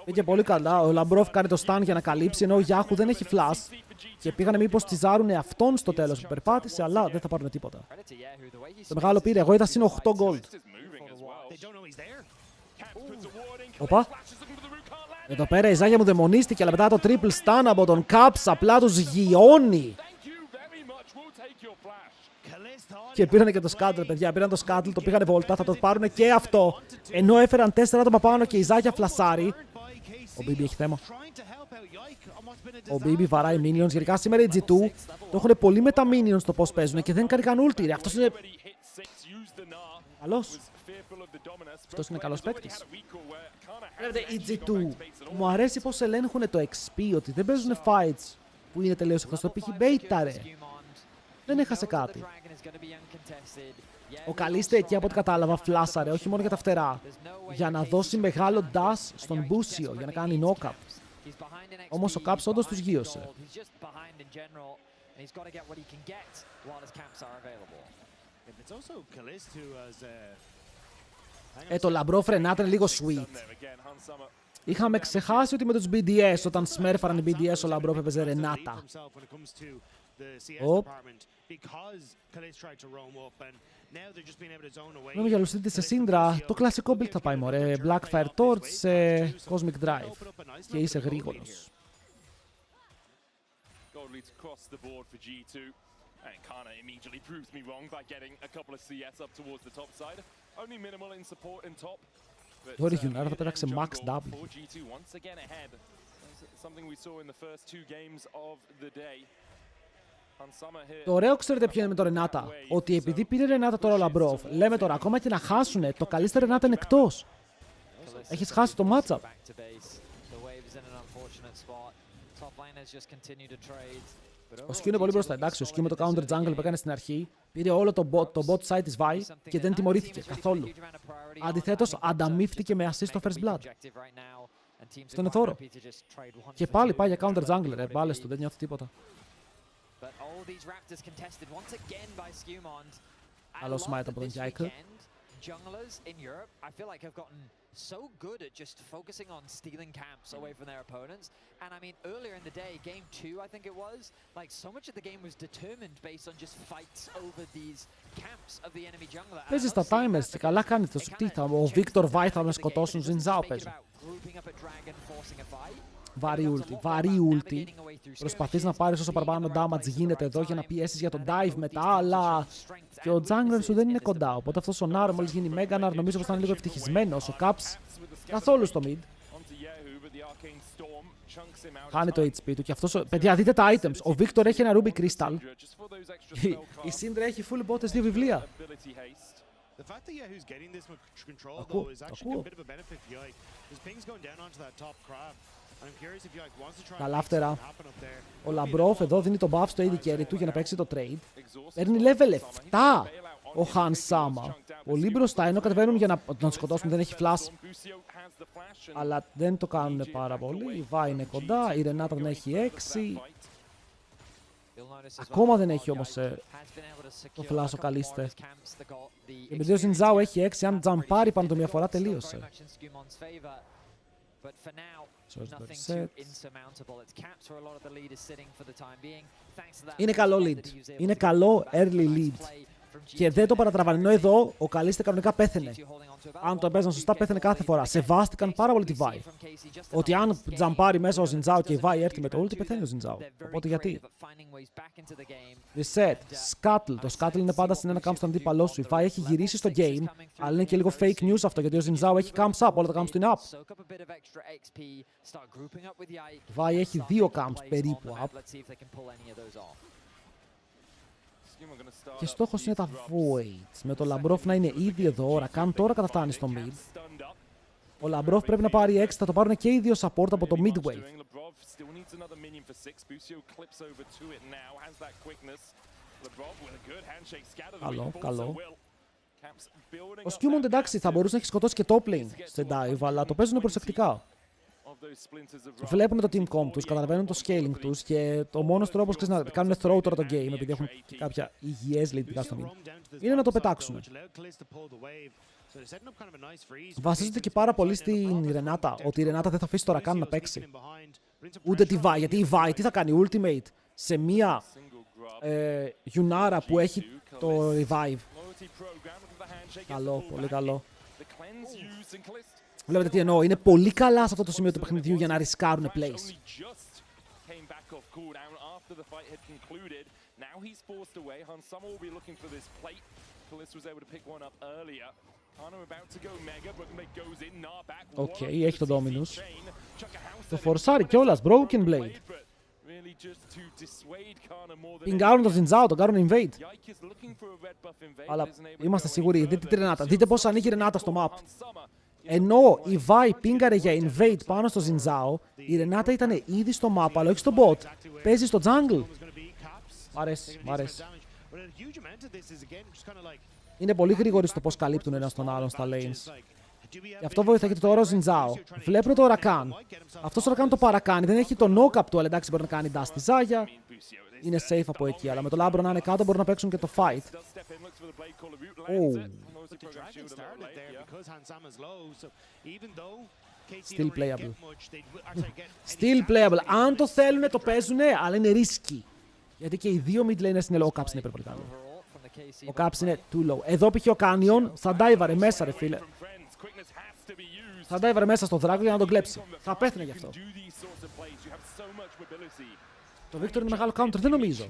Πήγε πολύ καλά. Ο Λαμπρόφ κάνει το stun για να καλύψει, ενώ ο Yahoo δεν έχει flash. Και πήγανε μήπως τσιζάρουνε αυτόν στο τέλος που περπάτησε, αλλά δεν θα πάρουν τίποτα. Το μεγάλο πήρε. Εγώ είδα συν 8 gold. Οπα. Εδώ πέρα η Ζάγια μου δαιμονίστηκε, αλλά μετά το triple stun από τον Caps απλά τους γιώνει. Και πήραν και το Scuttle, παιδιά. Πήραν το Scuttle, το πήγανε βόλτα, θα το πάρουν και αυτό. Ενώ έφεραν 4 άτομα πάνω και η Ζάγια φλασάρει. Ο BB έχει θέμα. Ο BB βαράει minions. Γενικά σήμερα οι G2 το έχουν πολύ με τα minions το πώς παίζουν και δεν κάνει καν ulti. Αυτός είναι καλός. Αυτός είναι καλός παίκτης. Βλέπετε, οι G2 μου αρέσει πως ελέγχουν το XP, ότι δεν παίζουν fights που είναι τελείως εκτός. Το πήγε beta, ρε. Δεν έχασε κάτι. Ο Καλίστε εκεί, από ό,τι κατάλαβα, φλάσαρε όχι μόνο για τα φτερά, για να δώσει μεγάλο dash στον Μπούσιο, για να κάνει knock-up. Όμως ο Caps όντως τους γείωσε. Το λαμπρό φρενάται λίγο sweet. Είχαμε ξεχάσει ότι με τους BDS, όταν σμέρφαραν οι BDS, ο λαμπρό έπαιζε Ρενάτα. Νόμι για Λουσίτη σε σύντρα, το κλασικό build θα πάει μωρέ. Blackfire Torch σε Cosmic Drive. Και είσαι γρήγορος. Τώρα η Γιουνάρα θα πέταξε Max W. Το ωραίο ξέρετε ποιο είναι με το Ρενάτα. Ότι επειδή πήρε Ρενάτα τώρα ο Λαμπρόφ, λέμε τώρα ακόμα και να χάσουνε, το καλύτερο Ρενάτα είναι εκτός. Έχεις χάσει το matchup. Ο Σκιού είναι πολύ μπροστά, εντάξει. Ο Σκιού με το counter jungle που έκανε στην αρχή πήρε όλο το bot side της Παει και δεν τιμωρήθηκε καθόλου. Αντιθέτως, ανταμείφθηκε με assist στο first blood. Στον εθώρο. Και πάλι πάει για counter jungler, μπάλες του, δεν νιώθει τίποτα. Άλλο smite από τον Γιάικλ. So good at just focusing on stealing camps away from their opponents. And I mean, earlier in the day, game 2, I think it was, like so much of the game was determined based on just fights over these camps of the enemy jungler. Παίζει στα timers και καλά κάνει το σου. Τι θα, ο Victor Vi θα με σκοτώσουν, Ζινζάο παίζουν. Βαρύ ulti. Προσπαθείς να πάρεις όσο παραπάνω damage γίνεται εδώ για να πιέσεις για τον dive μετά, αλλά και ο jungler σου δεν είναι κοντά. Οπότε αυτός ο Nar μόλις γίνει Meganar νομίζω πως θα είναι λίγο ευτυχισμένος. Ο Caps καθόλου στο mid. Χάνει το HP του και αυτός... Παιδιά, δείτε τα items. Ο Victor έχει ένα Ruby Crystal. Η Syndra έχει full bot 2 βιβλία. Ακούω. Καλά φτερά. Ο Λαμπρόφ εδώ δίνει τον buff στο AD carry του για να παίξει το trade. Παίρνει level 7 ο Hansama. Πολύ μπροστά, ενώ κατεβαίνουν για να τον σκοτώσουν, δεν έχει flash. Αλλά δεν το κάνουν πάρα πολύ. Η Vi είναι κοντά, η Renata δεν έχει 6. Ακόμα δεν έχει όμως το flash ο Καλίστε. Επειδή ο Ζινζάο έχει 6, αν τζαμπάρει πάνω το μια φορά τελείωσε. Είναι καλό lead. Είναι καλό early lead. Και δεν το παρατραβάνε. Ενώ εδώ ο Καλίστε κανονικά πέθαινε. Αν το έπαιζαν σωστά, πέθαινε κάθε φορά. Σεβάστηκαν πάρα πολύ τη Παει. Ότι αν τζαμπάρει μέσα ο Ζινζάο και η Παει έρθει με το ulti, πεθαίνει ο Ζινζάο. Οπότε γιατί. Reset. Scuttle. Το Scuttle είναι πάντα στην ένα camp στον αντίπαλό σου. Η Παει έχει γυρίσει στο game, αλλά είναι και λίγο fake news αυτό γιατί ο Ζινζάο έχει camps up. Όλα τα camps του είναι up. Η Παει έχει 2 camps περίπου up. Και στόχος είναι τα Voids. Με το Λαμπρόφ να είναι ήδη εδώ, ώρα καν τώρα καταφτάνει στο mid. Ο Λαμπρόφ πρέπει να πάρει 6, θα το πάρουν και οι δύο support από το mid wave. Καλό. Ο Skewmont εντάξει θα μπορούσε να έχει σκοτώσει και top lane σε dive, αλλά το παίζουν προσεκτικά. Βλέπουν το team comp τους, καταλαβαίνουν το scaling τους και το μόνος τρόπος να κάνουν throw τώρα το game, επειδή έχουν και κάποια υγιές lead στο mid, είναι να το πετάξουν. Βασίζονται και πάρα πολύ στην Ρενάτα, ότι η Ρενάτα δεν θα αφήσει τώρα καν να παίξει. Ούτε τη Vi, γιατί η Vi τι θα κάνει, ultimate σε μία Γιουνάρα που έχει το revive. Καλό, πολύ καλό. Βλέπετε τι εννοώ. Είναι πολύ καλά σε αυτό το σημείο του παιχνιδιού για να ρισκάρουν plays. Οκ, έχει το Dominus. Το φορσάρει κιόλας, Broken Blade. Πιγκάρουν το Zinzao, τον κάνουν invade. Αλλά είμαστε σίγουροι, δείτε τη Ρενάτα. Δείτε πώς ανοίγει η Ρενάτα στο map. Ενώ η Vi πίγκαρε για invade πάνω στο Zinzao, η Ρενάτα ήταν ήδη στο map, αλλά όχι στο bot. Παίζει στο jungle. Μ' αρέσει, μ' αρέσει. Είναι πολύ γρήγοροι στο πώς καλύπτουν ένα τον άλλον στα lanes. Γι' αυτό βοηθάει και τώρα ο Zinzao. Βλέπουν το Rakan. Αυτός ο Rakan το παρακάνει. Δεν έχει το knock-up του, αλλά εντάξει μπορεί να κάνει dash στη Ζάγια. Είναι safe από εκεί, αλλά με το Λάμπρο να είναι κάτω μπορούν να παίξουν και το fight. Still playable. Still playable. Αν το θέλουνε το παίζουνε, αλλά είναι risky. Γιατί και οι δύο mid laners είναι low. Ο Caps είναι υπερβολικά low. Ο Caps είναι too low. Εδώ π.χ. ο Canyon θα ντάιβαρε μέσα ρε φίλε. Θα ντάιβαρε μέσα στο δράκο για να τον κλέψει. Θα πέθαινε γι' αυτό. Το Victor είναι μεγάλο counter, δεν νομίζω.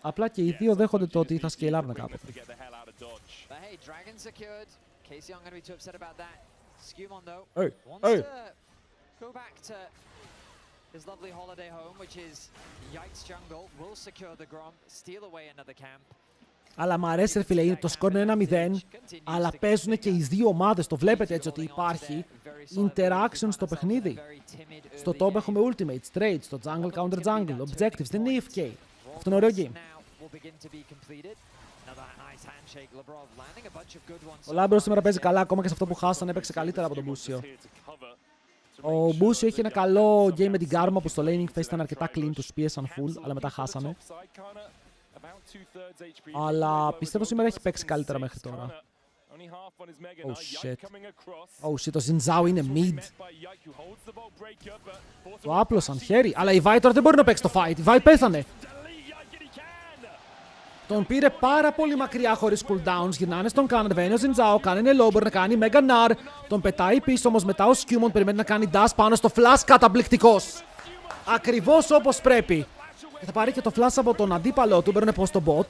Απλά και οι δύο δέχονται το ότι θα σκελάρουν κάποτε. His lovely holiday home, which is Yikes Jungle, will secure the Grom, steal away another camp. Αλλά μ' αρέσει ρε φίλε, το σκορ είναι 1-0, αλλά παίζουν και οι δύο ομάδες. Το βλέπετε έτσι ότι υπάρχει interaction στο παιχνίδι. Στο top έχουμε ultimates, trades, στο jungle, counter jungle, objectives, δεν είναι AFK. Αυτό είναι ωραίο game. Ο Λάμπρος σήμερα παίζει καλά, ακόμα και σε αυτό που χάσανε έπαιξε καλύτερα από τον Μπούσιο. Ο Μπούσιο είχε ένα καλό game με την Karma που στο laning phase ήταν αρκετά clean, τους πίεσαν full, αλλά μετά χάσανε. Αλλά πιστεύω σήμερα έχει παίξει καλύτερα μέχρι τώρα. Oh shit. Oh shit, το Zinzao είναι mid. Το άπλωσαν χέρι, αλλά η Vi τώρα δεν μπορεί να παίξει το fight. Η Vi πέθανε. Τον πήρε πάρα πολύ μακριά χωρίς cooldowns. Γυρνάνε στον Cannon, βαίνει ο Zinzao, κάνει low, μπορεί να κάνει Mega Nar. Τον πετάει πίσω όμως μετά ο Skewmon περιμένει να κάνει dash πάνω στο flash, καταπληκτικός. Ακριβώς όπως πρέπει. Και θα πάρει και το flash από τον αντίπαλό του, μπαίνουν πως στο bot.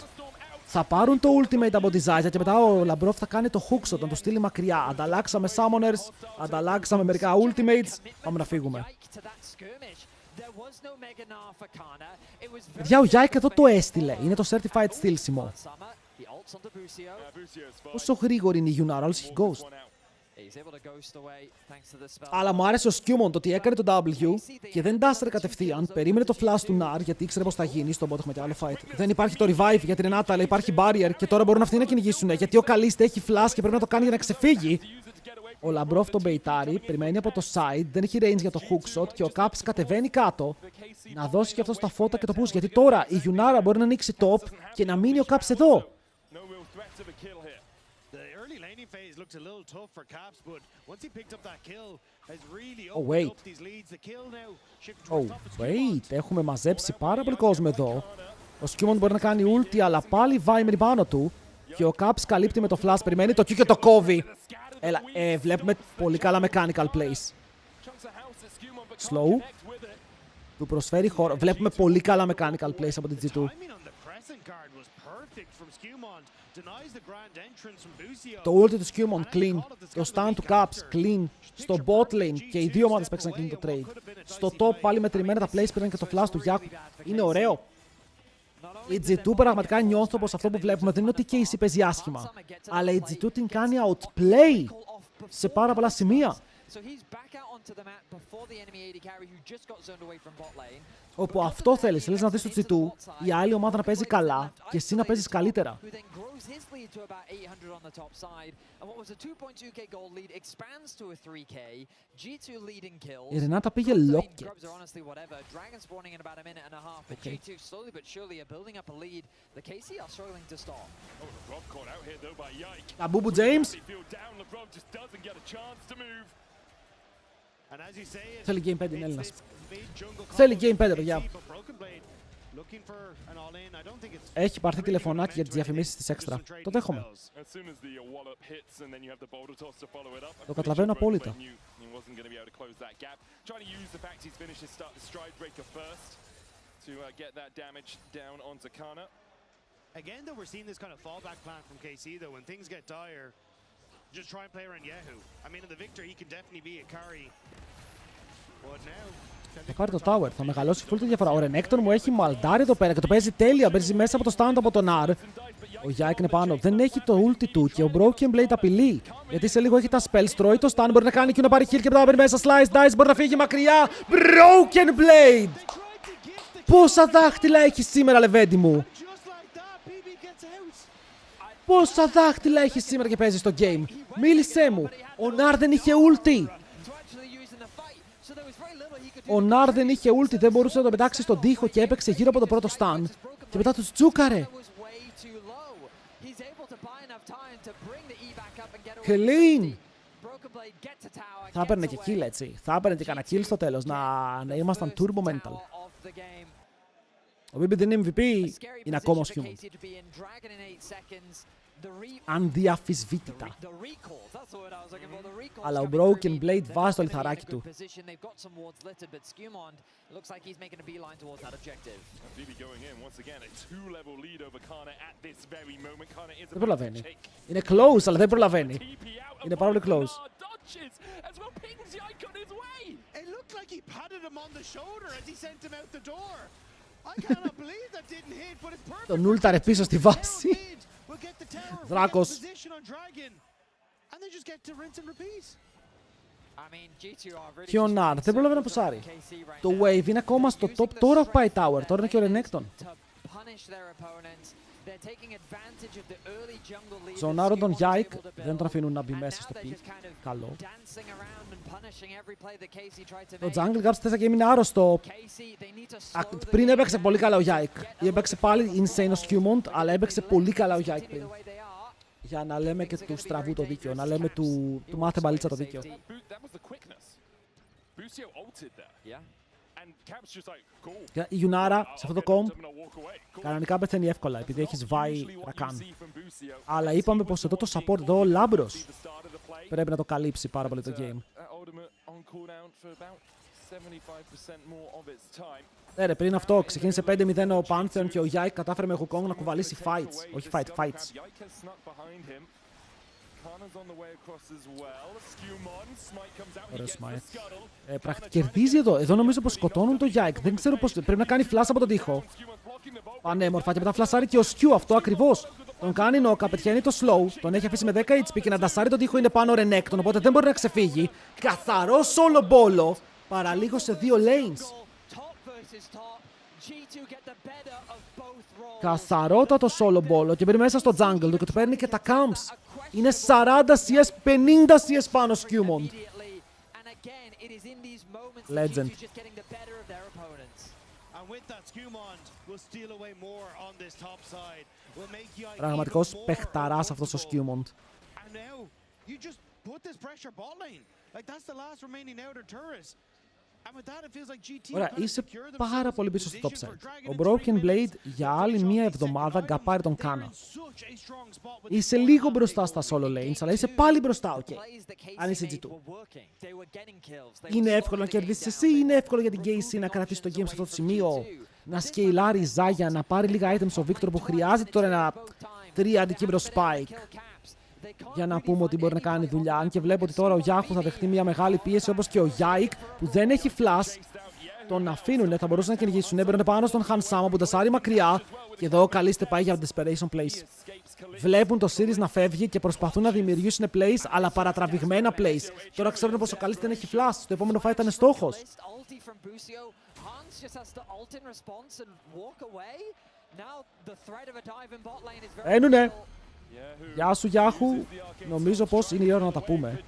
Θα πάρουν το ultimate από τη Ζάγια και μετά ο Λαμπρόφ θα κάνει το hookshot, να το στείλει μακριά. Ανταλλάξαμε summoners, ανταλλάξαμε μερικά ultimates. Πάμε να φύγουμε. Παιδιά, ο Yike εδώ το έστειλε. Είναι το certified στείλσιμο. Πόσο γρήγορη είναι η Yunara, όλος έχει ghost. Αλλά μου άρεσε ο Skewmon το ότι έκανε το W και δεν τάσσερε κατευθείαν. Περίμενε το flash του Nar γιατί ήξερε πως θα γίνει. Στον bot έχουμε και άλλο fight. Δεν υπάρχει το revive για την Renata, αλλά υπάρχει barrier και τώρα μπορούν αυτοί να κυνηγήσουν. Γιατί ο Kaliste έχει flash και πρέπει να το κάνει για να ξεφύγει. Ο Λαμπρόφ τον μπεϊτάρει, περιμένει από το side, δεν έχει range για το hookshot και ο Caps κατεβαίνει κάτω. Να δώσει και αυτό στα φώτα και το push. Γιατί τώρα η Yunara μπορεί να ανοίξει top και να μείνει ο Caps εδώ. Oh wait. Oh wait. Έχουμε μαζέψει πάρα πολύ κόσμο εδώ. Ο Skewmon μπορεί να κάνει ulti, αλλά πάλι vai με την πάνω του. Και ο Caps καλύπτει με το flash, περιμένει το Q και το κόβει. Έλα, βλέπουμε πολύ καλά mechanical plays. Slow. Του προσφέρει χώρο. Βλέπουμε πολύ καλά mechanical plays από την G2. Το ulti του Skewmon clean. Το stun του Caps clean. Στο bot lane και οι δύο ομάδες παίξαν clean το trade. Στο top πάλι μετρημένα τα plays πήραν και το flash του Yaku. Είναι ωραίο. Η G2 πραγματικά νιώθω πως αυτό που βλέπουμε δεν είναι ότι και η KC παίζει άσχημα. Αλλά η G2 την κάνει outplay σε πάρα πολλά σημεία. Όπου αυτό θέλεις, θέλεις να δεις το G2, η άλλη ομάδα να παίζει καλά και εσύ να παίζεις καλύτερα. Η Ρενάτα πήγε locket. Okay. Αμπούμπου James. Θέλει game 5 είναι Έλληνας. Θέλει game 5 παιδιά. Έχει πάρθει τηλεφωνάκι για τις διαφημίσεις της έξτρα. Το δέχομαι. Το καταλαβαίνω απόλυτα. Again, though, we're seeing this kind of fallback plan from KC, though, when things get dire, just try and play around Yahoo. I mean, in the victor, he can definitely be a carry. But now... Θα πάρει το tower, θα μεγαλώσει full τη διαφορά. Ο Renekton μου έχει μαλτάρει εδώ πέρα και το παίζει τέλεια. Παίζει μέσα από το stand από τον R. Ο Yike είναι πάνω. Δεν έχει το ulti του και ο Broken Blade απειλεί. Γιατί σε λίγο έχει τα spells. Τρώει το stand. Μπορεί να κάνει και να πάρει heal και μετά να μπει μέσα. Slice dice. Μπορεί να φύγει μακριά. Broken Blade! Πόσα δάχτυλα έχει σήμερα, λεβέντι μου! Πόσα δάχτυλα έχει σήμερα και παίζει στο game! Μίλησέ μου! Ο Nar δεν είχε ulti! Ο Nar δεν είχε ulti, δεν μπορούσε να το πετάξει στον τοίχο και έπαιξε γύρω από το πρώτο stun. Και μετά τους τζούκαρε. Clean! Θα έπαιρνε και kill, έτσι. Θα έπαιρνε και κανένα kill στο τέλος. Να ήμασταν turbo mental. Ο BB δεν είναι MVP, είναι ακόμα ως human. Ανδιαφυσβήτητα. Αλλά ο Broken Blade βάζει το λιθαράκι του. Δεν προλαβαίνει. Είναι close, αλλά δεν προλαβαίνει. Είναι πάρα πολύ close. Τον ούλταρε πίσω στη βάση. Δράκος. Και ο Nar δεν πρόλαβε να ποσάρει. Το Wave είναι ακόμα στο top τώρα που πάει Tower. Τώρα είναι και ο Renekton. Ζωνάρω τον Yike. Δεν τον αφήνουν να μπει μέσα στο pick. Καλό. Το Jungle κάψε και έμεινε άρρωστο. Πριν έπαιξε πολύ καλά ο Yike. Έπαιξε πάλι insane ο Scumont, αλλά έπαιξε πολύ καλά ο Yike πριν. Για να λέμε και του στραβού το δίκαιο. Να λέμε του μάθε μπαλίτσα το δίκαιο. Η Yunara σε αυτό το κομ κανονικά πεθαίνει εύκολα επειδή έχεις βάει Rakan. Αλλά είπαμε πως εδώ το support, εδώ ο Λάμπρος πρέπει να το καλύψει πάρα πολύ το game. Ρε, πριν αυτό ξεκίνησε 5-0 ο Pantheon και ο Yike κατάφερε με Wukong να κουβαλήσει fights. Όχι fights. Ωραίο smite. Κερδίζει εδώ. Εδώ νομίζω πως σκοτώνουν το Yike. Δεν ξέρω πως. Πρέπει να κάνει flash από τον τοίχο. Πανέμορφα. Και μετά φλασάρει και ο Skew. Αυτό ακριβώς. Τον κάνει νόκα. Πετυχαίνει το slow. Τον έχει αφήσει με 10 HP και να ντασάρει τον τοίχο είναι πάνω Renekton. Οπότε δεν μπορεί να ξεφύγει. Καθαρό solo bolo. Παραλίγο σε δύο lanes. Καθαρότατο solo bolo και μπαίνει μέσα στο jungle του και του παίρνει και τα camps. Είναι 40 CS, 50 CS πάνω Scumont. Legend. Πραγματικός παιχταράς αυτός ο Scumont. Ωραία, είσαι πάρα πολύ πίσω στο top side. Ο Broken Blade για άλλη μία εβδομάδα γκαπάρει τον Κάνα. Είσαι λίγο μπροστά στα solo lanes, αλλά είσαι πάλι μπροστά, ok. Αν είσαι G2. Είναι εύκολο να κερδίσεις εσύ, είναι εύκολο για την KC να κρατήσει το game σε αυτό το σημείο. Να σκεϊλάρει Ζάγια, να πάρει λίγα items ο Victor που χρειάζεται τώρα ένα 3 αντικείμενο spike. Για να πούμε ότι μπορεί να κάνει δουλειά. Αν και βλέπω ότι τώρα ο Yahoo θα δεχτεί μια μεγάλη πίεση όπως και ο Yike που δεν έχει flash. Τον αφήνουνε, θα μπορούσαν να κυνηγήσουν. Έμπαινε πάνω στον Hansama που τασάρει μακριά. Και εδώ καλείστε πάει για desperation plays. Βλέπουν το series να φεύγει και προσπαθούν να δημιουργήσουν plays, αλλά παρατραβηγμένα plays. Τώρα ξέρουν πως ο καλής δεν έχει flash. Το επόμενο fight ήταν στόχος. Ένουνε. Γεια σου Yahoo, νομίζω πως είναι η ώρα να τα πούμε.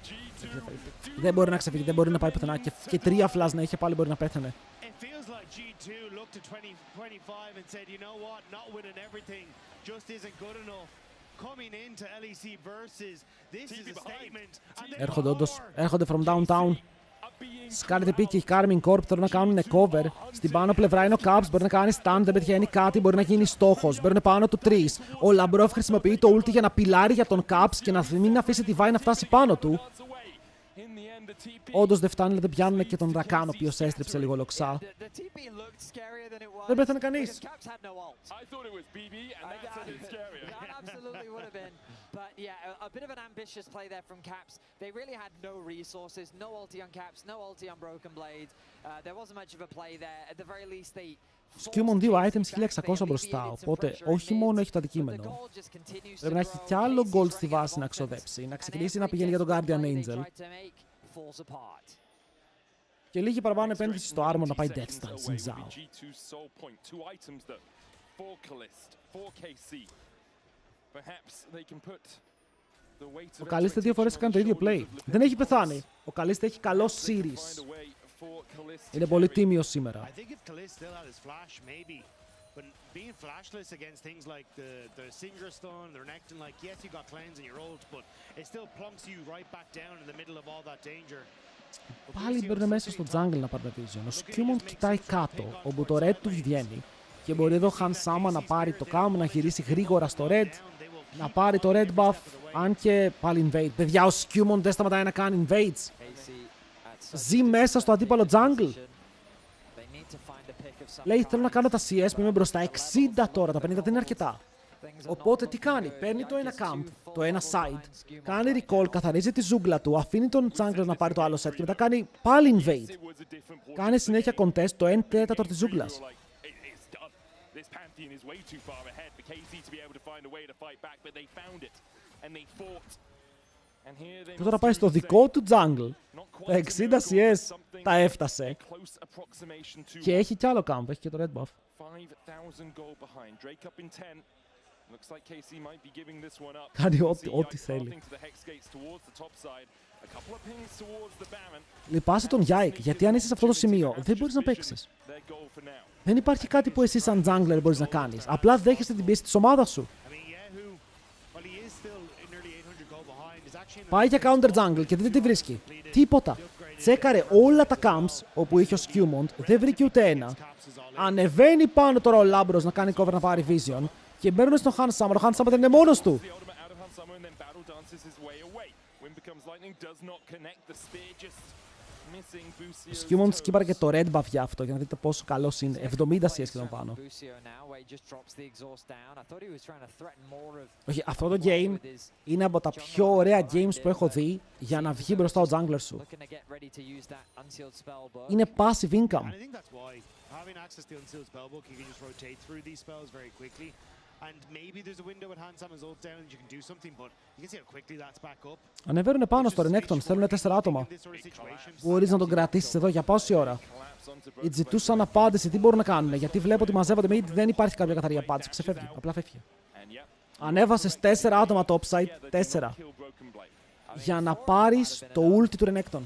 Δεν μπορεί να ξεφύγει, δεν μπορεί να πάει πουθενά και 3 flash να είχε πάλι μπορεί να πέθανε. Έρχονται όντως, έρχονται from downtown. Σκάρεται πει και η Carmine Corp θέλουν να κάνουν cover. Στην πάνω πλευρά είναι ο Caps, μπορεί να κάνει stand, δεν πετυχαίνει κάτι, μπορεί να γίνει στόχος. Μπαίνουν πάνω του 3. Ο Λαμπρόφ χρησιμοποιεί το ulti για να πιλάρει για τον Caps και να μην αφήσει τη Vayne να φτάσει πάνω του. Όντως δεν φτάνει, δεν πιάνουν και τον Rakan, ο οποίος έστριψε λίγο λοξά. Δεν πέθανε κανείς. But yeah, a bit of an ambitious play there from Caps. They really had no resources, no ulti on Caps, no ulti on Broken Blade. There wasn't much of a play there. At the very least, they... Σκιούμον 2 items 1600 μπροστά, οπότε όχι μόνο έχει το αντικείμενο. Πρέπει να έχει κι άλλο gold στη βάση να ξοδέψει, να ξεκινήσει να πηγαίνει για τον Guardian Angel. Και λίγη παραπάνω επένδυση στο armor να πάει Death Stance στην Zhao. Ο Καλίστε 2 φορές έκανε το ίδιο play. Δεν έχει πεθάνει. Ο Καλίστε έχει καλό series. Είναι πολύ τίμιος σήμερα. Being flashless against things like the Singer Stone, the Renekton, like yes, you got cleanse in your ult, but it still plunks you right back down in the middle of all that danger. Πάλι μπαίνουν μέσα στο jungle να πάρει vision. Ο Σκιούμον κοιτάει κάτω, όπου το red του βγαίνει. Και μπορεί εδώ Han Sama να πάρει το cam, να γυρίσει γρήγορα στο red, να πάρει το red buff, αν και πάλι invade. Παιδιά, ο Σκιούμον δεν σταματάει να κάνει invades. Ζει μέσα στο αντίπαλο jungle. Λέει θέλω να κάνω τα CS που είμαι μπροστά. 60 τώρα, τα 50 δεν είναι αρκετά. Οπότε τι κάνει, παίρνει το ένα camp, το ένα side, κάνει recall, καθαρίζει τη ζούγκλα του, αφήνει τον jungler να πάρει το άλλο set και μετά κάνει πάλι invade. Κάνει συνέχεια contest το 1/4 της ζούγκλας. Και τώρα πάει στο δικό του jungle. Τα 60 CS τα έφτασε. Και έχει κι άλλο camp, έχει και το red buff. Κάνει ό,τι θέλει. Λυπάσαι τον Yike, γιατί αν είσαι σε αυτό το σημείο δεν μπορείς να παίξεις. Δεν υπάρχει κάτι που εσύ σαν jungler μπορείς να κάνεις. Απλά δέχεσαι την πίεση της ομάδας σου. Πάει για counter jungle και δείτε τι βρίσκει. Τίποτα. Τσέκαρε όλα τα camps όπου είχε ο Skewmont, δεν βρήκε ούτε ένα. Ανεβαίνει πάνω τώρα ο Λάμπρος να κάνει cover να πάρει vision και μπαίνουν στον Han Sama. Ο Han Sama δεν είναι μόνος του. Ο Skewmont σκύπαρε και το red buff για αυτό, για να δείτε πόσο καλός είναι. 70 CS και τον πάνω. Όχι, αυτό το game είναι από τα πιο ωραία games που έχω δει για να βγει μπροστά ο jungler σου. Είναι passive income. Ανεβαίνουν πάνω στο Renekton, θέλουν 4 άτομα. Μπορείς να τον κρατήσεις εδώ για πόση ώρα. Ζητούσαν απάντηση, τι μπορούν να κάνουν, γιατί βλέπω ότι μαζεύονται με δεν υπάρχει κάποια καθαρή απάντηση. Ξεφεύγει, απλά φεύγει. Ανέβασες 4 άτομα topside, 4. Για να πάρεις το ulti του Renekton.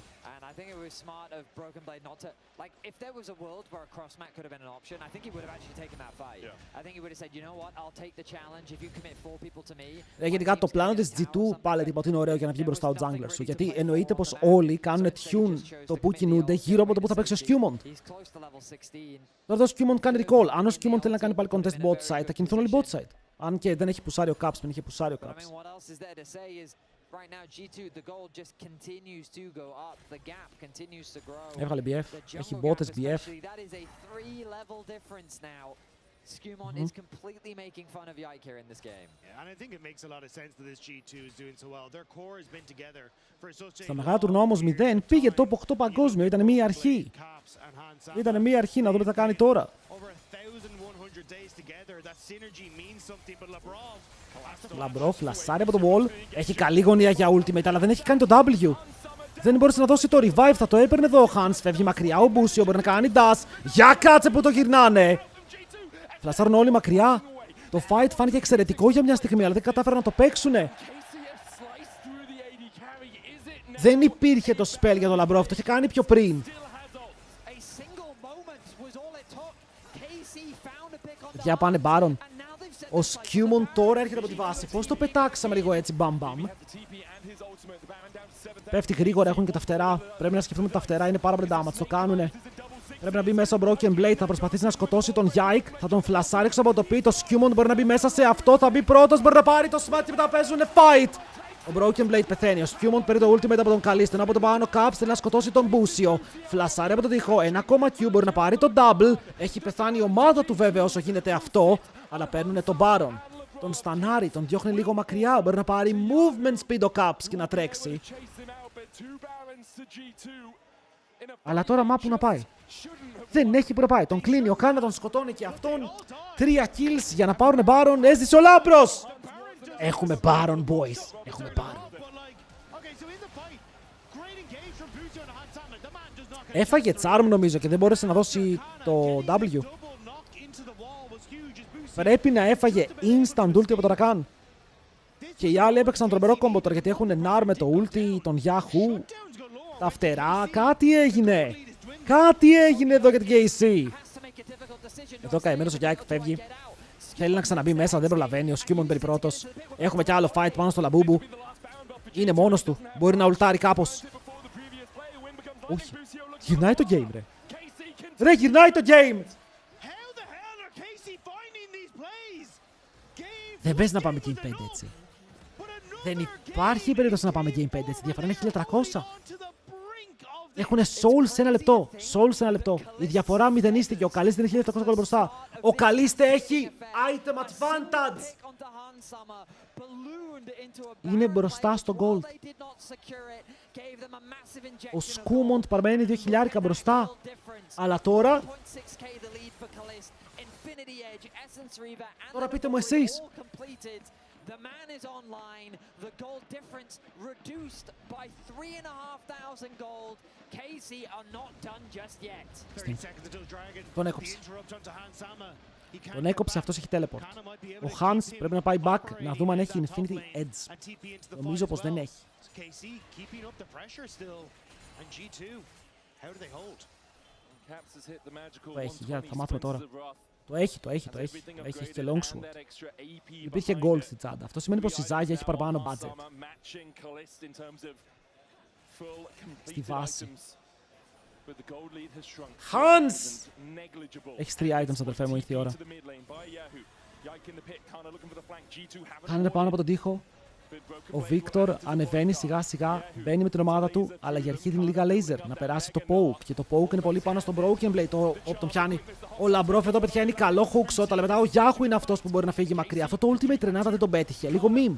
I think it was smart of Broken Blade not to, like, if there was a world where a cross mat could have been an option, I think he would have actually taken that fight. I think he would have said, you know what, I'll take the challenge if you commit 4 people to me. Γενικά το πλάνο της G2 πάλι τίποτα είναι ωραίο για να βγει μπροστά ο jungler σου, γιατί εννοείται πως όλοι κάνουν tune το που κινούνται γύρω από το που θα παίξει ο Skewmont. Τώρα το Skewmont κάνει recall. Αν ο Skewmont θέλει να κάνει πάλι contest bot side, θα κινηθούν όλοι bot side. Αν και δεν έχει πουσάρει ο Caps, δεν είχε πουσάρει ο Caps. Right now, G2, the gold just continues to go up. The gap continues to grow. Έβγαλε BF. Έχει μπότες BF. That is a 3-level difference now. Skewmont is completely making fun of Yike here in this game. Yeah, and I think it makes a lot of sense that this G2 is doing so well. Their core has been together for such a... Στα μεγάλα τουρνουά όμως 0 πήγε top 8 παγκόσμιο. Ήταν μία αρχή. Ήταν μία αρχή, να δούμε τι θα κάνει τώρα. Λαμπρόφ, φλασάρει από το wall. Έχει καλή γωνία για ultimate, αλλά δεν έχει κάνει το W. Δεν μπορούσε να δώσει το revive, θα το έπαιρνε εδώ ο Hans. Φεύγει μακριά ο Μπούσιο, μπορεί να κάνει dash. Για κάτσε που το γυρνάνε. Φλασάρουν όλοι μακριά. Το fight φάνηκε εξαιρετικό για μια στιγμή, αλλά δεν κατάφεραν να το παίξουνε. Δεν υπήρχε το spell για τον Λαμπρόφ, το είχε κάνει πιο πριν. Για πάνε Baron. Ο Σκιούμον τώρα έρχεται από τη βάση. Πώς το πετάξαμε λίγο έτσι, μπαμ μπαμ. Πέφτει γρήγορα, έχουν και τα φτερά. Πρέπει να σκεφτούμε τα φτερά, είναι πάρα πολύ damage. Το κάνουνε. Πρέπει να μπει μέσα ο Broken Blade, θα προσπαθήσει να σκοτώσει τον Yike. Θα τον φλασάρει έξω από το πι. Το Σκιούμον μπορεί να μπει μέσα σε αυτό. Θα μπει πρώτος, μπορεί να πάρει το smite και μετά παίζουν fight. Ο Broken Blade πεθαίνει. Ο Σκιούμον παίρνει το ultimate από τον Καλίστο. Από τον πάνω Caps θέλει να σκοτώσει τον Μπούσιο. Φλασάρει από τον τοίχο. 1,Q μπορεί να πάρει το double. Έχει πεθάνει η ομάδα του βέβαια όσο γίνεται αυτό. Αλλά παίρνουν τον Baron. Τον στανάρει, τον διώχνει λίγο μακριά. Μπορεί να πάρει movement speed ο Caps και να τρέξει. Αλλά τώρα μα που να πάει. Δεν έχει που να πάει. Τον κλείνει ο Κάνα, τον σκοτώνει και αυτόν. 3 kills για να πάρουν Baron. Έζησε ο Λάμπρος. Έχουμε Baron, boys. Έχουμε Baron. Έφαγε charm νομίζω και δεν μπόρεσε να δώσει το W. Πρέπει να έφαγε instant ulti από το Rakan. Και οι άλλοι έπαιξαν τρομερό κόμπο τώρα γιατί έχουν Nar με το ulti, τον Yahoo. Τα φτερά, κάτι έγινε. Κάτι έγινε εδώ για την KC. Εδώ καημένος ο Yike φεύγει. Θέλει να ξαναμπεί μέσα, δεν προλαβαίνει. Ο Σκιούμον μπαίνει πρώτος. Έχουμε κι άλλο fight πάνω στο Λαμπούμπου. Είναι μόνος του. Μπορεί να ουλτάρει κάπως. Όχι. Γυρνάει το game, ρε. Ρε, γυρνάει το game. Δεν παίζει να πάμε Game 5 έτσι. Δεν υπάρχει περίπτωση να πάμε Game 5 έτσι. Η διαφορά είναι 1300. Έχουν soul σε 1 λεπτό. Soul σε 1 λεπτό. Η διαφορά μηδενίστηκε. Ο Καλίστε είναι 1700 γκολ μπροστά. Ο Καλίστε έχει item advantage. Είναι μπροστά στο gold. Ο Σκούμοντ παραμένει 2.000 μπροστά. Αλλά τώρα... Τώρα πείτε μου εσείς. The man is online. The gold difference reduced by 3,500 gold. KC are not done just yet. Τον έκοψε. Τον έκοψε, αυτός έχει teleport. Ο Hans πρέπει να πάει back να δούμε αν έχει Infinity Edge. Νομίζω πως δεν έχει. Το έχει, για θα μάθουμε τώρα. Το έχει και long sword. Υπήρχε gold στη τσάντα. Αυτό σημαίνει πως η Ζάγια έχει παραπάνω budget. Στη βάση. Hans! Έχεις 3 items, αδερφέ μου, ήρθε η ώρα. Χάνεται πάνω από τον τοίχο. Ο Βίκτορ ανεβαίνει σιγά σιγά, μπαίνει με την ομάδα του, αλλά για αρχή δίνει λίγα laser να περάσει το poke. Και το poke είναι πολύ πάνω στον Broken Blade. Τον πιάνει. Ο Λαμπρόφ εδώ πετυχαίνει καλό hook shot, αλλά μετά ο Yahoo είναι αυτός που μπορεί να φύγει μακριά. Αυτό το ultimate τρενάδα δεν τον πέτυχε. Λίγο meme.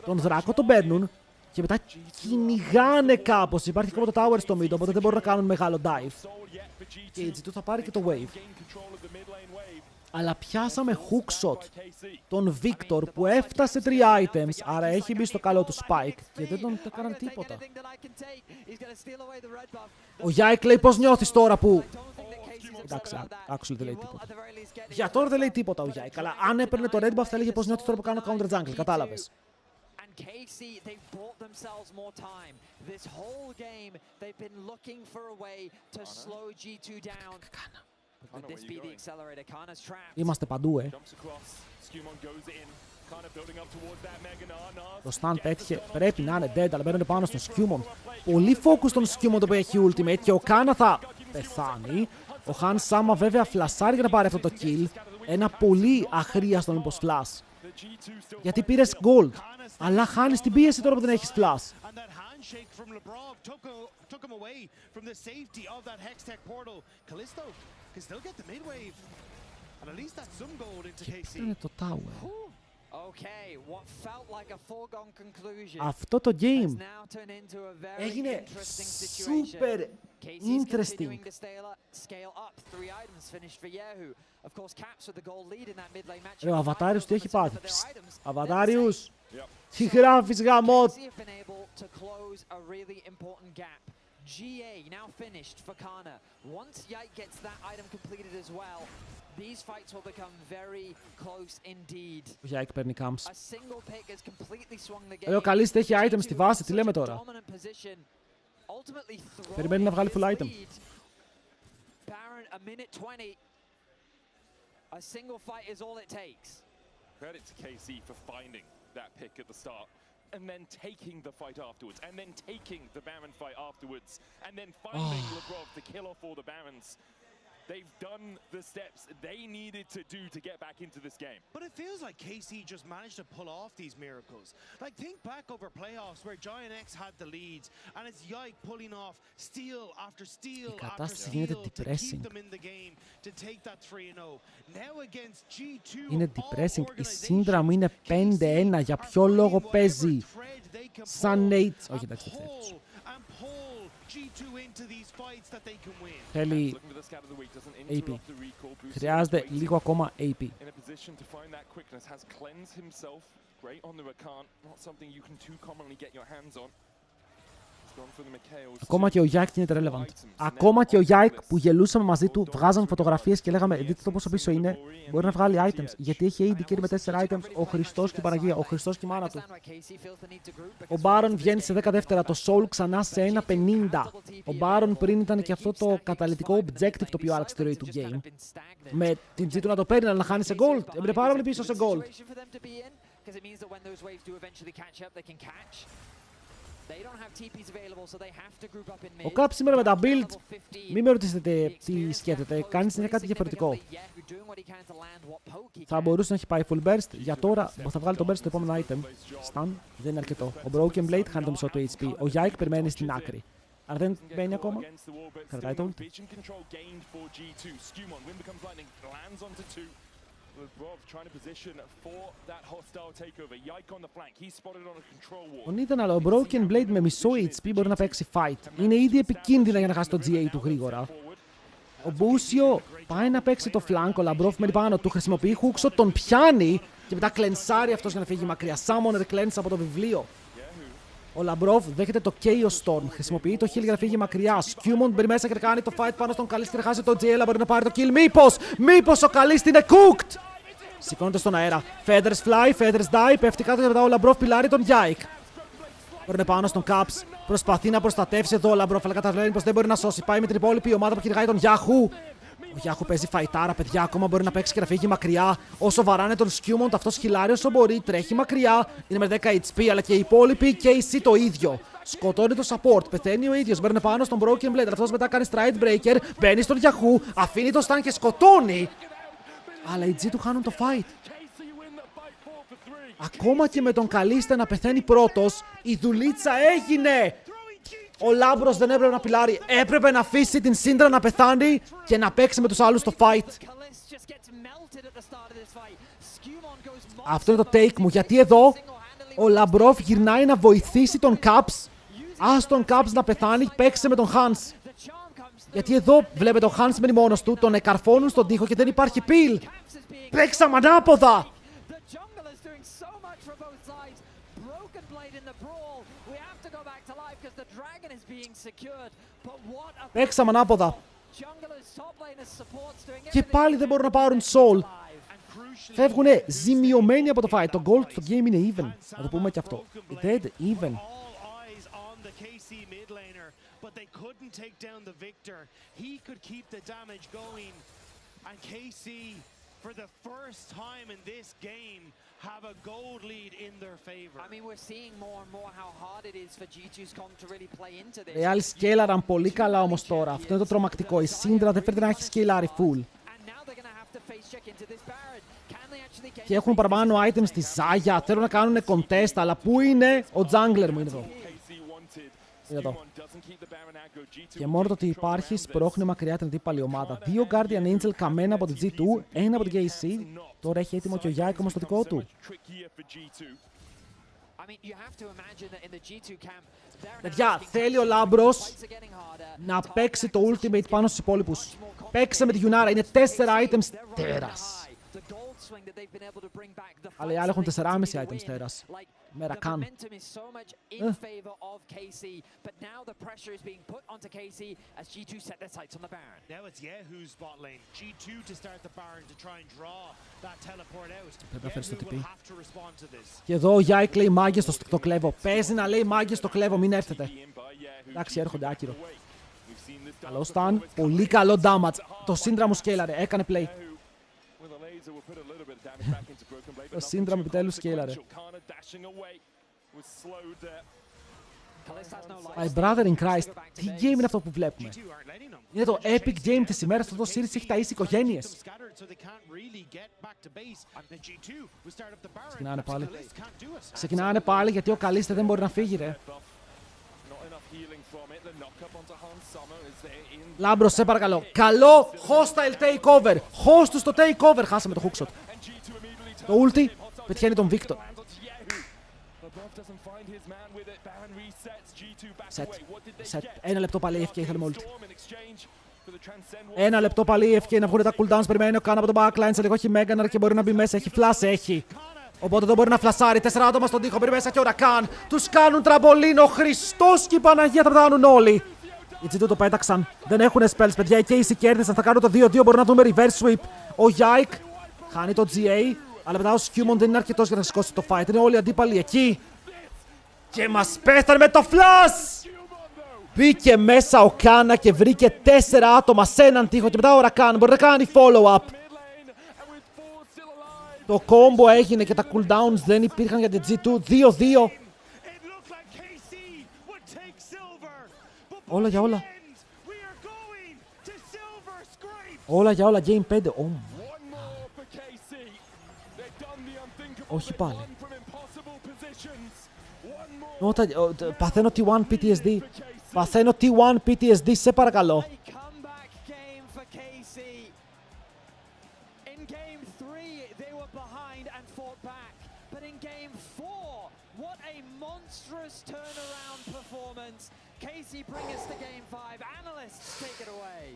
Τον Δράκο τον παίρνουν και μετά κυνηγάνε κάπως. Υπάρχει ακόμα το tower στο mid, οπότε δεν μπορούν να κάνουν μεγάλο dive. Και η G2 θα πάρει και το wave. Αλλά πιάσαμε hookshot τον Victor που έφτασε 3 items, άρα έχει μπει στο καλό του Spike και δεν τον έκαναν τίποτα. Ο Yike λέει πώς νιώθεις τώρα που... Εντάξει, actually δεν λέει τίποτα. Για τώρα δεν λέει τίποτα ο Yike, αλλά αν έπαιρνε το red buff θα έλεγε πώς νιώθεις τώρα που κάνω counter jungle, κατάλαβες. KC, they've bought themselves more time. This whole game, they've been looking for a way to slow G2 down. Would this be the accelerator? Kana's trapped. Είμαστε παντού, Το stun πέτυχε, πρέπει να είναι dead, αλλά μπαίνουν πάνω στον Σκιούμον. Πολύ focus στον Σκιούμον το που έχει ultimate και ο Κάνα θα πεθάνει. Ο Han Sama βέβαια φλασάρει για να πάρει αυτό το kill. Ένα πολύ αχρίαστο μήπως flash. Γιατί πήρες gold, αλλά χάνεις την πίεση τώρα που δεν έχεις flash. Και πήρανε το tower. Αυτό το game έγινε super interesting. Ο Αβατάριους τι έχει πάθει. Αβατάριους, τι γράφεις γαμότ. GA now finished for Kana. Once Yike gets that item completed as well, these fights will become very close indeed. Ο Yike παίρνει camps. A single pick has completely swung the game. Ο Καλίστε έχει item στη βάση, τι λέμε τώρα. Περιμένει να βγάλει full item. Baron, a minute 20. A single fight is all it takes. Credit to KC for finding that pick at the start, and then taking the fight afterwards, and then taking the Baron fight afterwards, and then finding Labrov to kill off all the Barons. They've done the steps they needed to do to get back into this game. But it feels like KC just managed to pull off these miracles. Like, think back over playoffs where Giant X had the leads, and it's Yike pulling off steal after steal after steal to keep them in the game, to take that 3-0. Now against G2. Είναι depressing. Η Syndra μου είναι 5-1. Για ποιο λόγο παίζει? Σαν Nate. Όχι, εντάξει, δεν θέλει. Θέλει AP. Χρειάζεται λίγο ακόμα AP. Ακόμα και ο Yike γίνεται relevant. Ακόμα και ο Yike που γελούσαμε μαζί του, βγάζαμε φωτογραφίες και λέγαμε δείτε το πόσο πίσω είναι, μπορεί να βγάλει items. Γιατί έχει AD carry με 4 items, ο Χριστός και η Παναγία, ο Χριστός και η μάνα του. Ο Baron βγαίνει σε 10 δεύτερα, το Soul ξανά σε 1.50. Ο Baron πριν ήταν και αυτό το καταλυτικό objective το οποίο άλλαξε τη ροή του game. Με την G του να το παίρνει, αλλά να χάνει σε gold. Έμπαινε πάρα πολύ πίσω σε gold. Ο Cap σήμερα με τα build, μην με ρωτήσετε τι σκέφτεται, κάνει συνέχεια κάτι διαφορετικό. Θα μπορούσε να έχει πάει full burst, για τώρα θα βγάλει το burst στο επόμενο item. Stun, δεν είναι αρκετό. Ο Broken Blade χάνει το μισό του HP, ο Yike περιμένει στην άκρη. Αλλά δεν μπαίνει ακόμα, κρατάει το ult. Τον είδαν, αλλά ο Broken Blade με μισό HP μπορεί να παίξει fight. Είναι ήδη επικίνδυνα για να χάσει το GA του γρήγορα. Ο Μπούσιο πάει να παίξει το flank, ο Labrov μένει πάνω του, χρησιμοποιεί Hookshot, τον πιάνει και μετά κλενσάρει αυτός για να φύγει μακριά. Summoner cleanse από το βιβλίο. Ο Labrov δέχεται το Chaos Storm, χρησιμοποιεί το heal για να φύγει μακριά. Skewmon μπαίνει μέσα και κάνει το fight πάνω στον Καλίστη και χάσει το GA, αλλά μπορεί να πάρει το kill. Μήπως ο Καλίστη είναι cooked! Σηκώνεται στον αέρα. Feathers fly, feathers die. Πέφτει κάτω και μετά ο Labrov πιλάρει τον Yike. Παίρνει πάνω στον Caps. Προσπαθεί να προστατεύσει εδώ ο Labrov, αλλά καταλαβαίνει πως δεν μπορεί να σώσει. Πάει με την υπόλοιπη ομάδα που κυνηγάει τον Yahoo. Ο Yahoo παίζει φαϊτάρα, παιδιά. Ακόμα μπορεί να παίξει και να φύγει μακριά. Όσο βαράνε τον Skewmon, αυτός χιλάρει όσο μπορεί. Τρέχει μακριά. Είναι με 10 HP, αλλά και οι υπόλοιποι KC το ίδιο. Σκοτώνει το support. Πεθαίνει ο ίδιος. Μπαίνει πάνω στον Broken Blade. Αλλά αυτός μετά κάνει stride breaker. Μπαίνει στον Yahoo. Αφήνει το stun και σκοτώνει. Αλλά οι G του χάνουν το fight. Ακόμα και με τον Καλίστα να πεθαίνει πρώτος, η δουλίτσα έγινε! Ο Λάμπρος δεν έπρεπε να πιλάρει. Έπρεπε να αφήσει την Syndra να πεθάνει και να παίξει με τους άλλους το fight. Αυτό είναι το take μου, γιατί εδώ ο Labrov γυρνάει να βοηθήσει τον Caps. Ας τον Caps να πεθάνει, παίξε με τον Hans. Γιατί εδώ βλέπετε ο Hans μένει μόνος του, τον εκαρφώνουν στον τοίχο και δεν υπάρχει peel. Παίξαμε ανάποδα! Παίξαμε ανάποδα. Και πάλι δεν μπορούν να πάρουν soul. Φεύγουνε ζημιωμένοι από το fight. Το gold στο game είναι even. Να το πούμε και αυτό. Dead even. But they couldn't take down the victor. He could keep the damage going. And KC, for the first time in this game, have a gold lead in their favor. I mean, we're seeing more and more how hard it is for G2's comp to really play into this. Οι άλλοι σκέλαραν πολύ καλά όμως τώρα. Αυτό είναι το τρομακτικό. Η Syndra δεν φέρεται να έχει σκέλαρει full. Και έχουν παραπάνω items στη Zaya. Θέλουν να κάνουν contest, αλλά πού είναι ο jungler μου? Είναι εδώ. Είναι εδώ. Και μόνο το ότι υπάρχει σπρώχνει μακριά την αντίπαλη ομάδα. 2 Guardian Angel καμένα από την G2, ένα από την KC. Τώρα έχει έτοιμο και ο Yike όμως το δικό του. Παιδιά, θέλει ο Labrov να παίξει το ultimate πάνω στους υπόλοιπους. Παίξε με τη Yunara, είναι 4 items τέρας. Αλλά οι άλλοι έχουν 4,5 items τέρας. Μέρα καν. Πρέπει να φέρεις το TP. Και εδώ ο Yike λέει μάγκες στο κλέβω. Παίζει να λέει μάγκες στο κλέβω, μην έρθετε. Εντάξει, έρχονται άκυρο. Καλό stun, πολύ καλό damage. Το Syndra μου σκέλαρε, έκανε play. Το Syndrome επιτέλους σκέλαρε. My brother in Christ, τι game είναι αυτό που βλέπουμε? Είναι το epic game της ημέρας, αυτό το series έχει ταΐσει οικογένειες. Ξεκινάνε πάλι γιατί ο Καλίστε δεν μπορεί να φύγει, ρε. Λάμπρος, σε παρακαλώ. Καλό hostile takeover. Host του στο takeover. Χάσαμε το hookshot. Το ulti πετυχαίνει τον Victor. Set. Ένα λεπτό πάλι AFK θέλουμε ulti. Ένα λεπτό πάλι AFK να βγουν τα cooldowns. Περιμένει ο Καν από το backline. Σε λίγο έχει Meganar και μπορεί να μπει μέσα. Έχει flash, έχει. Οπότε δεν μπορεί να φλασάρει. 4 άτομα στον τοίχο. Μπει μέσα και ο Ρακάν. Τους κάνουν τραμπολίνο. Χριστός και η Παναγία τα πετάνουν όλοι. Οι G2 το πέταξαν. Δεν έχουν spells, παιδιά. Οι Casey κέρδισαν. Θα κάνουν το 2-2. Μπορούν να δούμε reverse sweep. Ο Yike χάνει το GA. Αλλά μετά ο Skewmon δεν είναι αρκετός για να σηκώσει το fight. Είναι όλοι οι αντίπαλοι εκεί. Και μας πέθανε με το flash! Μπήκε μέσα ο Κάνα και βρήκε 4 άτομα σε έναν τοίχο. Και μετά ο Ρακάν μπορεί να κάνει follow-up. Το combo έγινε και τα cooldowns δεν υπήρχαν για την G2. 2-2. Όλα για όλα. Όλα για όλα. Game 5. Όχι πάλι. Παθαίνω T1 PTSD. Παθαίνω T1 PTSD. Σε παρακαλώ.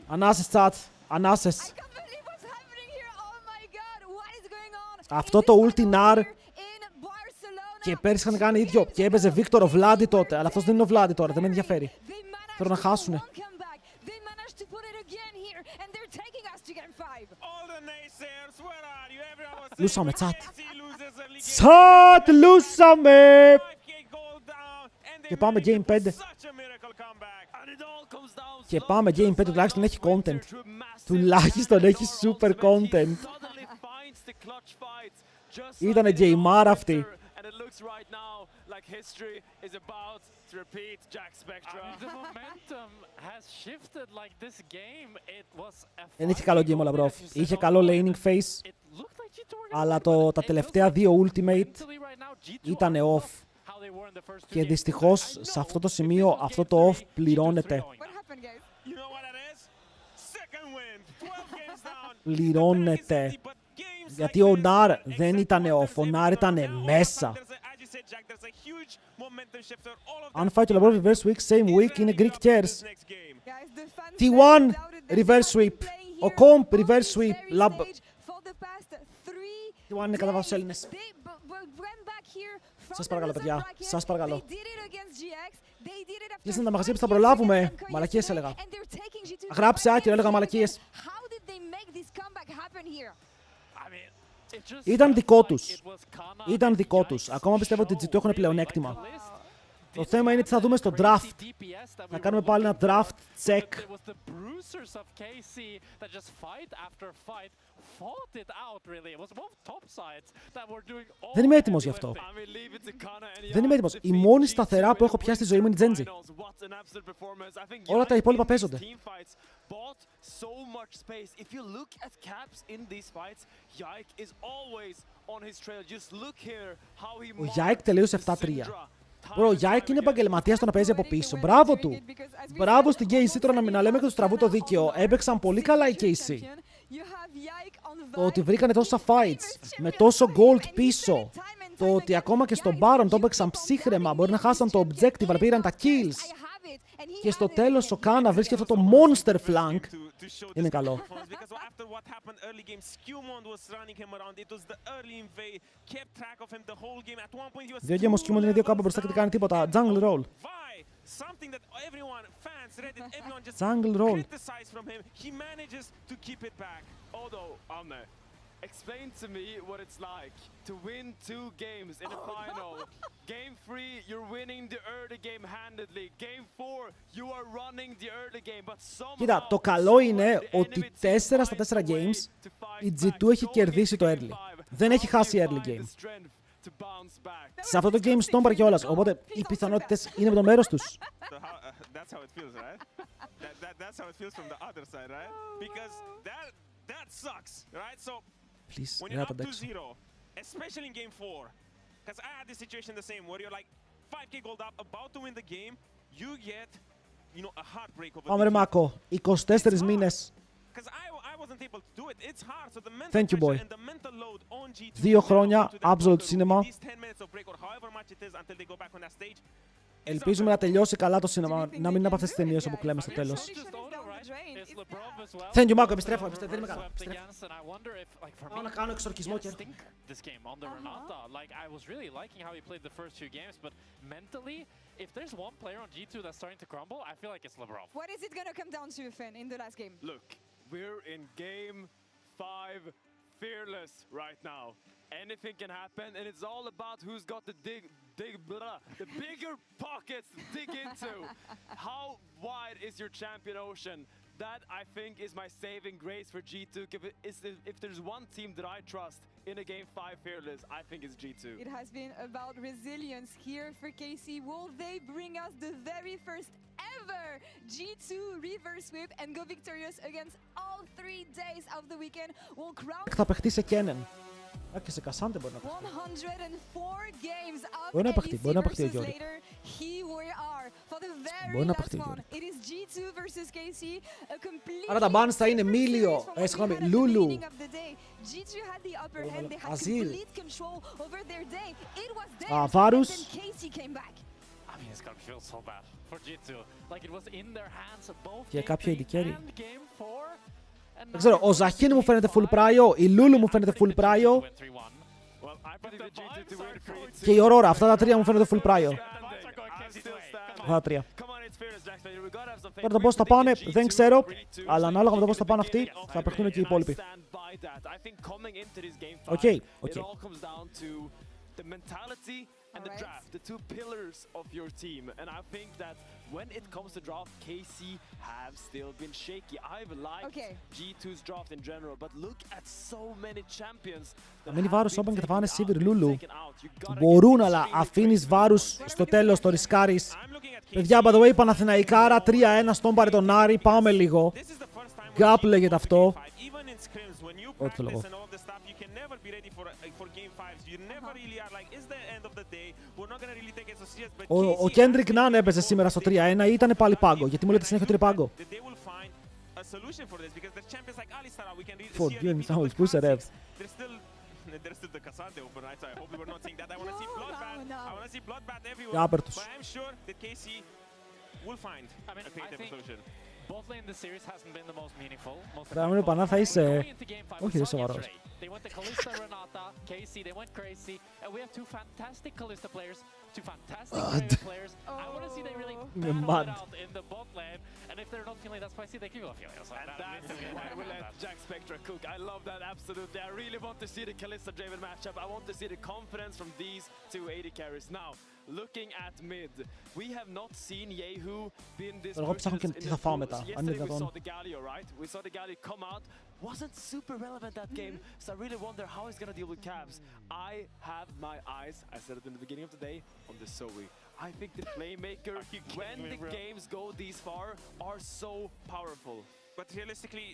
Ανάσες, chat. Ανάσες. Αυτό το ulti NAR και πέρυσι είχαν κάνει ίδιο και έπαιζε Victor ο Βλάντι τότε, αλλά αυτός δεν είναι ο Βλάντι τώρα, δεν με ενδιαφέρει. Θέλω να χάσουνε. Λούσαμε, chat. Chat, λούσαμε! Και πάμε Game 5. Και πάμε Game 5, τουλάχιστον έχει content. Τουλάχιστον έχει super content. Ήτανε gamear αυτή. Δεν είχε καλό game ο Λαμπρόφ. Είχε καλό laning phase. Αλλά τα τελευταία 2 ultimate ήτανε off. Και δυστυχώς σε αυτό το σημείο αυτό το off πληρώνεται. Πληρώνεται. Γιατί ο Ναρ δεν ήτανε off, ο Ναρ ήτανε μέσα. Αν φάει το Λαμπρόφ reverse week, same week, είναι Greek chairs. T1 reverse sweep. Ο Comp reverse sweep. T1 είναι κατά βάθος Έλληνες. Σας παρακαλώ, παιδιά. Σας παρακαλώ. Κλείσαν τα μαγαζιά που θα προλάβουμε. Μαλακίες έλεγα. Γράψε άκυρο, έλεγα μαλακίες. Ήταν δικό τους. Ήταν δικό τους. Ακόμα πιστεύω ότι οι G2 έχουν πλεονέκτημα. Το θέμα είναι τι θα δούμε στο draft. Να κάνουμε πάλι ένα draft check. Δεν είμαι έτοιμος γι' αυτό. Δεν είμαι έτοιμος. Η μόνη σταθερά που έχω πιάσει στη ζωή μου είναι η Genji. Όλα τα υπόλοιπα παίζονται. Ο Yike τελείωσε 7-3. Ο Yike είναι επαγγελματίας στο να παίζει από πίσω. Μπράβο του. Μπράβο στην KC τώρα να λέμε και του τραβού το δίκαιο. Έπαιξαν πολύ καλά οι KC. Το ότι βρήκανε τόσα fights με τόσο gold πίσω. Το ότι ακόμα και στον Baron το έπαιξαν ψύχρεμα. Μπορεί να χάσαν το objective αλλά πήραν τα kills. Και στο τέλος ο Κάνα βρίσκει αυτό το monster flank. Είναι καλό. Δύο γέμος Skewmon είναι δύο κάπου μπροστά και δεν κάνει τίποτα. Jungle roll. Jungle roll. Explain to me what it's like to win 2 games in a final. Game 3, you're winning the early game handedly. Game 4, you are running the early game, but somehow... Κοίτα, το καλό είναι ότι 4 στα 4 games η G2 έχει κερδίσει το early. Δεν έχει χάσει early game. Σε αυτό το game Stomper κιόλας, οπότε οι πιθανότητες είναι με το μέρος τους. That's how it feels, right? That's how it feels from the other side, right? Because that sucks, right? So when you're up 2-0, especially in game 4, because I had this situation the same, where you're like 5k gold up, about to win the game, you get, you know, a heartbreak over. Πάμε ρε Μάκο, 24 μήνες. Because I wasn't able to do it. It's hard. So the mental Thank you, boy. and the mental load on G2. 2 χρόνια, absolute cinema. These 10 minutes of break or however much it is until they go back on that stage. Ελπίζουμε να τελειώσει καλά το σινεμά, να μην είναι από αυτές τις ταινίες όπου κλαίμε στο τέλος. Thank you, Μάκο, επιστρέφω, δεν είμαι καλά. Πάω να κάνω εξορκισμό και έρχομαι. If there's one player on G2 that's starting to crumble, I feel like it's LeBron. What is it going to come down to, Finn, in the last game? Look, we're in game 5, fearless right now. Anything can happen, and it's all about who's got the the bigger pockets to dig into. How wide is your champion ocean? That, I think, is my saving grace for G2. If there's one team that I trust in a game 5 fearless, I think it's G2. It has been about resilience here for KC. Will they bring us the very first ever G2 reverse sweep and go victorious against all 3 days of the weekend? Will crown. Θα παιχτεί σε Kennen. Και σε Κασάντε μπορεί να παιχτεί. 104 games of μπορεί να παιχτεί, μπορεί να παιχτεί ο Γιώργη. Μπορεί να παιχτεί ο Γιώργη. Άρα τα bans θα είναι Μίλιο, συγγνώμη, Λούλου, Αζίλ, Βάρους. Και κάποιο AD carry. Δεν ξέρω, ο Ζαχίν μου φαίνεται full πράιο, η Λούλου μου φαίνεται full πράιο και η Ορόρα, αυτά τα τρία μου φαίνεται full πράιο. Αυτά τα τρία. Τώρα το πώς θα πάνε δεν ξέρω, αλλά ανάλογα με το πώς θα πάνε αυτοί θα παιχτούν και οι υπόλοιποι. Οκ. The mentality and the draft, the two pillars of your team. And I think that when it comes to draft, KC have still been shaky. I've liked G2's draft in general, but look at so many champions. Θα μείνει Βάρους open και θα πάνε Σίβιρ Λούλου. Μπορούν, αλλά αφήνεις Βάρους στο τέλος, το ρισκάρεις. Παιδιά, by the way, Παναθηναϊκάρα 3-1 στον πάρε τον Άρη. Πάμε λίγο. Γκάπ λέγεται αυτό. Ό,τι θέλω εγώ. Ο Κέντρικ Νάν έπαιζε σήμερα στο 3-1 ή ήταν πάλι πάγκο, γιατί μου λέτε συνέχεια ότι είναι πάγκο. Φορτιούν σαν πού σε ρεύς. Άπερ τους. Πρέπει να πανά θα είσαι... Όχι, δεν σοβαρός. They went to Kalista, Renata, KC, they went crazy, and we have two fantastic Kalista players, two fantastic Reyna players. I want to see they really battle it out in the bot lane, and if they're not feeling that spicy, they can go feeling it. And that's why we let Jack Spectra cook. I love that, absolutely. I really want to see the Kalista-driven matchup. I want to see the confidence from these two AD carries. Now, looking at mid, we have not seen Yehu being this pushless in the full. Yesterday we saw the Galio, right? We saw the Galio come out. Wasn't super relevant that game, so I really wonder how he's gonna deal with Cavs. I have my eyes, I said it in the beginning of the day, on the Zoe. I think the playmaker, when the games go this far, are so powerful. But realistically,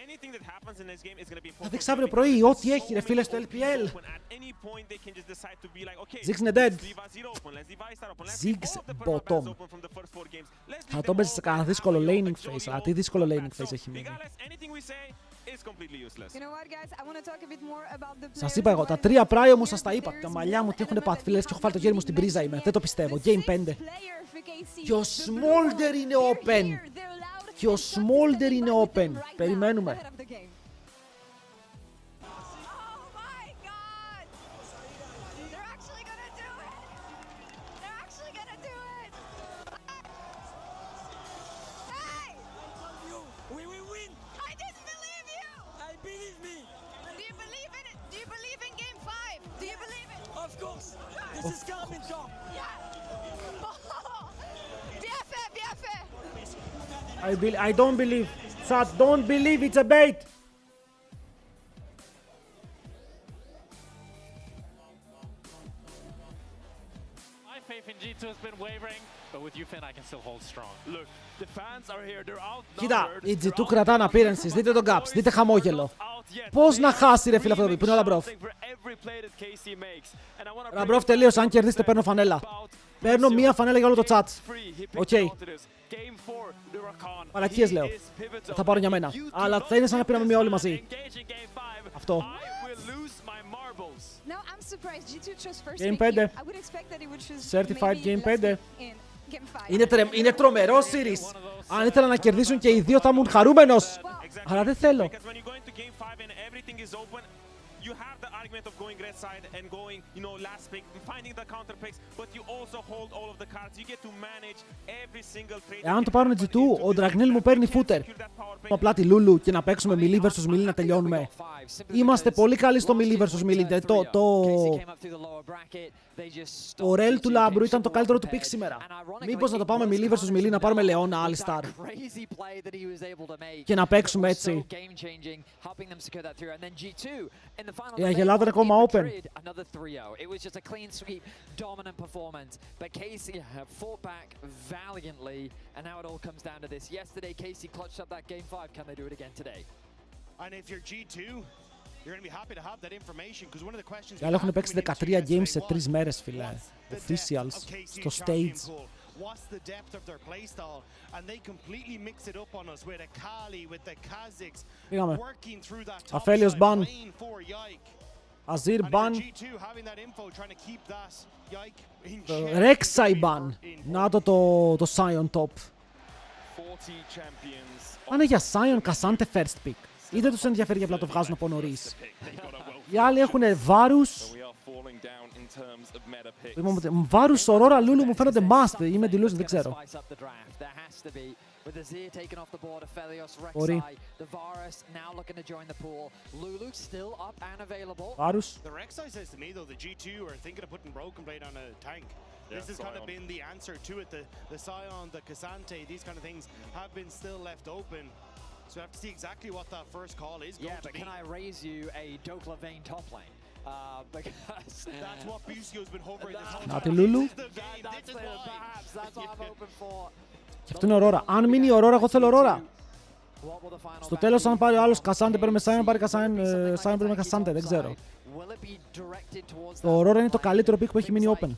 anything that happens in this game is going to be important. Θα δείξει αύριο πρωί ό,τι έχει ρε φίλε στο LPL. Ziggs είναι dead. Ziggs bottom. Θα το παίζει σε κανένα δύσκολο laning phase. Τι δύσκολο laning phase έχει μείνει. Σας είπα εγώ, τα τρία πράιο μου σας τα είπα. Τα μαλλιά μου τι έχουν πάθει φίλες και έχω βάλει το χέρι μου στην πρίζα είμαι. Δεν το πιστεύω. Game 5. Και ο Smolder είναι open. Και ο Smolder είναι open. Περιμένουμε. I don't believe. Chat, don't believe it's a bait. faith in G2 has been wavering, but with you, Finn, I can still hold strong. Look, the fans are here. They're out. Κοίτα, η G2 κρατάνε appearances. Δείτε τον Gaps, δείτε χαμόγελο. Πώς να χάσει ρε φίλε αυτό το πι, που είναι ο Λαμπρόφ. Λαμπρόφ τελείωσε, αν κερδίσετε παίρνω φανέλα. Παίρνω μία φανέλα για όλο το chat. Οκ. Μαλακίες λέω. Θα πάρω για μένα. Αλλά θα είναι σαν να πήραμε μία όλοι μαζί. Αυτό. Game 5. Certified Game 5. Είναι τρομερό series. Αν ήθελα να κερδίσουν και οι δύο θα ήμουν χαρούμενος. Αλλά δεν θέλω. You have the argument of going red side and going, last pick, finding the counter picks, but you also hold all of the cards. You get to manage every single trade. Εάν το πάρουν G2, ο Dragneel μου παίρνει footer. Απλά τη Lulu και να παίξουμε melee vs melee να τελειώνουμε. Είμαστε πολύ καλοί στο melee vs melee. Το rel του Λάμπρου ήταν το καλύτερο του pick σήμερα. Μήπως να το πάμε melee vs melee, να πάρουμε Leona Alistar και να παίξουμε έτσι. Η Αγελάδα είναι ακόμα open. Οι άλλοι έχουν παίξει 13 games σε 3 μέρες, φίλε. Officials, στο stage. What's the depth of their playstyle, and they completely mix it up on us with a Kali, with the Kazakhs working through that top Aphelios ban. lane for Yike. Azir ban. G2 having that info, trying to keep that Yike in check. Rek'Sai ban. Να το Sion top. Πάνε για Sion Cassante first pick. Ή δεν τους ενδιαφέρει για απλά το βγάζουν από νωρίς. Οι άλλοι έχουν Varus. Varus, Aurora, Lulu μου φαίνονται must. Είμαι delusion, δεν ξέρω. Μπορεί. Varus. This has kind of been the answer to it. The Sion, the Cassante, these kind of things have been still left open. So we have to see exactly what that first call is going to be. Can I raise you a Dokla Vayne top lane? Because that's what Busio's been hovering this whole time. Not Lulu. That's what I'm hoping for. Και αυτό είναι Aurora. Αν μείνει η Aurora, εγώ θέλω Aurora. Στο τέλος, αν πάρει ο άλλος Cassante, παίρνουμε Sion, αν πάρει Sion, παίρνουμε Cassante. Δεν ξέρω. Το Aurora είναι το καλύτερο pick που έχει μείνει open.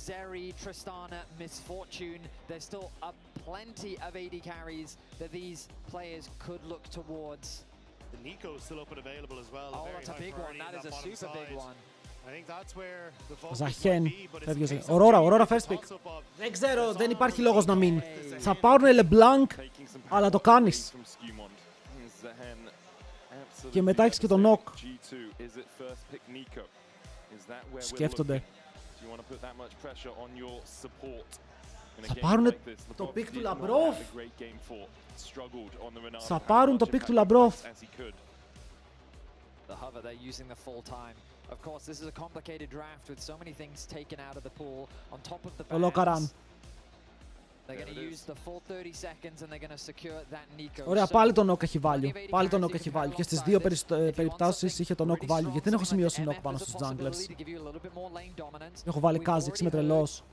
Zeri, Tristana, Misfortune. There's still plenty of AD carries that these players could look towards. The Nico is still up and available as well. Oh, that's a big one. That is a super big one. I think that's where the Zahen. Aurora first pick. Δεν ξέρω, δεν υπάρχει λόγος να μην. Θα πάρουν LeBlanc, αλλά το κάνεις. Και μετά έχεις και τον Nock. Σκέφτονται. Θα πάρουν το pick του Λαμπρόφ. Θα πάρουν το pick του Λαμπρόφ. Το Λόκαραν. Ωραία, πάλι το knock έχει value. Πάλι το knock έχει value. Και στις δύο περιπτώσεις είχε το knock value. Γιατί δεν έχω σημειώσει knock πάνω στους junglers. Έχω βάλει Kha'Zix, είμαι τρελός.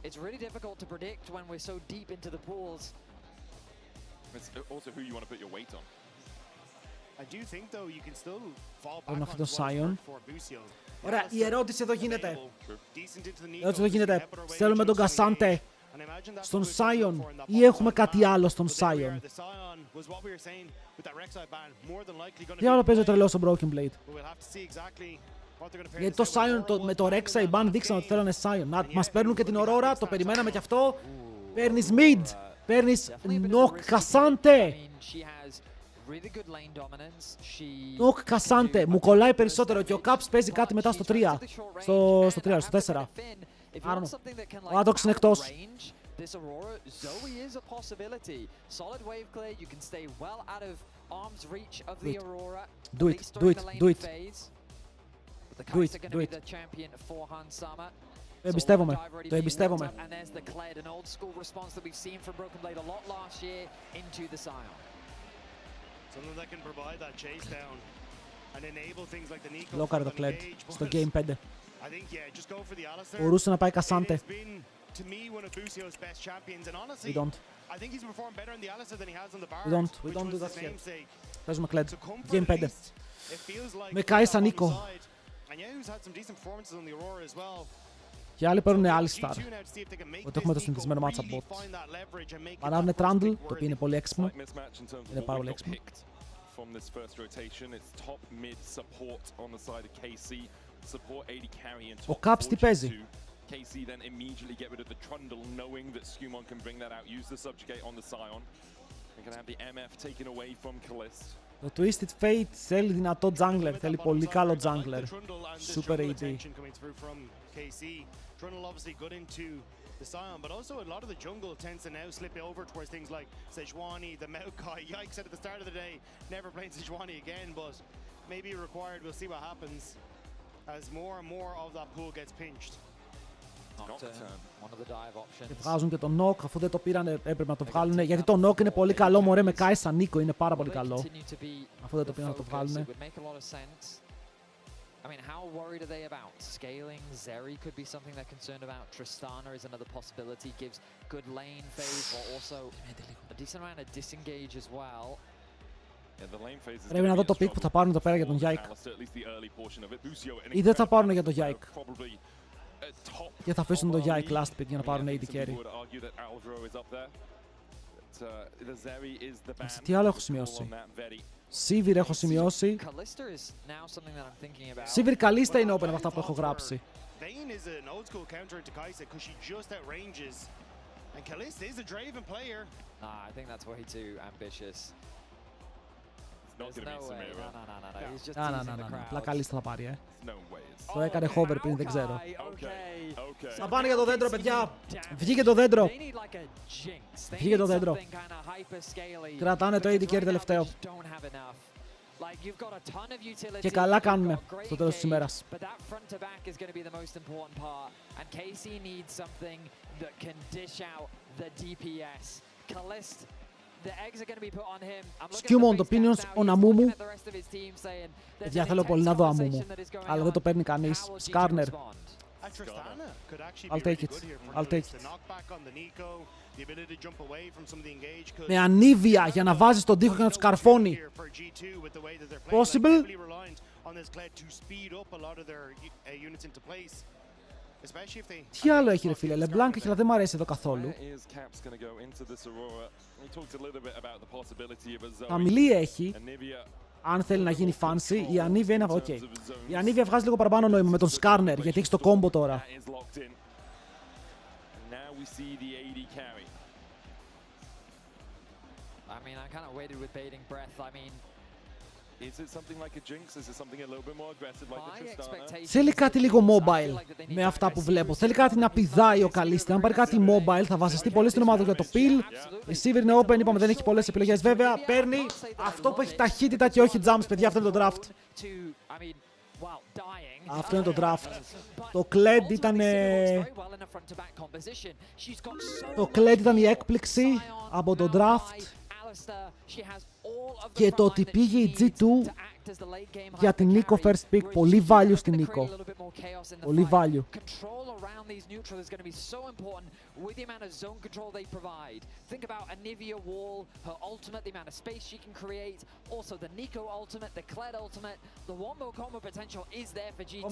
It's really difficult to predict when we're so deep into the pools. It's also who you want to put your weight on. I do think though you can still fall back on what worked for Busio. Ωραία, η ερώτηση εδώ γίνεται. Η ερώτηση εδώ γίνεται. Στέλνουμε τον Cassante στον Sion ή έχουμε κάτι άλλο στον Sion? Τι άλλο παίζει ο τρελός στο Broken Blade? Γιατί το Sion με το Rek'Sai ban δείξαν ότι θέλανε Sion. Να μας παίρνουν και την Aurora, το περιμέναμε κι αυτό. Παίρνεις mid, παίρνεις Nock Cassante. Nock Cassante, μου κολλάει περισσότερο και ο Caps παίζει κάτι μετά στο 3. Στο 4. Ο Atox είναι εκτός. Do it. Το εμπιστεύομαι. Λόκαρε το Kled στο Game 5. Μπορούσε να πάει Κασάντε. We don't. We don't do that here. Παίζουμε Kled. Game 5. Με Κάισα Νίκο. Και άλλοι παίρνουν Alistar. Ότι έχουμε το συνηθισμένο matchup bot. Παράγουν Trundle, το οποίο είναι πολύ έξυπνο. Είναι πάρα πολύ έξυπνο. Ο Caps τι παίζει? KC then immediately get rid of the Trundle, knowing that Skumon can bring that out, use the subjugate on the Scion. And can have the MF taken away from Kalist. Το Twisted Fate θέλει δυνατό jungler, θέλει πολύ καλό jungler. Super AD. Trundle obviously good into the Scion, but also a lot of the jungle tends to now slip over towards things like Sejuani, the Maokai. Yikes, said at the start of the day, never playing Sejuani again, but maybe required. We'll see what happens as more and more of that pool gets pinched. Και βγάζουν και τον Knock, αφού δεν το πήραν έπρεπε να το βγάλουν, γιατί το Knock είναι πολύ καλό, μωρέ, με Κάισα Νίκο είναι πάρα πολύ καλό. Αφού δεν το πήραν να το βγάλουν. I mean, how worried are they about scaling? Zeri could be something they're concerned about. Tristana is another possibility. Gives good lane phase, but also a decent amount of disengage as well. Πρέπει να δω το pick που θα πάρουν εδώ πέρα για τον Yike. Ή δεν θα πάρουν για τον Yike. Και θα αφήσουν τον Yike last pick για να πάρουν AD carry. Τι άλλο έχω σημειώσει? Sivir έχω σημειώσει. Sivir Kalista είναι open από αυτά που έχω γράψει. Απλά Kalista θα πάρει, Το έκανε hover πριν, δεν ξέρω. Θα πάνε για το δέντρο, παιδιά. Βγήκε το δέντρο. Βγήκε το δέντρο. Κρατάνε το AD carry τελευταίο. Και καλά κάνουμε στο τέλος της ημέρας. Skumon, το opinions on Amumu. Παιδιά, θέλω πολύ να δω Amumu, αλλά δεν το παίρνει κανείς. Skarner. I'll take it. I'll take it. Με Ανίβια για να βάζει τον τοίχο και να τους καρφώνει. Possible. Τι άλλο έχει, ρε φίλε? LeBlanc έχει, αλλά δεν μου αρέσει εδώ καθόλου. Αμιλή έχει. Αν θέλει να γίνει fancy, η Ανίβια είναι... Οκ. Η Ανίβια βγάζει λίγο παραπάνω νόημα με τον Skarner, γιατί έχει το combo τώρα. Θέλει κάτι λίγο mobile με αυτά που βλέπω. Θέλει κάτι να πηδάει ο Kalista. Αν πάρει κάτι mobile θα βασιστεί πολύ στην ομάδα για το pill. Η Sivir είναι open, είπαμε δεν έχει πολλές επιλογές βέβαια. Παίρνει αυτό που έχει ταχύτητα και όχι jumps, παιδιά. Αυτό είναι το draft. Αυτό είναι το draft. Το Kled ήταν... Το Kled ήταν η έκπληξη από το draft. Και το ότι πήγε η G2 για την Νίκο first pick, πολύ value στην Νίκο. Πολύ value.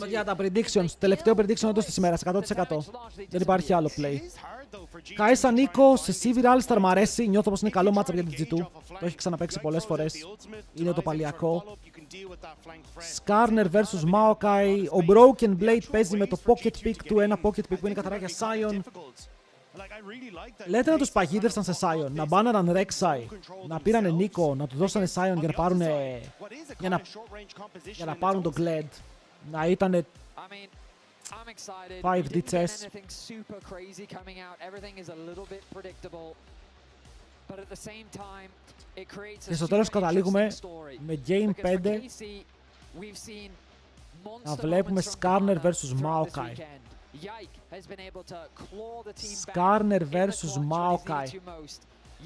Για τα predictions, τελευταίο prediction όντως της ημέρας, 100%. Δεν υπάρχει άλλο play. Κάισα Νίκο σε Sivir Alistar μ' αρέσει, νιώθω πως είναι καλό matchup για την G2. Το έχει ξαναπαίξει πολλές φορές. Είναι το παλιακό. Skarner vs Maokai. Ο Broken Blade παίζει με το pocket pick του, ένα pocket pick που είναι καθαρά για Scion. Λέτε να τους παγίδευσαν σε Scion, να μπάναραν Rek'Sai, να πήρανε Νίκο, να του δώσανε Scion για να πάρουν για να πάρουν το Gled. Να ήτανε 5D chess. Και στο τέλος καταλήγουμε με Game 5 να βλέπουμε Skarner vs Maokai. Skarner vs Maokai.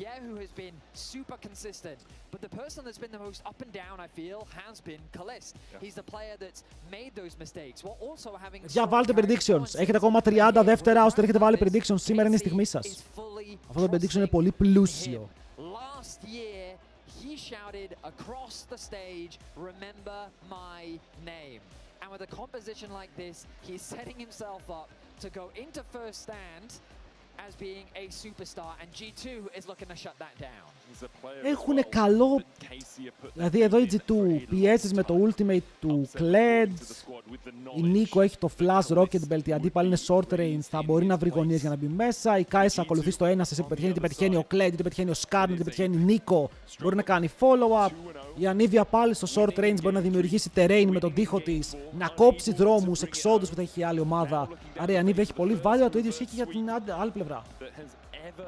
Yehu has been super consistent, but the person that's been the most up and down, I feel, has been Kalist. He's the player that's made those mistakes, while also having... Για βάλτε predictions. Έχετε ακόμα 30 δεύτερα ώστε έχετε βάλει predictions. Σήμερα είναι η στιγμή σας. Αυτό το prediction είναι πολύ πλούσιο. Last year, he shouted across the stage, "Remember my name." And with a composition like this, he's setting himself up to go into first stand as being a superstar, and G2 is looking to shut that down. Έχουνε καλό... Δηλαδή εδώ η G2 πιέζεις με το ultimate του Kled. Η Νίκο έχει το flash rocket belt, η αντίπαλη είναι short range, θα μπορεί να βρει γωνίες για να μπει μέσα. Η Κάισα ακολουθεί στο ένα, σε πετυχαίνει, είτε πετυχαίνει ο Kled, είτε πετυχαίνει ο Skarner, είτε πετυχαίνει η Νίκο. Μπορεί να κάνει follow-up. Η Ανίβια πάλι στο short range μπορεί να δημιουργήσει terrain με τον τοίχο της, να κόψει δρόμους, εξόδους που θα έχει η άλλη ομάδα. Άρα η Ανίβια έχει πολύ value, το ίδιο ισχύει και για την άλλη πλευρά.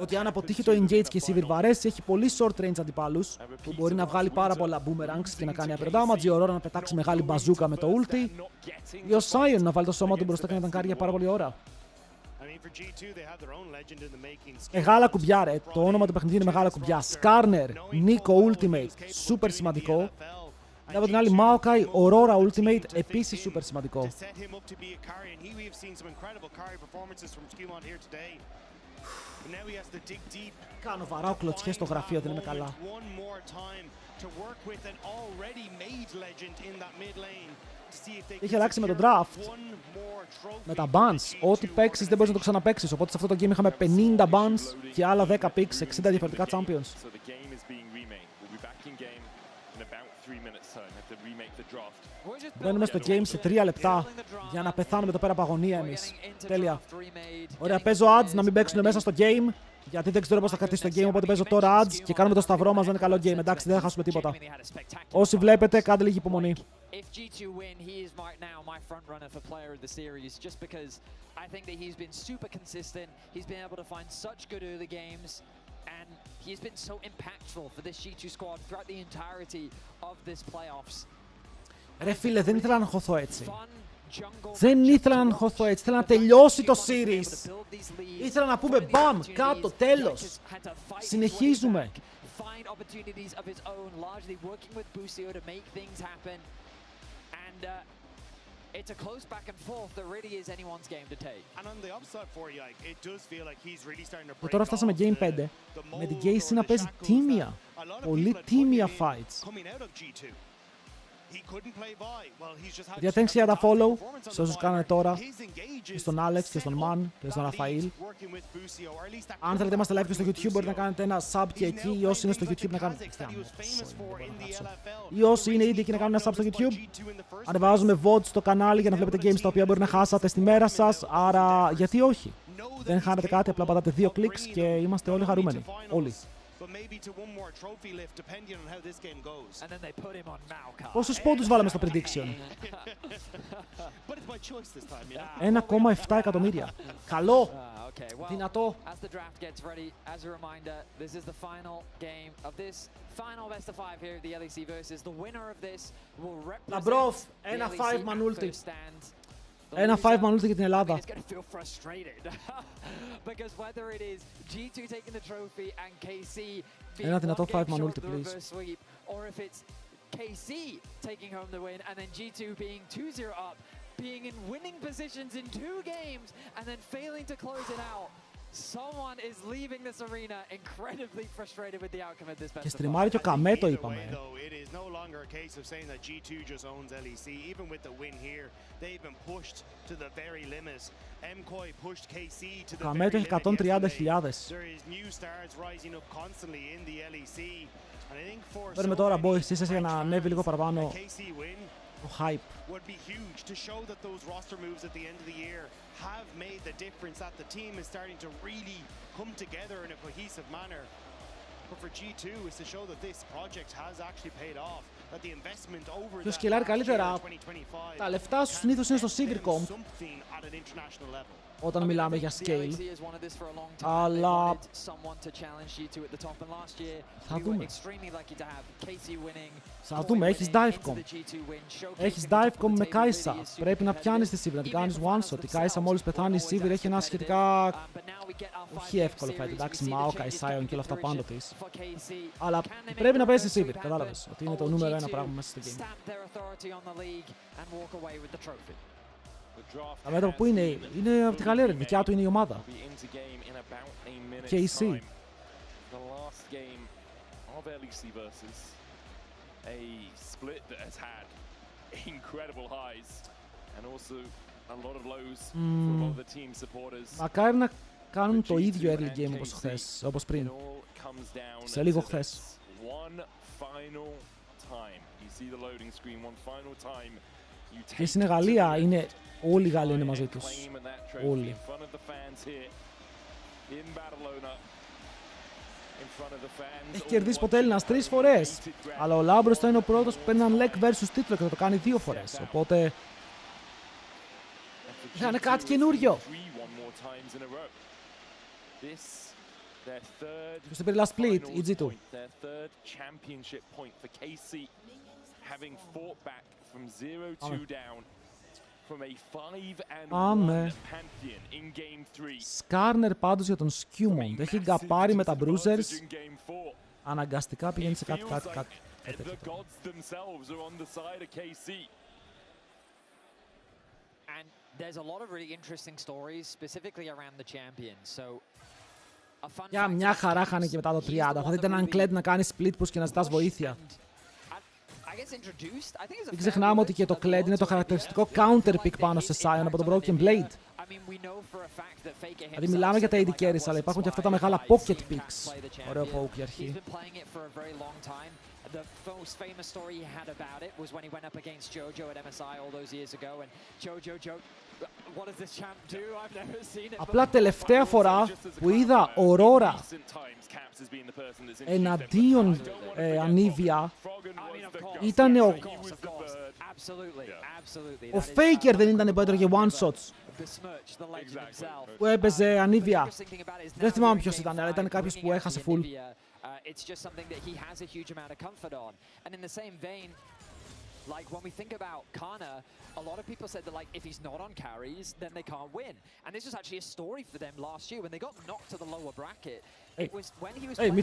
Ότι αν αποτύχει το engage και η Sivir βαρέσει, έχει πολύ short range αντιπάλους που μπορεί να βγάλει πάρα πολλά boomerangs και να κάνει upper damage. Η Aurora να πετάξει μεγάλη μπαζούκα με το ulti. Ή ο Sion να βάλει το σώμα του μπροστά και να τον κάνει για πάρα πολλή ώρα. Μεγάλα κουμπιά ρε, το όνομα του παιχνιδιού είναι μεγάλα κουμπιά. Skarner, Nico Ultimate, super σημαντικό. Και από την άλλη Maokai, Aurora Ultimate, επίσης super σημαντικό. Κάνω βαράω κλωτσιές στο γραφείο, δεν είμαι καλά. Είχε αλλάξει με τον draft. Με τα bans. Ό,τι παίξεις δεν μπορείς να το ξαναπαίξεις. Οπότε σε αυτό το game είχαμε 50 bans και άλλα 10 picks, 60 διαφορετικά champions. Μπαίνουμε στο game σε 3 λεπτά για να πεθάνουμε εδώ πέρα από αγωνία εμείς. Τέλεια. Ωραία, παίζω ads να μην παίξουν μέσα στο game. Γιατί δεν ξέρω πώς θα κρατήσει το game, οπότε παίζω τώρα ads και κάνουμε το σταυρό μας, δεν είναι καλό game. Εντάξει, δεν θα χάσουμε τίποτα. Όσοι βλέπετε, κάντε λίγη υπομονή. And he's been so impactful for this G2 squad throughout the entirety of this playoffs. Ρε φίλε, δεν ήθελα να αγχωθώ έτσι. Δεν ήθελα να αγχωθώ έτσι. Ήθελα να τελειώσει το series. Ήθελα να πούμε μπαμ, κάτω, τέλος. Συνεχίζουμε. It's a close back and forth that really is anyone's game to take. And on the upside for Yike, it does feel like he's really starting to break. Και τώρα φτάσαμε game 5. Με την Casey να παίζει τίμια. Πολύ τίμια fights. Για thanks για τα follow σε όσους κάνανε τώρα, και στον Alex και στον Man και στον Ραφαήλ. Αν θέλετε είμαστε live και στο YouTube μπορείτε να κάνετε ένα sub και εκεί, ή όσοι είναι στο YouTube να κάνετε... Ή όσοι είναι ήδη εκεί να κάνουν ένα sub στο YouTube. Ανεβάζουμε VOD στο κανάλι για να βλέπετε games τα οποία μπορεί να χάσατε στη μέρα σας, άρα γιατί όχι. Δεν χάνετε κάτι, απλά πατάτε 2 clicks και είμαστε όλοι χαρούμενοι. Όλοι. Πόσους πόντους βάλαμε στο prediction? 1,7 εκατομμύρια. Καλό. Δυνατό. Λαμπρόφ, ένα 5-man ulti. Ένα 5-man ulti για την Ελλάδα. Ένα δυνατό 5-man ulti, please. KC taking home the win, and then G2 being 2-0 up, being in winning positions in 2 games, and then failing to close it out. Someone is leaving this arena incredibly frustrated with the outcome of this best. Και στριμάρει και ο Καμέ το είπαμε. It is no longer a case of saying that G2 just owns LEC. Even with the win here, they've been pushed to the very limit. MKOI pushed KC to the very limit. 130.000. There is new stars rising up constantly in the LEC. And I think for παίρνουμε τώρα boys, είσαι για να ανέβει λίγο παραπάνω το hype. Would be huge to show that those roster moves at the end of the year have made the difference, that the team is starting to really come together in a cohesive manner. But for G2 is to show that this project has actually paid off, that the investment over Ποιος σκυλάρει καλύτερα, τα λεφτά σου συνήθως είναι στο Sivir Comp. something at an international level. όταν μιλάμε για scale. Αλλά θα δούμε. Θα δούμε, έχεις Divecom. Έχεις Divecom με Kai'Sa. Πρέπει να πιάνεις τη Sivir, να την κάνεις one shot. Η Kai'Sa μόλις πεθάνει, η Sivir έχει ένα σχετικά όχι εύκολο fight. Εντάξει, Maokai, Sion και όλα αυτά πάνω της. Αλλά πρέπει να παίζεις τη Sivir, κατάλαβες. Ότι είναι το νούμερο 1 πράγμα μέσα στο game. Τα μέτρα που είναι από τη Γαλλία, δικιά του είναι η ομάδα. KC. Μακάρι να κάνουν το ίδιο early game όπως χθες, όπως πριν. Σε λίγο χθες. Και στην Γαλλία είναι... Όλοι οι Γάλλοι είναι μαζί τους. Όλοι. Έχει κερδίσει ποτέ Έλληνας 3 φορές. Αλλά ο Λάμπρος θα είναι ο πρώτος που παίρνει έναν Lek versus Τιτλο και θα το κάνει 2 φορές. Οπότε... είναι κάτι καινούριο. Ποιος θα πήρε last split, η G2. Πάμε. Σκάρνερ πάντως για τον Σκιούμοντ. Έχει γκαπάρει με τα Bruisers. Αναγκαστικά πηγαίνει σε κάτι. Για μια χαρά χάνε και μετά το 30. Θα δείτε έναν Kled να κάνει split push και να ζητάς βοήθεια. Μην ξεχνάμε ότι και το Kled είναι το χαρακτηριστικό counter pick πάνω σε Sion από τον Broken Blade. Δηλαδή μιλάμε για τα AD carries, αλλά υπάρχουν και αυτά τα μεγάλα pocket picks. Ωραίο poke για αρχή. The most famous story he had about it was when he went up against Jojo at MSI all those years ago, and Jojo, what does this champ do? I've never seen it. Απλά τελευταία φορά που είδα Aurora εναντίον Anivia ήταν ο Faker, δεν ήταν που έτρωγε one shots που έπαιζε Anivia. Δεν θυμάμαι ποιος ήταν, αλλά ήταν κάποιος που έχασε full. It's just something that he has a huge amount of comfort on. And in the same vein, like when we think about Kana, a lot of people said that like if he's not on carries, then they can't win. And this was actually a story for them last year when they got knocked to the lower bracket. It was when he was playing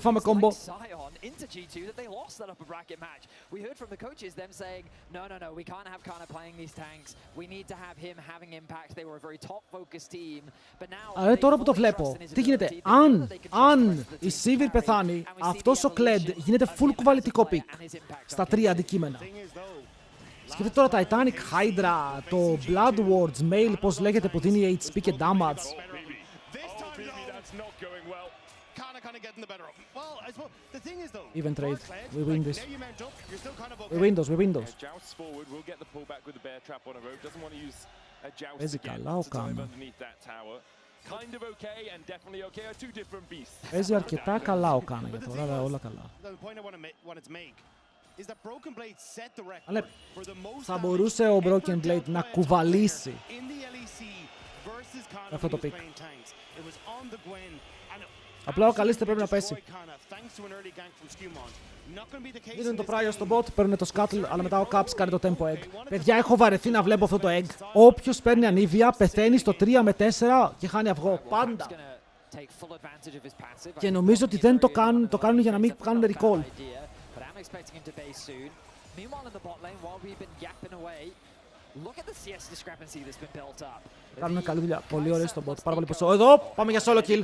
Sion into G2 that they lost that upper bracket match. We heard from the coaches them saying, no, we can't have Kana playing these tanks. We need to have him having impact. They were a very top-focused team. But now... Αλλά τώρα που το βλέπω, τι γίνεται, αν η Sivir πεθάνει, αυτός ο Kled γίνεται full κουβαλητικό pick στα 3 αντικείμενα. Σκεφτείτε τώρα Titanic Hydra, το Blood Wars, Mail, πώς λέγεται, που δίνει HP και damage. Even trade. We win this. We win those. Παίζει καλά ο Κάνα. Παίζει αρκετά καλά ο Κάνα για τώρα, αλλά όλα καλά. Αλλά θα μπορούσε ο Broken Blade να κουβαλήσει αυτό το pick. Απλά ο Καλίστε πρέπει να πέσει. Δίνουν το πράγιο στον bot, παίρνουν το scuttle, αλλά μετά ο Caps κάνει το tempo egg. Παιδιά, έχω βαρεθεί να βλέπω αυτό το egg. Όποιος παίρνει Anivia πεθαίνει στο 3 με 4 και χάνει αυγό. Πάντα. Και νομίζω ότι δεν το κάνουν για να μην κάνουν recall. Κάνουν καλή δουλειά. Πολύ ωραίο στον bot. Πάρα πολύ ποσό. Εδώ πάμε για solo kill.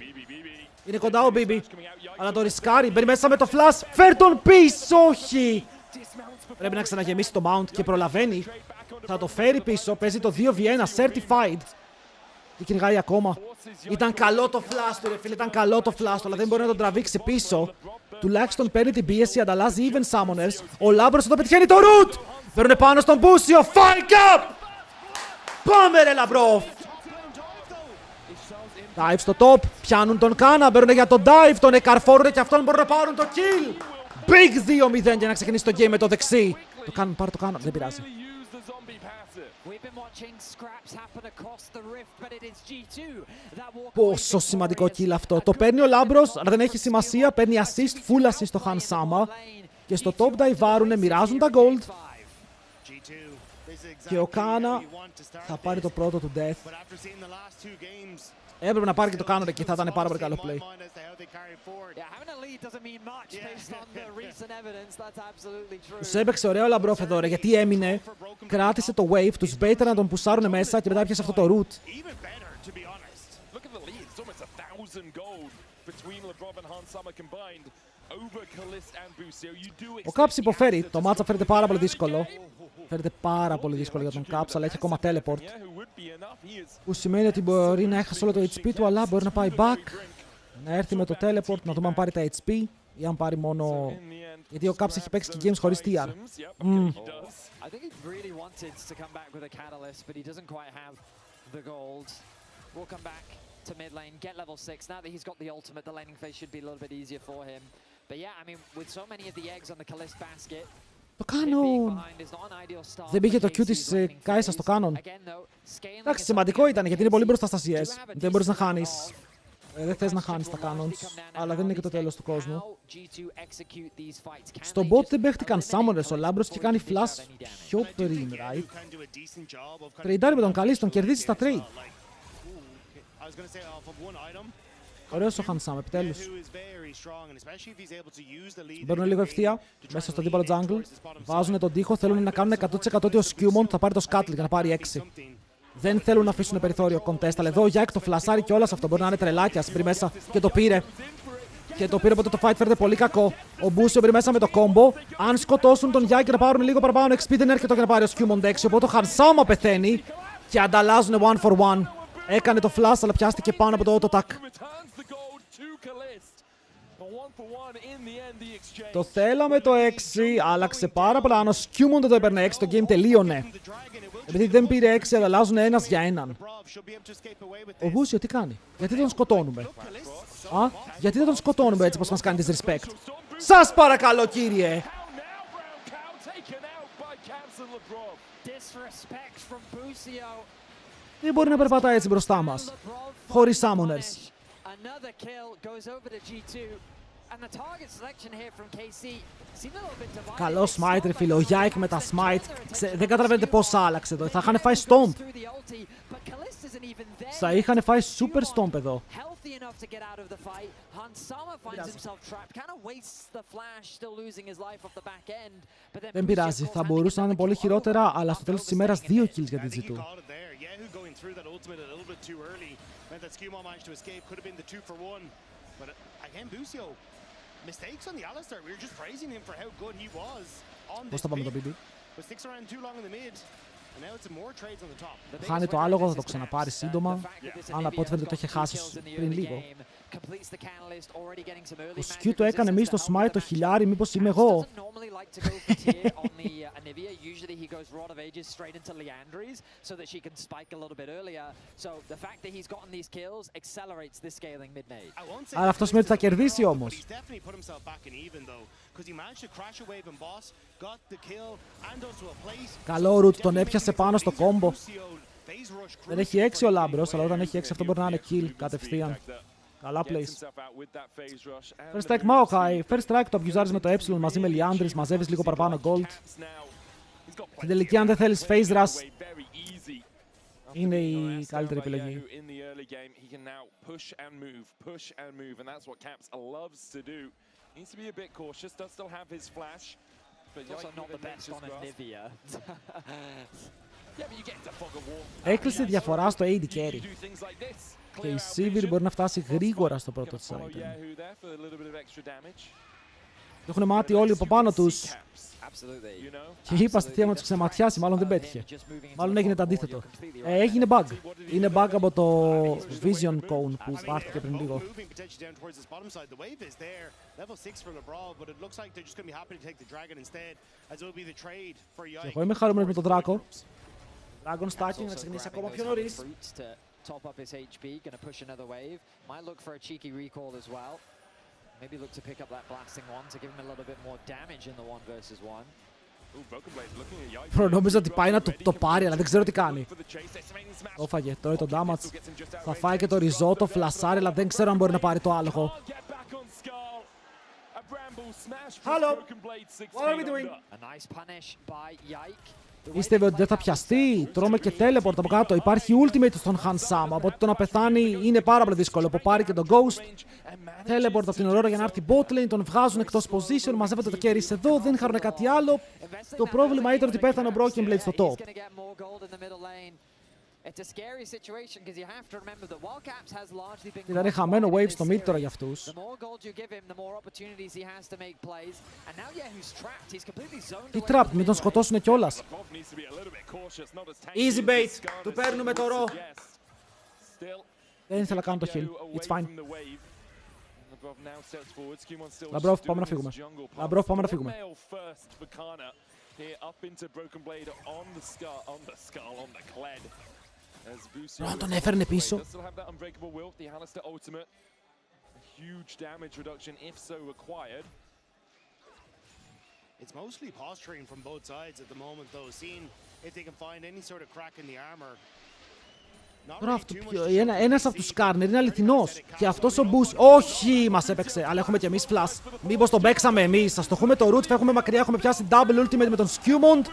Είναι κοντά ο BB. Αλλά το ρισκάρει. Μπαίνει μέσα με το flash. Φέρ τον πίσω. Όχι. Πρέπει να ξαναγεμίσει το mount και προλαβαίνει. Θα το φέρει πίσω. Παίζει το 2v1 certified. Τι κυνηγάει ακόμα. Ήταν καλό το flash του, ρε φίλε. Ήταν καλό το flash του, αλλά δεν μπορεί να τον τραβήξει πίσω. Τουλάχιστον παίρνει την πίεση. Ανταλλάζει even summoners. Ο Λάμπρος εδώ πετυχαίνει το root. Παίρνουν πάνω στον Μπούσιο. Fight up. Πάμε ρε Λαμπρόφ. Dive στο top, πιάνουν τον Κάνα, μπαίνουν για τον dive, τον εκαρφόρουνε και αυτόν μπορούν να πάρουν το kill. Big 2-0 για να ξεκινήσει το game με το δεξί. Το κάνουν, πάρε το Κάνα, δεν πειράζει. zombie passive. We've been watching scraps happen across the rift, but it is G2 that walk away. Πόσο σημαντικό kill αυτό. Το παίρνει ο Λάμπρος, αλλά δεν έχει σημασία. Παίρνει assist, full assist στο Hansama. Και στο top dive βάρουνε, μοιράζουν τα gold. Και ο Κάνα θα πάρει το πρώτο του death. Έπρεπε να πάρει και το Κάνα εκεί, θα ήταν πάρα πολύ καλό play. Τους έπαιξε ωραίο Λαμπρόφ εδώ ρε, γιατί έμεινε, κράτησε το wave, τους μπέιτερ να τον πουσάρουνε μέσα και μετά πιάσε αυτό το root. Ο Caps υποφέρει, το matchup φαίνεται πάρα πολύ δύσκολο. Φαίνεται πάρα πολύ δύσκολο για τον Caps, αλλά έχει ακόμα teleport. Που σημαίνει ότι μπορεί να έχασε όλο το HP του, αλλά μπορεί να πάει back. Να έρθει με το teleport, να δούμε αν πάρει τα HP ή αν πάρει μόνο... Γιατί ο Caps έχει παίξει και games χωρίς TR. To mid lane, get level 6. Now that he's got the ultimate, the laning phase should be a little bit easier for him. But yeah, I mean, with so many of the eggs on the Kalist basket, το Canon! Δεν πήγε το Q της Κάισα στο Canon. Εντάξει, σημαντικό ήταν γιατί είναι πολύ μπροστά στα CS. Δεν μπορείς να χάνεις. Δεν θες να χάνεις τα Canons, αλλά δεν είναι και το τέλος του κόσμου. Στο bot δεν παίχτηκαν Summoners, ο Λάμπρος και κάνει flash πιο πριν, right? Τρεϊντάρει με τον Καλής, τον κερδίζει στα trade. Ωραίος ο Hansam, επιτέλους. Μπαίνουν λίγο ευθεία μέσα στο αντίπαλο jungle. Βάζουν τον τοίχο, θέλουν να κάνουν 100% ότι ο Skewmon θα πάρει το Scuttle για να πάρει 6. Δεν θέλουν να αφήσουν περιθώριο contest, αλλά εδώ ο Jack το φλασάρει κιόλας αυτό. Μπορεί να είναι τρελάκιας πριν μέσα και το πήρε. Και το πήρε, οπότε το fight φέρεται πολύ κακό. Ο Μπούσιο πριν μέσα με το combo. Αν σκοτώσουν τον Jack και να πάρουν λίγο παραπάνω XP, δεν έρχεται για να πάρει ο Skewmon 6. Οπότε ο Hansama πεθαίνει και ανταλλάζουν 1 for 1. Έκανε το flash, αλλά πιάστηκε πάνω από το auto attack. Το θέλαμε το 6, άλλαξε πάρα πολλά. Αν ο Skewmon δεν το έπαιρνε 6, το game τελείωνε. Επειδή δεν πήρε 6, αλλάζουν ένας για έναν. Ο Μπούσιο τι κάνει? Γιατί δεν τον σκοτώνουμε? Γιατί δεν τον σκοτώνουμε έτσι πως μας κάνει disrespect? Σας παρακαλώ κύριε! Δεν μπορεί να περπατάει έτσι μπροστά μας, χωρίς summoners. Καλό smite ρε φίλε, ο Yike με τα smite. Δεν καταλαβαίνετε πώς άλλαξε εδώ, θα είχαν φάει stomp. Θα είχαν φάει super stomp εδώ. Δεν πειράζει, θα μπορούσε να είναι πολύ χειρότερα, αλλά στο τέλος της ημέρας 2 kills για την G2. Πώς θα πάμε το BD? Χάνει το άλογο, θα το ξαναπάρει σύντομα. Αν από ό,τι φαίνεται το είχε χάσει πριν λίγο. Ο Skew το έκανε εμείς το smite το χιλιάρι, μήπως είμαι εγώ? Άρα αυτό σημαίνει ότι θα κερδίσει όμως. Καλό root, τον έπιασε πάνω στο combo. Δεν έχει 6 ο Λάμπρος, αλλά όταν έχει 6 αυτό μπορεί να είναι kill κατευθείαν. Καλά plays. First strike Maokai. First strike το abusarεις με το E μαζί με Liandris, μαζεύεις λίγο παραπάνω gold. Στην τελική αν δεν θέλεις phase rush, είναι η καλύτερη επιλογή. Έκλεισε διαφορά στο AD carry. Και η Sivir μπορεί να φτάσει γρήγορα στο πρώτο της item. Το έχουν μάθει όλοι από πάνω τους. Και είπα στη θεία να τους ξεματιάσει, μάλλον δεν πέτυχε. Μάλλον έγινε το αντίθετο. Έγινε bug. Είναι bug από το Vision Cone που πάρθηκε πριν λίγο. Και εγώ είμαι χαρούμενος με τον Δράκο. Dragon stacking να ξεκινήσει ακόμα πιο νωρίς. Top up his HP, gonna push another wave. Might look for a cheeky recall as well. Maybe look to pick up that blasting one to give him a little bit more damage in the 1 versus 1. Νόμιζα ότι πάει να το πάρει, αλλά δεν ξέρω τι κάνει. Το φάγε, τώρα το damage. Θα φάει και το ριζότο, φλασάρει, αλλά δεν ξέρω αν μπορεί να πάρει το άλογο. Hello, what are we doing? Πίστευε ότι δεν θα πιαστεί. Τρώμε και teleport από κάτω. Υπάρχει ultimate στον Hansama, οπότε το να πεθάνει είναι πάρα πολύ δύσκολο. Που πάρει και τον Ghost. Teleport από την Aurora για να έρθει bot lane. Τον βγάζουν εκτός position. Μαζεύονται τα carries εδώ. Δεν είχαν κάτι άλλο. Το πρόβλημα ήταν ότι πέθανε ο Broken Blade στο top. Ήταν χαμένο wave στο mid τώρα για αυτούς. Τι trap, μην τον σκοτώσουνε κιόλας. Easy bait, του παίρνουμε το ρο. Δεν ήθελα να κάνω το heal, it's fine. Λαμπρόφ, πάμε να φύγουμε. Λαμπρόφ, πάμε να φύγουμε. Να τον έφερνε πίσω. It's mostly posturing from both sides at the moment, though, seeing if they can find any sort of crack in the armor. Ένας από τους Σκάρνερ είναι αληθινός. Και αυτός ο Μπούς. Όχι, μας έπαιξε. Αλλά έχουμε κι εμείς flash. Μήπως τον παίξαμε εμείς. Ας το έχουμε το root. Φεύγουμε μακριά. Έχουμε πιάσει double ultimate με τον Skewmond.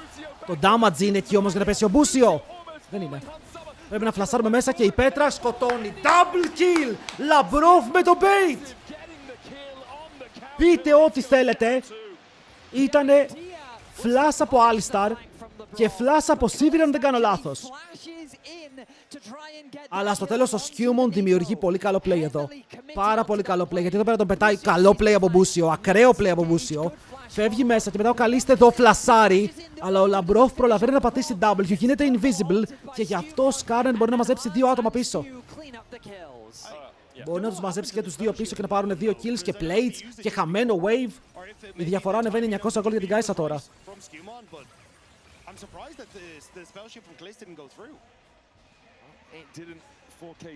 Το damage είναι εκεί όμως για να πέσει ο Μπούσιο. Δεν είναι. Πρέπει να φλασάρουμε μέσα και η πέτρα σκοτώνει. Double kill! Λαμπρόφ με το bait! Πείτε ό,τι θέλετε. Ήτανε flash από Alistar και flash από Sivir αν δεν κάνω λάθος. Αλλά στο τέλος ο Skewmond δημιουργεί πολύ καλό play εδώ. Πάρα πολύ καλό play, γιατί εδώ πέρα τον πετάει καλό play από Μπούσιο, ακραίο play από Μπούσιο. Φεύγει μέσα και μετά ο Καλίστε εδώ φλασάρει. Αλλά ο Λαμπρόφ προλαβαίνει να πατήσει W, γίνεται invisible και γι' αυτό ο Σκάρνερ μπορεί να μαζέψει δύο άτομα πίσω. Μπορεί να τους μαζέψει και τους δύο πίσω και να πάρουν δύο kills και plates και χαμένο wave. Η διαφορά ανεβαίνει 900 gold για την Κάισα τώρα.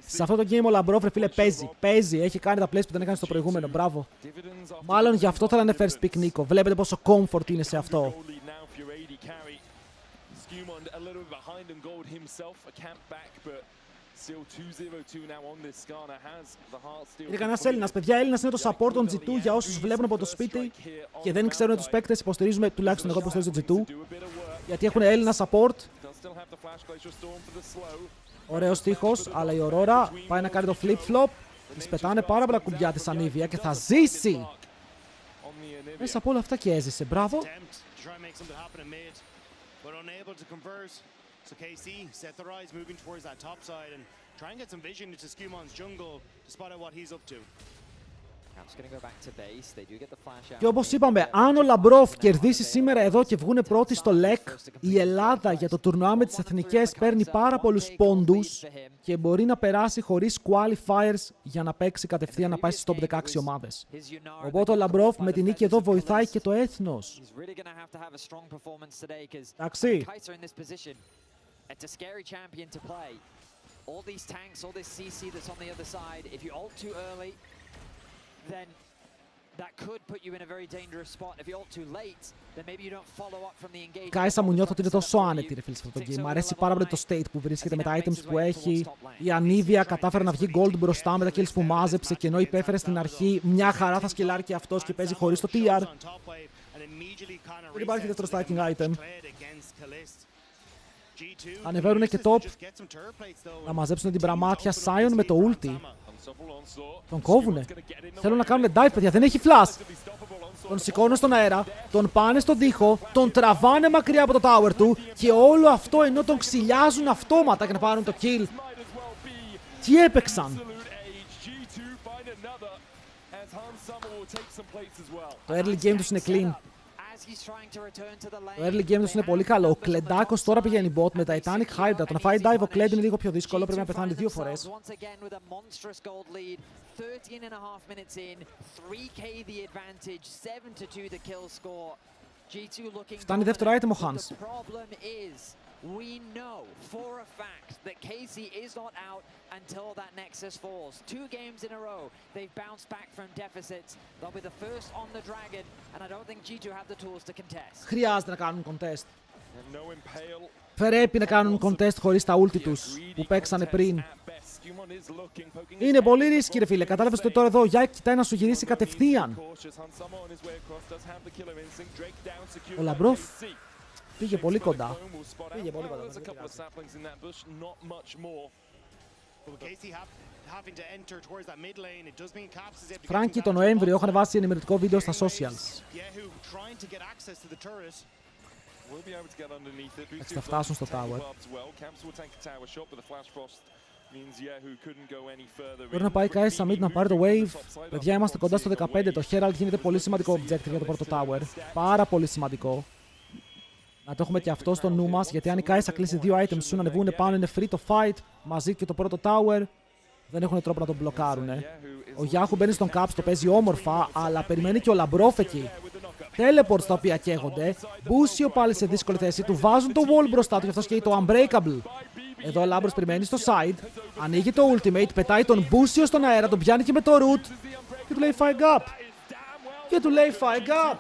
Σε αυτό το game ο Λαμπρόφ, ρε φίλε, παίζει. Έχει κάνει τα plays που δεν έκανε στο προηγούμενο. Μπράβο. Μάλλον γι' αυτό θέλανε first pick Νίκο. Βλέπετε πόσο comfort είναι σε αυτό. Είναι κανένας Έλληνας, παιδιά. Έλληνας είναι το support των G2 για όσους βλέπουν από το σπίτι και δεν ξέρουν τους παίκτες. Υποστηρίζουμε, τουλάχιστον εγώ υποστηρίζω G2, γιατί έχουν Έλληνα support. Ωραίος τείχος, αλλά η Aurora πάει να κάνει το flip-flop. Της πετάνε πάρα πολλά κουμπιά της Ανίβια και θα ζήσει. Μέσα από όλα αυτά και έζησε. Μπράβο. So KC set their eyes moving towards that top side and try and get some vision into Skewmond's jungle to spot out what he's up to. Και όπως είπαμε, αν ο Λαμπρόφ κερδίσει σήμερα εδώ και βγούνε πρώτοι στο LEC, η Ελλάδα για το τουρνουά με τις εθνικές παίρνει πάρα πολλούς πόντους και μπορεί να περάσει χωρίς qualifiers για να παίξει κατευθείαν να πάει στις top 16 ομάδες. Οπότε ο Λαμπρόφ με την νίκη εδώ βοηθάει και το έθνος. Εντάξει. It's a scary champion to play. All these tanks, all this CC that's on the other side, if you ult too early, then that could put you in a very dangerous spot. If you ult too late, then maybe you don't follow up from the engagement. Κάισα μου νιώθω ότι είναι τόσο άνετη, ρε φίλε, σε αυτό το game. Μ' αρέσει πάρα πολύ το state που βρίσκεται με τα items που έχει. Η Ανίβια κατάφερε να βγει gold μπροστά με τα kills που μάζεψε και ενώ υπέφερε στην αρχή μια χαρά θα σκελάρει και αυτός και παίζει χωρίς το TR. Δεν υπάρχει δεύτερο stacking item. Ανεβαίνουν και top. Να μαζέψουν την πραμάτια Sion με το ulti. Τον κόβουνε. Θέλουν να κάνουν dive, παιδιά. Δεν έχει flash. Τον σηκώνουν στον αέρα. Τον πάνε στον τοίχο. Τον τραβάνε μακριά από το tower του. Και όλο αυτό ενώ τον ξυλιάζουν αυτόματα για να πάρουν το kill. Τι έπαιξαν. Το early game τους είναι clean. Το early game τους είναι πολύ καλό. Ο Κλεντάκος τώρα πηγαίνει bot με Titanic Hydra. Το να φάει dive ο Kled είναι λίγο πιο δύσκολο. Πρέπει να πεθάνει δύο φορές. Φτάνει δεύτερο item ο Hans. we know for a fact that KC is not out until that Nexus falls. 2 games in a row, they've bounced back from deficits. They'll be the first on the Dragon, and I don't think G2 have the tools to contest. Χρειάζεται να κάνουν contest. Πρέπει να κάνουν contest χωρίς τα ulti τους που παίξανε πριν. Είναι πολύ ρίσκι ρε φίλε, κατάλαβες το τώρα εδώ, ο Yike κοιτάει να σου γυρίσει κατευθείαν. Ο Λαμπρόφ πήγε πολύ κοντά. Πήγε πολύ κοντά. Φράνκι το Νοέμβριο έχω ανεβάσει ενημερωτικό βίντεο στα socials. Θα φτάσουν στο tower. Μπορεί να πάει Kai Summit να πάρει το wave. Παιδιά, είμαστε κοντά στο 15. Το Herald γίνεται πολύ σημαντικό objective για το πρώτο tower. Πάρα πολύ σημαντικό. Να το έχουμε και αυτό στο νου μας, γιατί αν η Kai'Sa κλείσει 2 items σου να ανεβούν πάνω, είναι free to fight μαζί και το πρώτο tower. Δεν έχουν τρόπο να τον μπλοκάρουν. Ο Yahoo μπαίνει στον Caps, το παίζει όμορφα, αλλά περιμένει και ο Λαμπρόφ εκεί. Teleports τα οποία καίγονται. Μπούσιο πάλι σε δύσκολη θέση. Του βάζουν το wall μπροστά του και αυτός καίει το Unbreakable. Εδώ ο Λάμπρος περιμένει στο side. Ανοίγει το ultimate, πετάει τον Μπούσιο στον αέρα, τον πιάνει και με το root. Και του λέει fire up. Και του λέει fire up.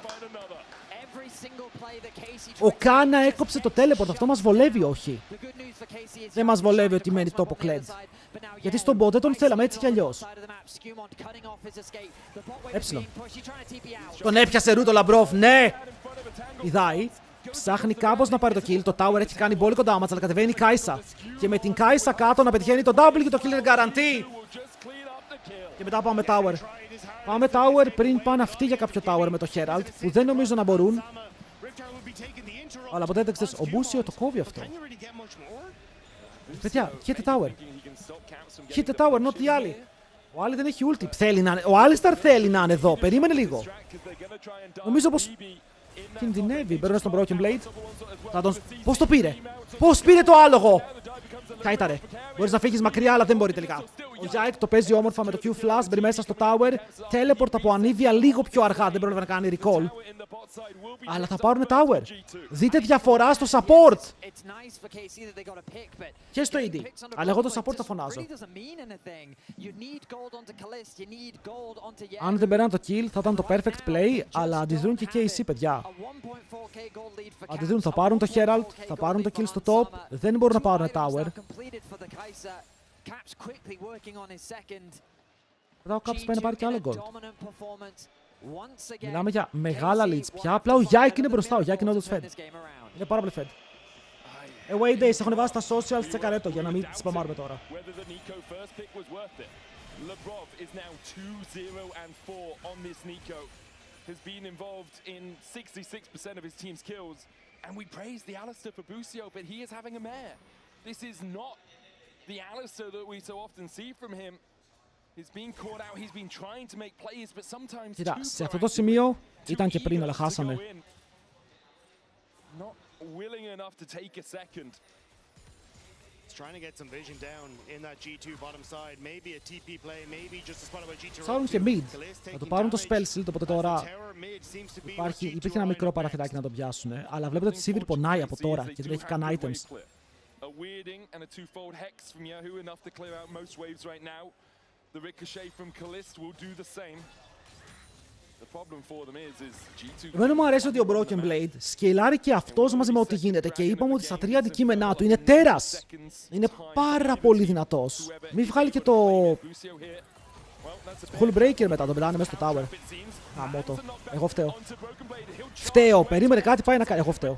Ο Κάνα έκοψε το teleport, αυτό μας βολεύει όχι. Δεν μας βολεύει ότι μένει τόπο Kled. Γιατί στον bot δεν τον θέλαμε έτσι κι αλλιώς. Έψιλον. Τον έπιασε root ο Λαμπρόφ, ναι! Πηδάει, ψάχνει κάπως να πάρει το kill, το tower έχει κάνει πολύ κοντά damage, αλλά κατεβαίνει η Kai'Sa. Και με την Kai'Sa κάτω να πετυχαίνει το W και το kill είναι guarantee. Και μετά πάμε tower. Πάμε tower πριν πάνε αυτοί για κάποιο tower με το Herald, που δεν νομίζω να μπορούν. Αλλά ποτέ δεν ξέρεις, ο Μπούσιο το κόβει αυτό. Παιδιά, hit the tower. Hit the tower, not the alley. Ο Άλλη δεν έχει ulti. Ο Alistar θέλει να είναι εδώ. Περίμενε λίγο. Νομίζω πως κινδυνεύει. Μπαίνουν στον Broken Blade. Πώς το πήρε. Πώς πήρε το άλογο. Κάιταρε. Μπορείς να φύγεις μακριά, αλλά δεν μπορεί τελικά. Ο Yike το παίζει όμορφα με το Q-Flash. Μπαίνει μέσα στο tower. Teleport από ανίβια λίγο πιο αργά. Δεν πρέπει να κάνει recall. Αλλά θα πάρουν tower. Δείτε διαφορά στο support. Και στο AD. Αλλά εγώ το support θα φωνάζω. Αν δεν περνάνε το kill θα ήταν το perfect play. Αλλά αντιδρούν και KC, παιδιά. Αντιδρούν, θα πάρουν το Herald. Θα πάρουν το kill στο top. Δεν μπορούν να πάρουν tower. Μετά ο Caps πάει να πάρει και άλλο gold. Μιλάμε για μεγάλα leads πια. Απλά ο Yike είναι μπροστά. Ο Yike είναι όντως fed. Είναι πάρα πολύ fed. Away days έχουν βάσει στα socials. Τσεκαρέ το για να μην σπαμάρουμε τώρα. Has been involved in 66% of his team's kills, and we praise the Alistar for Busio, but he is having a mare. This is not the Alistar that we so often see from him. He's been caught out, he's been trying to make plays, but sometimes Κοίτα, σε αυτό το σημείο ήταν και πριν, αλλά χάσαμε. Not willing enough to take a second. Trying to get some vision down in that G2 bottom side. Maybe a TP play, maybe just a spot by G2. Σάρουν και mid. Θα το πάρουν το spell shield, οπότε τώρα υπήρχε ένα μικρό παραθυράκι να το πιάσουν. Αλλά βλέπετε ότι η Sivir πονάει από τώρα και δεν έχει καν items. Εμένα μου αρέσει ότι ο Broken Blade σκελάρει και αυτός μαζί με ό,τι γίνεται και είπαμε ότι στα 3 αντικείμενά του είναι τέρας. Είναι πάρα πολύ δυνατός. Μην βγάλει και το Hull Breaker μετά, τον πετάνε μέσα στο tower. Αμότο. Εγώ φταίω. Φταίω. Περίμενε κάτι πάει να κάνει. Εγώ φταίω.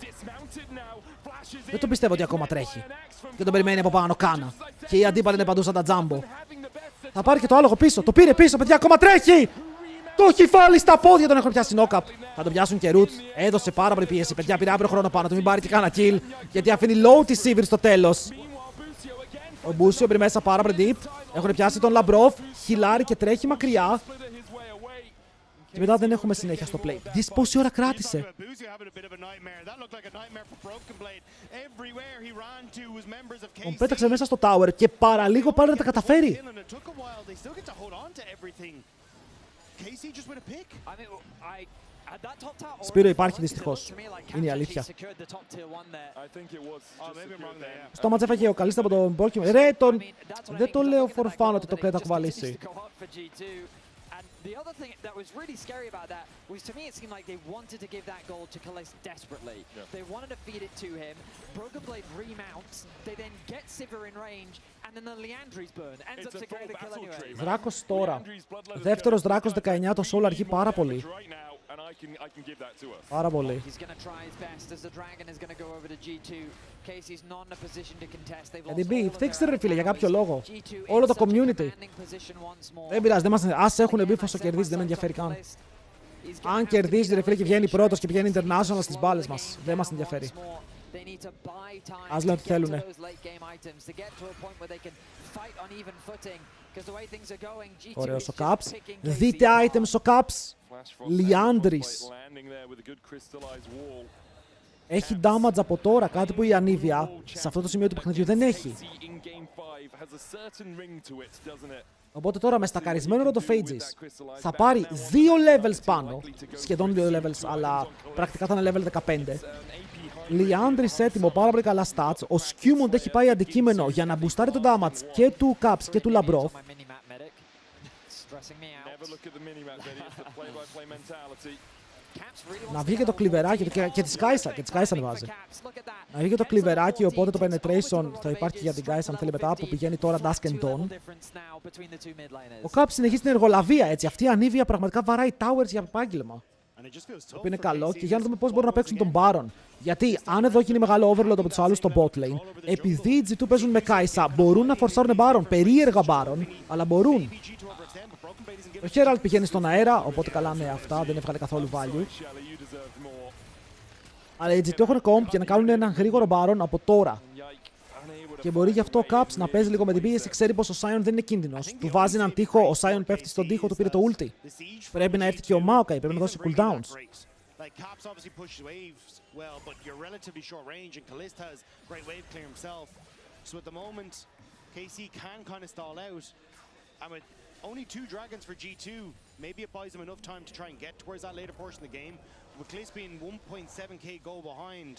Δεν το πιστεύω ότι ακόμα τρέχει. Και τον περιμένει από πάνω Κάνα. Και η αντίπαλη είναι παντού σαν τα Jumbo. Θα πάρει και το άλογο πίσω. Το πήρε πίσω, παιδιά, ακόμα τρέχει! Το έχει βάλει στα πόδια, τον έχουν πιάσει knock-up. Θα τον πιάσουν και root. Έδωσε πάρα πολύ πίεση. Παιδιά, πήρε αύριο χρόνο πάνω του. Μην πάρει και κάνα kill. Γιατί αφήνει low τη Sivir στο τέλος. Ο Μπούσιο μπει μέσα πάρα πολύ deep. Έχουν πιάσει τον Λαμπρόφ. Χιλάρει και τρέχει μακριά. Και μετά δεν έχουμε συνέχεια στο play. Δεις πόση ώρα κράτησε. Τον πέταξε μέσα στο tower και παραλίγο πάλι να τα καταφέρει. Σπύρο υπάρχει δυστυχώς. Είναι η αλήθεια. Στο μάτς έφαγε ο Καλίστα από τον Μπόρκιμ. Ρε, δεν το λέω for fun ότι το κλέτ θα κουβαλήσει. The other thing that was really scary about that was, to me, it seemed like they wanted to give that goal to Kalist desperately. Yeah. They wanted to feed it to him. Broken Blade remounts. They then get Sivir in range, and then the Liandry's burn ends up securing the kill anyway. Δράκος τώρα. Δεύτερος Δράκος 19, το solo αργεί πάρα πολύ. Πάρα πολύ. NDB, φταίξτε ρε φίλε για κάποιο λόγο. Όλο το community. Δεν πειράζει, ας έχουν beef όσο κερδίζει, δεν με ενδιαφέρει καν. Αν κερδίζει ρε φίλε και βγαίνει πρώτος και πηγαίνει international στις μπάλες μας, δεν μας ενδιαφέρει. Ας λένε ότι θέλουνε. Ωραίος ο Caps. Δείτε items ο Caps. Liandry's. Έχει damage από τώρα, κάτι που η Anivia σε αυτό το σημείο του παιχνιδιού δεν έχει. Οπότε τώρα με στακαρισμένο Rotophages θα πάρει 2 levels πάνω, σχεδόν 2 levels, αλλά πρακτικά θα είναι level 15. Liandry's έτοιμο, πάρα πολύ καλά stats. Ο Skewmont έχει πάει αντικείμενο για να μπουστάρει το damage και του Caps και του Labrov. Να βγει και το κλιβεράκι και τη Skysa, και τη Skysa ανεβάζει. Να βγει και το κλιβεράκι, οπότε το penetration θα υπάρχει για την Skysa αν θέλει μετά, που πηγαίνει τώρα Dusk and Dawn. Ο Caps συνεχίζει την εργολαβία, έτσι. Αυτή η Anivia πραγματικά βαράει towers για επάγγελμα. Το οποίο είναι καλό, και για να δούμε πώς μπορούν να παίξουν τον Baron. Γιατί αν εδώ γίνει μεγάλο overload από τους άλλους στο bot lane, επειδή οι G2 παίζουν με Kai'Sa, μπορούν να φορσάρουν Baron, περίεργα Baron, αλλά μπορούν. Ο Herald πηγαίνει στον αέρα, οπότε καλά ναι, αυτά δεν έβγαλε καθόλου value. Αλλά οι G2 έχουν comp για να κάνουν έναν γρήγορο Baron από τώρα. Και μπορεί γι' αυτό ο Caps να παίζει λίγο με την πίεση, ξέρει πως ο Sion δεν είναι κίνδυνος. Του βάζει έναν τοίχο, ο Sion πέφτει στον τοίχο, του πήρε το ulti. Πρέπει να έρθει και ο Maokai, πρέπει να δώσει cooldowns. Like Caps obviously pushes waves well, but you're relatively short range, and Kalist has great wave clear himself. So at the moment, KC can kind of stall out. And with only 2 dragons for G2, maybe it buys them enough time to try and get towards that later portion of the game. With Kalist being 1.7k goal behind,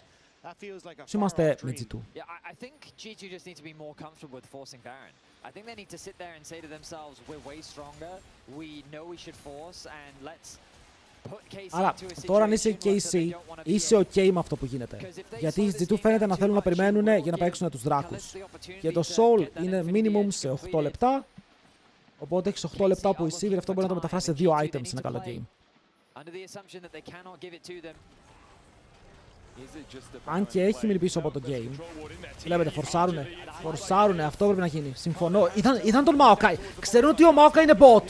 that feels like a far off dream. Yeah, I think G2 just need to be more comfortable with forcing Baron. I think they need to sit there and say to themselves, we're way stronger, we know we should force, and let's. Άρα, τώρα αν είσαι KC, είσαι ok με αυτό που γίνεται. Γιατί οι G2 φαίνεται να θέλουν να περιμένουν για να παίξουν τους δράκους. Και το Soul είναι minimum σε 8 λεπτά. Οπότε έχεις 8 λεπτά που η Sivir αυτό μπορεί να το μεταφράσει σε 2 items σε ένα καλό game. Αν και έχει μείνει πίσω από το game. Βλέπετε, φορσάρουνε, αυτό πρέπει να γίνει. Συμφωνώ. Ήταν τον Maokai. Ξέρουν ότι ο Maokai είναι bot.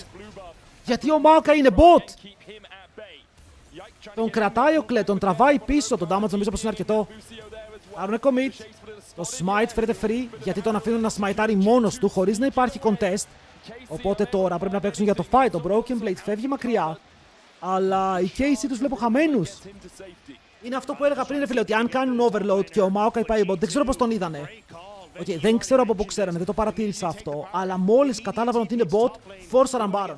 Γιατί ο Maokai είναι bot. Τον κρατάει ο Κλέ, τον τραβάει πίσω. Τον damage νομίζω πως είναι αρκετό. Άρουνε commit. Το smite φέρεται free, γιατί τον αφήνουν να smiteάρει μόνος του χωρίς να υπάρχει contest. Οπότε τώρα πρέπει να παίξουν για το fight. Το Broken Blade φεύγει μακριά. Αλλά οι KC τους βλέπω χαμένους. Είναι αυτό που έλεγα πριν, φίλε, ότι αν κάνουν overload και ο Maokai πάει bot, δεν ξέρω πώς τον είδανε. Okay, δεν ξέρω από πού ξέρανε, δεν το παρατήρησα αυτό. Αλλά μόλις κατάλαβαν ότι είναι bot, φόρσαραν Baron.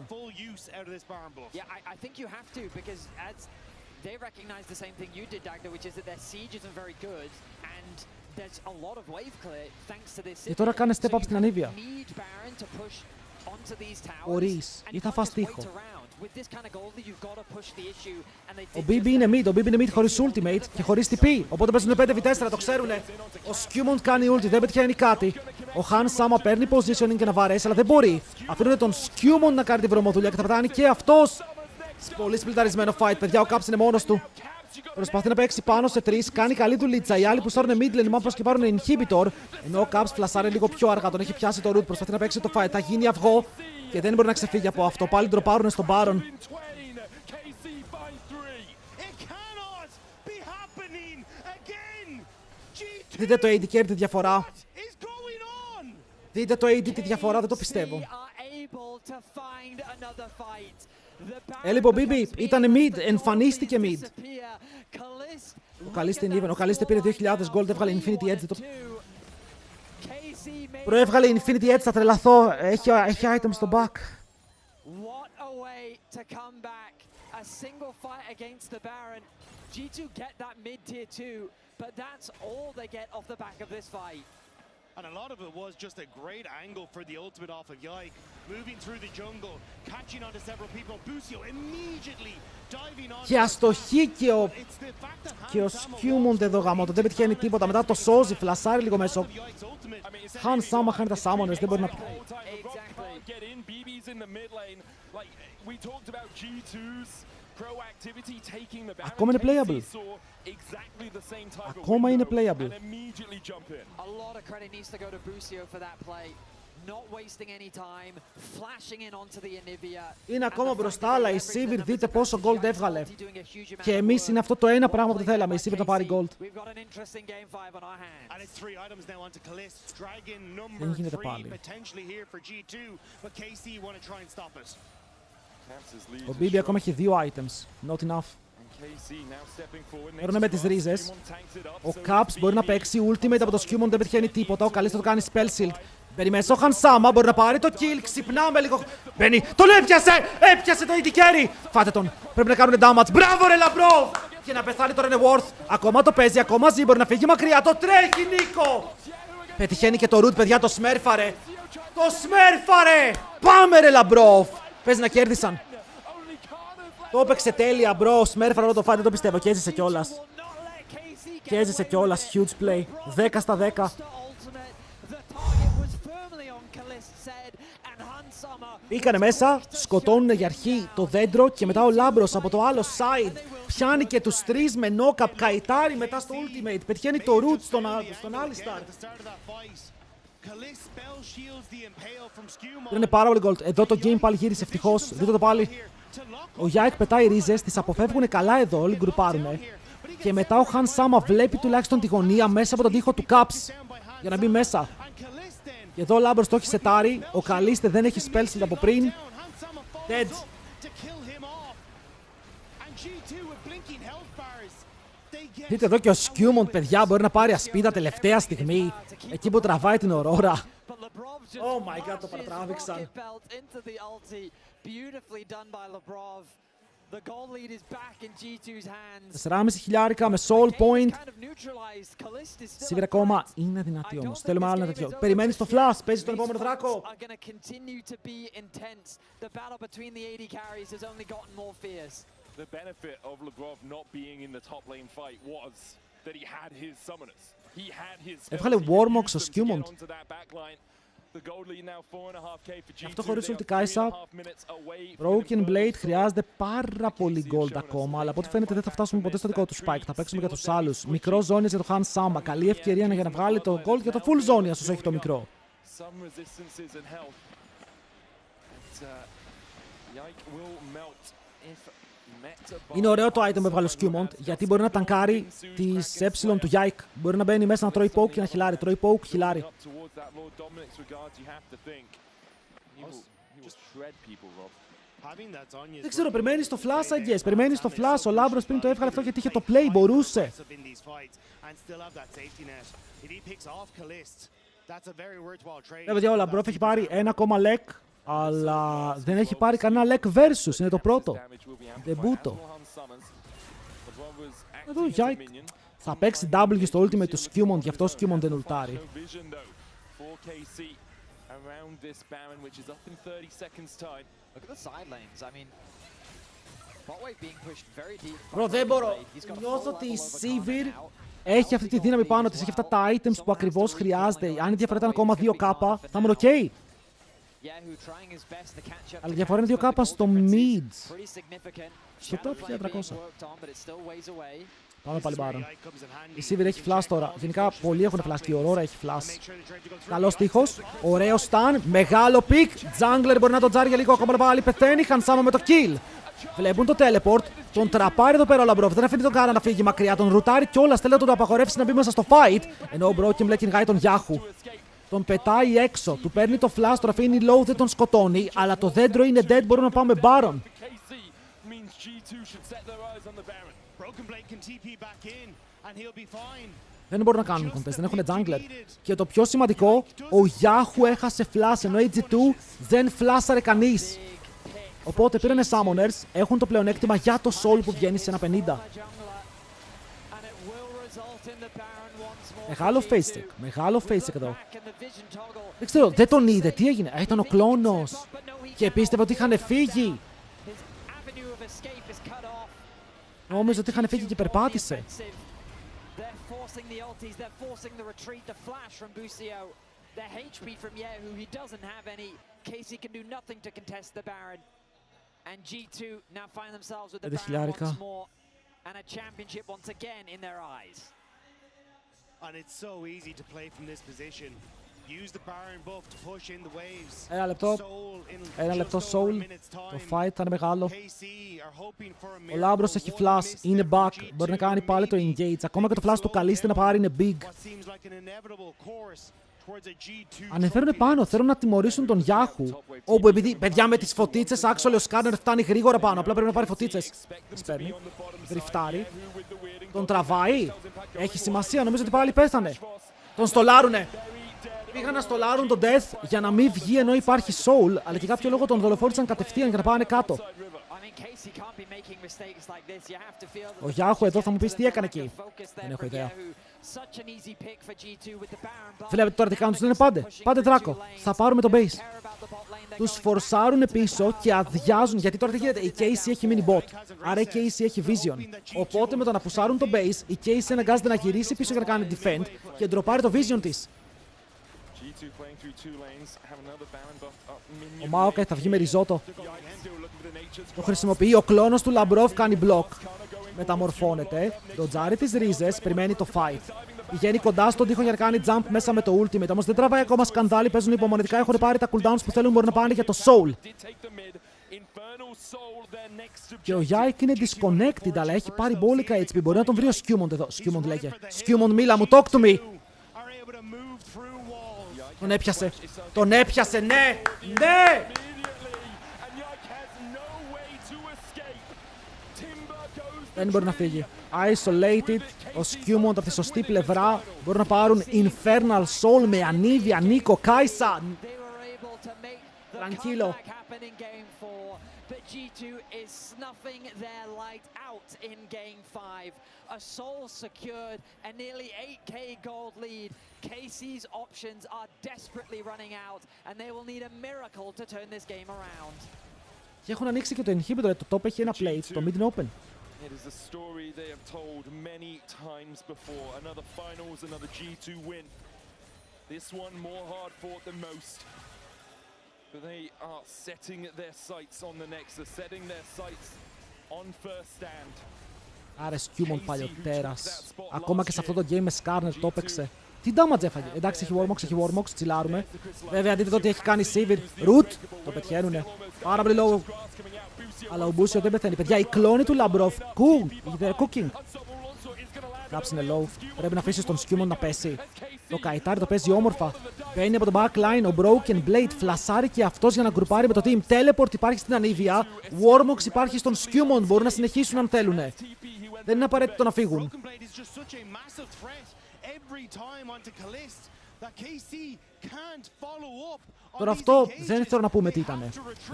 They recognize the same thing you did, Dagda, which is that their siege isn't very good, and there's a lot of wave clear thanks to this. Και τώρα κάνε step up στην Anivia. Μπορείς, ή θα φας τείχο. Ο BB είναι mid, χωρίς ultimate και χωρίς TP, οπότε παίζουν 5v4, το ξέρουνε. Ο Skewmont κάνει ulti, δεν πετυχαίνει κάτι. Ο Han Sama παίρνει positioning και να βαρέσει, αλλά δεν μπορεί. Αφήνουν τον Skewmont να κάνει την βρωμοδουλειά και θα πετάνε και αυτός. Πολύ σπλιταρισμένο fight, παιδιά, ο Caps είναι μόνος του. Προσπαθεί να παίξει πάνω σε 3, κάνει καλή δουλίτσα. Οι άλλοι που στάρουν mid lane, μάπως και πάρουν inhibitor. Ενώ ο Caps φλασάρει λίγο πιο αργά, τον έχει πιάσει το root. Προσπαθεί να παίξει το fight, θα γίνει αυγό και δεν μπορεί να ξεφύγει από αυτό. Πάλι ντροπάρουν στον Baron. Δείτε το AD carry τη διαφορά. Δείτε το AD τη διαφορά, δεν το πιστεύω. Έλειπε ο BB, ήταν mid, εμφανίστηκε mid. Ο Καλίστα είναι even, ο Καλίστα πήρε 2.000 gold, έβγαλε Infinity Edge. Προέβγαλε Infinity Edge, θα τρελαθώ, έχει item στο back. a single fight against the Baron. G2 get that mid-tier 2, but that's all they get off the back of this fight. And a lot of it was just a great angle for the ultimate off of Yike. Moving through the jungle, catching onto several people. Busio immediately diving on. Και αστοχή και ο Σκιούμοντ εδώ γαμώτο. Δεν πετυχαίνει τίποτα. Μετά το σώζει, φλασάρει λίγο μέσω. Χαν Σάμα χάνει τα Σάμονες, δεν μπορεί να... Ακόμα είναι playable. Ακόμα είναι playable. Είναι ακόμα μπροστά, αλλά η Sivir δείτε πόσο gold έβγαλε. Και εμείς είναι αυτό το ένα πράγμα που θέλαμε, η Sivir να πάρει gold. Δεν γίνεται πάλι. Ο BB ακόμα έχει 2 items. Not enough. Παίρνουμε με τις ρίζες. Ο Caps μπορεί να παίξει ultimate από το Skewmon, δεν πετυχαίνει τίποτα. Ο Καλής θα το κάνει spell shield. Μπαίνει μέσα ο Χανσάμα, μπορεί να πάρει το kill. Ξυπνάμε λίγο. Μπαίνει, τον έπιασε! Έπιασε το AD carry! Φάτε τον. Πρέπει να κάνουν damage. Μπράβο ρε Λαμπρόβ! Και να πεθάνει τώρα είναι worth. Ακόμα το παίζει, ακόμα ζει. Μπορεί να φύγει μακριά. Το τρέχει Νίκο! Πετυχαίνει και το root, παιδιά, το σμέρφαρε. Το σμέρφαρε! Πάμε ρε Λαμπρόβ! Παίζει να κέρδισαν. Το έπαιξε τέλεια, bro. Σμέρφαρα όλο το fight, δεν το πιστεύω. Και έζησε κιόλας. Και έζησε κιόλας. Huge play. 10 στα 10. Μπήκανε μέσα, σκοτώνουν για αρχή το δέντρο και μετά ο Λάμπρος από το άλλο side πιάνει και τους τρεις με knock-up, καητάρει μετά στο ultimate. Πετυχαίνει το root στον Alistar. Είναι πάρα πολύ gold. Εδώ το game πάλι γύρισε ευτυχώς. Δείτε το πάλι. Ο Yike πετάει ρίζες, τις αποφεύγουν καλά εδώ, όλοι γκρουπάρουνε. Και μετά ο Han Sama βλέπει τουλάχιστον τη γωνία μέσα από τον τοίχο του Caps για να μπει μέσα. Και εδώ ο Λάμπρος το έχει σετάρει, ο Καλίστε δεν έχει spell shield από πριν. Dead. Δείτε εδώ και ο Skewmon, παιδιά, μπορεί να πάρει ασπίδα τελευταία στιγμή, εκεί που τραβάει την Aurora. Oh my god, το παρατράβηξαν. 4,5 χιλιάρικα με soul point. Sivir ακόμα είναι δυνατή όμως. Θέλουμε άλλο ένα τέτοιο. Περιμένει το flash, παίζει τον επόμενο δράκο. The benefit of Labrov not being in the top lane fight was that he had his summoners. He had his Έβγαλε Warmox ο Skewmon. Αυτό χωρίς ulti Kai'Sa. Broken Blade χρειάζεται πάρα πολύ gold ακόμα, αλλά από ό,τι φαίνεται δεν θα φτάσουμε ποτέ στο δικό του spike. Θα παίξουμε για τους άλλους. Μικρό ζώνης για το Han Sama. Καλή ευκαιρία για να βγάλει το gold για το full zone, όσο έχει το μικρό. Είναι ωραίο το item που έβγαλε ο Skewmon, γιατί μπορεί να τανκάρει τις ε του Yike. Μπορεί να μπαίνει μέσα να τρώει poke και να χιλάρει. Τρώει poke, χιλάρει. Δεν ξέρω, περιμένει το flash, I guess. Περιμένει το flash. Ο Λάμπρος πριν το έβγαλε αυτό γιατί είχε το play, μπορούσε. Παιδιά, ο Λαμπρόφ έχει πάρει 1 lek. Αλλά δεν έχει πάρει κανένα lek versus, είναι το πρώτο. Δεμπούτο. Εδώ ο Yike θα παίξει W στο ultimate του Skewmon, γι' αυτό ο Skewmon δεν ουλτάρει. Bro, δεν μπορώ. Νιώθω ότι η Sivir έχει αυτή τη δύναμη πάνω της, έχει αυτά τα items που ακριβώς χρειάζεται. Αν η διαφορά ήταν ακόμα 2k, θα ήμουν ok. Αλλά διαφορά είναι 2k στο mid. Στο top 1300. Πάμε πάλι Baron. Η Sivir έχει flash τώρα. Γενικά πολλοί έχουν flash και η Aurora έχει flash. Καλός τείχος. Ωραίο stun. Μεγάλο pick. Jungler μπορεί να τον τζάρει για λίγο ακόμα πάλι. Πεθαίνει. Han Sama με το kill. Βλέπουν το teleport. Τον τραπάρει εδώ πέρα ο Λαμπρόφ. Δεν αφήνει τον Κάρα να φύγει μακριά. Τον ρουτάρει κιόλας. Θέλει να τον απαγορεύσει να μπει μέσα στο fight. Ενώ ο Broken Blade κυνηγάει τον Yahoo. Τον πετάει έξω. Του παίρνει το flash. Τον αφήνει low. Δεν τον σκοτώνει. Αλλά το δέντρο είναι dead. Μπορούμε να πάμε Baron. Δεν μπορούν να κάνουν contest, δεν έχουν jungler. Και το πιο σημαντικό, ο Yahoo έχασε flash, ενώ η G2 δεν φλάσαρε κανείς. Οπότε πήρανε Summoners, έχουν το πλεονέκτημα για το Soul που βγαίνει σε ένα 50. Μεγάλο face check, μεγάλο face check εδώ. Δεν ξέρω, δεν τον είδε, τι έγινε. Ήταν ο κλόνος και πίστευε ότι είχαν φύγει. Νόμιζε ότι είχαν φύγει και περπάτησε. Πέντε χιλιάρικα. And it's so easy to play from this position. Use the Baron buff to push in the waves. Ένα λεπτό Soul. Το fight θα είναι μεγάλο. Ο Λάμπρος έχει flash, είναι back. Μπορεί να κάνει πάλι το engage. Ακόμα και το flash του Καλίστη να πάρει είναι big. Ανεφέρουν πάνω, θέλουν να τιμωρήσουν τον Yahoo. Όπου επειδή, παιδιά, με τις φωτίτσες, actually ο Scanner φτάνει γρήγορα πάνω. Απλά πρέπει να πάρει φωτίτσες. Τις παίρνει. Δριφτάρει. Τον τραβάει. Έχει σημασία, νομίζω ότι πάλι πέθανε. Τον στολάρουνε. Πήγαν να στολάρουν τον Death για να μην βγει ενώ υπάρχει Soul, αλλά και κάποιο λόγο τον δολοφόνησαν κατευθείαν για να πάνε κάτω. Ο Yahoo εδώ θα μου πεις τι έκανε εκεί. Δεν έχω ιδέα. Βλέπετε τώρα τι κάνουν, τους λένε πάντε Δράκο, θα πάρουμε το base. Τους φορσάρουν πίσω και αδειάζουν, γιατί τώρα τι γίνεται, η Casey έχει mini bot, άρα η Casey έχει vision. Οπότε με το να πουσάρουν το base, η Casey αναγκάζεται να γυρίσει πίσω για να κάνει defend και ντροπάρει το vision της. Ο Maokai θα βγει με ριζότο. Το χρησιμοποιεί, ο κλόνος του Λαμπρόφ κάνει block. Μεταμορφώνεται, ντοτζάρει τις ρίζες, περιμένει το fight. Πηγαίνει κοντά στον τοίχο για να κάνει jump μέσα με το ultimate, όμως δεν τραβάει ακόμα σκανδάλι, παίζουν υπομονετικά, έχουν πάρει τα cooldowns που θέλουν, μπορούν να πάνε για το Soul. Και ο Yike είναι disconnected, αλλά έχει πάρει μπόλικα HP, μπορεί να τον βρει ο Skewmond εδώ. Skewmond λέγε. Skewmond, μίλα μου, talk to me! Τον έπιασε, ναι! Ναι! Δεν μπορεί να φύγει. Isolated, ο Skewmond από τη σωστή πλευρά. Μπορούν να πάρουν Infernal Soul με Ανίβια, Νίκο, Κάισα. Tranquilo. But G2 is snuffing their light out in Game 5. A soul secured, a nearly 8k gold lead. KC's options are desperately running out, and they will need a miracle to turn this game around. Και έχουν ανοίξει και το inhibitor, το top έχει ένα plate, το mid είναι open. It is a story they have told many times before. Another finals, another G2 win. This one more hard fought than most. But they are setting their sights on the next. They're setting their sights on first stand. Άρα Skewmond παλιωτέρας. Ακόμα και σε αυτό το game με Skarner το έπαιξε. Τι damage έφαγε. Εντάξει, έχει Warmox, τσιλάρουμε. Βέβαια, δείτε το τι έχει κάνει Sivir. Root, το πετυχαίνουνε. Πάρα πολύ low. Αλλά ο Μπούσιο δεν πεθαίνει. Παιδιά, η κλόνη του Λαμπρόφ. They're cooking. Κάψ είναι low. Πρέπει να αφήσει τον Skewmond να πέσει. Το καϊτάρι το παίζει όμορφα. Μπαίνει από το backline ο Broken Blade. Φλασάρει και αυτός για να γκρουπάρει με το team. Teleport υπάρχει στην Ανίβια. Warmox υπάρχει στον Skewmond. Μπορούν να συνεχίσουν αν θέλουνε. Δεν είναι απαραίτητο να φύγουν. Τώρα αυτό δεν θέλω να πούμε τι ήτανε.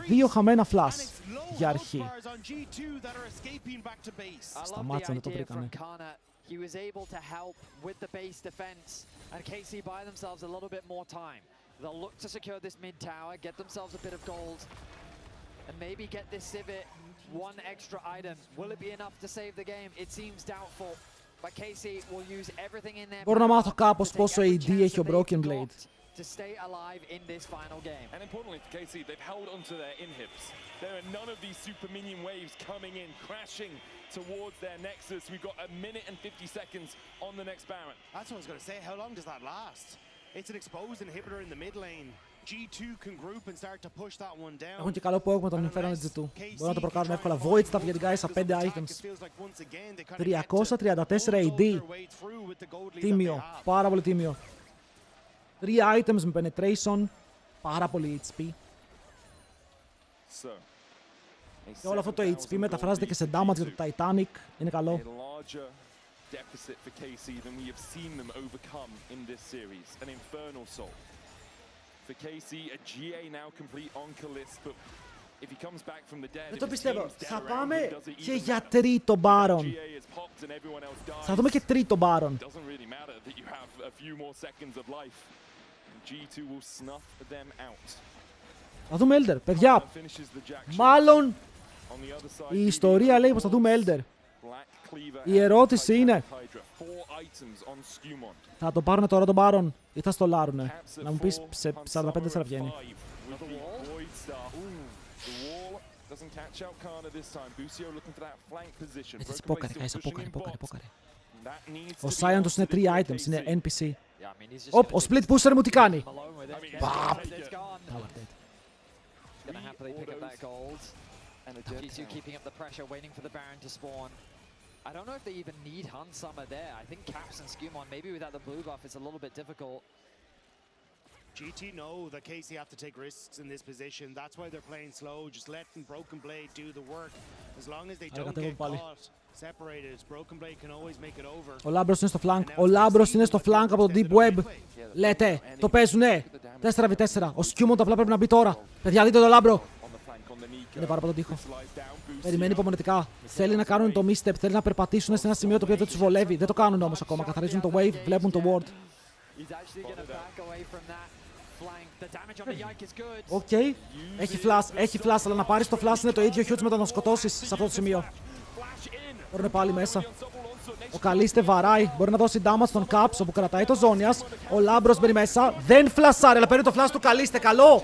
2 χαμένα flash για αρχή. Σταμάτησαν, δεν το βρήκανε. He was able to help with the base defense, and KC buy themselves a little bit more time. They'll look to secure this mid tower, get themselves a bit of gold, and maybe get this Civet one extra item. Will it be enough to save the game? It seems doubtful, but KC will use everything in their Μπορώ να μάθω κάπως πόσο AD έχει ο Broken Blade. To stay alive in this final game. And importantly for KC, they've held onto their inhibs. There are none of these super minion waves coming in, crashing towards their nexus. We've got 1 minute and 50 seconds on the next Baron. That's what I was going to say. How long does that last? It's an exposed inhibitor in the mid lane. G2 can group and start to push that one down. Έχουν και καλό που έχουμε τον Infernal G2. Μπορούν να το προκάρουν εύκολα. Void Staff για την guys, 5 items. 334 AD. Τίμιο. Πάρα πολύ τίμιο. 3 items με penetration. Πάρα πολύ HP. Και όλο αυτό το HP μεταφράζεται και σε damage για το Titanic. Είναι καλό. Deficit for KC than we have seen them overcome in this series. An Infernal Soul. For KC, a GA now complete on Kalist, but Δεν το πιστεύω. Θα πάμε και για τρίτο Baron. Θα δούμε και τρίτο Baron. Θα δούμε Elder, παιδιά. Μάλλον η ιστορία λέει πως θα δούμε Elder. Η ερώτηση είναι, θα το πάρουν τώρα τον Baron ή θα στολάρουνε? Να μου πεις, σε 45-4 βγαίνει. Έτσι πόκαρε, γάισα, πόκαρε. Ο Sion τους είναι 3 items, είναι NPC. Οπ, ο split pusher μου τι κάνει? Παπ! I don't know if they even need Hansama there. I think Caps and Skewmon, maybe without the blue buff, it's a little bit difficult. GT know that KC have to take risks in this position. That's why they're playing slow, just letting Broken Blade do the work. As long as they don't get caught separated, Broken Blade can always make it over. Ο Λάμπρος είναι στο flank. Ο Λάμπρος είναι στο flank από το Deep Web. Λέτε, το παίζουνε. 4v4. Ο Skewmon απλά πρέπει να μπει τώρα. Παιδιά, δείτε το Λάμπρο. Είναι πάρα από τον τοίχο. Περιμένει υπομονετικά. Θέλει να κάνουν το misstep, θέλει να περπατήσουν σε ένα σημείο το οποίο δεν τους βολεύει. Δεν το κάνουν όμως ακόμα. Καθαρίζουν το wave, βλέπουν το ward. Οκ. Έχει flash, αλλά να πάρεις το flash είναι το ίδιο huge με το να σκοτώσεις σε αυτό το σημείο. Μπορούν πάλι μέσα. Ο Καλίστε βαράει, μπορεί να δώσει damage στον Caps όπου κρατάει το Zonias. Ο Λάμπρος μπαίνει μέσα, δεν φλασάρει, αλλά παίρνει το flash του Καλίστε. Καλό!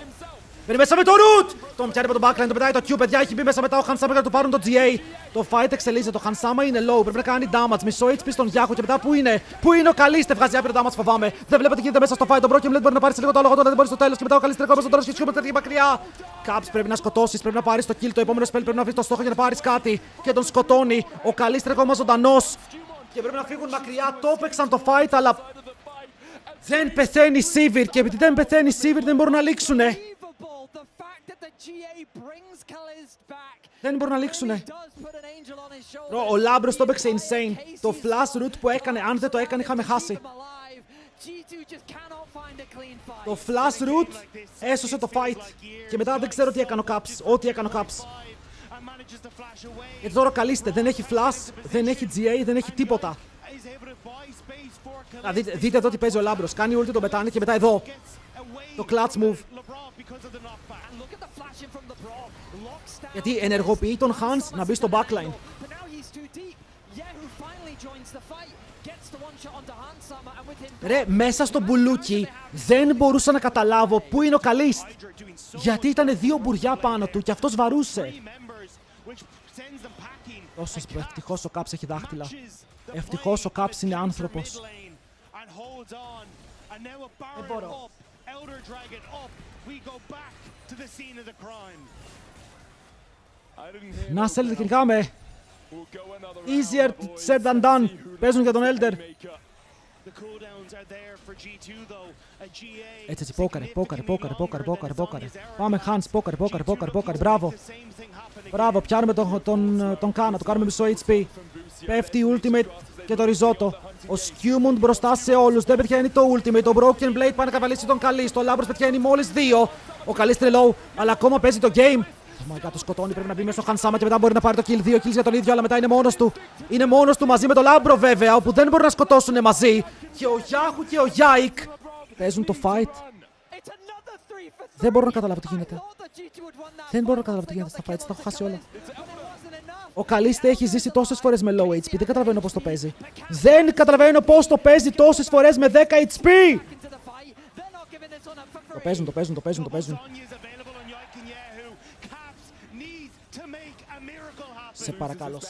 Μπαίνει μέσα με το root! Τον πιάνει από τον backline, τον πετάει το Q, παιδιά. Έχει μπει μέσα μετά ο Hansama για να του πάρουν το GA. Το fight εξελίσσεται. Το Hansama είναι low. Πρέπει να κάνει damage. Μισό HP στον Yahoo και μετά πού είναι? Πού είναι ο Καλίστε? Βγάζει άπειρο damage, φοβάμαι. Δεν βλέπετε τι γίνεται μέσα στο fight. Το Broken Blade μπορεί να πάρει σε λίγο το άλλο τότε δεν μπορεί στο τέλος. Και μετά ο Καλίστε κόβει στον τέλος και σιωπή τέτοια μακριά. Caps πρέπει να σκοτώσει, πρέπει να πάρει το kill. Το επόμενο spell πρέπει να βρει το στόχο για να πάρει κάτι. Και τον σκοτώνει. Ο Καλίστε ακόμα ζωντανός. Και πρέπει να φύγουν μακριά. Το έπαιξαν το fight, αλλά δεν πεθαίνει Sivir. Και επειδή δεν πεθαίνει Sivir δεν μπορούν να λήξουνε. Δεν μπορούν να λήξουνε. Ο Λάμπρος το έπαιξε insane. Το flash root που έκανε, αν δεν το έκανε είχαμε χάσει. Το flash root έσωσε το fight. Και μετά δεν ξέρω τι έκανε ο Caps. Ό,τι έκανε ο Caps. Γιατί τώρα ο Καλίστε δεν έχει flash, δεν έχει GA, δεν έχει τίποτα. Δείτε εδώ τι παίζει ο Λάμπρος. Κάνει ulti, τον πετάνε και μετά εδώ. Το clutch move. Γιατί ενεργοποιεί τον Hans να μπει στο backline. Ρε, μέσα στο μπουλούκι δεν μπορούσα να καταλάβω πού είναι ο Καλίστ. Γιατί ήταν δύο μπουριά πάνω του και αυτός βαρούσε. Ευτυχώς ο Caps έχει δάχτυλα. Ευτυχώς ο Caps είναι άνθρωπος. Δεν μπορώ. Να σε ειλικρινικά easier said than done. Παίζουν για τον Elder. Έτσι, πόκαρε. Πάμε Hans, πόκαρε, μπράβο. Μπράβο, πιάνουμε τον Κάνα, το κάνουμε μισό HP. Πέφτει η ultimate και το ριζότο. Ο Skewmon μπροστά σε όλους, δεν πετυχαίνει το ultimate. Το Broken Blade πάνε να καβαλήσει τον Καλίστ. Ο Λάμπρος πετυχαίνει μόλις 2. Ο Καλίστ είναι low, αλλά ακόμα παίζει το game. Oh my god, το σκοτώνει, πρέπει να μπει μέσα στο Hansama και μετά μπορεί να πάρει το kill. 2 kills για τον ίδιο, αλλά μετά είναι μόνος του. Είναι μόνος του μαζί με τον Λάμπρο βέβαια, όπου δεν μπορούν να σκοτώσουν μαζί. Και ο Yahoo και ο Yike παίζουν το fight. Δεν μπορώ να καταλάβω τι γίνεται. Στα fights, τα έχω χάσει όλα. Ο Καλίστε έχει ζήσει τόσες φορές με low HP, δεν καταλαβαίνω πώς το παίζει. Δεν καταλαβαίνω πώς το παίζει τόσες φορές με 10 HP! Το παίζουν. Σε παρακαλώ.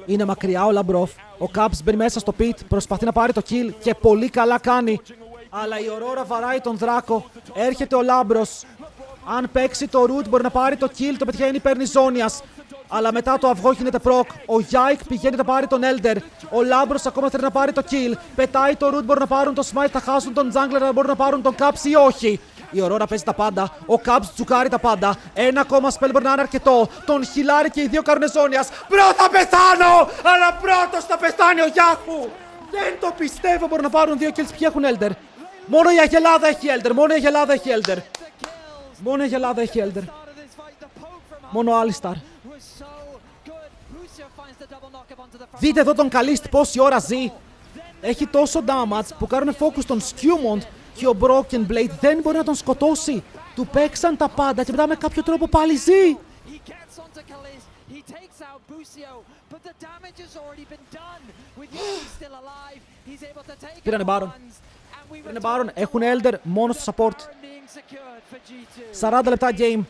Είναι μακριά ο Λαμπρόφ. Ο Caps μπαίνει μέσα στο pit, προσπαθεί να πάρει το kill και πολύ καλά κάνει. Αλλά η Aurora βαράει τον Δράκο. Έρχεται ο Λάμπρος. Αν παίξει το root μπορεί να πάρει το kill, το πετυχαίνει, παίρνει Zonias. Αλλά μετά το αυγό γίνεται proc. Ο Yike πηγαίνει να πάρει τον Elder. Ο Λάμπρος ακόμα θέλει να πάρει το kill. Πετάει το root, μπορούν να πάρουν το smite, θα χάσουν τον jungler, αλλά μπορούν να πάρουν τον Caps ή όχι. Η Aurora παίζει τα πάντα. Ο Caps τσουκάρει τα πάντα. Ένα ακόμα spell μπορεί να είναι αρκετό. Τον χιλάρει και οι δύο κάνουν Zonias. Μπρο, θα πεθάνω! Αλλά πρώτος θα πεθάνει ο Yahoo! Δεν το πιστεύω, μπορούν να πάρουν 2 kills. Ποιοι έχουν Elder? Μόνο η Αγελάδα έχει Elder. Μόνο έχει Ελλάδα, έχει Elder. Μόνο Alistar. Δείτε εδώ τον Kalist πόση ώρα ζει. Έχει τόσο damage που κάνουν focus τον Skewmont και ο Broken Blade δεν μπορεί να τον σκοτώσει. Του παίξαν τα πάντα και μετά με κάποιο τρόπο πάλι ζει. Πήρανε Baron. Πήρανε Baron. Έχουν Elder μόνο στο support. 40 λεπτά game.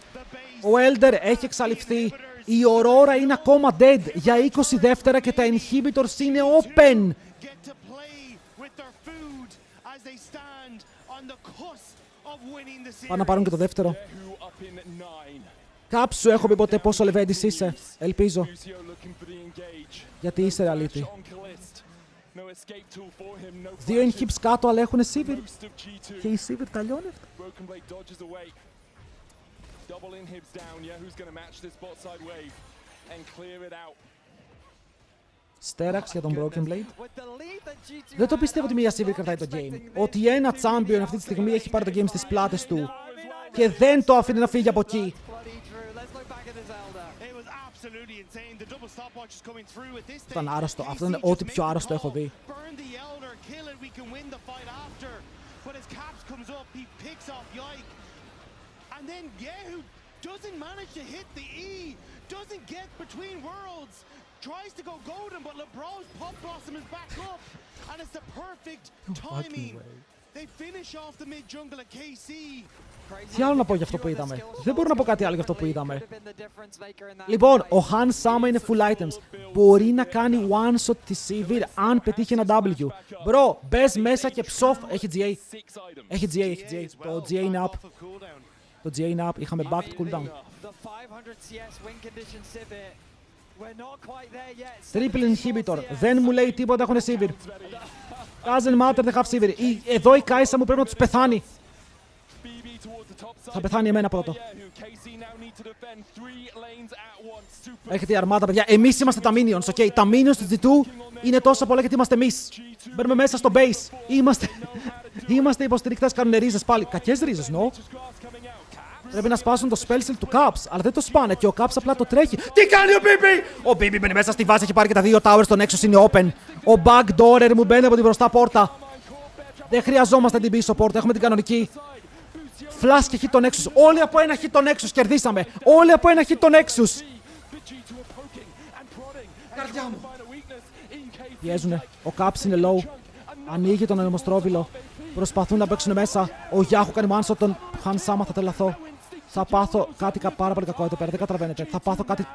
Ο Elder έχει εξαλειφθεί. Η Aurora είναι ακόμα dead για 20 δεύτερα και τα inhibitors είναι open. Πάνε να πάρουν και το δεύτερο. Κάψου έχω πει ποτέ πόσο λεβέντης είσαι. Ελπίζω. Γιατί είσαι ρεαλίτη. 2 inhibs κάτω αλλά έχουν Sivir. Και η Sivir τα λιώνει αυτά. Στέραξ για τον Broken Blade. Δεν το πιστεύω ότι μία Sivir κρατάει το game. Ότι ένα champion αυτή τη στιγμή έχει πάρει το game στις πλάτες του και δεν το αφήνει να φύγει από εκεί. Αυτό ήταν άρρωστο. Αυτό είναι ό,τι πιο άρρωστο έχω δει. Tries to go golden, but LeBron's pop blossom is back up, and it's the perfect timing. They finish off the mid jungle at KC. Τι άλλο να πω για αυτό που είδαμε. Δεν μπορώ να πω κάτι άλλο για αυτό που είδαμε. Λοιπόν, ο Han Sama είναι full items. Μπορεί να κάνει one shot τη Sivir αν πετύχει ένα W. Μπρο, μπες μέσα και ψοφ. Έχει GA. Έχει GA. Το GA είναι up. Το GA είναι up. Είχαμε backed cooldown. Triple inhibitor. Δεν μου λέει τίποτα, έχουν Sivir. Doesn't matter, they have Sivir. Εδώ η Kai'Sa μου πρέπει να τους πεθάνει. Θα πεθάνει εμένα πρώτο. Έχετε η αρμάδα, παιδιά. Εμείς είμαστε τα minions, ok. Τα minions του G2 είναι τόσο πολλά γιατί είμαστε εμείς. Μπαίνουμε μέσα στο base. Είμαστε υποστηρικτές, κάνουν ρίζες πάλι. Κακές ρίζες, no. Πρέπει να σπάσουν το spell του Caps, αλλά δεν το σπάνε και ο Caps απλά το τρέχει. Τι κάνει ο BB! Ο BB μπαίνει μέσα στη βάση, έχει πάρει και τα 2 towers, το Nexus είναι open. Ο backdoorer μου μπαίνει από την μπροστά πόρτα. Δεν χρειαζόμαστε την πίσω πόρτα, έχουμε την κανονική. Flash και hit το Nexus. Όλοι από ένα hit το Nexus, κερδίσαμε. Όλοι από ένα hit το Nexus. Καρδιά μου. Πιέζουνε. Ο Caps είναι low. Ανοίγει τον ανεμοστρόβιλο. Προσπαθούν να παίξουν μέσα. Ο Yahoo κάνει one shot, τον Han Sama θα τρελαθώ. Θα πάθω κάτι πάρα πολύ κακό εδώ πέρα, δεν καταλαβαίνετε. Θα πάθω κάτι...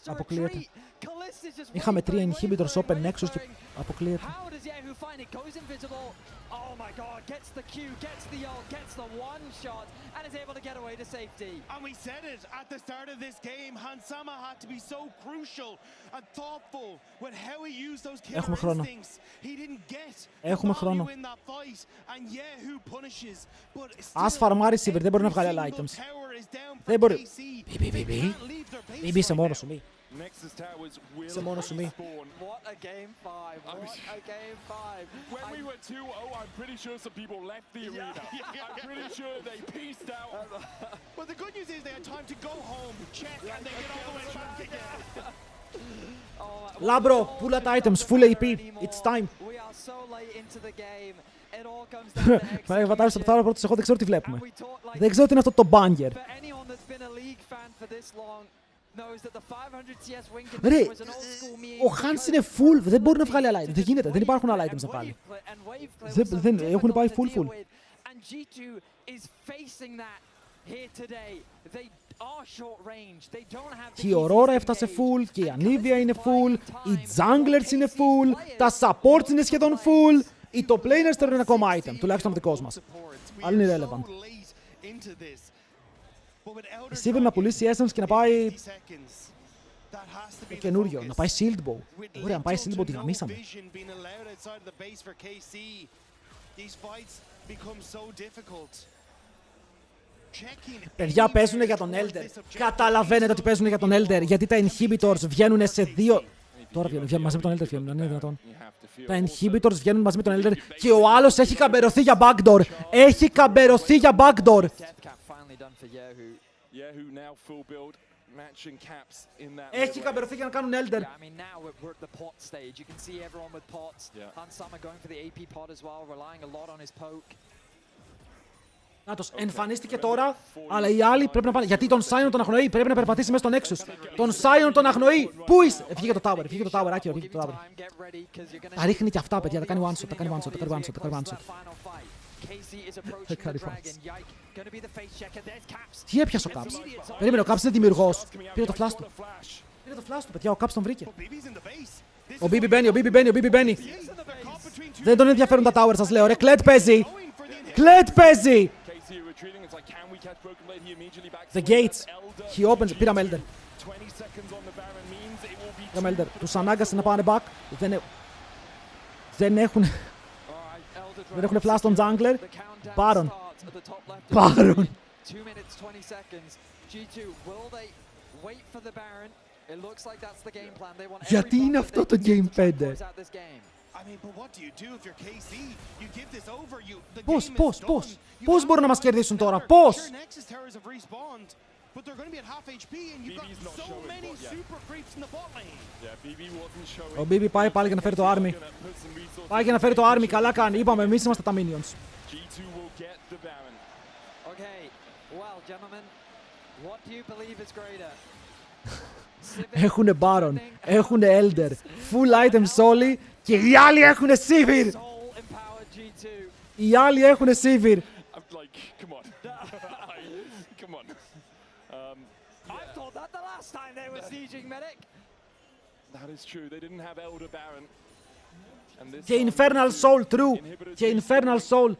Αποκλείεται. Είχαμε 3 inhibitors open Nexus και αποκλείεται. Oh my god, gets the Q, gets the ult, gets the one shot, and is able to get away to safety. And we said it at the start of this game, Han Sama had to be so crucial and thoughtful with how he used those killer instincts. He didn't get the value in that fight, and Yahoo punishes. Ας φαρμάρει Sivir, δεν μπορεί να βγάλει άλλα items. Δεν μπορεί. Μπι, είσαι μόνος σου, μη. Είσαι μόνος σου, μη. What a game 5, what a game 5. When we were 2-0, I'm pretty sure some people left the arena. I'm pretty sure they peaced out. But the good news is they had time to go home, check, and they get all the way back again. Λάμπρο, pull out items, full AP, it's time. We are so late into the game. It all comes down to execution. Βατάρι στο πεθάρο πρώτος, εγώ δεν ξέρω τι βλέπουμε. Δεν ξέρω τι είναι αυτό το banger. Ρε, ο Hans είναι full, δεν μπορεί να βγάλει άλλα items, δεν γίνεται, δεν υπάρχουν άλλα items να βγάλει. Έχουν πάει full. Και η Aurora έφτασε full, και η Anivia είναι full, οι junglers είναι full, τα supports είναι σχεδόν full, οι top laners θέλουν ένα ακόμα item, τουλάχιστον ο δικός μας. Αλλά είναι irrelevant. Η Sivir να πουλήσει Essence και να πάει το καινούριο, να πάει Shield Bow. Ωραία, να πάει Shield Bow, τη γαμίσαμε. Παιδιά, παίζουν για τον Elder. Καταλαβαίνετε ότι παίζουν για τον Elder, γιατί τα inhibitors βγαίνουν σε δύο... Τώρα βγαίνουν μαζί με τον Elder, βγαίνουν, είναι δυνατόν. Τα inhibitors βγαίνουν μαζί με τον Elder και ο άλλος έχει καμπερωθεί για backdoor. Έχει καμπερωθεί για backdoor. Έχει καμπερωθεί για να κάνουν Elder. Νάτος, εμφανίστηκε τώρα, αλλά οι άλλοι πρέπει να πάνε. Γιατί τον Sion τον αγνοεί, πρέπει να περπατήσει μέσα στον Nexus. Τον Sion τον αγνοεί. Πού είσαι? Βγήκε το tower, βγήκε το tower, άκυρο, βγήκε το tower. Τα ρίχνει και αυτά, παιδιά, τα κάνει one shot, τα κάνει one shot, τα κάνει one shot, τα κάνει one shot. Τι έπιασε ο Caps? Περίμενε, ο Caps είναι δημιουργός. Πήρε το flash του. Πήρε το flash του, παιδιά, ο Caps τον βρήκε. Ο BB μπαίνει, ο BB μπαίνει, ο BB μπαίνει. Δεν τον ενδιαφέρουν τα towers, σας λέω, ρε, Kled παίζει. Kled παίζει. The gates. He opens. Πήραμε Elder. Πήραμε Elder. Τους ανάγκασε να πάνε back. Δεν έχουν flash στον jungler. Baron. Baron. Γιατί είναι αυτό το Game 5? Πώς μπορούν να μας κερδίσουν τώρα? Πώς? Ο BB πάει πάλι για να φέρει το army. Πάει για να φέρει το army, καλά κάνει. Είπαμε, εμείς είμαστε τα minions. Έχουνε Baron, έχουνε Elder, full items όλοι και οι άλλοι έχουνε Sivir. Οι άλλοι έχουνε Sivir. Και Infernal Soul, true. Και Infernal Soul.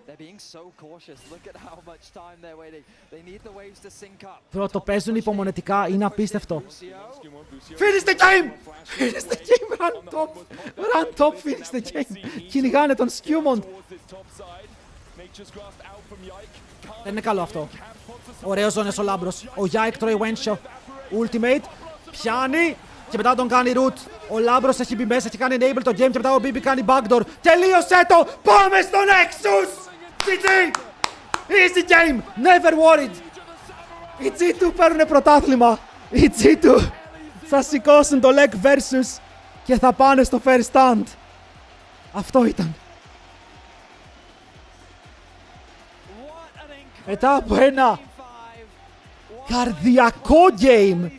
Πρώτο παίζουν υπομονετικά, είναι απίστευτο. Finish the game! Finish the game, run top! Run top, finish the game! Κυνηγάνε τον Skewmont. Δεν είναι καλό αυτό. Ωραίος ζώνες ο Λάμπρος. Ο Yike τρώει Wensho. Ultimate. Πιάνει. Και μετά τον κάνει root. Ο Λάμπρος έχει μπει μέσα, έχει κάνει enable το game και μετά ο BB κάνει backdoor. Τελείωσέ το! Πάμε στο Nexus! GG! Easy game! Never worried! Οι G2 παίρνουνε πρωτάθλημα. Οι G2 θα σηκώσουν το leg versus και θα πάνε στο first stand. Αυτό ήταν. Μετά από ένα καρδιακό game.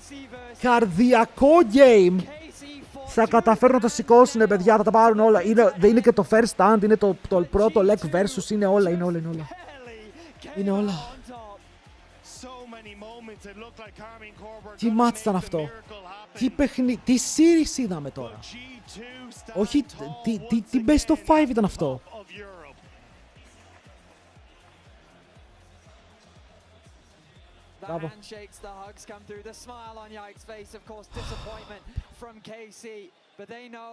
Καρδιακό game. Θα καταφέρουν να το σηκώσουν, παιδιά, θα τα πάρουν όλα. Δεν είναι και το first stand, είναι το πρώτο leg versus, είναι όλα, είναι όλα, είναι όλα. Είναι όλα. Τι match ήταν αυτό? Τι παιχνίδι, τι series είδαμε τώρα? Όχι, τι best of 5 ήταν αυτό? The handshakes, the hugs come through, the smile on Yike's face, of course, disappointment from KC, but they know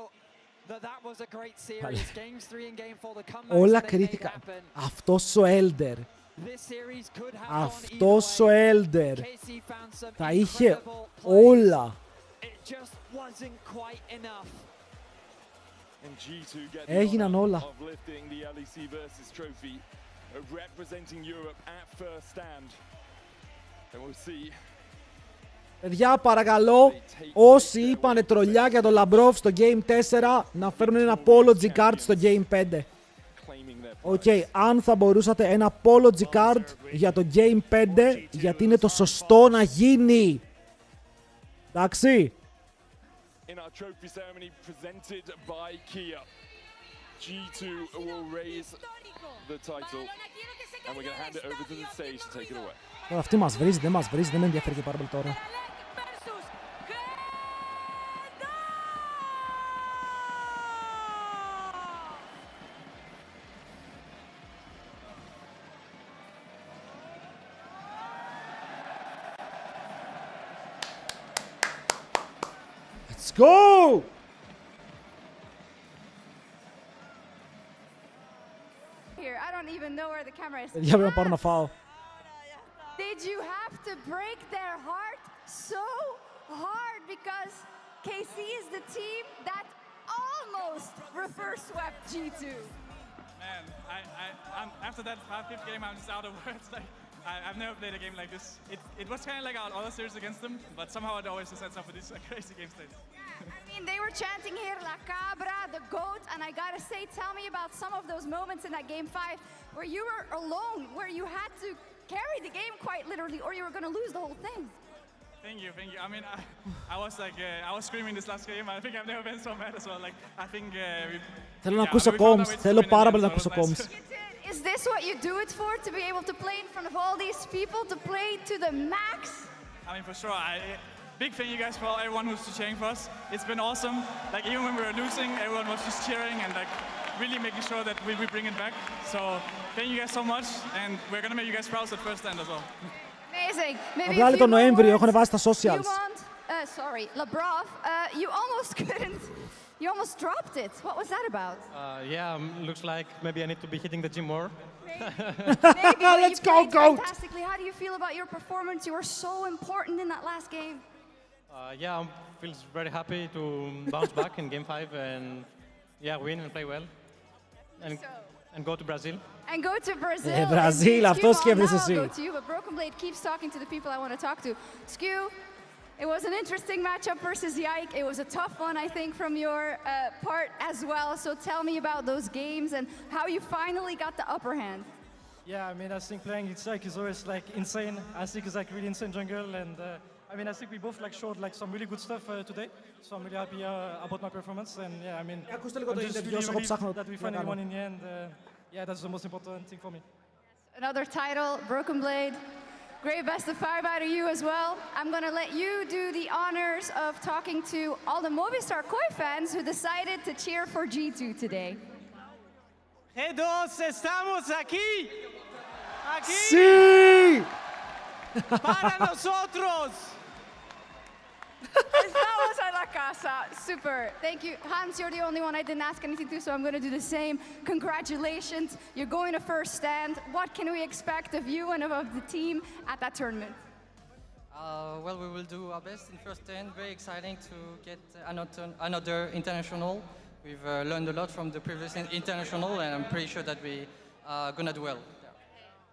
that that was a great series. Games 3 and Game 4, the comebacks Όλα that κρίθηκαν. happen. Αυτός ο Elder. This series could have gone Αυτός either ο way. Elder. KC found some Τα είχε incredible όλα. It just wasn't quite enough. Έγιναν όλα. Παιδιά, παρακαλώ, όσοι είπανε τρολιά για τον Λαμπρόφ στο Game 4, να φέρουν ένα apology card στο Game 5. Οκ, αν θα μπορούσατε ένα apology card για το Game 5, γιατί είναι το σωστό να γίνει. Εντάξει. G2 will raise the title and we're going to hand it over to the stage to take it away. Τώρα αυτή μας βρίζει, δεν μας βρίζει, δεν με ενδιαφέρει και πάρα πολύ τώρα. Let's go! Here, I don't even know where the camera is. Παιδιά, πρέπει να πάρω να φάω. They did you have to break their heart so hard? Because KC is the team that almost reverse swept G2. Man, I'm after that 5th game, I'm just out of words. Like, I've never played a game like this. It was kind of like our other series against them, but somehow it always just ends up with these crazy game states. Yeah, I mean, they were chanting here, La Cabra, the GOAT, and I gotta say, tell me about some of those moments in that game 5 where you were alone, where you had to carry the game quite literally, or you were gonna lose the whole thing. Thank you. I mean, I was like, I was screaming this last game. I think I've never been so mad as well. Like, I think Θέλω να ακούσω comms. Θέλω πάρα πολύ να ακούσω comms. Is this what you do it for? To be able to play in front of all these people, to play to the max? I mean, for sure. Big thank you guys for everyone who's cheering for us. It's been awesome. Like, even when we were losing, everyone was just cheering and like really making sure that we bring it back. So thank you guys so much, and we're gonna make you guys proud at first stand as well. Amazing. Απλά τον Νοέμβριο έχουν βάσει τα socials. Sorry, Labrov, you almost couldn't. You almost dropped it. What was that about? Yeah, looks like maybe I need to be hitting the gym more. Maybe, let's go, GOAT! Fantastically. How do you feel about your performance? You were so important in that last game. Yeah, I feel very happy to bounce back in game 5 and win and play well. And go to Brazil. And go to Brazil. Brazil, αυτό σκέφτεσαι εσύ. Go to you, but Broken Blade keeps talking to the people I want to talk to. Skew, it was an interesting matchup versus Yike. It was a tough one, I think, from your part as well. So tell me about those games and how you finally got the upper hand. Yeah, I mean, I think playing Yike is always like insane. I think it's like really insane jungle, and I mean, I think we both like showed like some really good stuff today. So I'm really happy about my performance, and yeah, I mean, I'm just really relieved that we finally won in the end. Yeah, that's the most important thing for me. Another title, Broken Blade. Great best of 5 out of you as well. I'm going to let you do the honors of talking to all the Movistar Koi fans who decided to cheer for G2 today. G2, estamos aquí. Aquí. Sí. Para nosotros. Estamos en la casa. Super. Thank you. Hans, you're the only one I didn't ask anything to, so I'm going to do the same. Congratulations. You're going to first stand. What can we expect of you and of the team at that tournament? Well, we will do our best in first stand. Very exciting to get another international. We've learned a lot from the previous international, and I'm pretty sure that we are going to do well.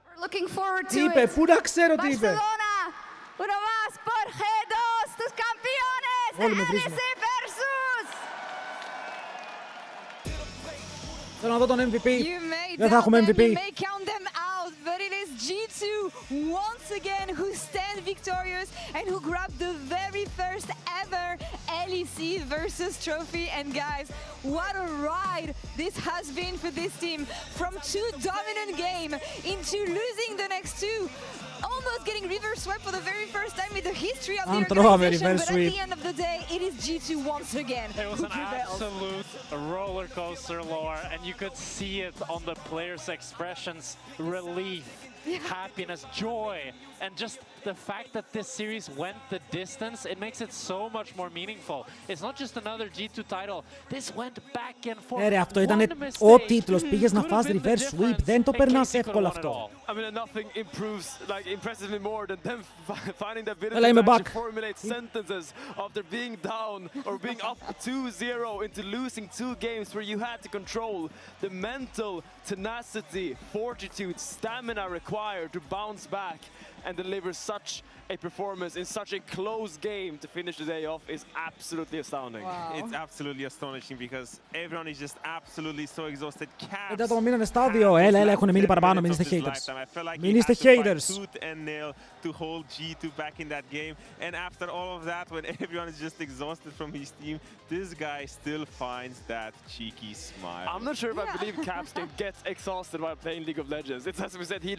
We're looking forward to είπε, it. πού να ξέρω τι είπε. Barcelona, uno más por G2, tus campeones, LEC versus. Θέλω να δω τον MVP. Δεν θα έχουμε MVP. You may count them out, but it is G2 once again who stand victorious and who grabbed the very first ever LEC versus trophy. And guys, what a ride this has been for this team. From 2 dominant games into losing the next 2. Almost getting reverse swept for the very first time in the history of the organization, but at the end of the day, it is G2 once again. It was an absolute roller coaster, Laura, and you could see it on the players' expressions, relief, happiness, joy, and just the fact that this series went the distance, it makes it so much more meaningful. It's not just another G2 title, this went back and forth. Ρε, αυτό ήταν ο τίτλος, πήγες να φας reverse sweep, δεν το περνάς εύκολα αυτό. I mean, nothing impresses me more than them finding the ability Έλα, είμαι to back. formulate sentences after being down or being up 2-0 into losing 2 games where you had to control the mental tenacity, fortitude, stamina required to bounce back and deliver such a performance in such a close game to finish the day off is absolutely astounding. Wow. It's absolutely astonishing because everyone is just absolutely so exhausted. Μετά το μείνανε στα 2. Έλα, έχουμε μείνει παραπάνω, μην είστε haters. Μην είστε haters. To hold G2 back in that game, and after all of that, when everyone is just exhausted from his team, this guy still finds that cheeky smile. I'm not sure if I believe Caps can get exhausted while playing League of Legends. It's as we said, he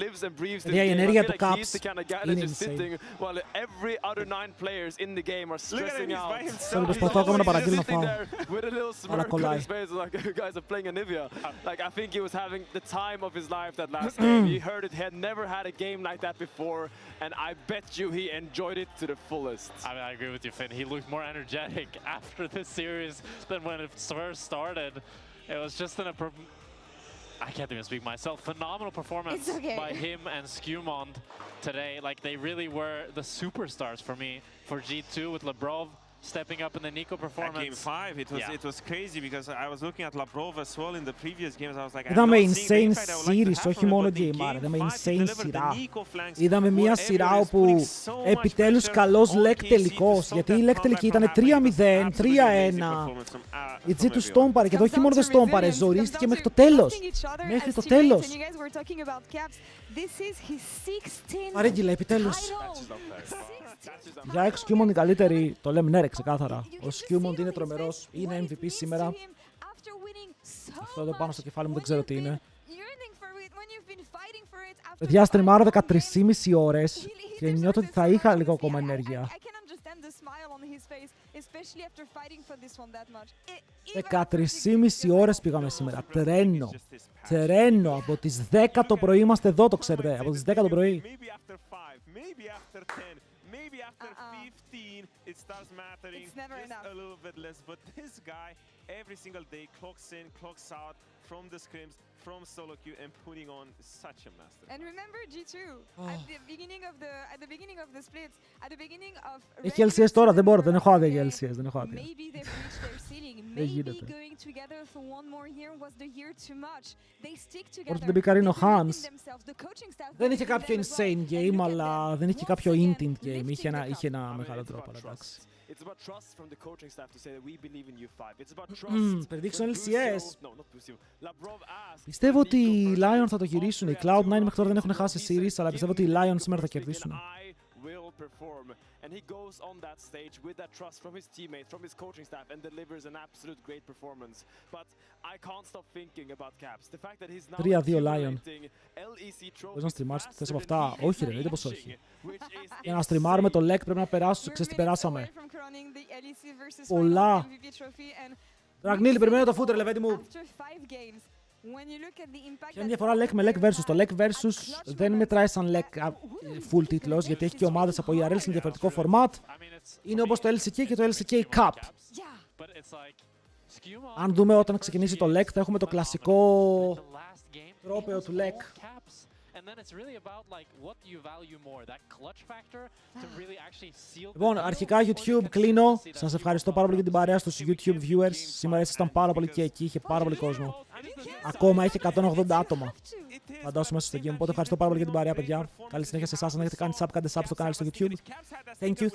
lives and breathes this game. I feel like he's the kind of guy that's just sitting while every other 9 players in the game are stressing out. Sitting there with a little smirk on his face, like you guys are playing Anivia. Like I think he was having the time of his life that last game. He heard it. He had never had a game like that before. And I bet you he enjoyed it to the fullest. I mean, I agree with you, Finn. He looked more energetic after this series than when it first started. It was just I can't even speak myself. Phenomenal performance by him and Skewmond today. Like, they really were the superstars for me for G2 with Labrov stepping up in the Nico performance. At game 5, it was crazy because I was looking at Labrov as well in the previous games. I was like, είδαμε insane series, όχι μόνο game, είδαμε insane σειρά. Είδαμε μια σειρά όπου επιτέλους καλός Lek τελικός, γιατί η Lek τελική ήταν 3-0, 3-1. Η G του στόμπαρε και εδώ όχι μόνο δεν στόμπαρε, ζορίστηκε μέχρι το τέλος. Μέχρι το τέλος. Παρήγγειλε, επιτέλους. Για Skewmond η καλύτερη, το λέμε ναι ρε ξεκάθαρα. Ο Skewmond είναι τρομερός, είναι MVP σήμερα. Αυτό εδώ πάνω στο κεφάλι μου δεν ξέρω τι είναι. Παιδιά, στριμάρω 13,5 ώρες και νιώθω ότι θα είχα λίγο ακόμα ενέργεια. 13,5 ώρες πήγαμε σήμερα. Τρένο. Τρένο. Από τις 10 το πρωί είμαστε εδώ, το ξέρετε. Από τις 10 το πρωί. Maybe after 15, it starts mattering just a little bit less. But this guy, every single day, clocks in, clocks out from the scrims, from solo queue, and putting on such a master. And remember G2 at the beginning of the splits, at the beginning of. Έχει LCS τώρα, δεν μπορώ, δεν έχω άδεια για LCS, δεν έχω άδεια. Maybe they've reached their ceiling. Maybe going together for one more year was the year too much. They stick together. Όσο δεν μπήκαν ο Hans. Δεν είχε κάποιο insane game, αλλά δεν είχε κάποιο intent game. Είχε ένα μεγάλο τρόπο, εντάξει. It's about trust from the coaching staff to say that we believe in you 5. It's about trust. Prediction LCS. Πιστεύω ότι οι Lion θα το γυρίσουν. Οι Cloud9 μέχρι τώρα δεν έχουν χάσει series, αλλά πιστεύω ότι οι Lion σήμερα θα κερδίσουν. And he goes on that stage with that trust from his teammates, from his coaching staff, and delivers an absolute great performance. But I can't stop thinking about Caps. The fact that he's now 3-2 Lion. Θες να στριμάρεις θες από αυτά? Όχι ρε, είτε πως όχι. Για να στριμάρουμε το Lek πρέπει να περάσουμε, ξέρεις τι περάσαμε. Πολλά. Ραγνίλη, περιμένω το footer, λεβέντη μου. Ποια είναι η διαφορά Lek με Lek versus? Το Lek versus δεν μετράει σαν Lek full τίτλος, γιατί έχει και ομάδες από ERL σε διαφορετικό format. Είναι όπως το LCK και το LCK Cup. Αν δούμε όταν ξεκινήσει το Lek, θα έχουμε το κλασικό τρόπαιο του Lek. Λοιπόν, αρχικά YouTube κλείνω. Σας ευχαριστώ πάρα πολύ για την παρέα στους YouTube viewers. Σήμερα ήσασταν πάρα πολύ και εκεί, είχε πάρα πολύ κόσμο. Ακόμα έχει 180 άτομα. Φαντάσου μέσα στο game. Οπότε ευχαριστώ πάρα πολύ για την παρέα, παιδιά. Καλή συνέχεια σε εσάς. Αν έχετε κάνει sub, κάντε sub στο κανάλι στο YouTube. Thank you.